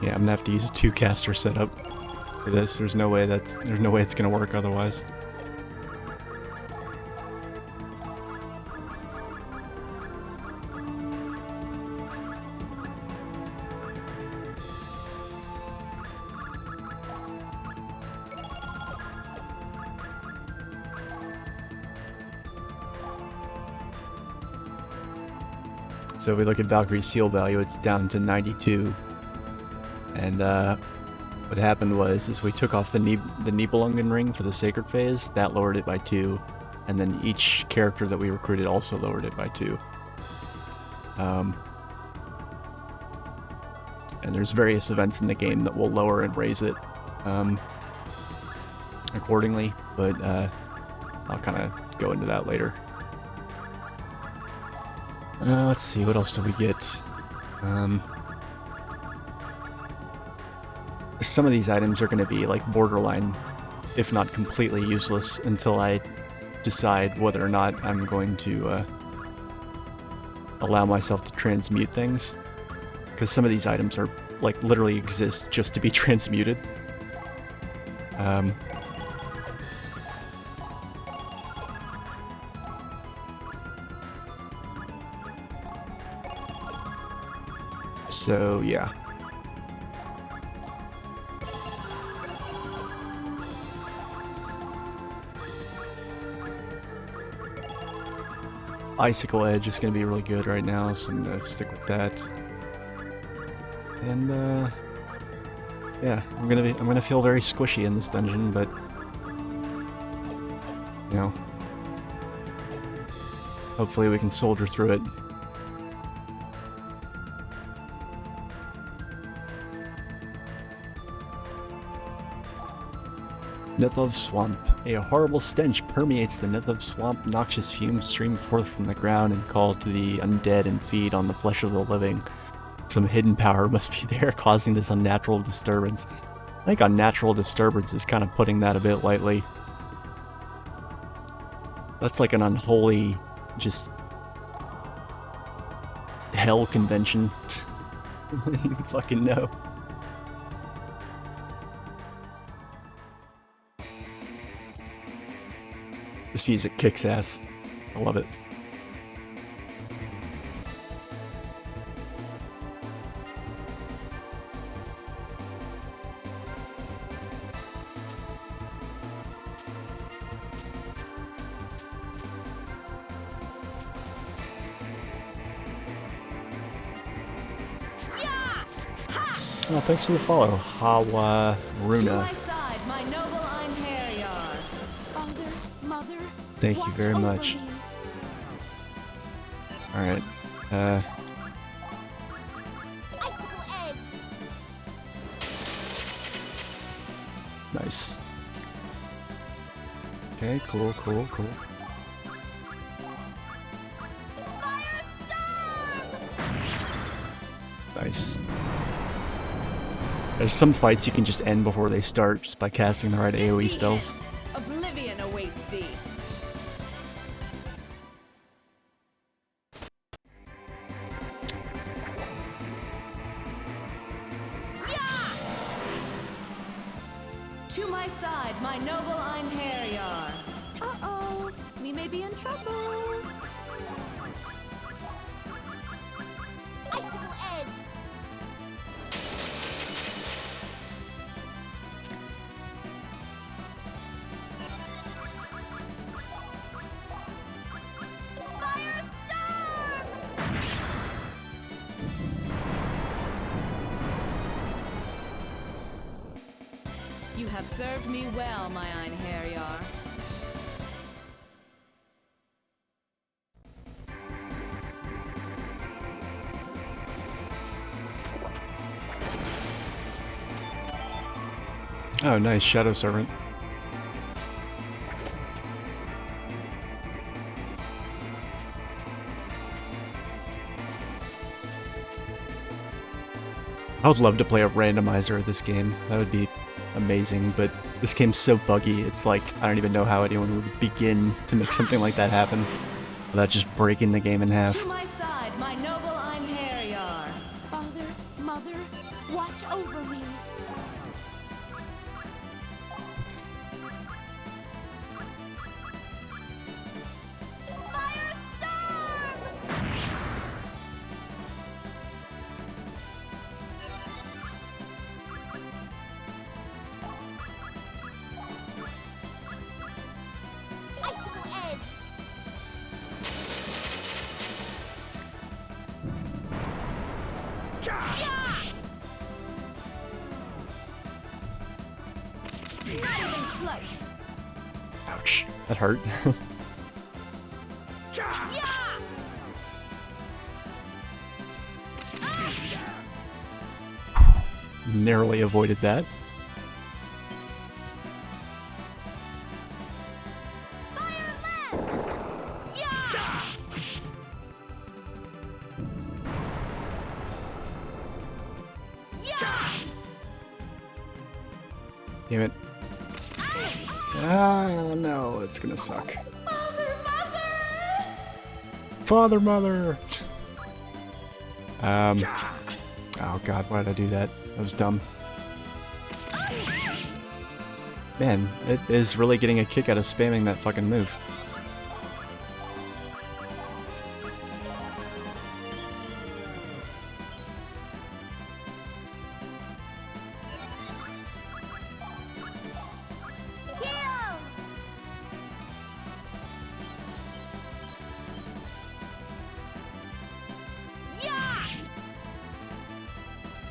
Yeah, I'm gonna have to use a 2-caster setup for this. There's no way it's gonna work otherwise. So if we look at Valkyrie's seal value, it's down to 92. And what happened was we took off the Nibelungen ring for the Sacred Phase. That lowered it by 2. And then each character that we recruited also lowered it by 2. And there's various events in the game that will lower and raise it accordingly. But I'll kind of go into that later. Let's see, what else do we get? Some of these items are going to be like borderline, if not completely useless, until I decide whether or not I'm going to allow myself to transmute things. Because some of these items are like literally exist just to be transmuted. So yeah. Icicle Edge is going to be really good right now, so I'm going to stick with that. And yeah, I'm gonna feel very squishy in this dungeon, but you know, hopefully we can soldier through it. Nithov Swamp. A horrible stench permeates the Nithov Swamp. Noxious fumes stream forth from the ground and call to the undead and feed on the flesh of the living. Some hidden power must be there causing this unnatural disturbance. I think unnatural disturbance is kind of putting that a bit lightly. That's like an unholy, just hell convention. You fucking know. This music kicks ass. I love it. Oh, thanks for the follow, Hawa To Runa. my side, my noble Einherjar. Father, mother, Thank you watch very over much. me. Alright, Icicle edge. nice. Okay, cool. Nice. There's some fights you can just end before they start just by casting the right AoE spells. Oblivion awaits thee. To my side, my noble Einherjar. Uh-oh, we may be in trouble. Icicle edge. You have served me well, my Einherjar. Oh, nice, Shadow Servant. I would love to play a randomizer of this game. That would be amazing, but this game's so buggy, it's like, I don't even know how anyone would begin to make something like that happen without just breaking the game in half. To my side, my noble Einherjar. Father, mother, watch over me. Icicle edge. Not even close. Ouch, that hurt. Narrowly avoided that. Damn it. Ah, no, it's gonna suck. Father, mother! Oh god, why did I do that? That was dumb. Man, it is really getting a kick out of spamming that fucking move.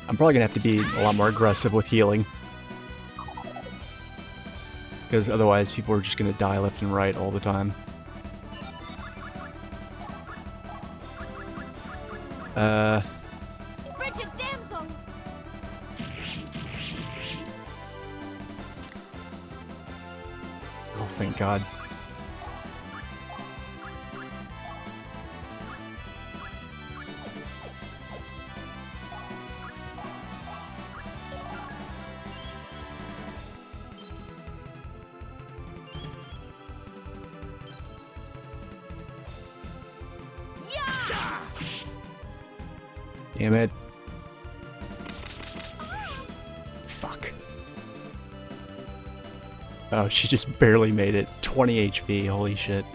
I'm probably gonna have to be a lot more aggressive with healing. Because otherwise people are just gonna die left and right all the time. Bridget damsel. Oh, thank God. Damn it. Fuck. Oh, she just barely made it. 20 HP, holy shit.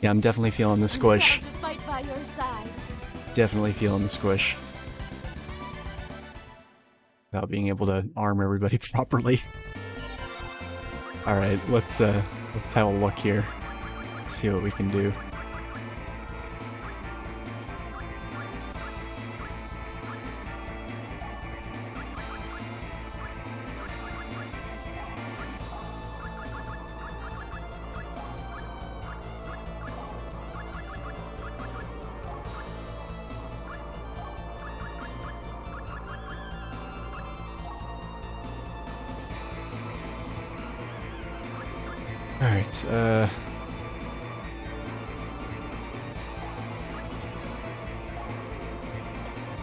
Yeah, I'm definitely feeling the squish. I'm proud to fight by your side. Definitely feeling the squish. Without being able to arm everybody properly. Alright, let's have a look here. See what we can do. Alright,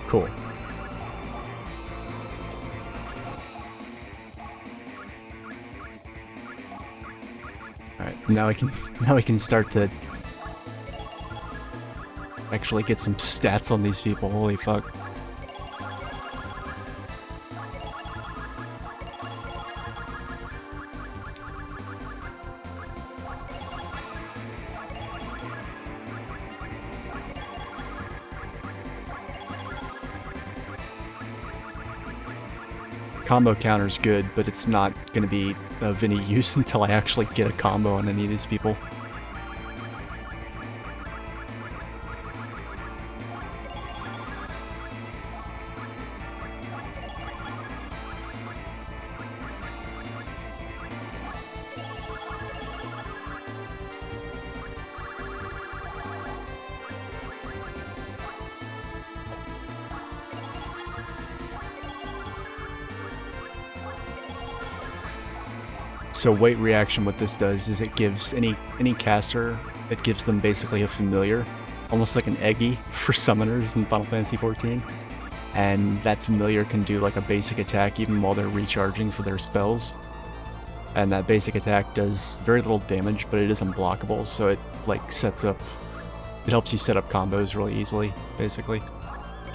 cool. Alright, now we can start to actually get some stats on these people, holy fuck. Combo counter's good, but it's not going to be of any use until I actually get a combo on any of these people. So weight reaction, what this does is it gives any caster, it gives them basically a familiar, almost like an Eggy for summoners in Final Fantasy XIV. And that familiar can do like a basic attack even while they're recharging for their spells. And that basic attack does very little damage, but it is unblockable, so it like sets up, it helps you set up combos really easily, basically.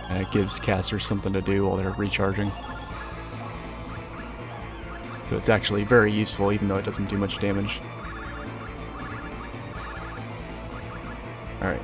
And it gives casters something to do while they're recharging. So it's actually very useful, even though it doesn't do much damage. Alright.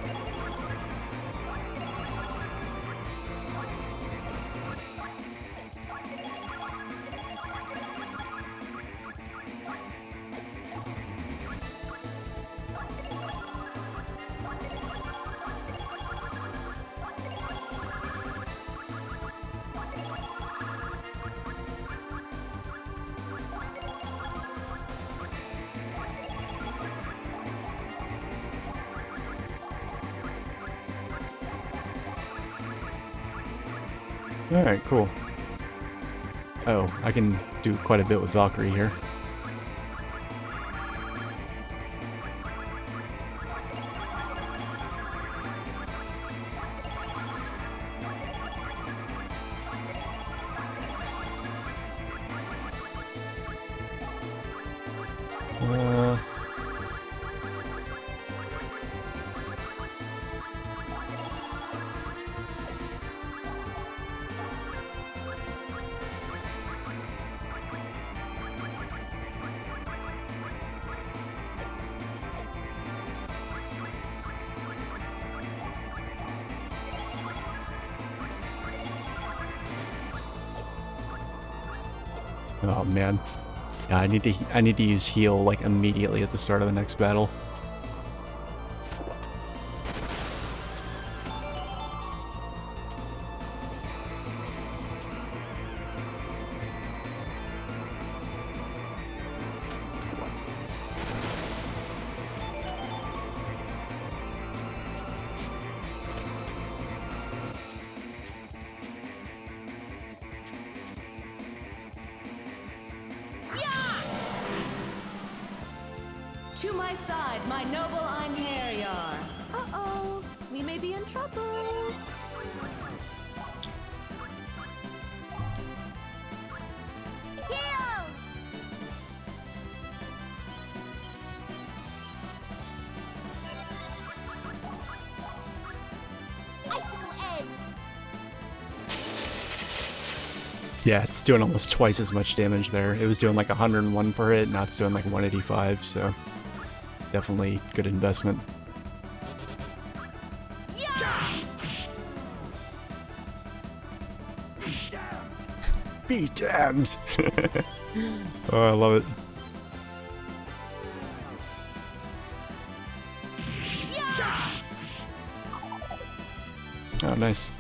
Alright, cool. Oh, I can do quite a bit with Valkyrie here. Oh man. Yeah, I need to use heal like immediately at the start of the next battle. To my side, my noble Einherjar. Uh-oh, we may be in trouble. Heal! Icicle Edge! Yeah, it's doing almost twice as much damage there. It was doing like 101 per hit, now it's doing like 185, so definitely good investment. Be damned! Oh, I love it. Oh, nice.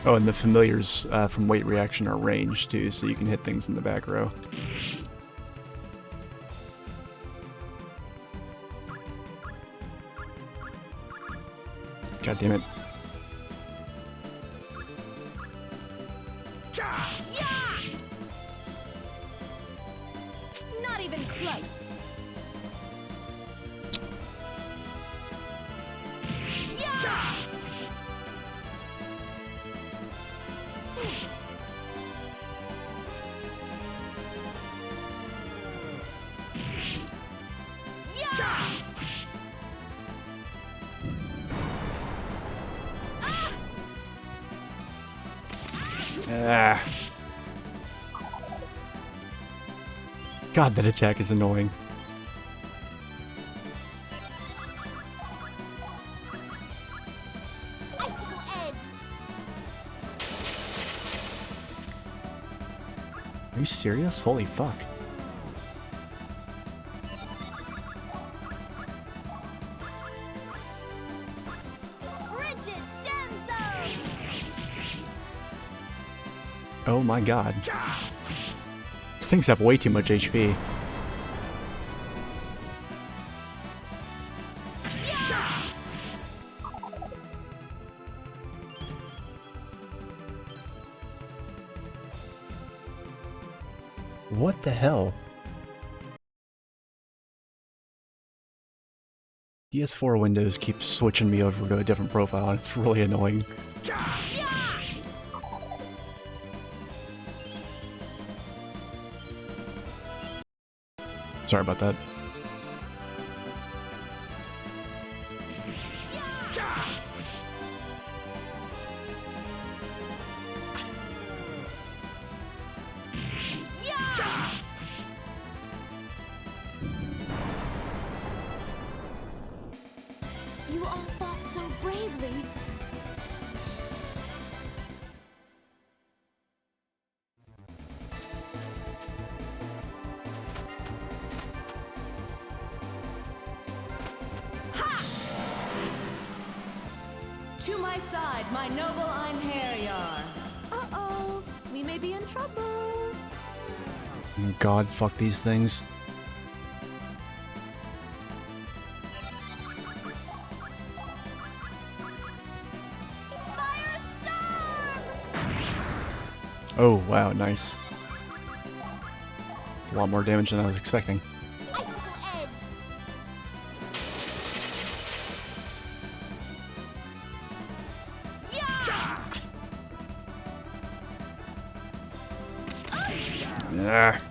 Oh, and the familiars from weight reaction are ranged too, so you can hit things in the back row. God damn it. Ah. God, that attack is annoying. Icicle Edge. Are you serious? Holy fuck. Frigid Denzo. Oh my god. These things have way too much HP. What the hell? PS4 Windows keeps switching me over to a different profile, and it's really annoying. Sorry about that. You all fought so bravely. To my side, my noble Einherjar. Uh-oh, we may be in trouble. God, fuck these things. Oh, wow, nice. A lot more damage than I was expecting. Icicle Edge. Ah.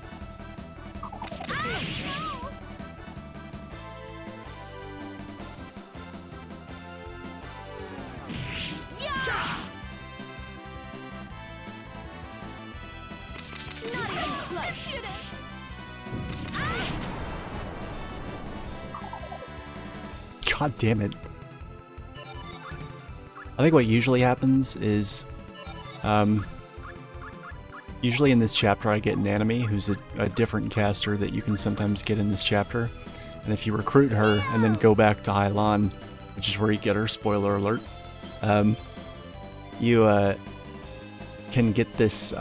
God damn it. I think what usually happens is, usually in this chapter I get an enemy who's a different caster that you can sometimes get in this chapter. And if you recruit her and then go back to Hylon, which is where you get her, spoiler alert, you can get this,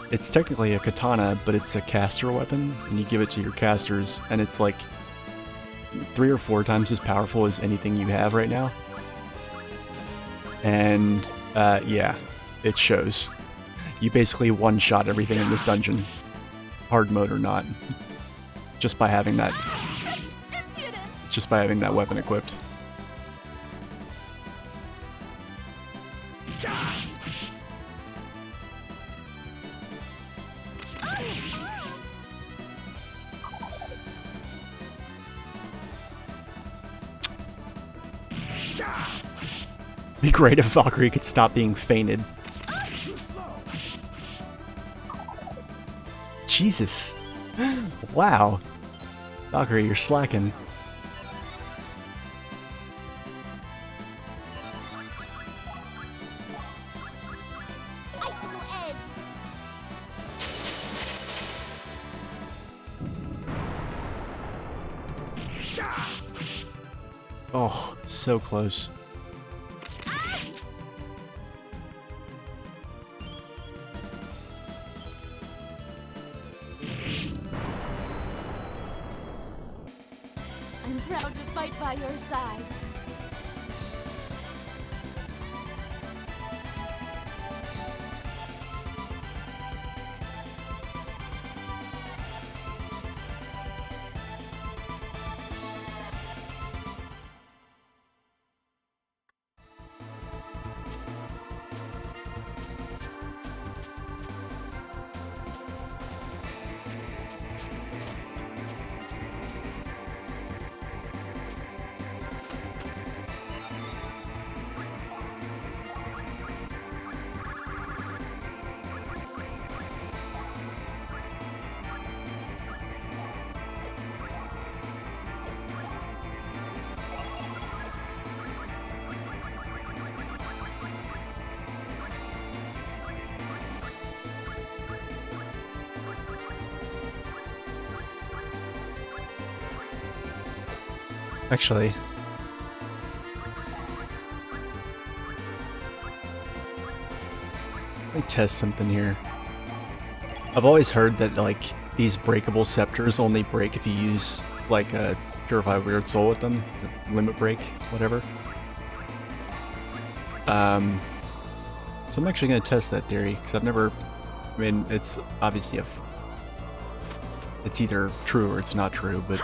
it's technically a katana, but it's a caster weapon, and you give it to your casters, and it's like 3 or 4 times as powerful as anything you have right now. And, yeah, it shows. You basically one-shot everything in this dungeon, hard mode or not, just by having that weapon equipped. Be great if Valkyrie could stop being fainted. Jesus. Wow. Valkyrie, you're slacking. Icicle Edge. Oh, so close. I'm proud to fight by your side. Actually, let me test something here. I've always heard that, like, these breakable scepters only break if you use, like, a Purify Weird Soul with them. Limit break, whatever. So I'm actually going to test that theory, because I've never... I mean, it's obviously it's either true or it's not true, but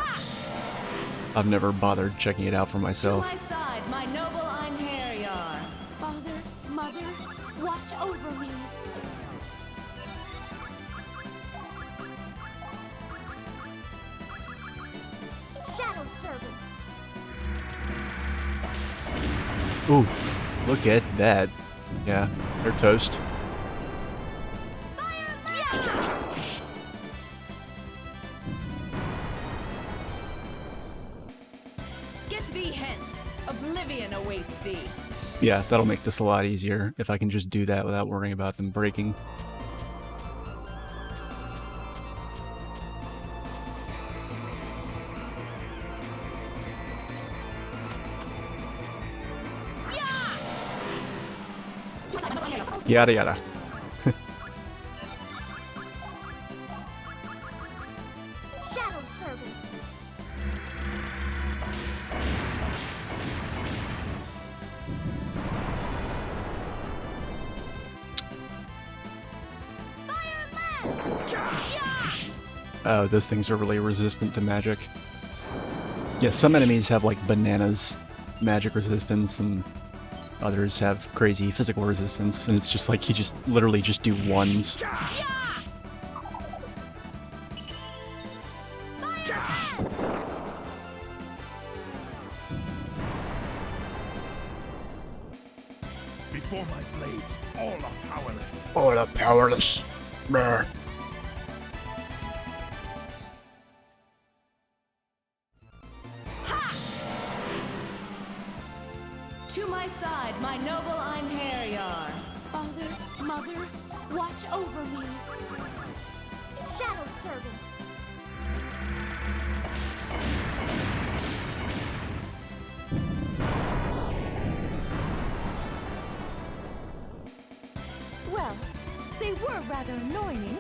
I've never bothered checking it out for myself. To my side, my noble Einherjar. Father, Mother, watch over me. Shadow Servant. Oof, look at that. Yeah, they're toast. Get thee hence. Oblivion awaits thee. Yeah, that'll make this a lot easier if I can just do that without worrying about them breaking. Yada yada. Shadow Servant. Oh, those things are really resistant to magic. Yeah, some enemies have like bananas magic resistance and others have crazy physical resistance, and it's just like you just literally just do ones. Before my blades, all are powerless. All are powerless. Brr. To my side, my noble Einherjar. Father, Mother, watch over me. Shadow Servant. Well, they were rather annoying.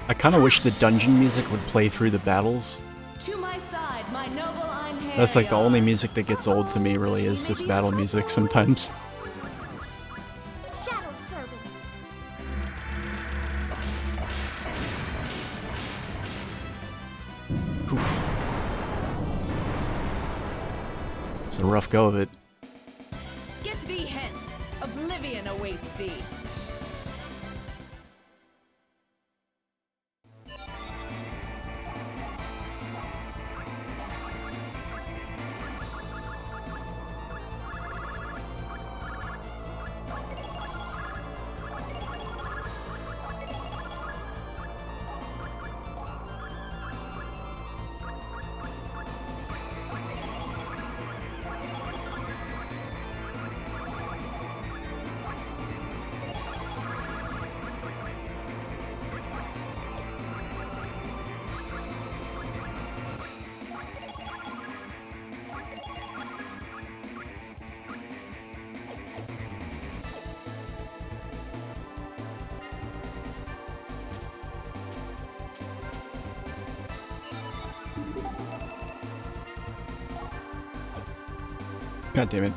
I kind of wish the dungeon music would play through the battles. To my side, my noble Einherjar. That's like the only music that gets old to me, really, is this battle music sometimes. Shadow Servant. Oof. It's a rough go of it. Get thee hence. Oblivion awaits thee. God damn it.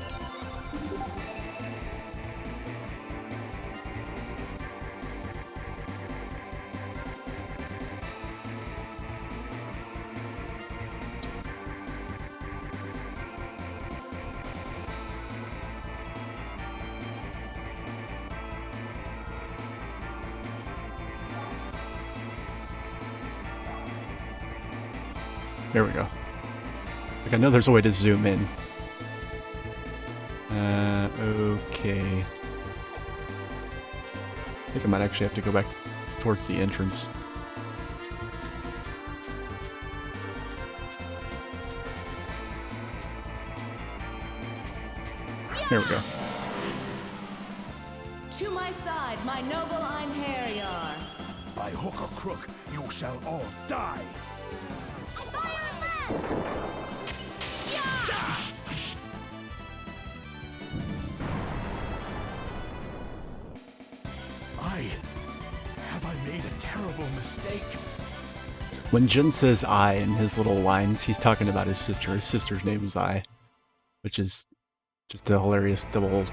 There we go. Like, I know there's a way to zoom in. Okay. I think I might actually have to go back towards the entrance. There we go. To my side, my noble Einherjar. By hook or crook, you shall all die. Have I made a terrible mistake? When Jin says I in his little lines, he's talking about his sister. His sister's name is I, which is just a hilarious double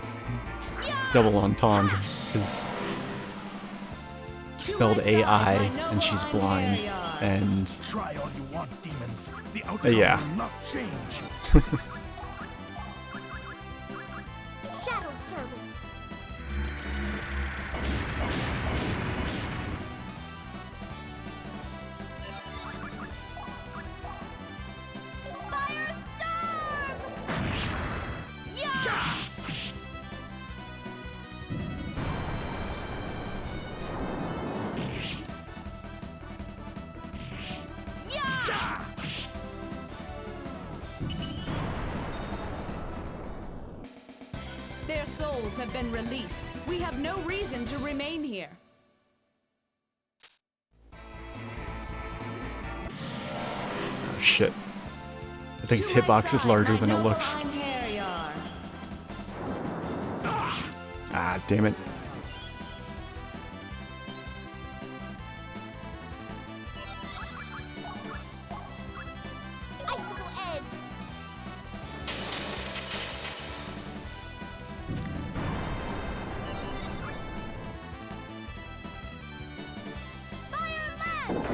entendre, because spelled AI and she's blind, and Try all you want, demons. The yeah. will not change. Shadow Servant. Firestorm! Yeah! Their souls have been released. We have no reason to remain here. Oh shit. I think its hitbox is larger than it looks. Ah, damn it. Icicle Edge. Fire left.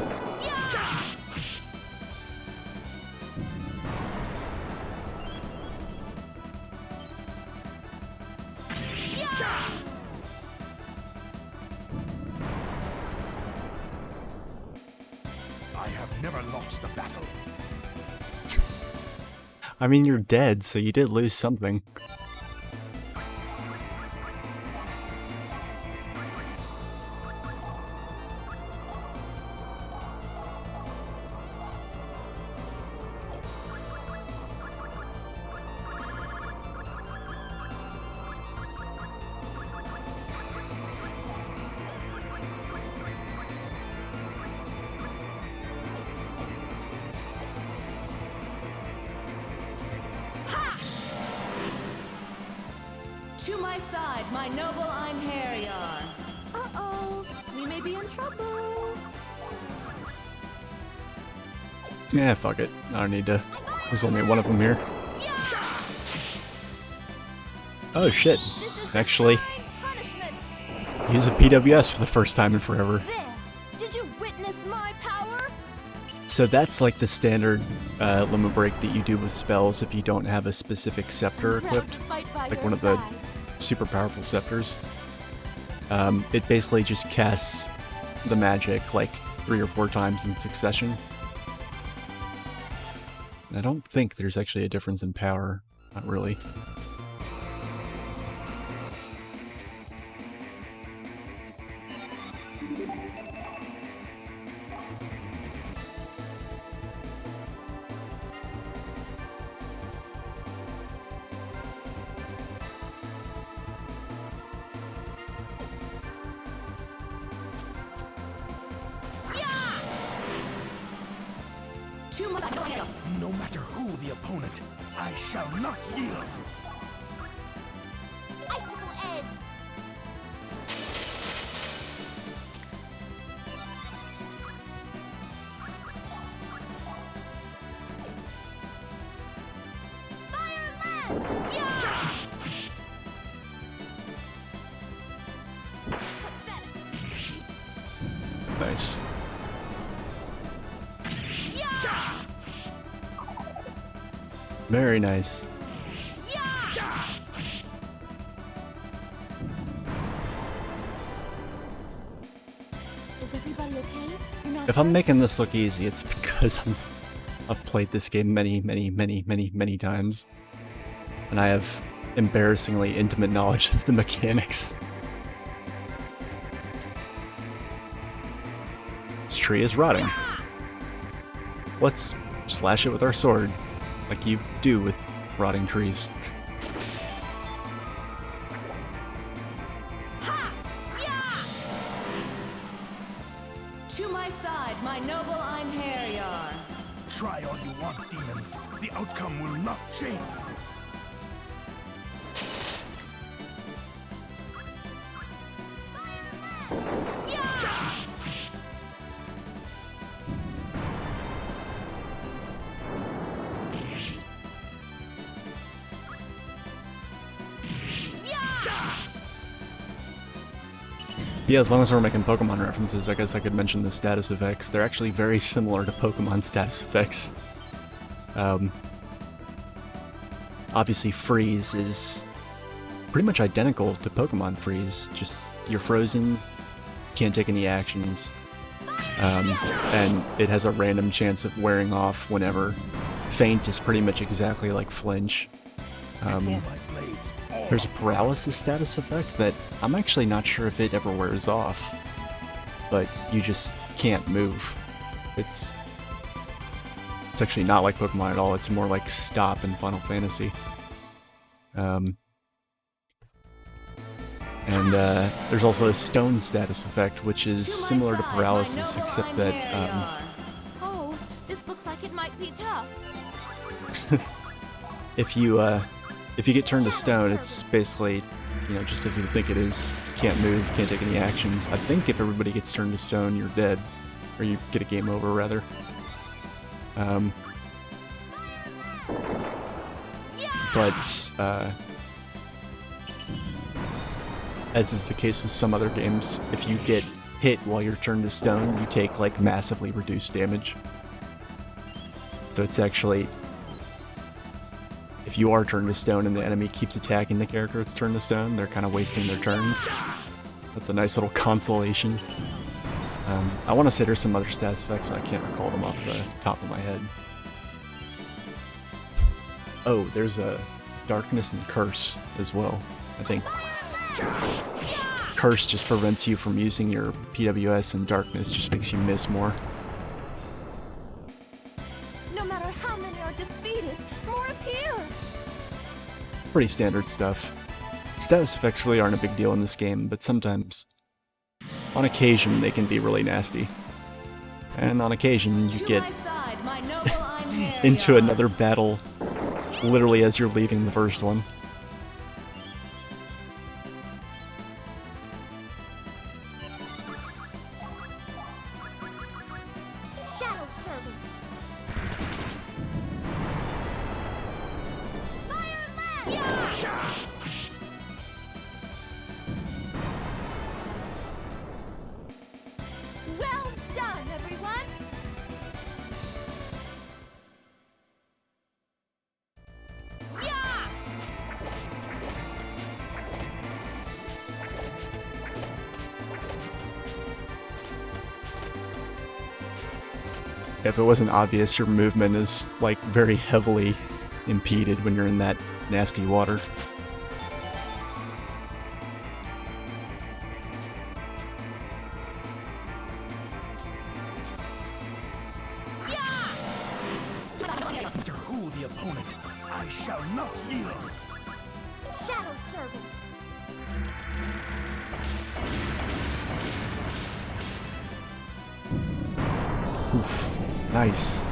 Yeah! I have never lost a battle. I mean, you're dead, so you did lose something. To my side, my noble Einherjar. Uh-oh, we may be in trouble. Yeah, fuck it. I don't need to. There's only one of them here. Oh shit. Actually, use a PWS for the first time in forever. There. Did you witness my power? So that's like the standard limit break that you do with spells if you don't have a specific scepter equipped, like one of the super powerful scepters. It basically just casts the magic like 3 or 4 times in succession. And I don't think there's actually a difference in power, not really. No matter who the opponent, I shall not yield. Icicle Edge. Fire left. Nice. Very nice. Is everybody okay? You're not If I'm hurt? making this look easy, it's because I've played this game many times. And I have embarrassingly intimate knowledge of the mechanics. This tree is rotting. Let's slash it with our sword, like you do with rotting trees. To my side, my noble Einherjar. Try all you want, demons. The outcome will not change. Yeah, as long as we're making Pokemon references, I guess I could mention the status effects. They're actually very similar to Pokemon status effects. Obviously, Freeze is pretty much identical to Pokemon Freeze, just you're frozen, can't take any actions, and it has a random chance of wearing off whenever. Faint is pretty much exactly like Flinch. There's a paralysis status effect that I'm actually not sure if it ever wears off, but you just can't move. It's actually not like Pokemon at all, it's more like Stop in Final Fantasy. There's also a Stone status effect, which is similar to paralysis, except that Oh, this looks like it might be tough. if you get turned to stone, it's basically, you know, just if you think it is. Can't move, can't take any actions. I think if everybody gets turned to stone, you're dead. Or you get a game over, rather. As is the case with some other games, if you get hit while you're turned to stone, you take, like, massively reduced damage. So it's actually... If you are turned to stone and the enemy keeps attacking the character that's turned to stone, they're kind of wasting their turns. That's a nice little consolation. I want to say there's some other status effects, and I can't recall them off the top of my head. Oh, there's a Darkness and Curse as well, I think. Curse just prevents you from using your PWS, and Darkness just makes you miss more. No matter how many are defeated, more appear. Pretty standard stuff. Status effects really aren't a big deal in this game, but sometimes, on occasion, they can be really nasty. And on occasion, you get into another battle literally as you're leaving the first one. Shadow Servant. Well done, everyone! If it wasn't obvious, your movement is, like, very heavily impeded when you're in that nasty water. To who the opponent, I shall not yield. Shadow Servant. Oof. Nice.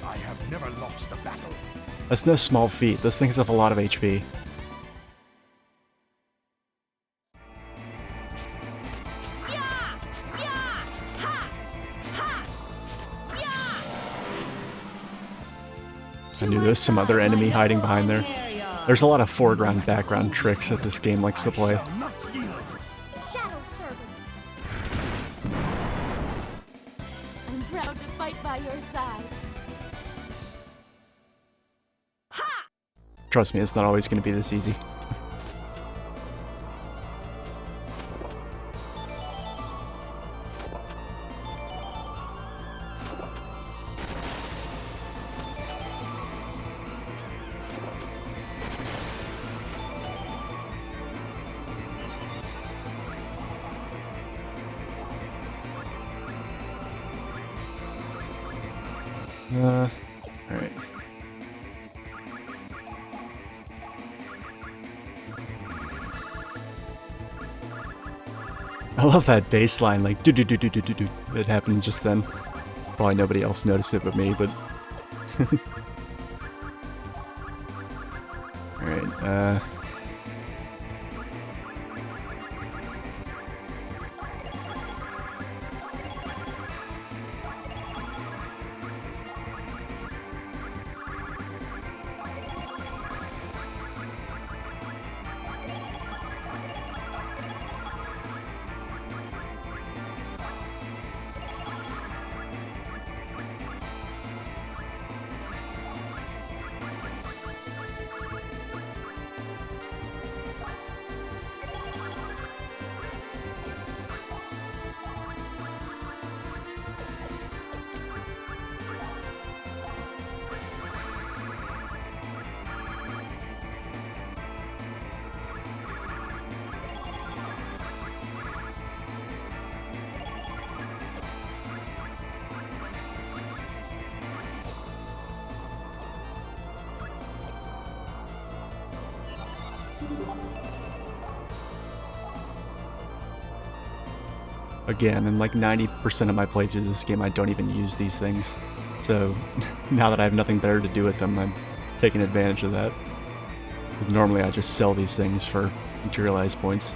I have never lost a battle. That's no small feat. Those things have a lot of HP. I knew there was some other enemy hiding behind there. There's a lot of foreground, background tricks that this game likes to play. Shadow Servant. I'm proud to fight by your side. Trust me, it's not always going to be this easy. Alright. I love that bass line, like do do do do do do do. It happened just then. Probably nobody else noticed it but me, but alright, again, in like 90% of my playthroughs of this game, I don't even use these things. So now that I have nothing better to do with them, I'm taking advantage of that. 'Cause normally I just sell these things for materialized points.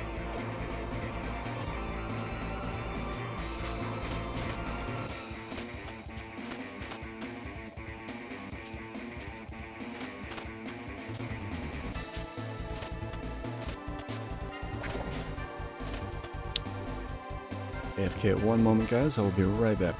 AFK at one moment, guys. I will be right back.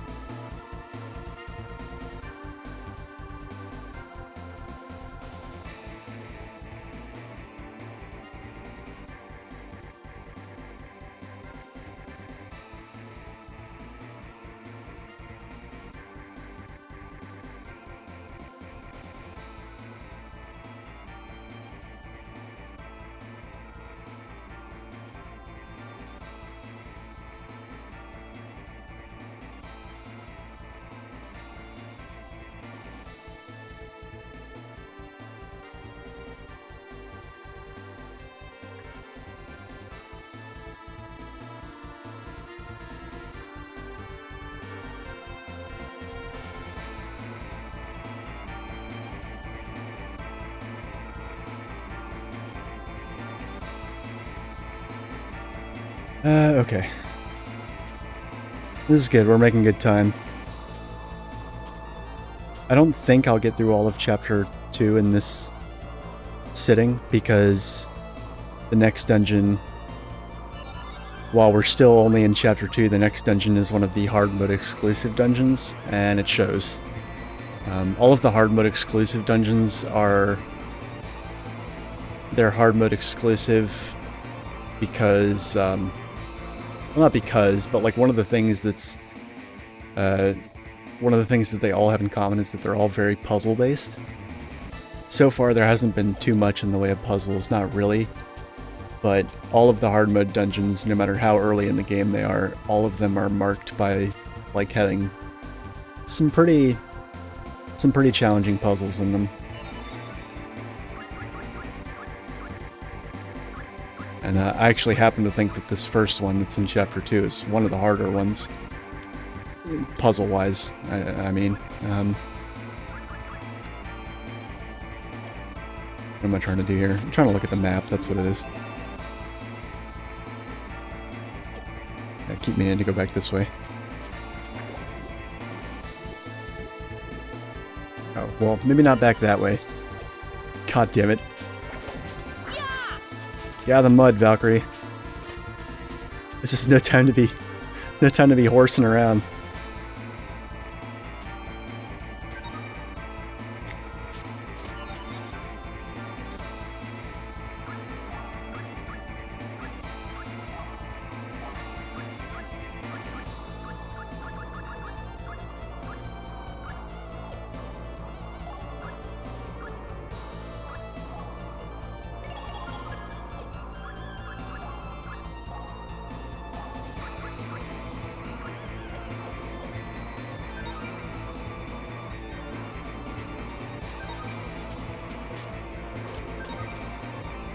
Okay. This is good. We're making good time. I don't think I'll get through all of Chapter 2 in this sitting, because the next dungeon, while we're still only in Chapter 2, the next dungeon is one of the hard mode exclusive dungeons, and it shows. All of the hard mode exclusive dungeons are... they're hard mode exclusive because... well, not because, but like one of the things that's... one of the things that they all have in common is that they're all very puzzle-based. So far, there hasn't been too much in the way of puzzles, not really. But all of the hard mode dungeons, no matter how early in the game they are, all of them are marked by, like, having some pretty challenging puzzles in them. And I actually happen to think that this first one that's in Chapter 2 is one of the harder ones. Puzzle-wise, I mean. What am I trying to do here? I'm trying to look at the map, that's what it is. I keep meaning to go back this way. Oh, well, maybe not back that way. God damn it. Get out of the mud, Valkyrie. There's just no time to be... no time to be horsing around.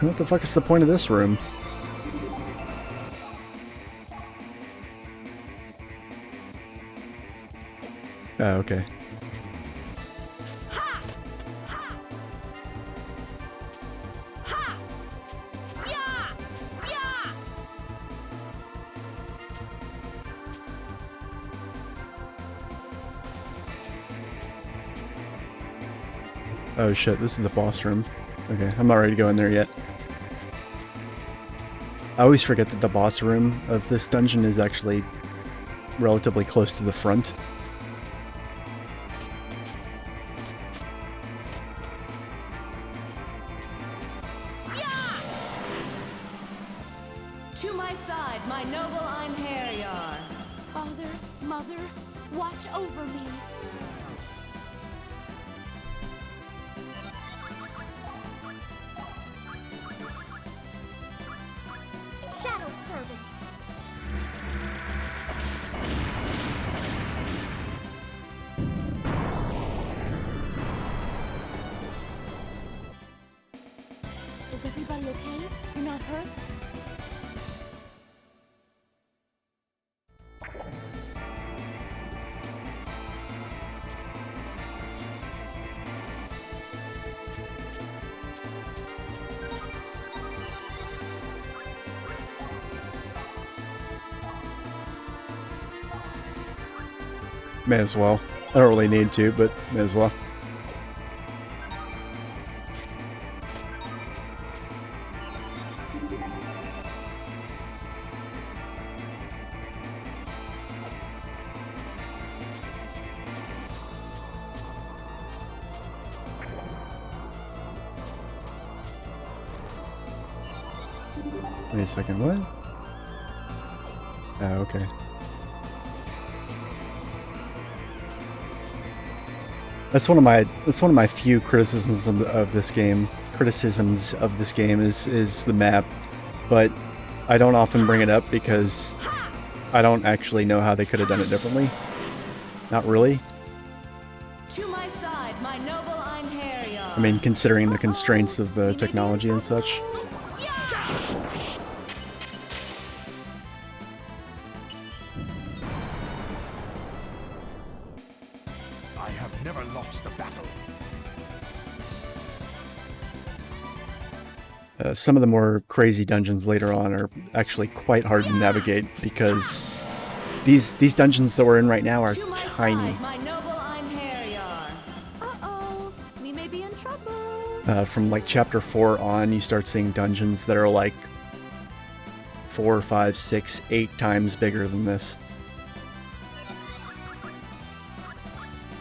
What the fuck is the point of this room? Oh, okay. Oh shit, this is the boss room. Okay, I'm not ready to go in there yet. I always forget that the boss room of this dungeon is actually relatively close to the front. To my side, my noble Einherjar. Father, Mother, watch over me. Shadow Servant. Is everybody okay? You're not hurt? May as well. I don't really need to, but may as well. Wait a second, what? Oh, okay. That's one of my few criticisms of this game. Criticisms of this game is the map, but I don't often bring it up because I don't actually know how they could have done it differently. Not really. To my side, my noble Einherjar. I mean, considering the constraints of the technology and such. I have never lost a battle. Some of the more crazy dungeons later on are actually quite hard to navigate because these dungeons that we're in right now are tiny. My noble Einherjar. Uh-oh, we may be in trouble. From like chapter 4 on, you start seeing dungeons that are like 4, 5, 6, 8 times bigger than this.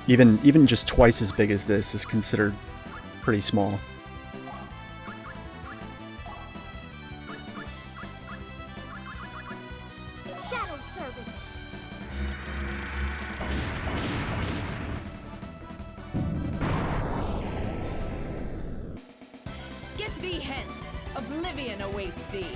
Even just twice as big as this is considered pretty small. Shadow Servant. Get thee hence! Oblivion awaits thee!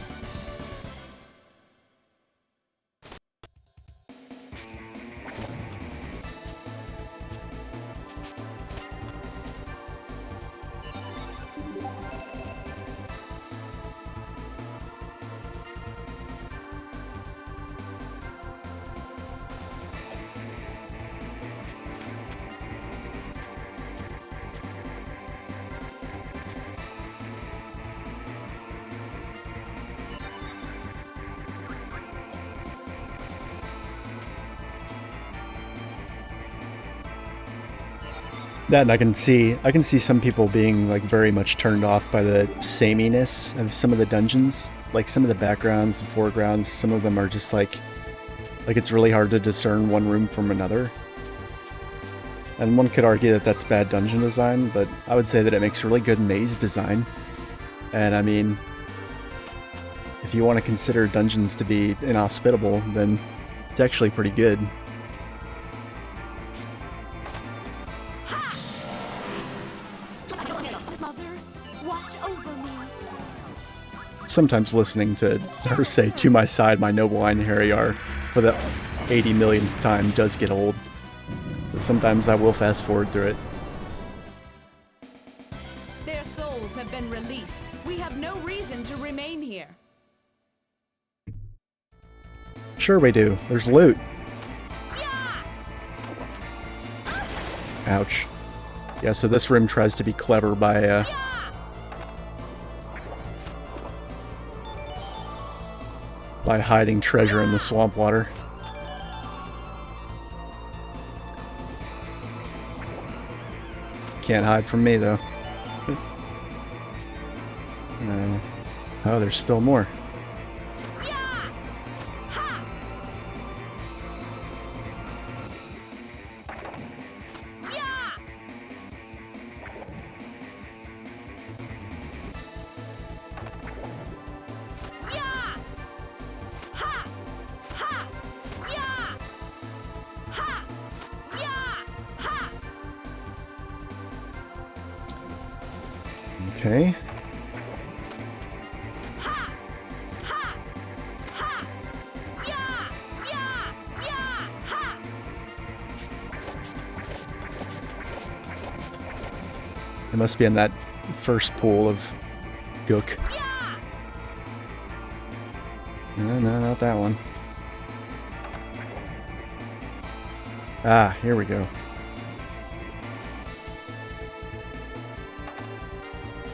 That, and I can see some people being like very much turned off by the sameness of some of the dungeons. Like some of the backgrounds and foregrounds, some of them are just like it's really hard to discern one room from another. And one could argue that that's bad dungeon design, but I would say that it makes really good maze design. And I mean, if you want to consider dungeons to be inhospitable, then it's actually pretty good. Mother, watch over me. Sometimes listening to her say, "To my side, my noble Einherjar," for the 80 millionth time does get old. So sometimes I will fast forward through it. Their souls have been released. We have no reason to remain here. Sure we do. There's loot. Ouch. Yeah, so this room tries to be clever by hiding treasure in the swamp water. Can't hide from me, though. Oh, there's still more. Okay. It must be in that first pool of gook. No, not that one. Ah, here we go.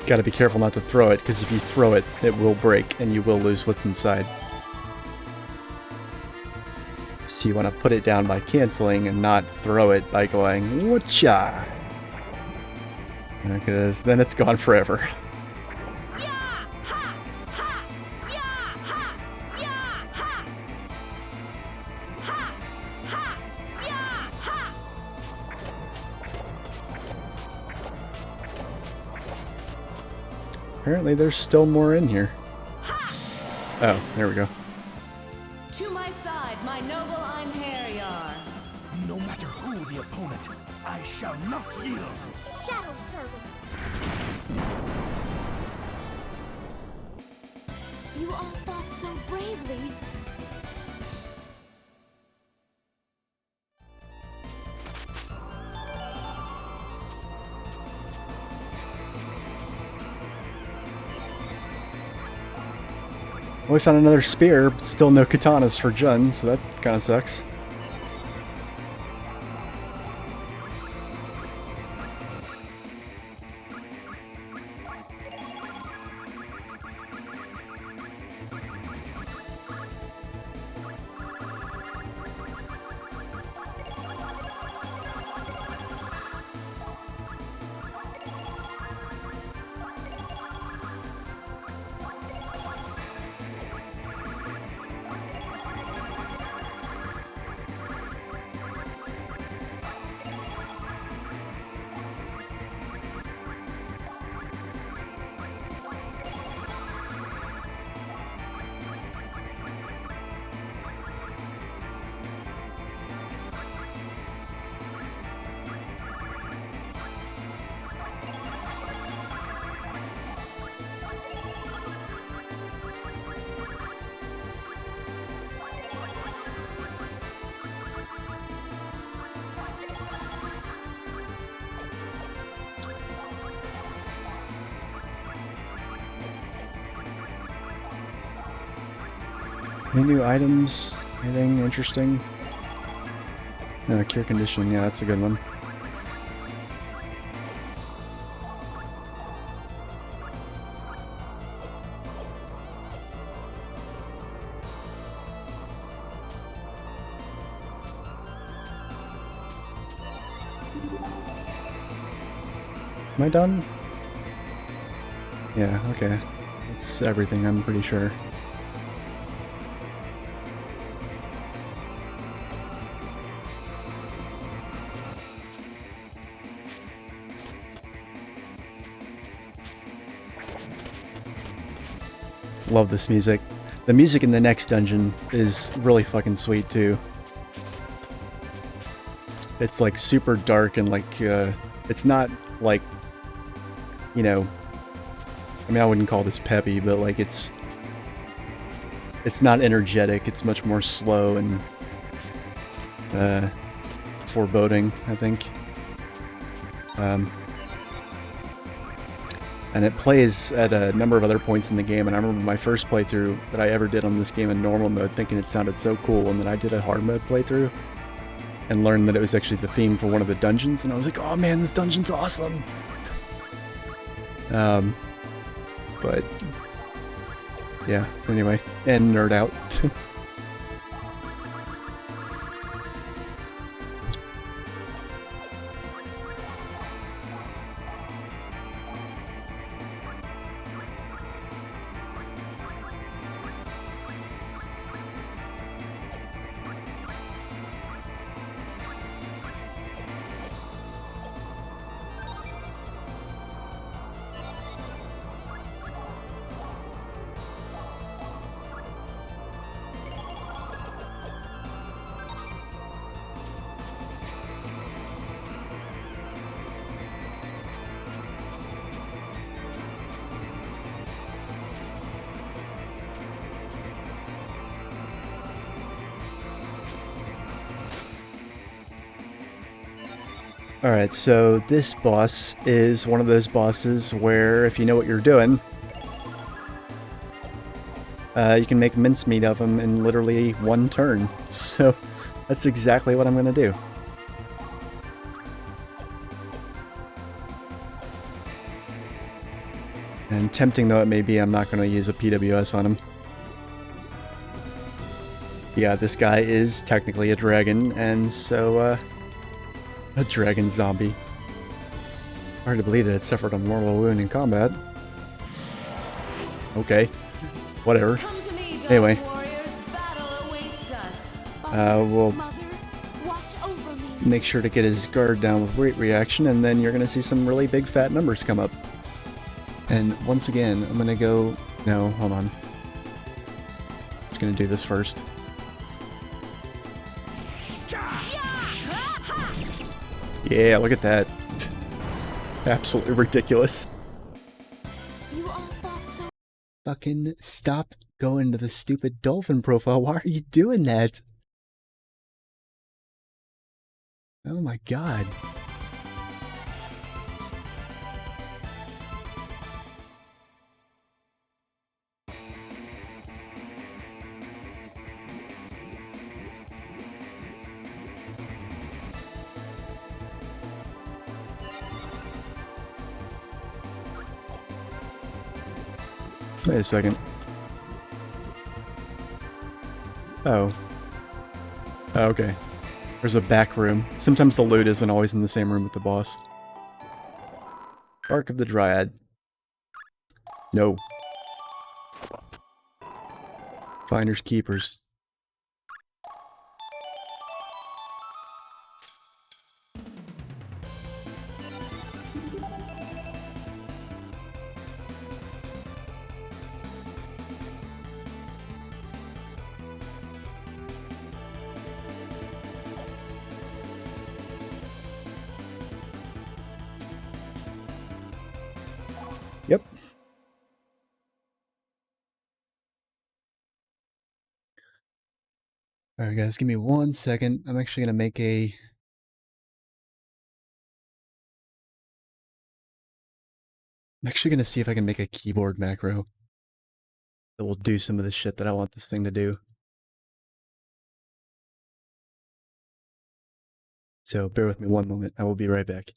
Gotta be careful not to throw it, because if you throw it, it will break and you will lose what's inside. So you want to put it down by canceling and not throw it by going, whatcha? Because then it's gone forever. Apparently there's still more in here. Oh, there we go. To my side, my noble Einherjar. No matter who the opponent, I shall not yield. Shadow Servant. You all fought so bravely. Well, we found another spear, but still no katanas for Jun, so that kind of sucks. Any new items? Anything interesting? Cure condition, yeah, that's a good one. Am I done? Yeah, okay. That's everything, I'm pretty sure. Love this music. The music in the next dungeon is really fucking sweet too. It's like super dark and like, it's not like, you know, I mean, I wouldn't call this peppy, but like it's not energetic, it's much more slow and foreboding, I think. And it plays at a number of other points in the game, and I remember my first playthrough that I ever did on this game in normal mode thinking it sounded so cool, and then I did a hard mode playthrough and learned that it was actually the theme for one of the dungeons, and I was like, oh man, this dungeon's awesome! But yeah, anyway, and nerd out. Alright, so this boss is one of those bosses where if you know what you're doing, you can make mincemeat of him in literally one turn. So that's exactly what I'm going to do. And tempting though it may be, I'm not going to use a PWS on him. Yeah, this guy is technically a dragon, and so, a dragon zombie. Hard to believe that it suffered a mortal wound in combat. Okay. Whatever. Anyway. We'll make sure to get his guard down with weight reaction, and then you're gonna see some really big fat numbers come up. And once again, I'm gonna go... No, hold on. I'm just gonna do this first. Yeah, look at that. Absolutely ridiculous. You all thought so. Fucking stop going to the stupid dolphin profile. Why are you doing that? Oh my god. Wait a second. Oh. Oh, okay. There's a back room. Sometimes the loot isn't always in the same room with the boss. Ark of the Dryad. No. Finders Keepers. Yep. Alright guys, give me 1 second. I'm actually gonna make a... I'm actually gonna see if I can make a keyboard macro that will do some of the shit that I want this thing to do. So bear with me 1 moment. I will be right back.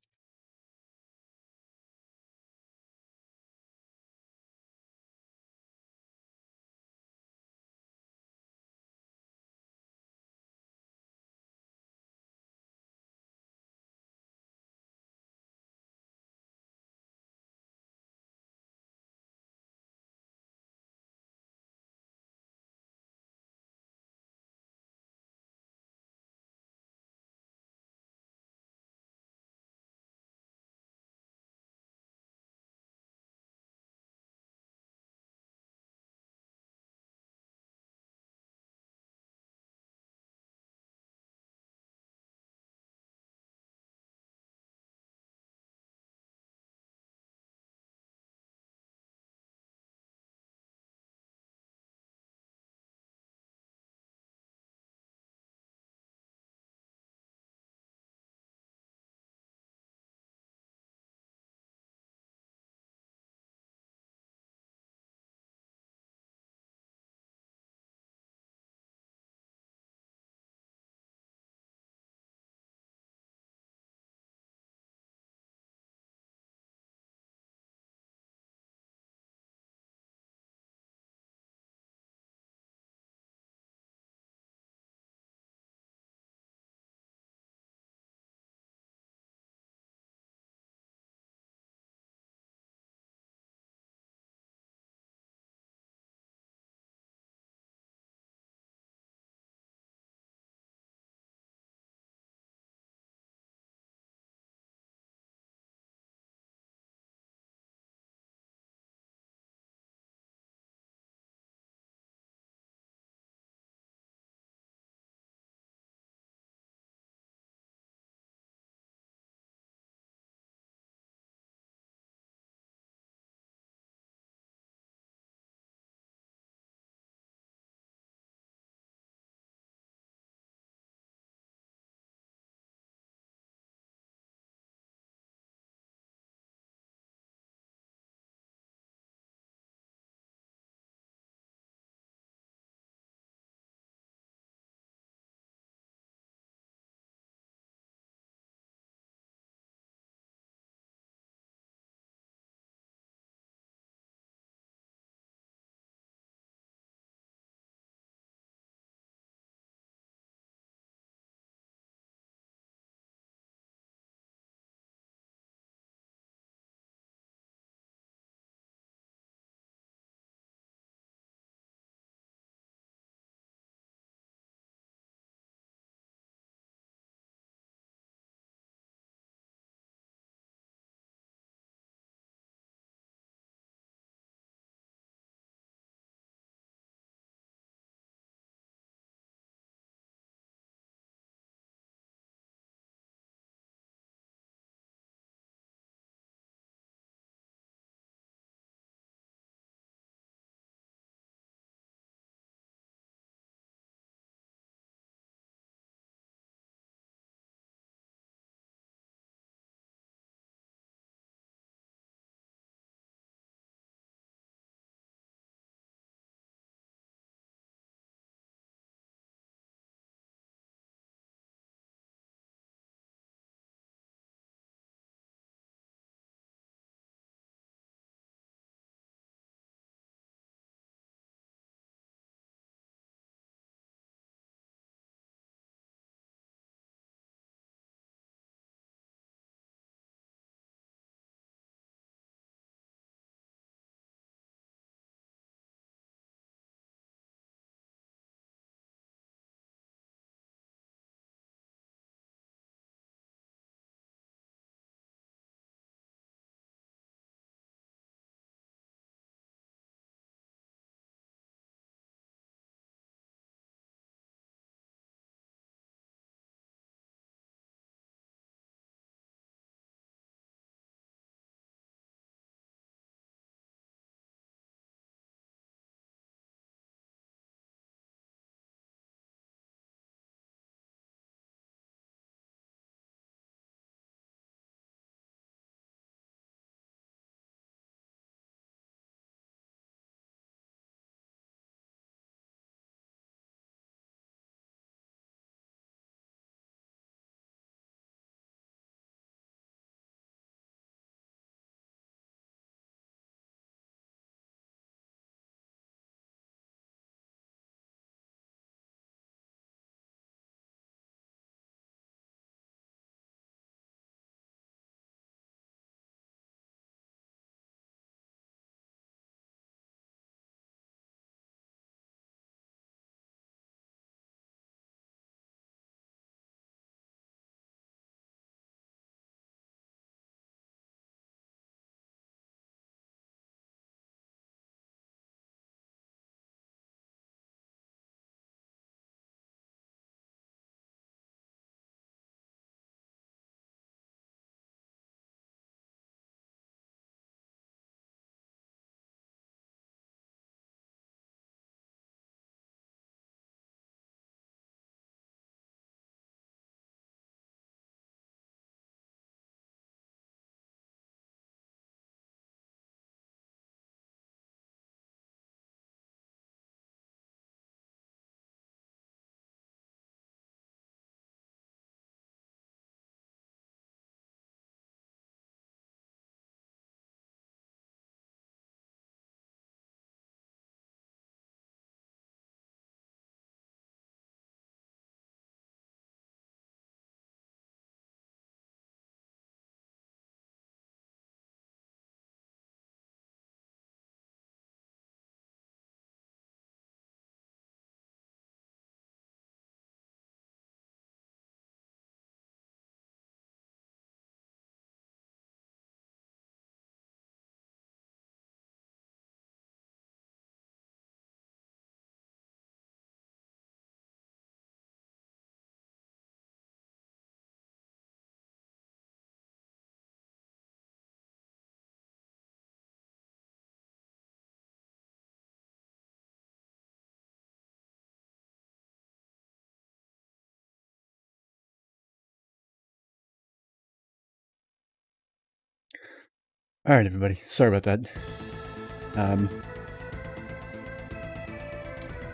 Alright, everybody. Sorry about that.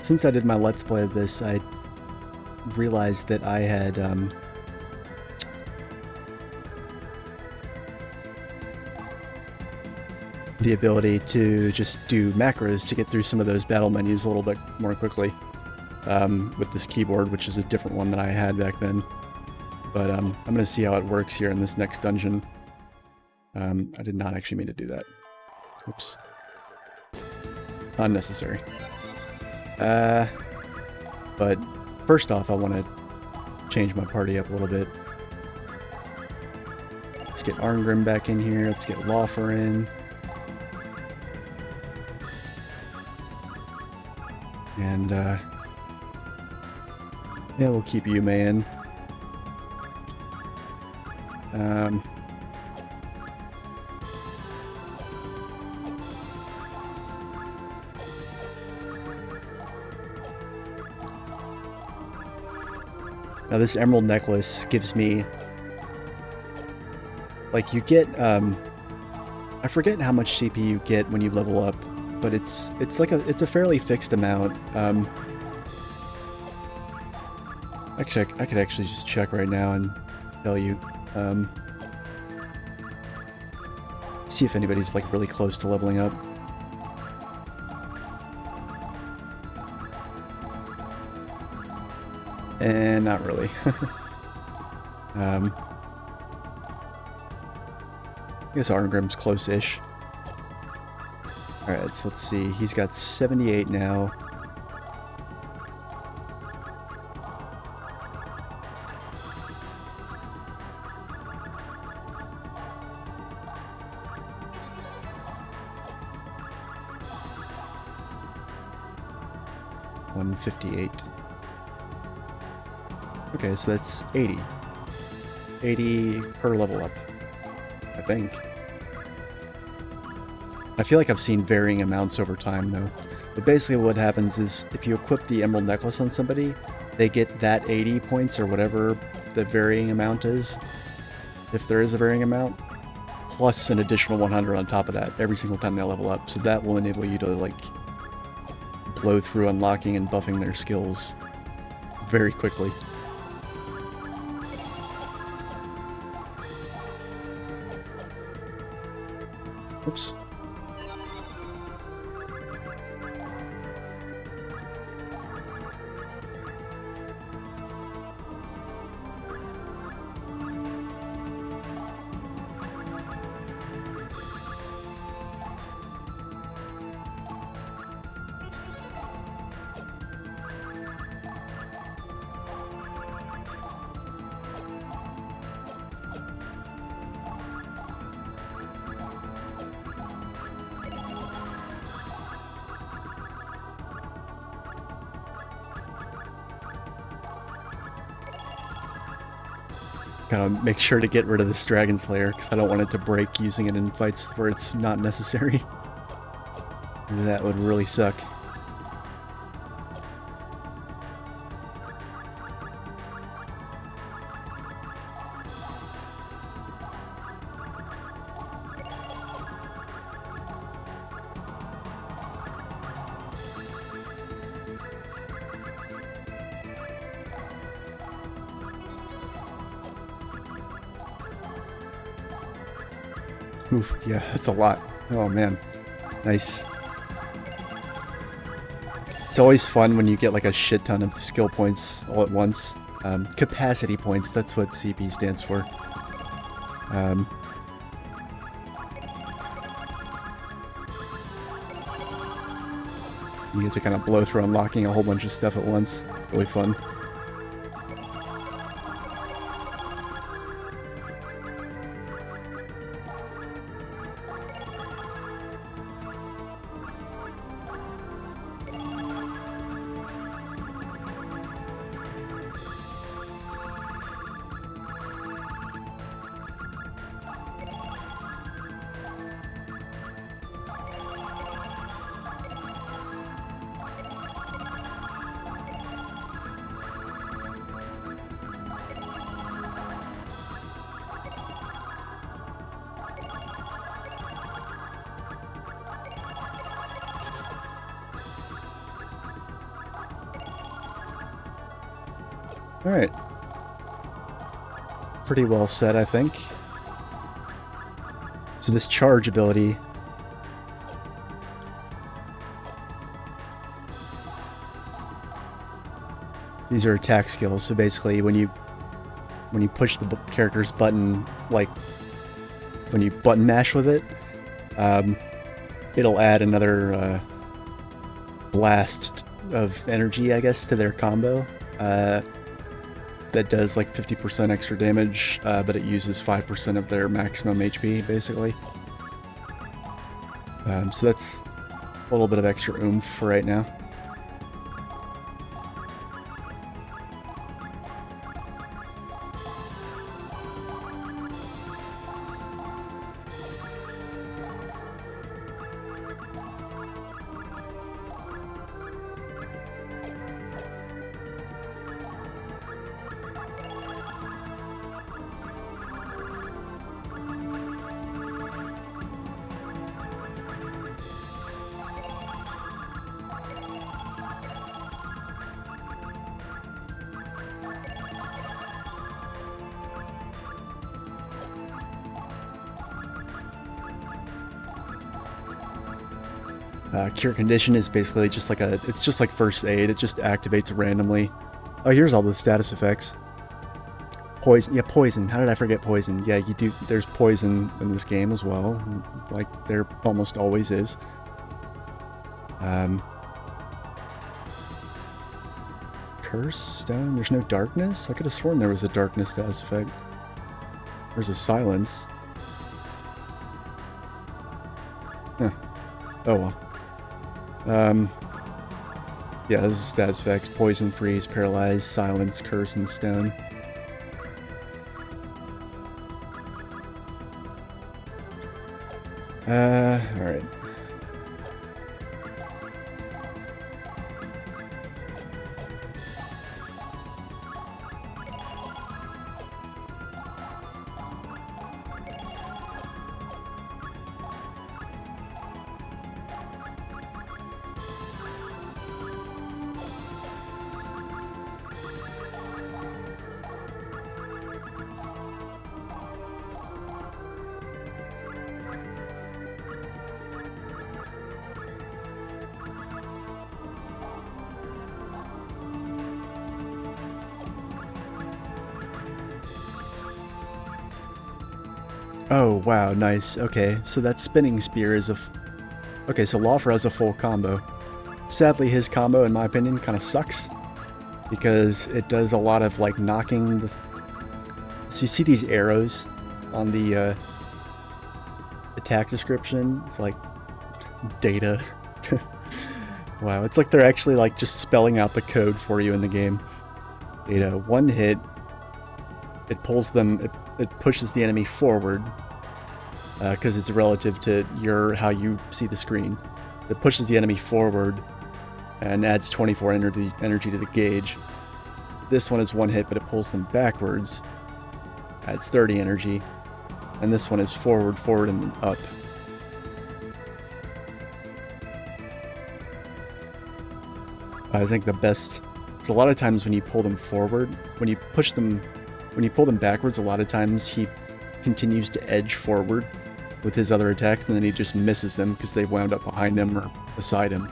Since I did my Let's Play of this, I realized that I had, the ability to just do macros to get through some of those battle menus a little bit more quickly, with this keyboard, which is a different one than I had back then. But I'm going to see how it works here in this next dungeon. I did not actually mean to do that. Oops. Unnecessary. But first off, I want to change my party up a little bit. Let's get Arngrim back in here. Let's get Laufer in. And, yeah, we'll keep you, man. Now this emerald necklace gives me, like, you get, I forget how much CP you get when you level up, but it's a fairly fixed amount. I could actually just check right now and tell you, see if anybody's like really close to leveling up. And not really. I guess Arngrim's close-ish. Alright, so let's see. He's got 78 now. $158. Okay, so that's 80. 80 per level up, I think. I feel like I've seen varying amounts over time, though. But basically what happens is, if you equip the emerald necklace on somebody, they get that 80 points or whatever the varying amount is, if there is a varying amount, plus an additional 100 on top of that every single time they level up. So that will enable you to, like, blow through unlocking and buffing their skills very quickly. Oops. Gotta make sure to get rid of this Dragon Slayer, because I don't want it to break using it in fights where it's not necessary. That would really suck. Oof, yeah, that's a lot. Oh man, nice. It's always fun when you get like a shit ton of skill points all at once. Capacity points, that's what CP stands for. You get to kind of blow through unlocking a whole bunch of stuff at once. It's really fun. Alright. Pretty well set, I think. So this charge ability... These are attack skills, so basically when you push the character's button, like when you button mash with it, it'll add another blast of energy, I guess, to their combo. That does like 50% extra damage, but it uses 5% of their maximum HP, basically. So that's a little bit of extra oomph for right now. Cure Condition is basically just like it's just like first aid. It just activates randomly. Oh, here's all the status effects. Poison, yeah, poison. How did I forget poison? Yeah, you do. There's poison in this game as well, like there almost always is. Curse stone. There's no darkness. I could have sworn there was a darkness status effect. There's a silence. Huh. Oh well. Yeah, those are status effects: poison, freeze, paralyze, silence, curse, and stone. Alright. Oh, wow, nice. Okay, so that spinning spear is okay, so Lawfer has a full combo. Sadly, his combo, in my opinion, kind of sucks. Because it does a lot of, like, knocking the... So you see these arrows on the attack description? It's like... data. Wow, it's like they're actually, like, just spelling out the code for you in the game. Data. One hit... It pulls them... It pushes the enemy forward, because it's relative to how you see the screen. It pushes the enemy forward and adds 24 energy to the gauge. This one is one hit, but it pulls them backwards, adds 30 energy. And this one is forward, and then up. I think the best... Because a lot of times when you pull them forward, when you pull them backwards, a lot of times he continues to edge forward with his other attacks, and then he just misses them because they wound up behind him or beside him.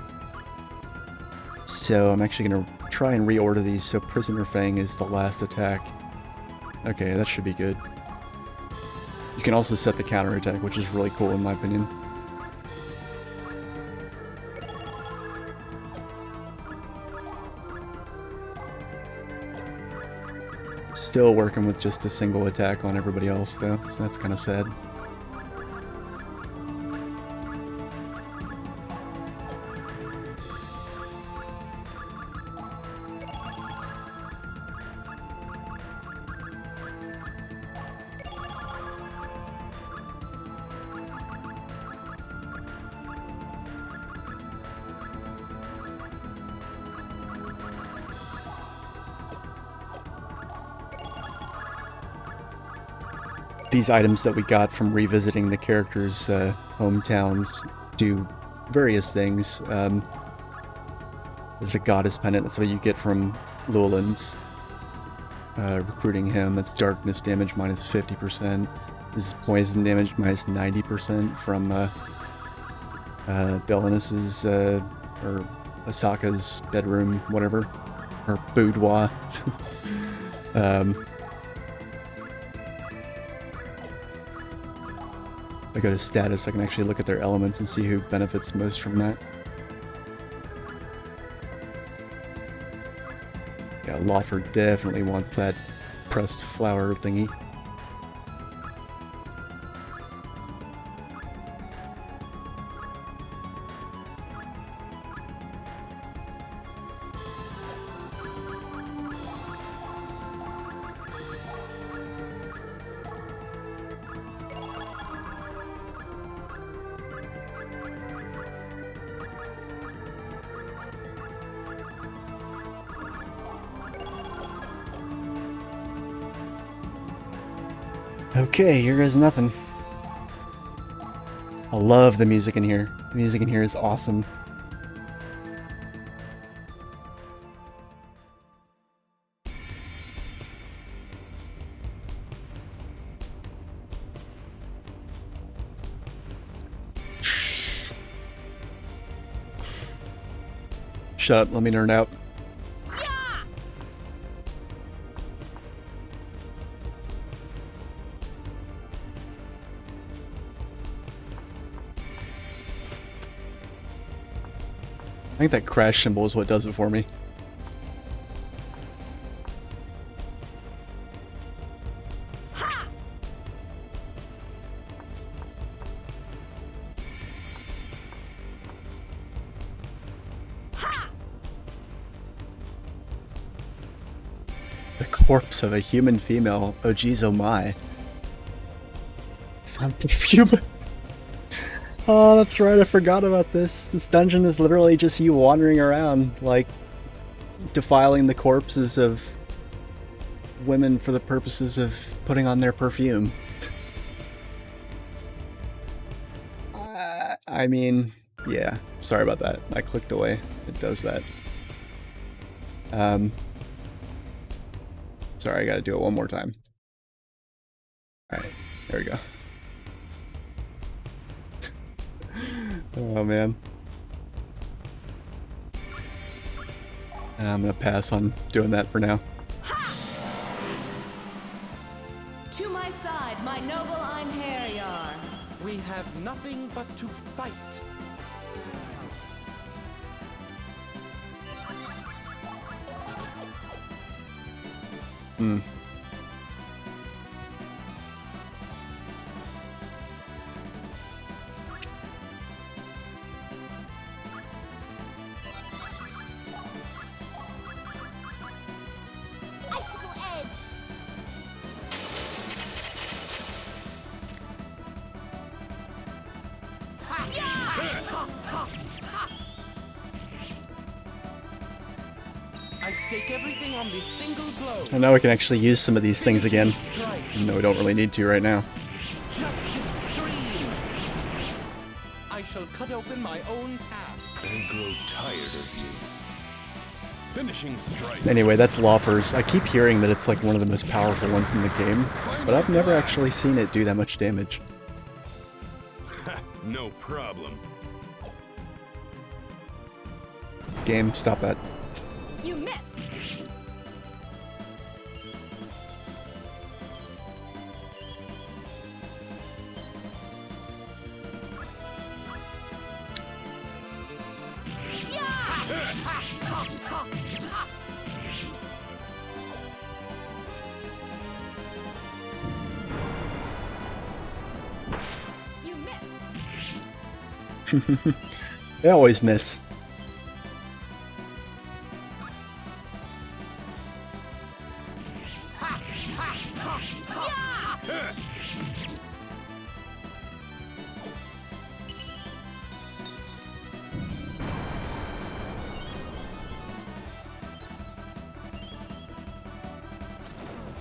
So I'm actually going to try and reorder these so Prisoner Fang is the last attack. Okay, that should be good. You can also set the counter attack, which is really cool in my opinion. Still working with just a single attack on everybody else though, so that's kind of sad. These items that we got from revisiting the characters' hometowns do various things. There's a goddess pendant, that's what you get from Llewellyn's. recruiting him. That's darkness damage minus 50%. This is poison damage minus 90% from Belenus's or Asaka's bedroom, whatever, or boudoir. If I go to status, I can actually look at their elements and see who benefits most from that. Yeah, Lawford definitely wants that pressed flower thingy. Okay, here goes nothing. I love the music in here. The music in here is awesome. Shut up, let me nerd out. I think that crash symbol is what does it for me. The corpse of a human female. Oh geez, oh my. Found perfume. Oh, that's right, I forgot about this. This dungeon is literally just you wandering around, like, defiling the corpses of women for the purposes of putting on their perfume. I mean, yeah, sorry about that. I clicked away. It does that. Sorry, I gotta do it one more time. Alright, there we go. Oh man. I'm gonna pass on doing that for now. To my side, my noble Einherjar. We have nothing but to fight. Hmm. I stake everything on this single blow. I know we can actually use some of these things again. No, we don't really need to right now. Justice stream. I shall cut open my own path. I grow tired of you. Finishing strike. Anyway, that's Lawfers. I keep hearing that it's like one of the most powerful ones in the game, but I've never actually seen it do that much damage. No problem. Game, stop that. You missed. You missed. They always miss.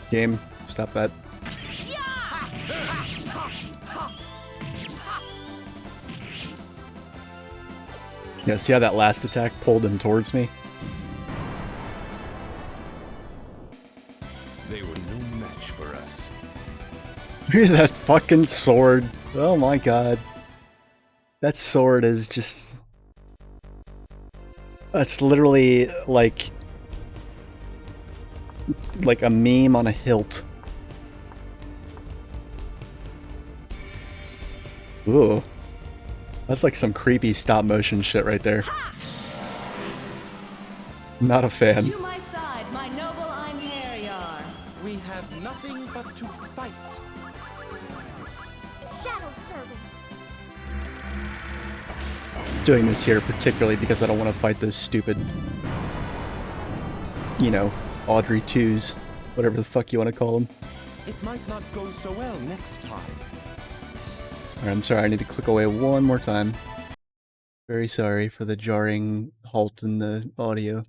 Game, stop that. Yeah, see how that last attack pulled him towards me? Look at that fucking sword. Oh my god. That sword is just... That's literally like a meme on a hilt. Ooh. That's like some creepy stop motion shit right there. Not a fan. To my side, my noble Einherjar. We have nothing but to fight. Shadow Servant. Doing this here particularly because I don't want to fight those stupid, you know, Audrey 2s, whatever the fuck you want to call them. It might not go so well next time. Alright, I'm sorry, I need to click away one more time. Very sorry for the jarring halt in the audio.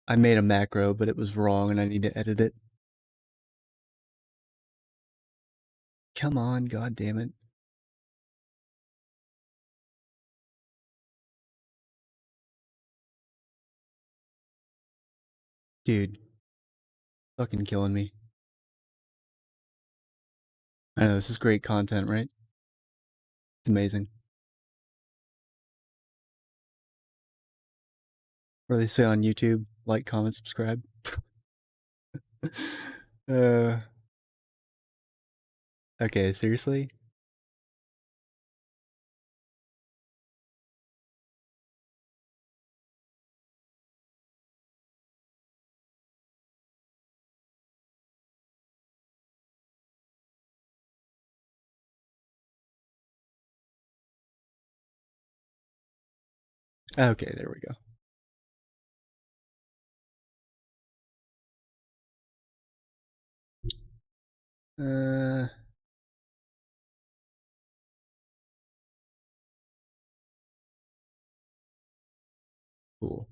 I made a macro, but it was wrong and I need to edit it. Come on, god damn it. Dude. Fucking killing me. I know, this is great content, right? It's amazing. What do they say on YouTube? Like, comment, subscribe. Okay, seriously? Okay, there we go. Cool.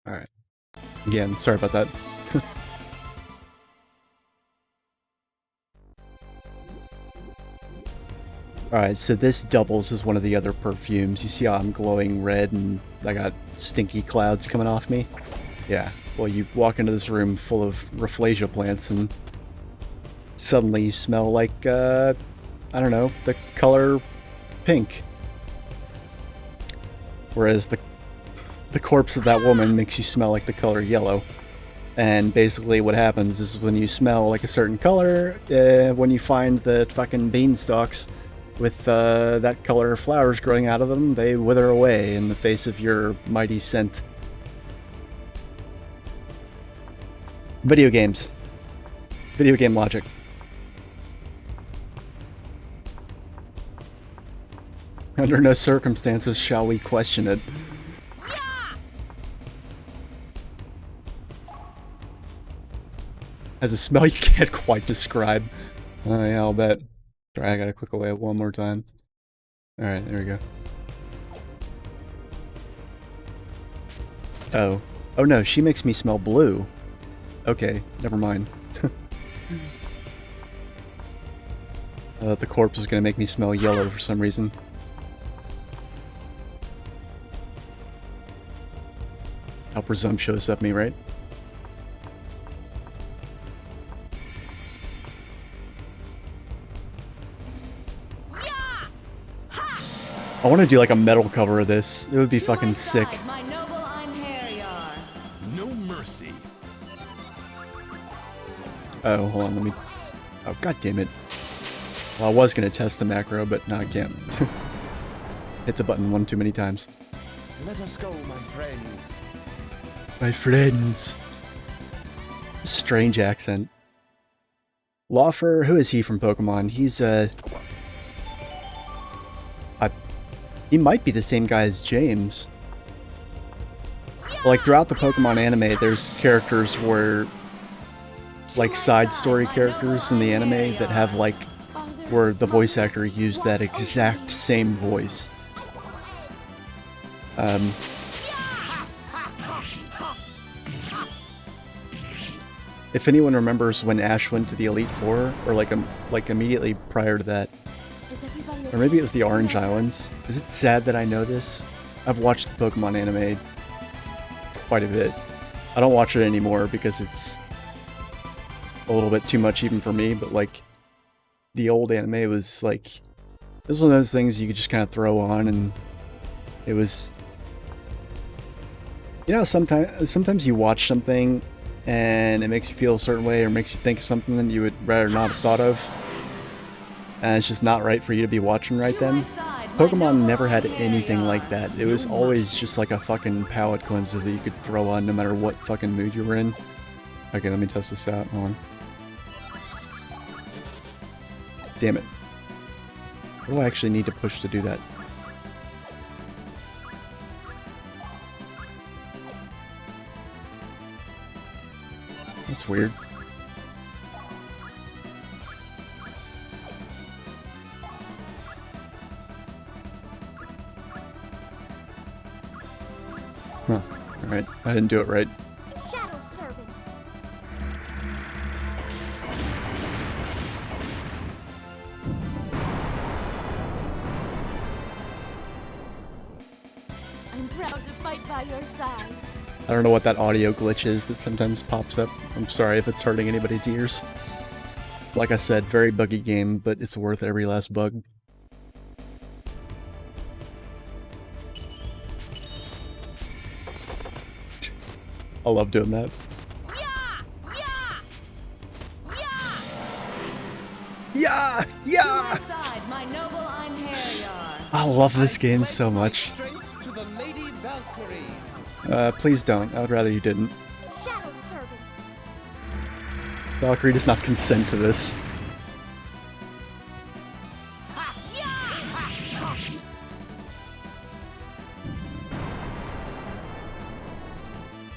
Alright. Again, sorry about that. Alright, so this doubles as one of the other perfumes. You see how I'm glowing red and I got stinky clouds coming off me? Yeah, well you walk into this room full of Rafflesia plants and suddenly you smell like, I don't know, the color pink. Whereas the corpse of that woman makes you smell like the color yellow. And basically what happens is when you smell like a certain color, when you find the fucking beanstalks with that color flowers growing out of them, they wither away in the face of your mighty scent. Video games. Video game logic. Under no circumstances shall we question it. Has a smell you can't quite describe. Oh yeah, I'll bet. Sorry, I gotta click away one more time. Alright, there we go. Oh. Oh no, she makes me smell blue. Okay, never mind. I thought the corpse was gonna make me smell yellow for some reason. How presumptuous of me, right? I want to do like a metal cover of this. It would be fucking sick. My noble Einherjar. No mercy. Oh, hold on, let me... Oh, god damn it. Well, I was gonna test the macro, but now I can't. Hit the button one too many times. Let us go, my friends. My friends. Strange accent. Laufer, who is he from Pokemon? He's, he might be the same guy as James. Like, throughout the Pokemon anime, there's characters where like side story characters in the anime that have like where the voice actor used that exact same voice. If anyone remembers when Ash went to the Elite Four, or like immediately prior to that, or maybe it was the Orange Islands. Is it sad that I know this? I've watched the Pokemon anime quite a bit. I don't watch it anymore because it's a little bit too much even for me, but like the old anime was like, it was one of those things you could just kind of throw on, and it was, you know, sometimes you watch something and it makes you feel a certain way or makes you think of something that you would rather not have thought of, and it's just not right for you to be watching right then. Pokemon never had anything like that. It was always just like a fucking palate cleanser that you could throw on no matter what fucking mood you were in. Okay, let me test this out. Hold on. Damn it. What do I actually need to push to do that? That's weird. Huh. Alright, I didn't do it right. Shadow Servant. I'm proud to fight by your side. I don't know what that audio glitch is that sometimes pops up. I'm sorry if it's hurting anybody's ears. Like I said, very buggy game, but it's worth every last bug. I love doing that. Yeah! Yeah! Side, my noble Einherjar. I love this game so much. To the Lady Valkyrie. Please don't. I would rather you didn't. Shadow Servant. Valkyrie does not consent to this.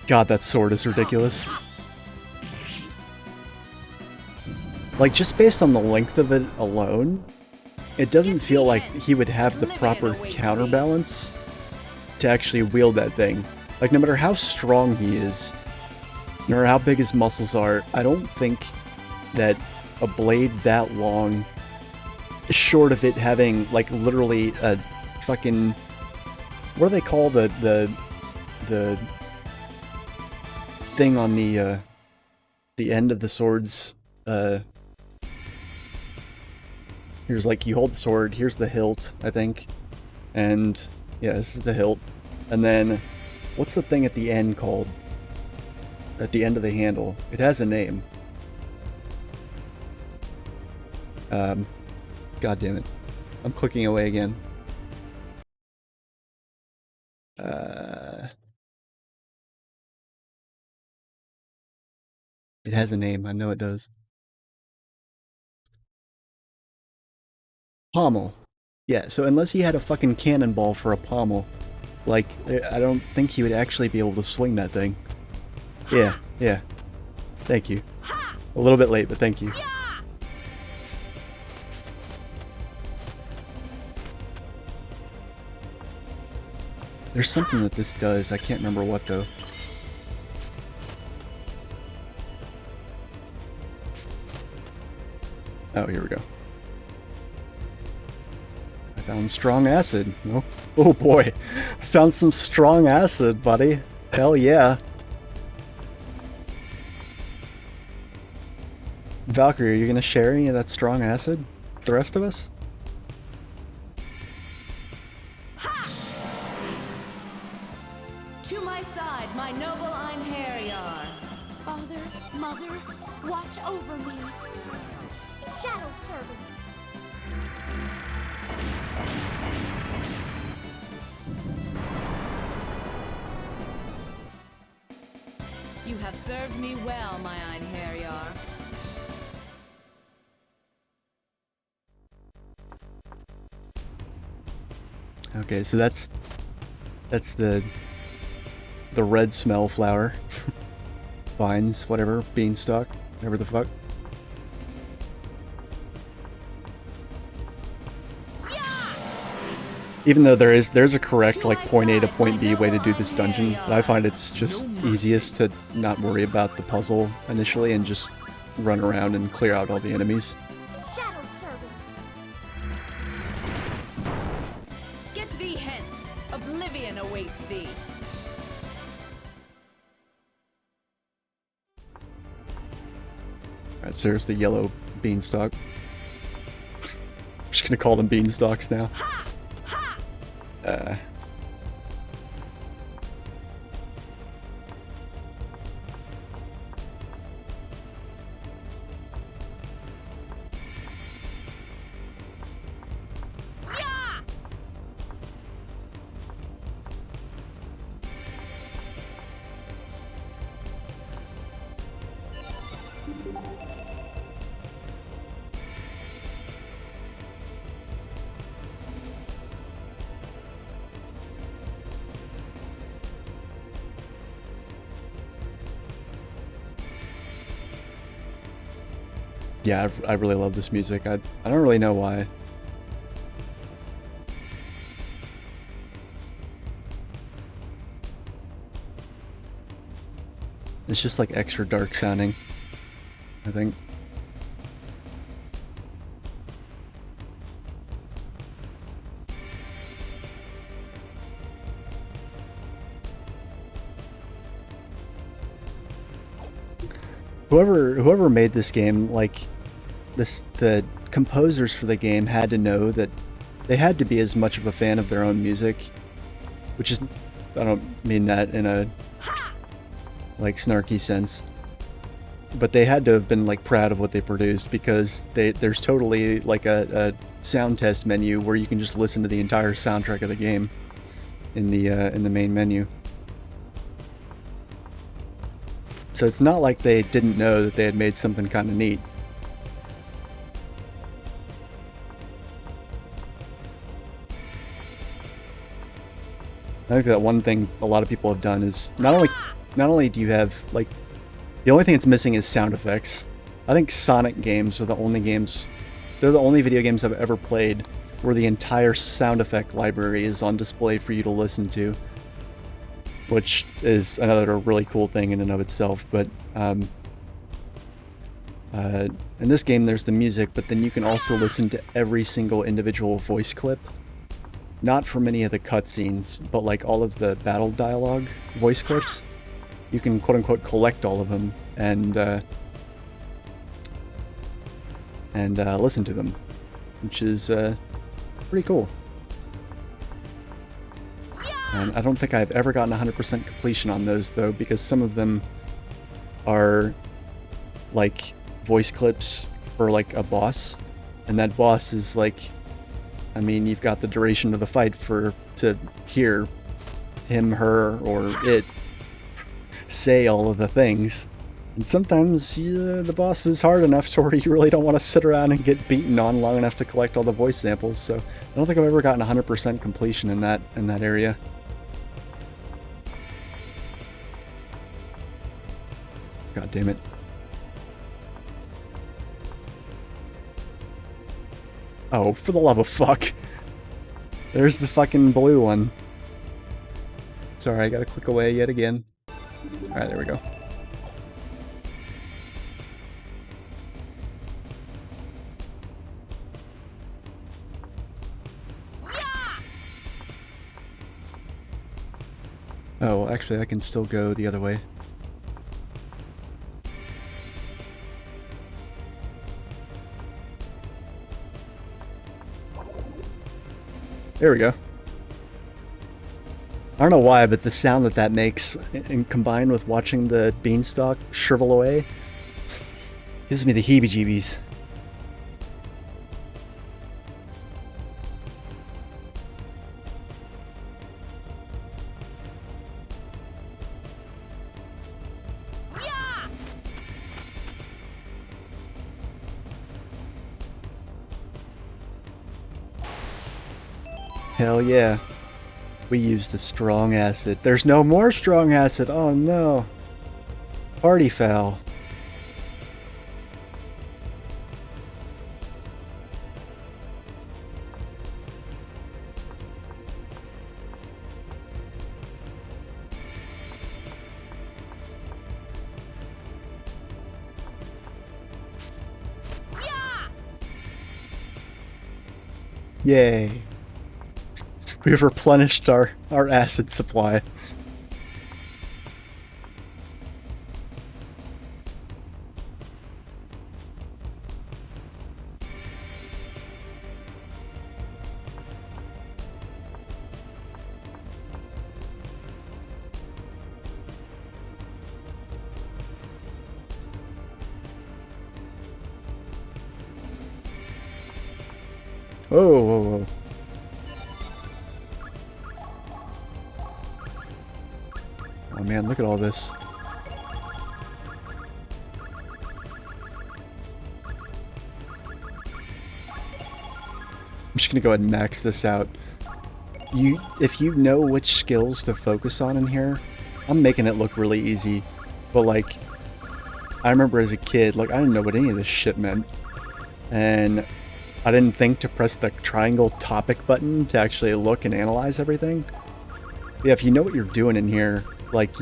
God, that sword is ridiculous. Like, just based on the length of it alone, it doesn't feel like he would have the proper counterbalance to actually wield that thing. Like, no matter how strong he is, no matter how big his muscles are, I don't think that a blade that long, short of it having, like, literally a fucking... What do they call the thing on the end of the sword's, here's like, you hold the sword, here's the hilt, I think, and yeah, this is the hilt, and then what's the thing at the end called? At the end of the handle. It has a name. God damn it. I'm clicking away again. It has a name, I know it does. Pommel. Yeah, so unless he had a fucking cannonball for a pommel, like, I don't think he would actually be able to swing that thing. Yeah, yeah. Thank you. A little bit late, but thank you. There's something that this does, I can't remember what though. Oh, here we go. I found strong acid. Oh, oh boy. I found some strong acid, buddy. Hell yeah. Valkyrie, are you gonna share any of that strong acid with the rest of us? To my side, my noble Einherjar. Father, Mother, watch over me. Shadow Servant. You have served me well, my Einherjar. Okay, so that's the red smell flower. Vines, whatever, beanstalk. Whatever the fuck. Even though there's a correct like point A to point B way to do this dungeon, I find it's just easiest to not worry about the puzzle initially and just run around and clear out all the enemies. Shadow Servant. Get thee hence. Oblivion awaits thee. Alright, so there's the yellow beanstalk. I'm just gonna call them beanstalks now. Yeah, I really love this music. I don't really know why. It's just like extra dark sounding, I think. Whoever made this game, like the composers for the game had to know that they had to be as much of a fan of their own music, which is, I don't mean that in a like snarky sense, but they had to have been like proud of what they produced, because there's totally like a sound test menu where you can just listen to the entire soundtrack of the game in the main menu. So it's not like they didn't know that they had made something kind of neat. I think that one thing a lot of people have done is not only do you have like, the only thing that's missing is sound effects. I think Sonic games are the only games, they're the only video games I've ever played where the entire sound effect library is on display for you to listen to, which is another really cool thing in and of itself. But in this game there's the music, but then you can also listen to every single individual voice clip. Not from any of the cutscenes, but like all of the battle dialogue voice clips. You can quote-unquote collect all of them and listen to them, which is pretty cool. And I don't think I've ever gotten 100% completion on those though, because some of them are like voice clips for like a boss, and that boss is like, I mean, you've got the duration of the fight to hear him, her, or it say all of the things. And sometimes the boss is hard enough to where you really don't want to sit around and get beaten on long enough to collect all the voice samples. So I don't think I've ever gotten 100% completion in that area. God damn it. Oh, for the love of fuck. There's the fucking blue one. Sorry, I gotta click away yet again. Alright, there we go. Oh, well, actually, I can still go the other way. There we go. I don't know why, but the sound that makes, and combined with watching the beanstalk shrivel away, gives me the heebie-jeebies. Hell yeah. We used the strong acid. There's no more strong acid! Oh no! Party foul. Yay. We've replenished our acid supply. Whoa, whoa, whoa. Oh man, look at all this. I'm just gonna go ahead and max this out. If you know which skills to focus on in here, I'm making it look really easy, but like, I remember as a kid, like, I didn't know what any of this shit meant, and I didn't think to press the triangle topic button to actually look and analyze everything. But yeah, if you know what you're doing in here, like,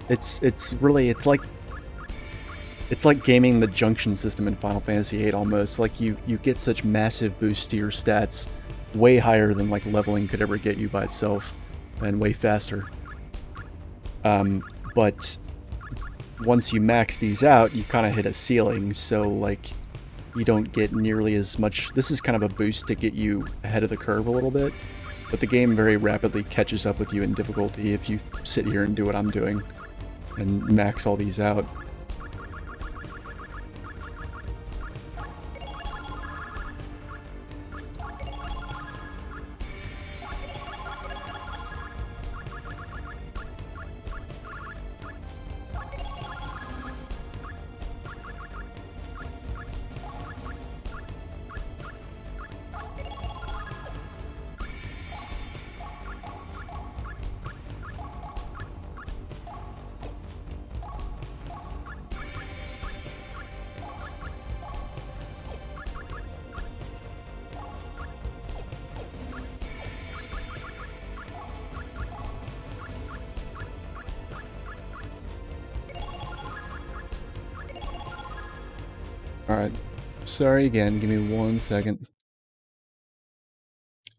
it's like gaming the junction system in Final Fantasy VIII almost. Like, you get such massive boosts to your stats, way higher than like leveling could ever get you by itself, and way faster. But once you max these out, you kind of hit a ceiling, so like you don't get nearly as much. This is kind of a boost to get you ahead of the curve a little bit, but the game very rapidly catches up with you in difficulty if you sit here and do what I'm doing and max all these out. Alright, sorry again, give me 1 second.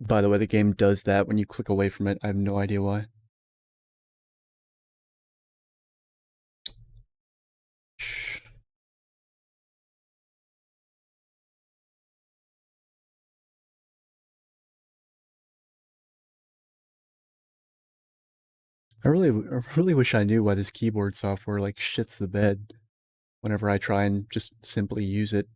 By the way, the game does that when you click away from it. I have no idea why. Shh. I really wish I knew why this keyboard software like shits the bed whenever I try and just simply use it.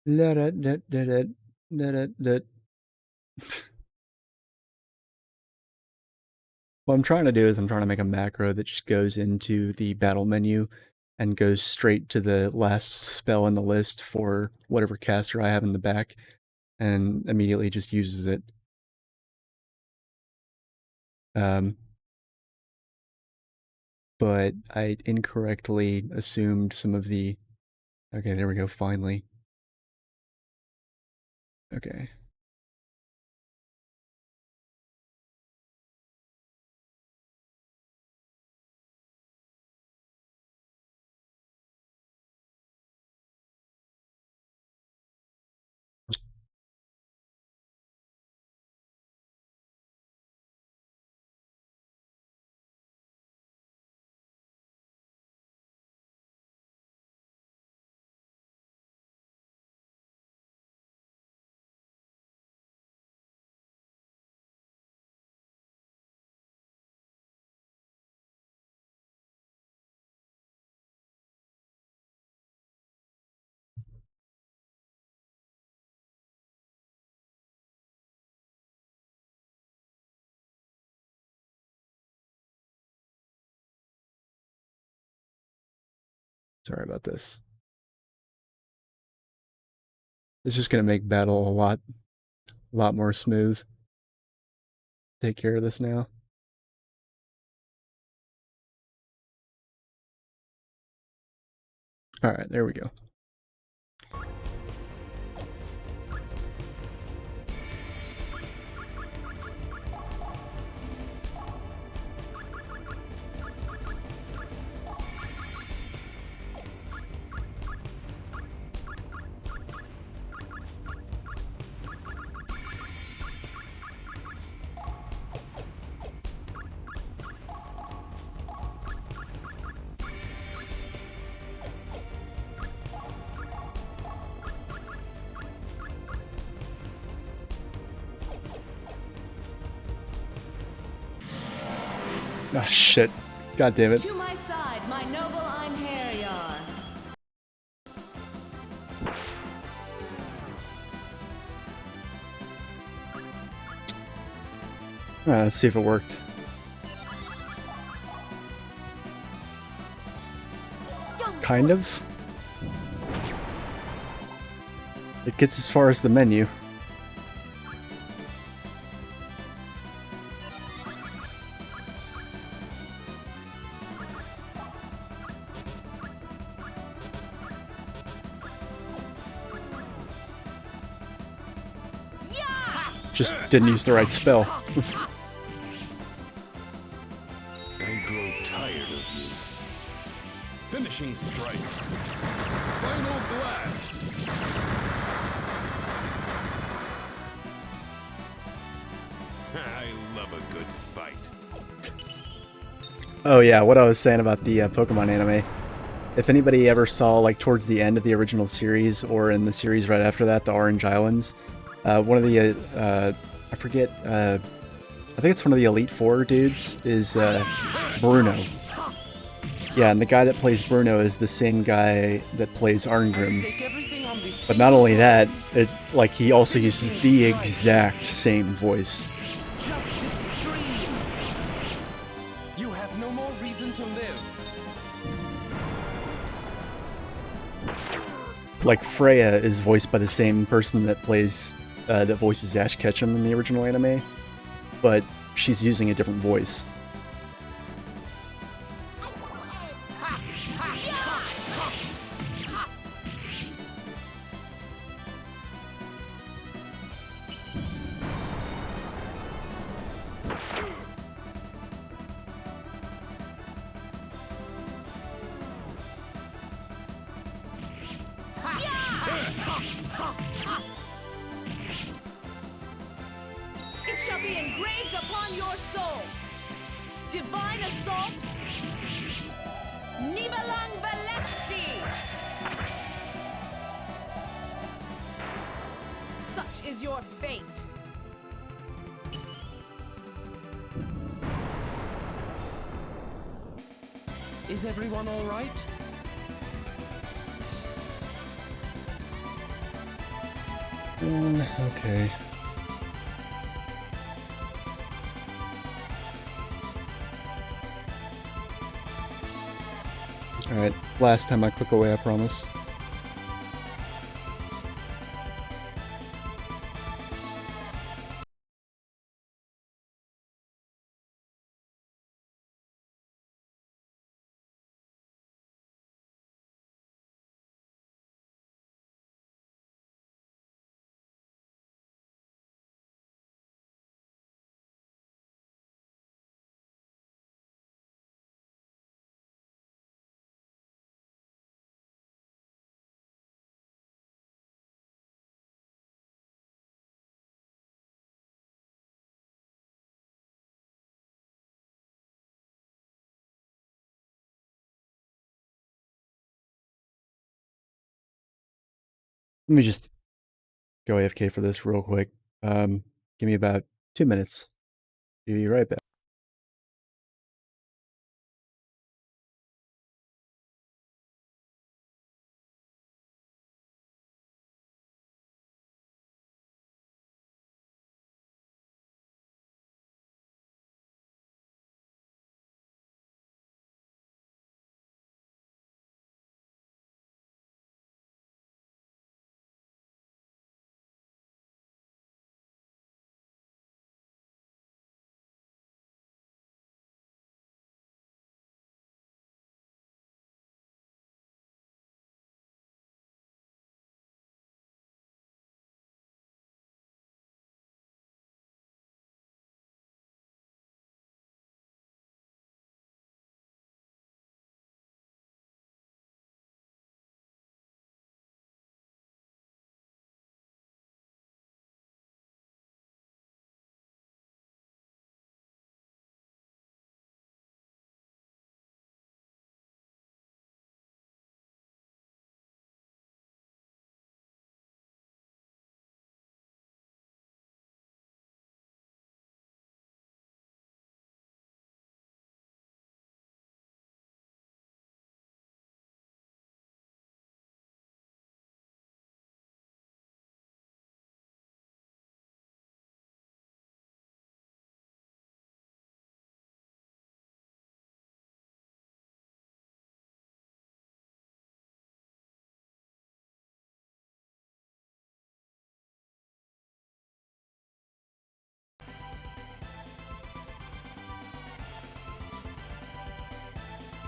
La da da da da da da da. What I'm trying to do is I'm trying to make a macro that just goes into the battle menu and goes straight to the last spell in the list for whatever caster I have in the back and immediately just uses it. But I incorrectly assumed some of the... Okay, there we go, finally. Okay. Sorry about this. It's just gonna make battle a lot more smooth. Take care of this now. Alright, there we go. Oh shit. God damn it. To my side, my noble Einherjar. Alright, let's see if it worked. Kind of. It gets as far as the menu. Just didn't use the right spell. I grow tired of you. Finishing strike. Final blast. I love a good fight. Oh yeah, what I was saying about the Pokemon anime. If anybody ever saw, like, towards the end of the original series, or in the series right after that, the Orange Islands, one of the, I forget, I think it's one of the Elite Four dudes, is Bruno. Yeah, and the guy that plays Bruno is the same guy that plays Arngrim. But not only that, like, he also uses the exact same voice. Justice stream. You have no more reason to live. Like, Freya is voiced by the same person that plays, that voices Ash Ketchum in the original anime, but she's using a different voice. It shall be engraved upon your soul. Divine assault. Nibelang Valesti. Such is your fate. Is everyone all right? Okay. Alright, last time I click away, I promise. Let me just go AFK for this real quick. Give me about 2 minutes. Be right back.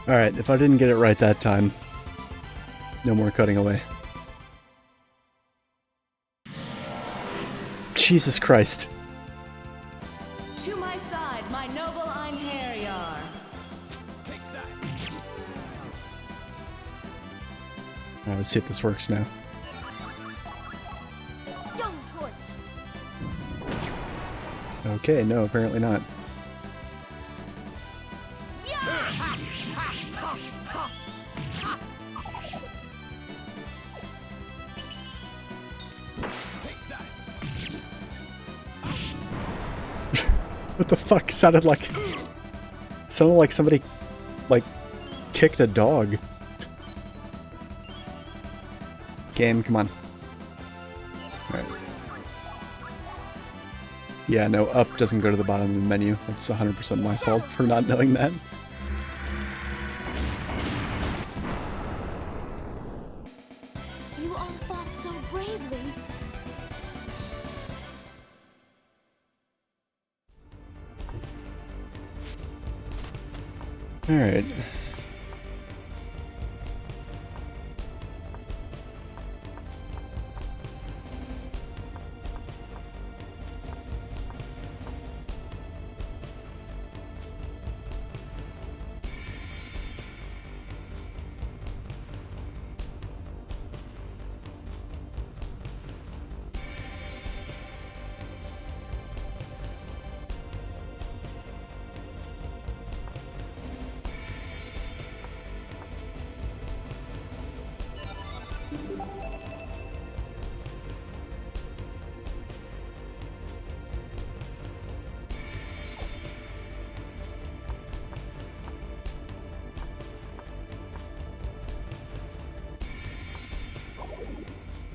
Alright, if I didn't get it right that time, no more cutting away. Jesus Christ. To my side, my noble Einherjar. Take that. Alright, let's see if this works now. Stone torch. Okay, no, apparently not. What the fuck? Sounded like somebody, like, kicked a dog. Game, come on. Alright. Yeah, no, up doesn't go to the bottom of the menu. That's 100% my fault for not knowing that. You all fought so bravely. Alright.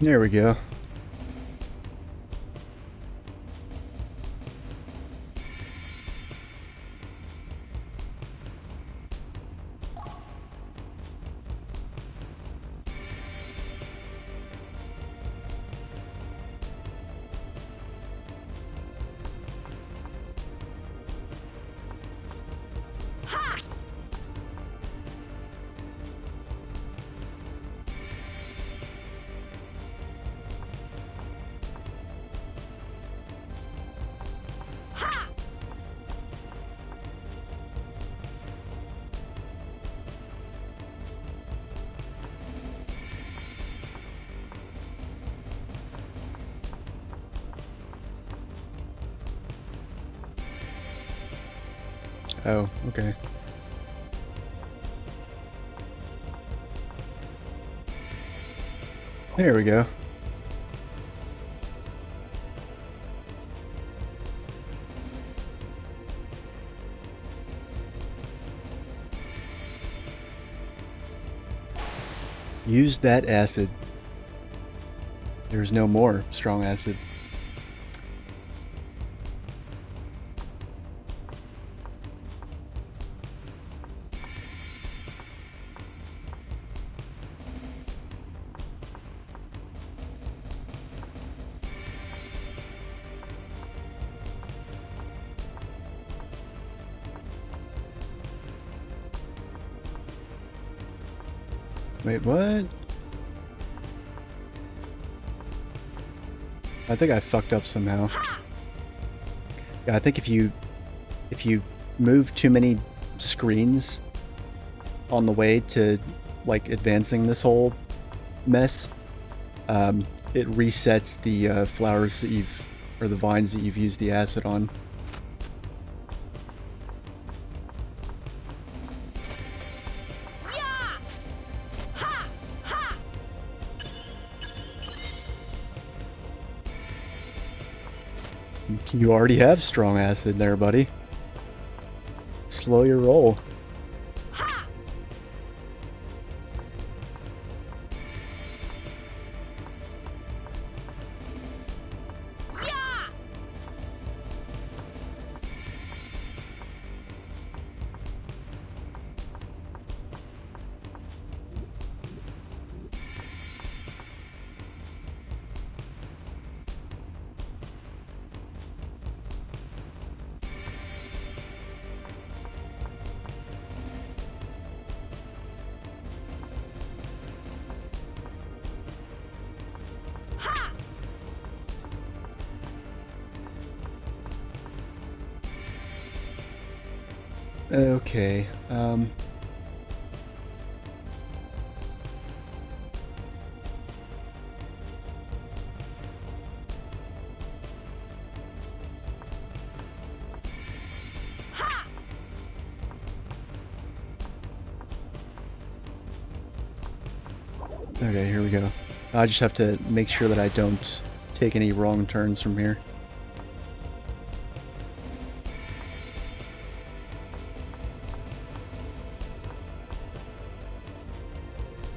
There we go. Oh, okay. There we go. Use that acid. There's no more strong acid. Wait, what? I think I fucked up somehow. Yeah, I think if you move too many screens on the way to, like, advancing this whole mess, it resets the flowers that you've, or the vines that you've used the acid on. You already have strong acid there, buddy. Slow your roll. Okay, okay, here we go. I just have to make sure that I don't take any wrong turns from here.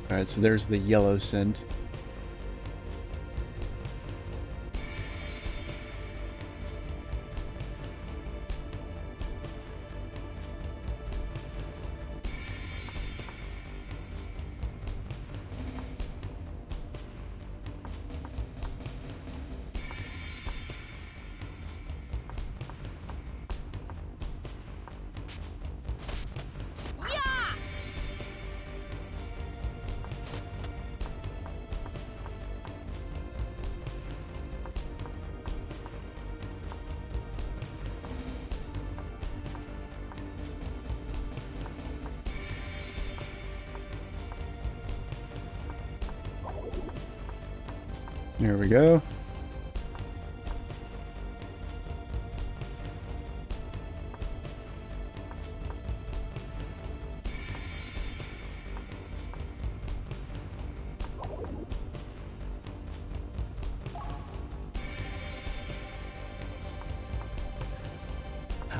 Alright, so there's the yellow scent. There we go.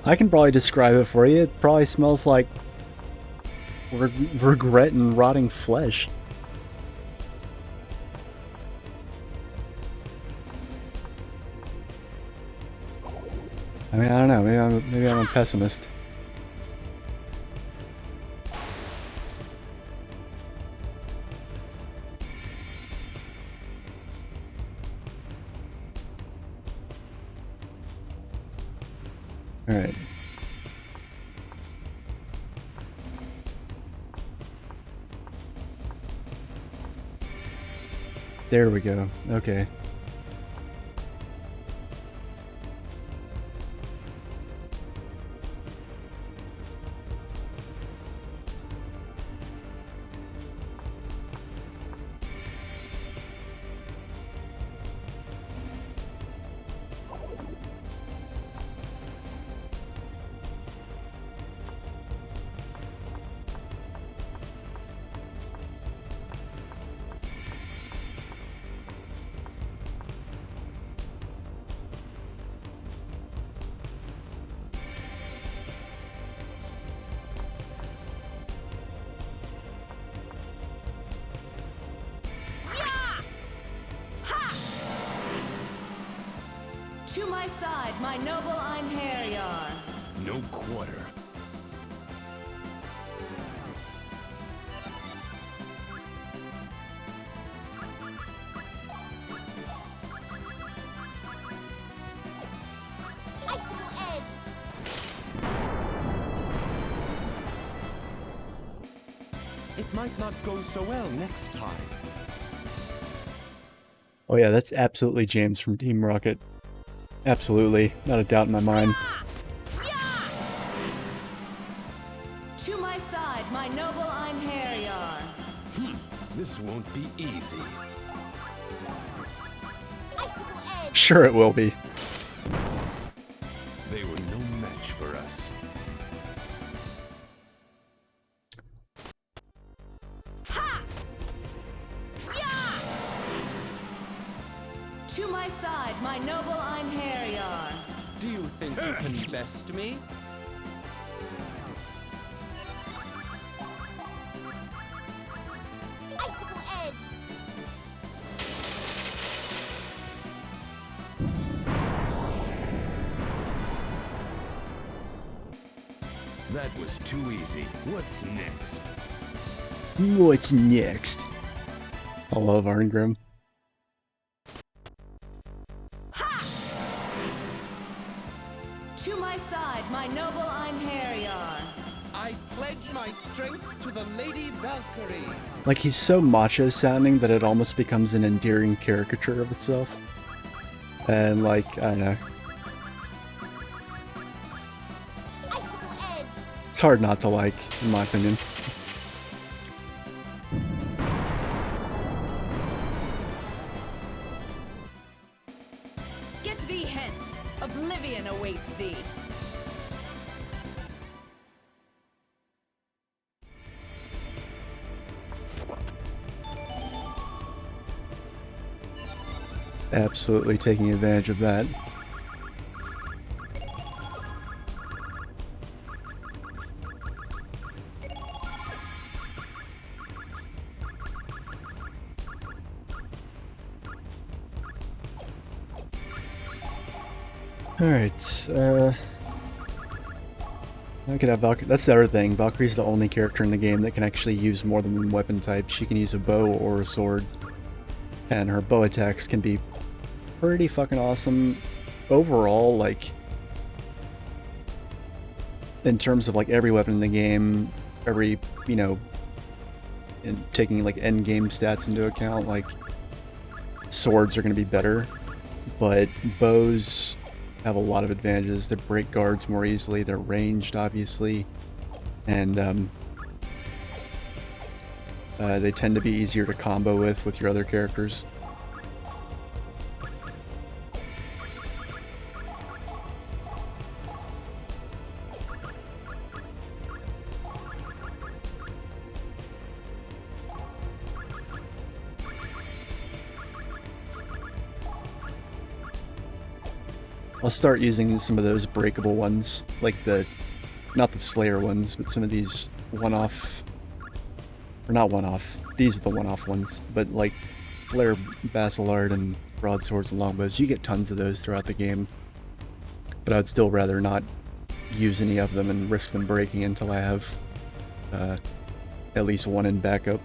I can probably describe it for you. It probably smells like regret and rotting flesh. I mean, I don't know. Maybe I'm a pessimist. All right. There we go. Okay. To my side, my noble Einherjar. No quarter. Icicle Edge! It might not go so well next time. Oh yeah, that's absolutely James from Team Rocket. Absolutely, not a doubt in my mind. To my side, my noble Einherjar. This won't be easy. Icicle Edge! Sure it will be. They were no match for us. To my side, my noble Einherjar. Do you think you can best me? Icicle Edge! That was too easy. What's next? What's next? I love Arngrim. To my side, my noble Einherjar. I pledge my strength to the Lady Valkyrie. Like, he's so macho sounding that it almost becomes an endearing caricature of itself. And like, I don't know. Icicle Edge! It's hard not to like, in my opinion. Get thee hence! Oblivion awaits thee! Absolutely taking advantage of that. Alright, I could have Valkyrie. That's the other thing. Valkyrie's the only character in the game that can actually use more than one weapon type. She can use a bow or a sword. And her bow attacks can be pretty fucking awesome. Overall, like, in terms of like every weapon in the game, every, you know, and taking like end game stats into account, like, swords are going to be better, but bows have a lot of advantages. They break guards more easily, they're ranged, obviously, and they tend to be easier to combo with your other characters. I'll start using some of those breakable ones, like not the Slayer ones, but some of these one-off, or not one-off, these are the one-off ones, but like Flare Basilard and Broadswords and Longbows, you get tons of those throughout the game, but I'd still rather not use any of them and risk them breaking until I have at least one in backup.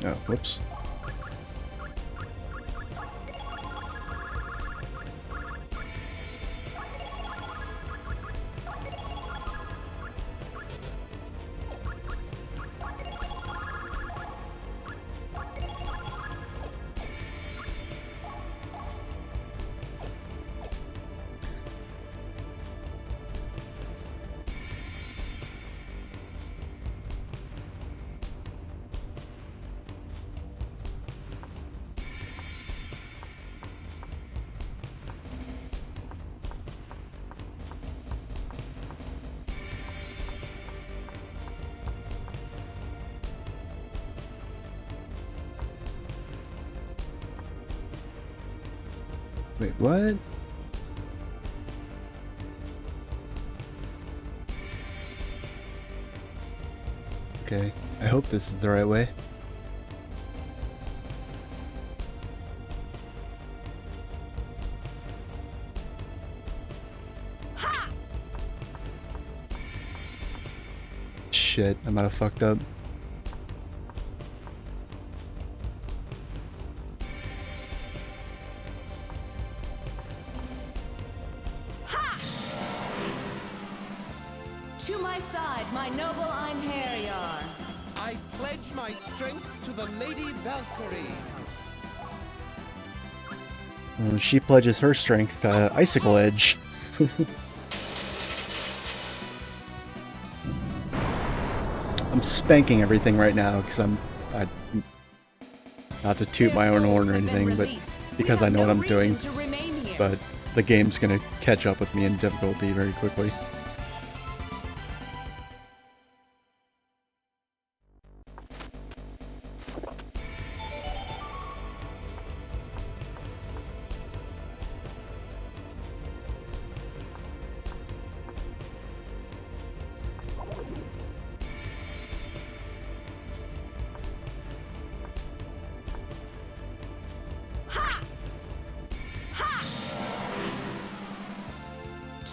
Oh, whoops. Wait, what? Okay, I hope this is the right way. Ha! Shit, I might have fucked up. To my side, my noble Einherjar. I pledge my strength to the Lady Valkyrie. She pledges her strength to Icicle Edge. I'm spanking everything right now because not to toot my own horn or anything, but because I know what I'm doing. But the game's gonna catch up with me in difficulty very quickly.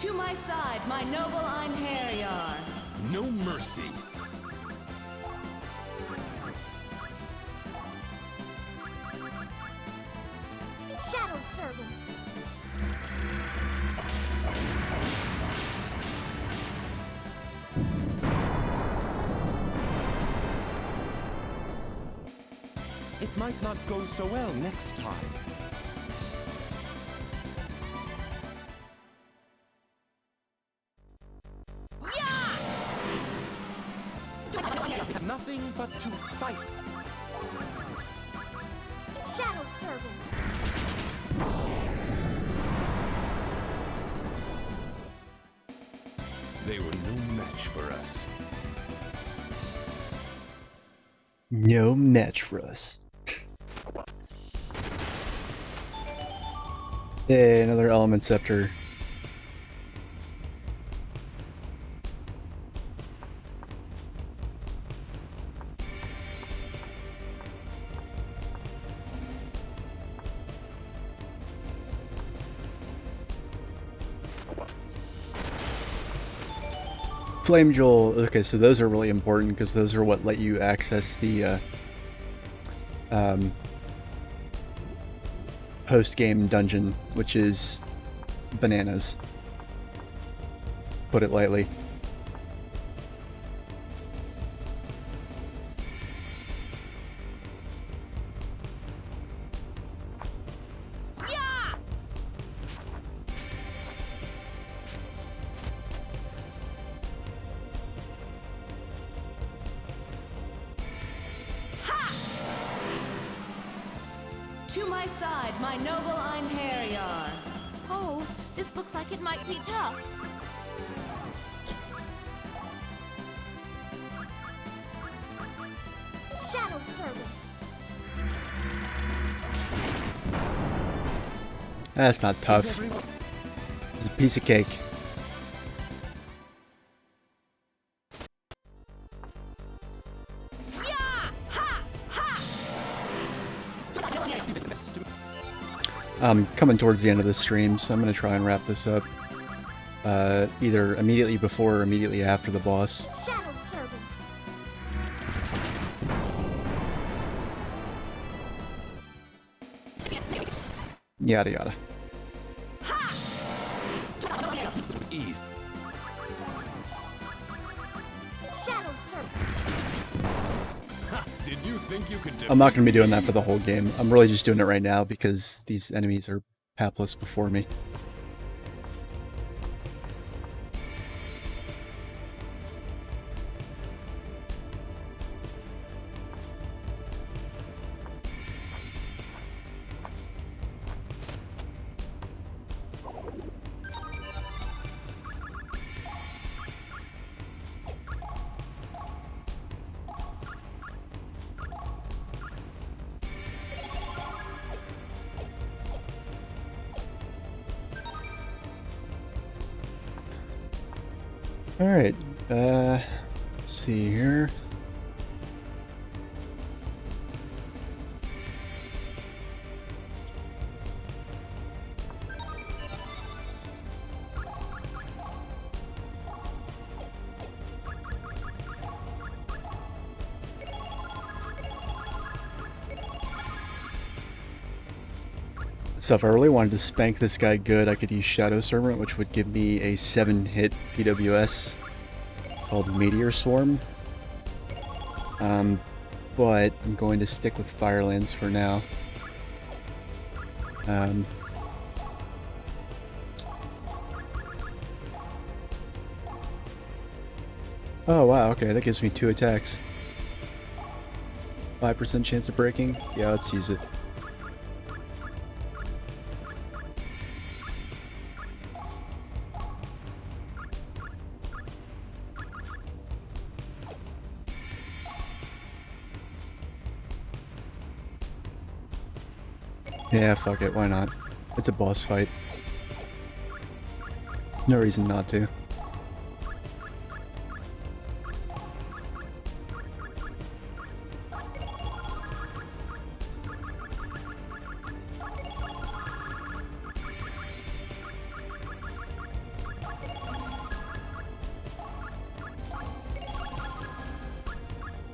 To my side, my noble Einherjar. No mercy. Shadow Servant. It might not go so well next time. Nothing but to fight. Shadow Servant. They were no match for us. No match for us. Yay, another element scepter. Flame Jewel, okay, so those are really important because those are what let you access the post-game dungeon, which is bananas. Put it lightly. To my side, my noble Einherjar. Oh, this looks like it might be tough. Shadow Servant. That's not tough. It's a piece of cake. I'm coming towards the end of the stream, so I'm going to try and wrap this up. Either immediately before or immediately after the boss. Shadow Servant. Yada yada. Ease. Shadow Servant. Did you think you could I'm not going to be doing that for the whole game. I'm really just doing it right now because these enemies are hapless before me. Alright, let's see here. So if I really wanted to spank this guy good, I could use Shadow Servant, which would give me a 7-hit PWS called Meteor Swarm. But I'm going to stick with Firelands for now. Oh wow, okay, that gives me 2 attacks. 5% chance of breaking? Yeah, let's use it. Yeah, fuck it, why not? It's a boss fight. No reason not to.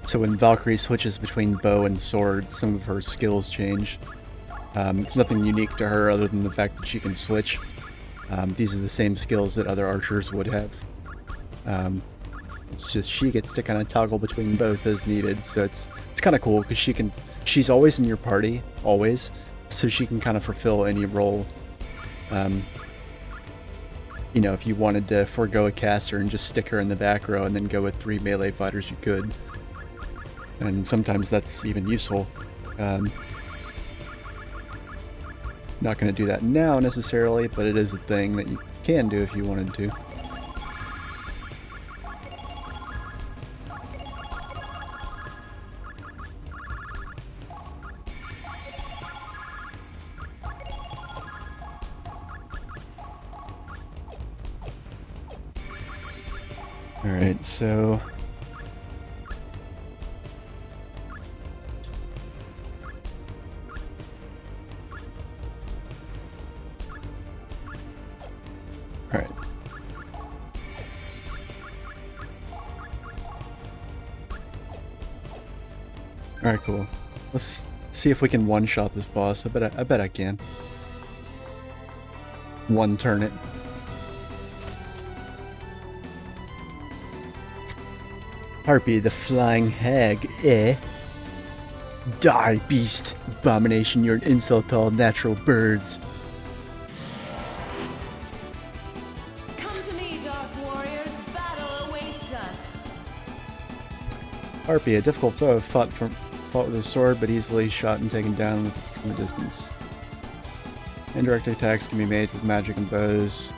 So when Valkyrie switches between bow and sword, some of her skills change. It's nothing unique to her other than the fact that she can switch. These are the same skills that other archers would have. It's just she gets to kind of toggle between both as needed, so it's kind of cool because she's always in your party, always, so she can kind of fulfill any role. You know, if you wanted to forego a caster and just stick her in the back row and then go with 3 melee fighters, you could. And sometimes that's even useful. Not going to do that now necessarily, but it is a thing that you can do if you wanted to. Alright, so... Alright. Alright, cool. Let's see if we can one-shot this boss. I bet I can. One turn it. Harpy the flying hag, eh? Die, beast! Abomination, you're an insult to all natural birds. Come to me, Dark Warriors. Battle awaits us. Harpy, a difficult foe, fought with a sword, but easily shot and taken down from a distance. Indirect attacks can be made with magic and bows.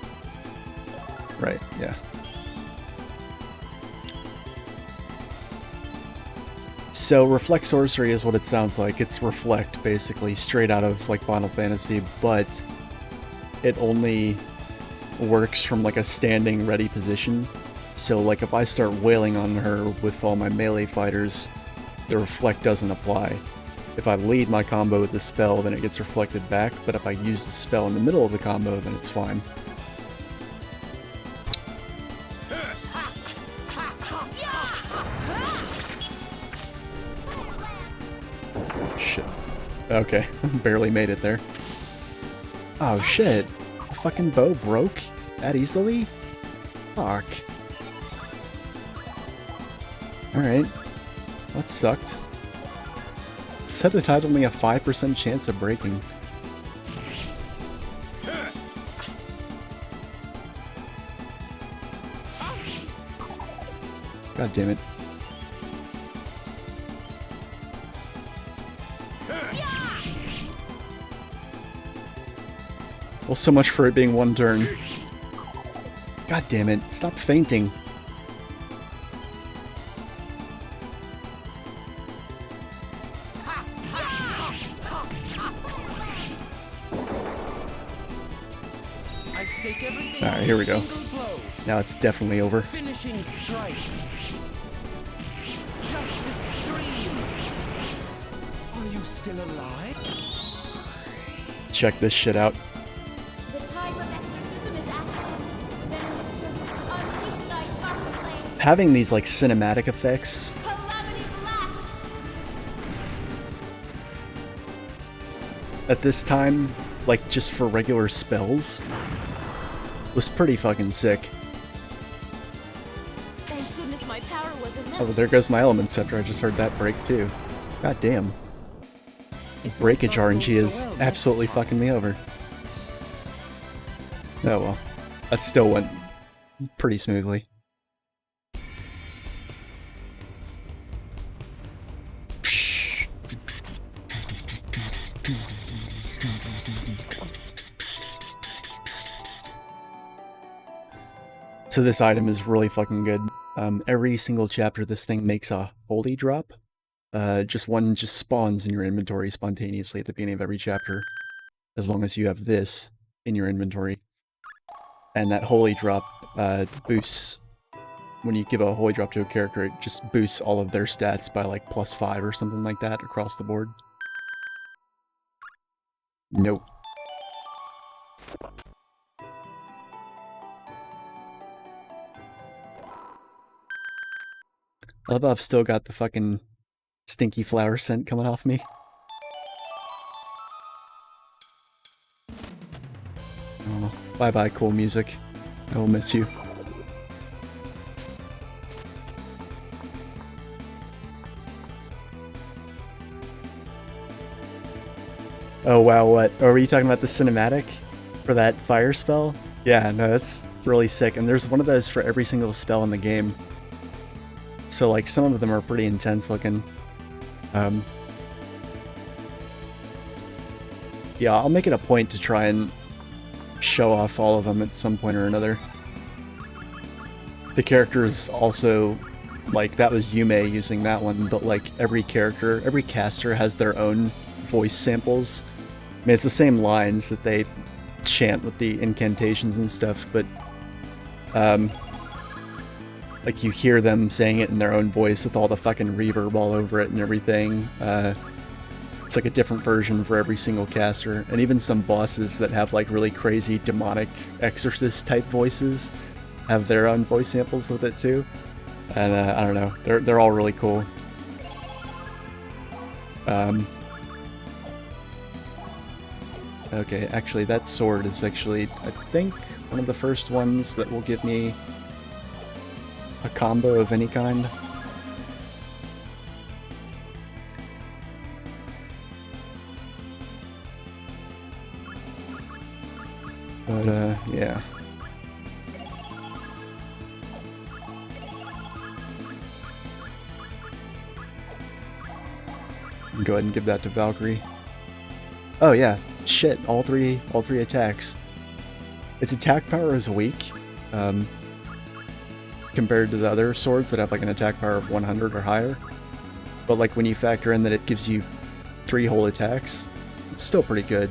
Right, yeah. So Reflect Sorcery is what it sounds like. It's Reflect, basically, straight out of like Final Fantasy, but it only works from like a standing ready position. So like if I start wailing on her with all my melee fighters, the Reflect doesn't apply. If I lead my combo with the spell, then it gets reflected back, but if I use the spell in the middle of the combo, then it's fine. Shit. Okay, barely made it there. Oh shit, the fucking bow broke that easily? Fuck. Alright, that sucked. It said it had only a 5% chance of breaking. God damn it. Well, so much for it being one turn. God damn it, stop fainting. Alright, here we go. Now it's definitely over. Finishing strike. Justice stream. Are you still alive? Check this shit out. The time of exorcism is active. Venomous, unleash thy dark flame. Having these like cinematic effects Calamity Black. at this time, like just for regular spells, was pretty fucking sick. Thank goodness my power wasn't Oh, there goes my Element Scepter. I just heard that break too. God damn. Breakage RNG is absolutely fucking me over. Oh well. That still went pretty smoothly. So this item is really fucking good. Every single chapter this thing makes a holy drop. Just one just spawns in your inventory spontaneously at the beginning of every chapter, as long as you have this in your inventory. And that holy drop boosts, when you give a holy drop to a character, it just boosts all of their stats by like +5 or something like that across the board. Nope. I love how I've still got the fucking stinky flower scent coming off me. Oh, bye-bye, cool music. I will miss you. Oh wow, what? Oh, were you talking about the cinematic for that fire spell? Yeah, no, that's really sick. And there's one of those for every single spell in the game. So like some of them are pretty intense looking. Yeah, I'll make it a point to try and show off all of them at some point or another. The characters also, like that was Yume using that one, but like every character, every caster has their own voice samples. I mean, it's the same lines that they chant with the incantations and stuff, but like you hear them saying it in their own voice with all the fucking reverb all over it and everything. It's like a different version for every single caster, and even some bosses that have like really crazy demonic exorcist type voices have their own voice samples with it too. And I don't know, they're all really cool. Okay, actually that sword is actually, I think, one of the first ones that will give me a combo of any kind. But, yeah. Go ahead and give that to Valkyrie. Oh yeah, shit, all three attacks. Its attack power is weak, compared to the other swords that have like an attack power of 100 or higher. But like when you factor in that it gives you 3 whole attacks, it's still pretty good.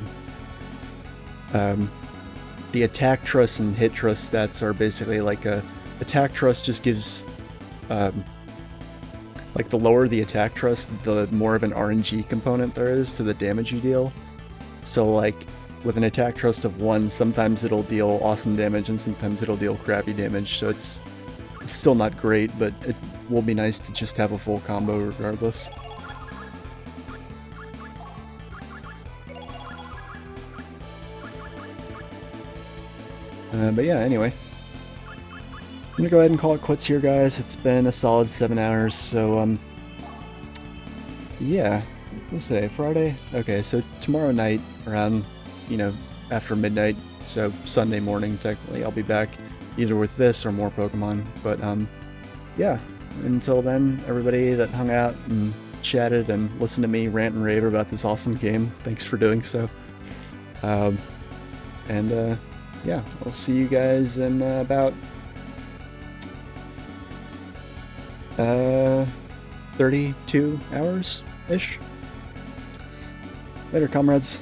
The attack trust and hit trust stats are basically like attack trust just gives, like the lower the attack trust, the more of an RNG component there is to the damage you deal. So like with an attack trust of 1, sometimes it'll deal awesome damage and sometimes it'll deal crappy damage. So it's still not great, but it will be nice to just have a full combo regardless. But yeah, anyway. I'm gonna go ahead and call it quits here, guys. It's been a solid 7 hours, so, yeah. What's today? Friday? Okay, so tomorrow night, around, you know, after midnight, so Sunday morning, technically, I'll be back either with this or more Pokemon. But, yeah. Until then, everybody that hung out and chatted and listened to me rant and rave about this awesome game, thanks for doing so. Yeah, I'll see you guys in about 32 hours-ish. Later, comrades.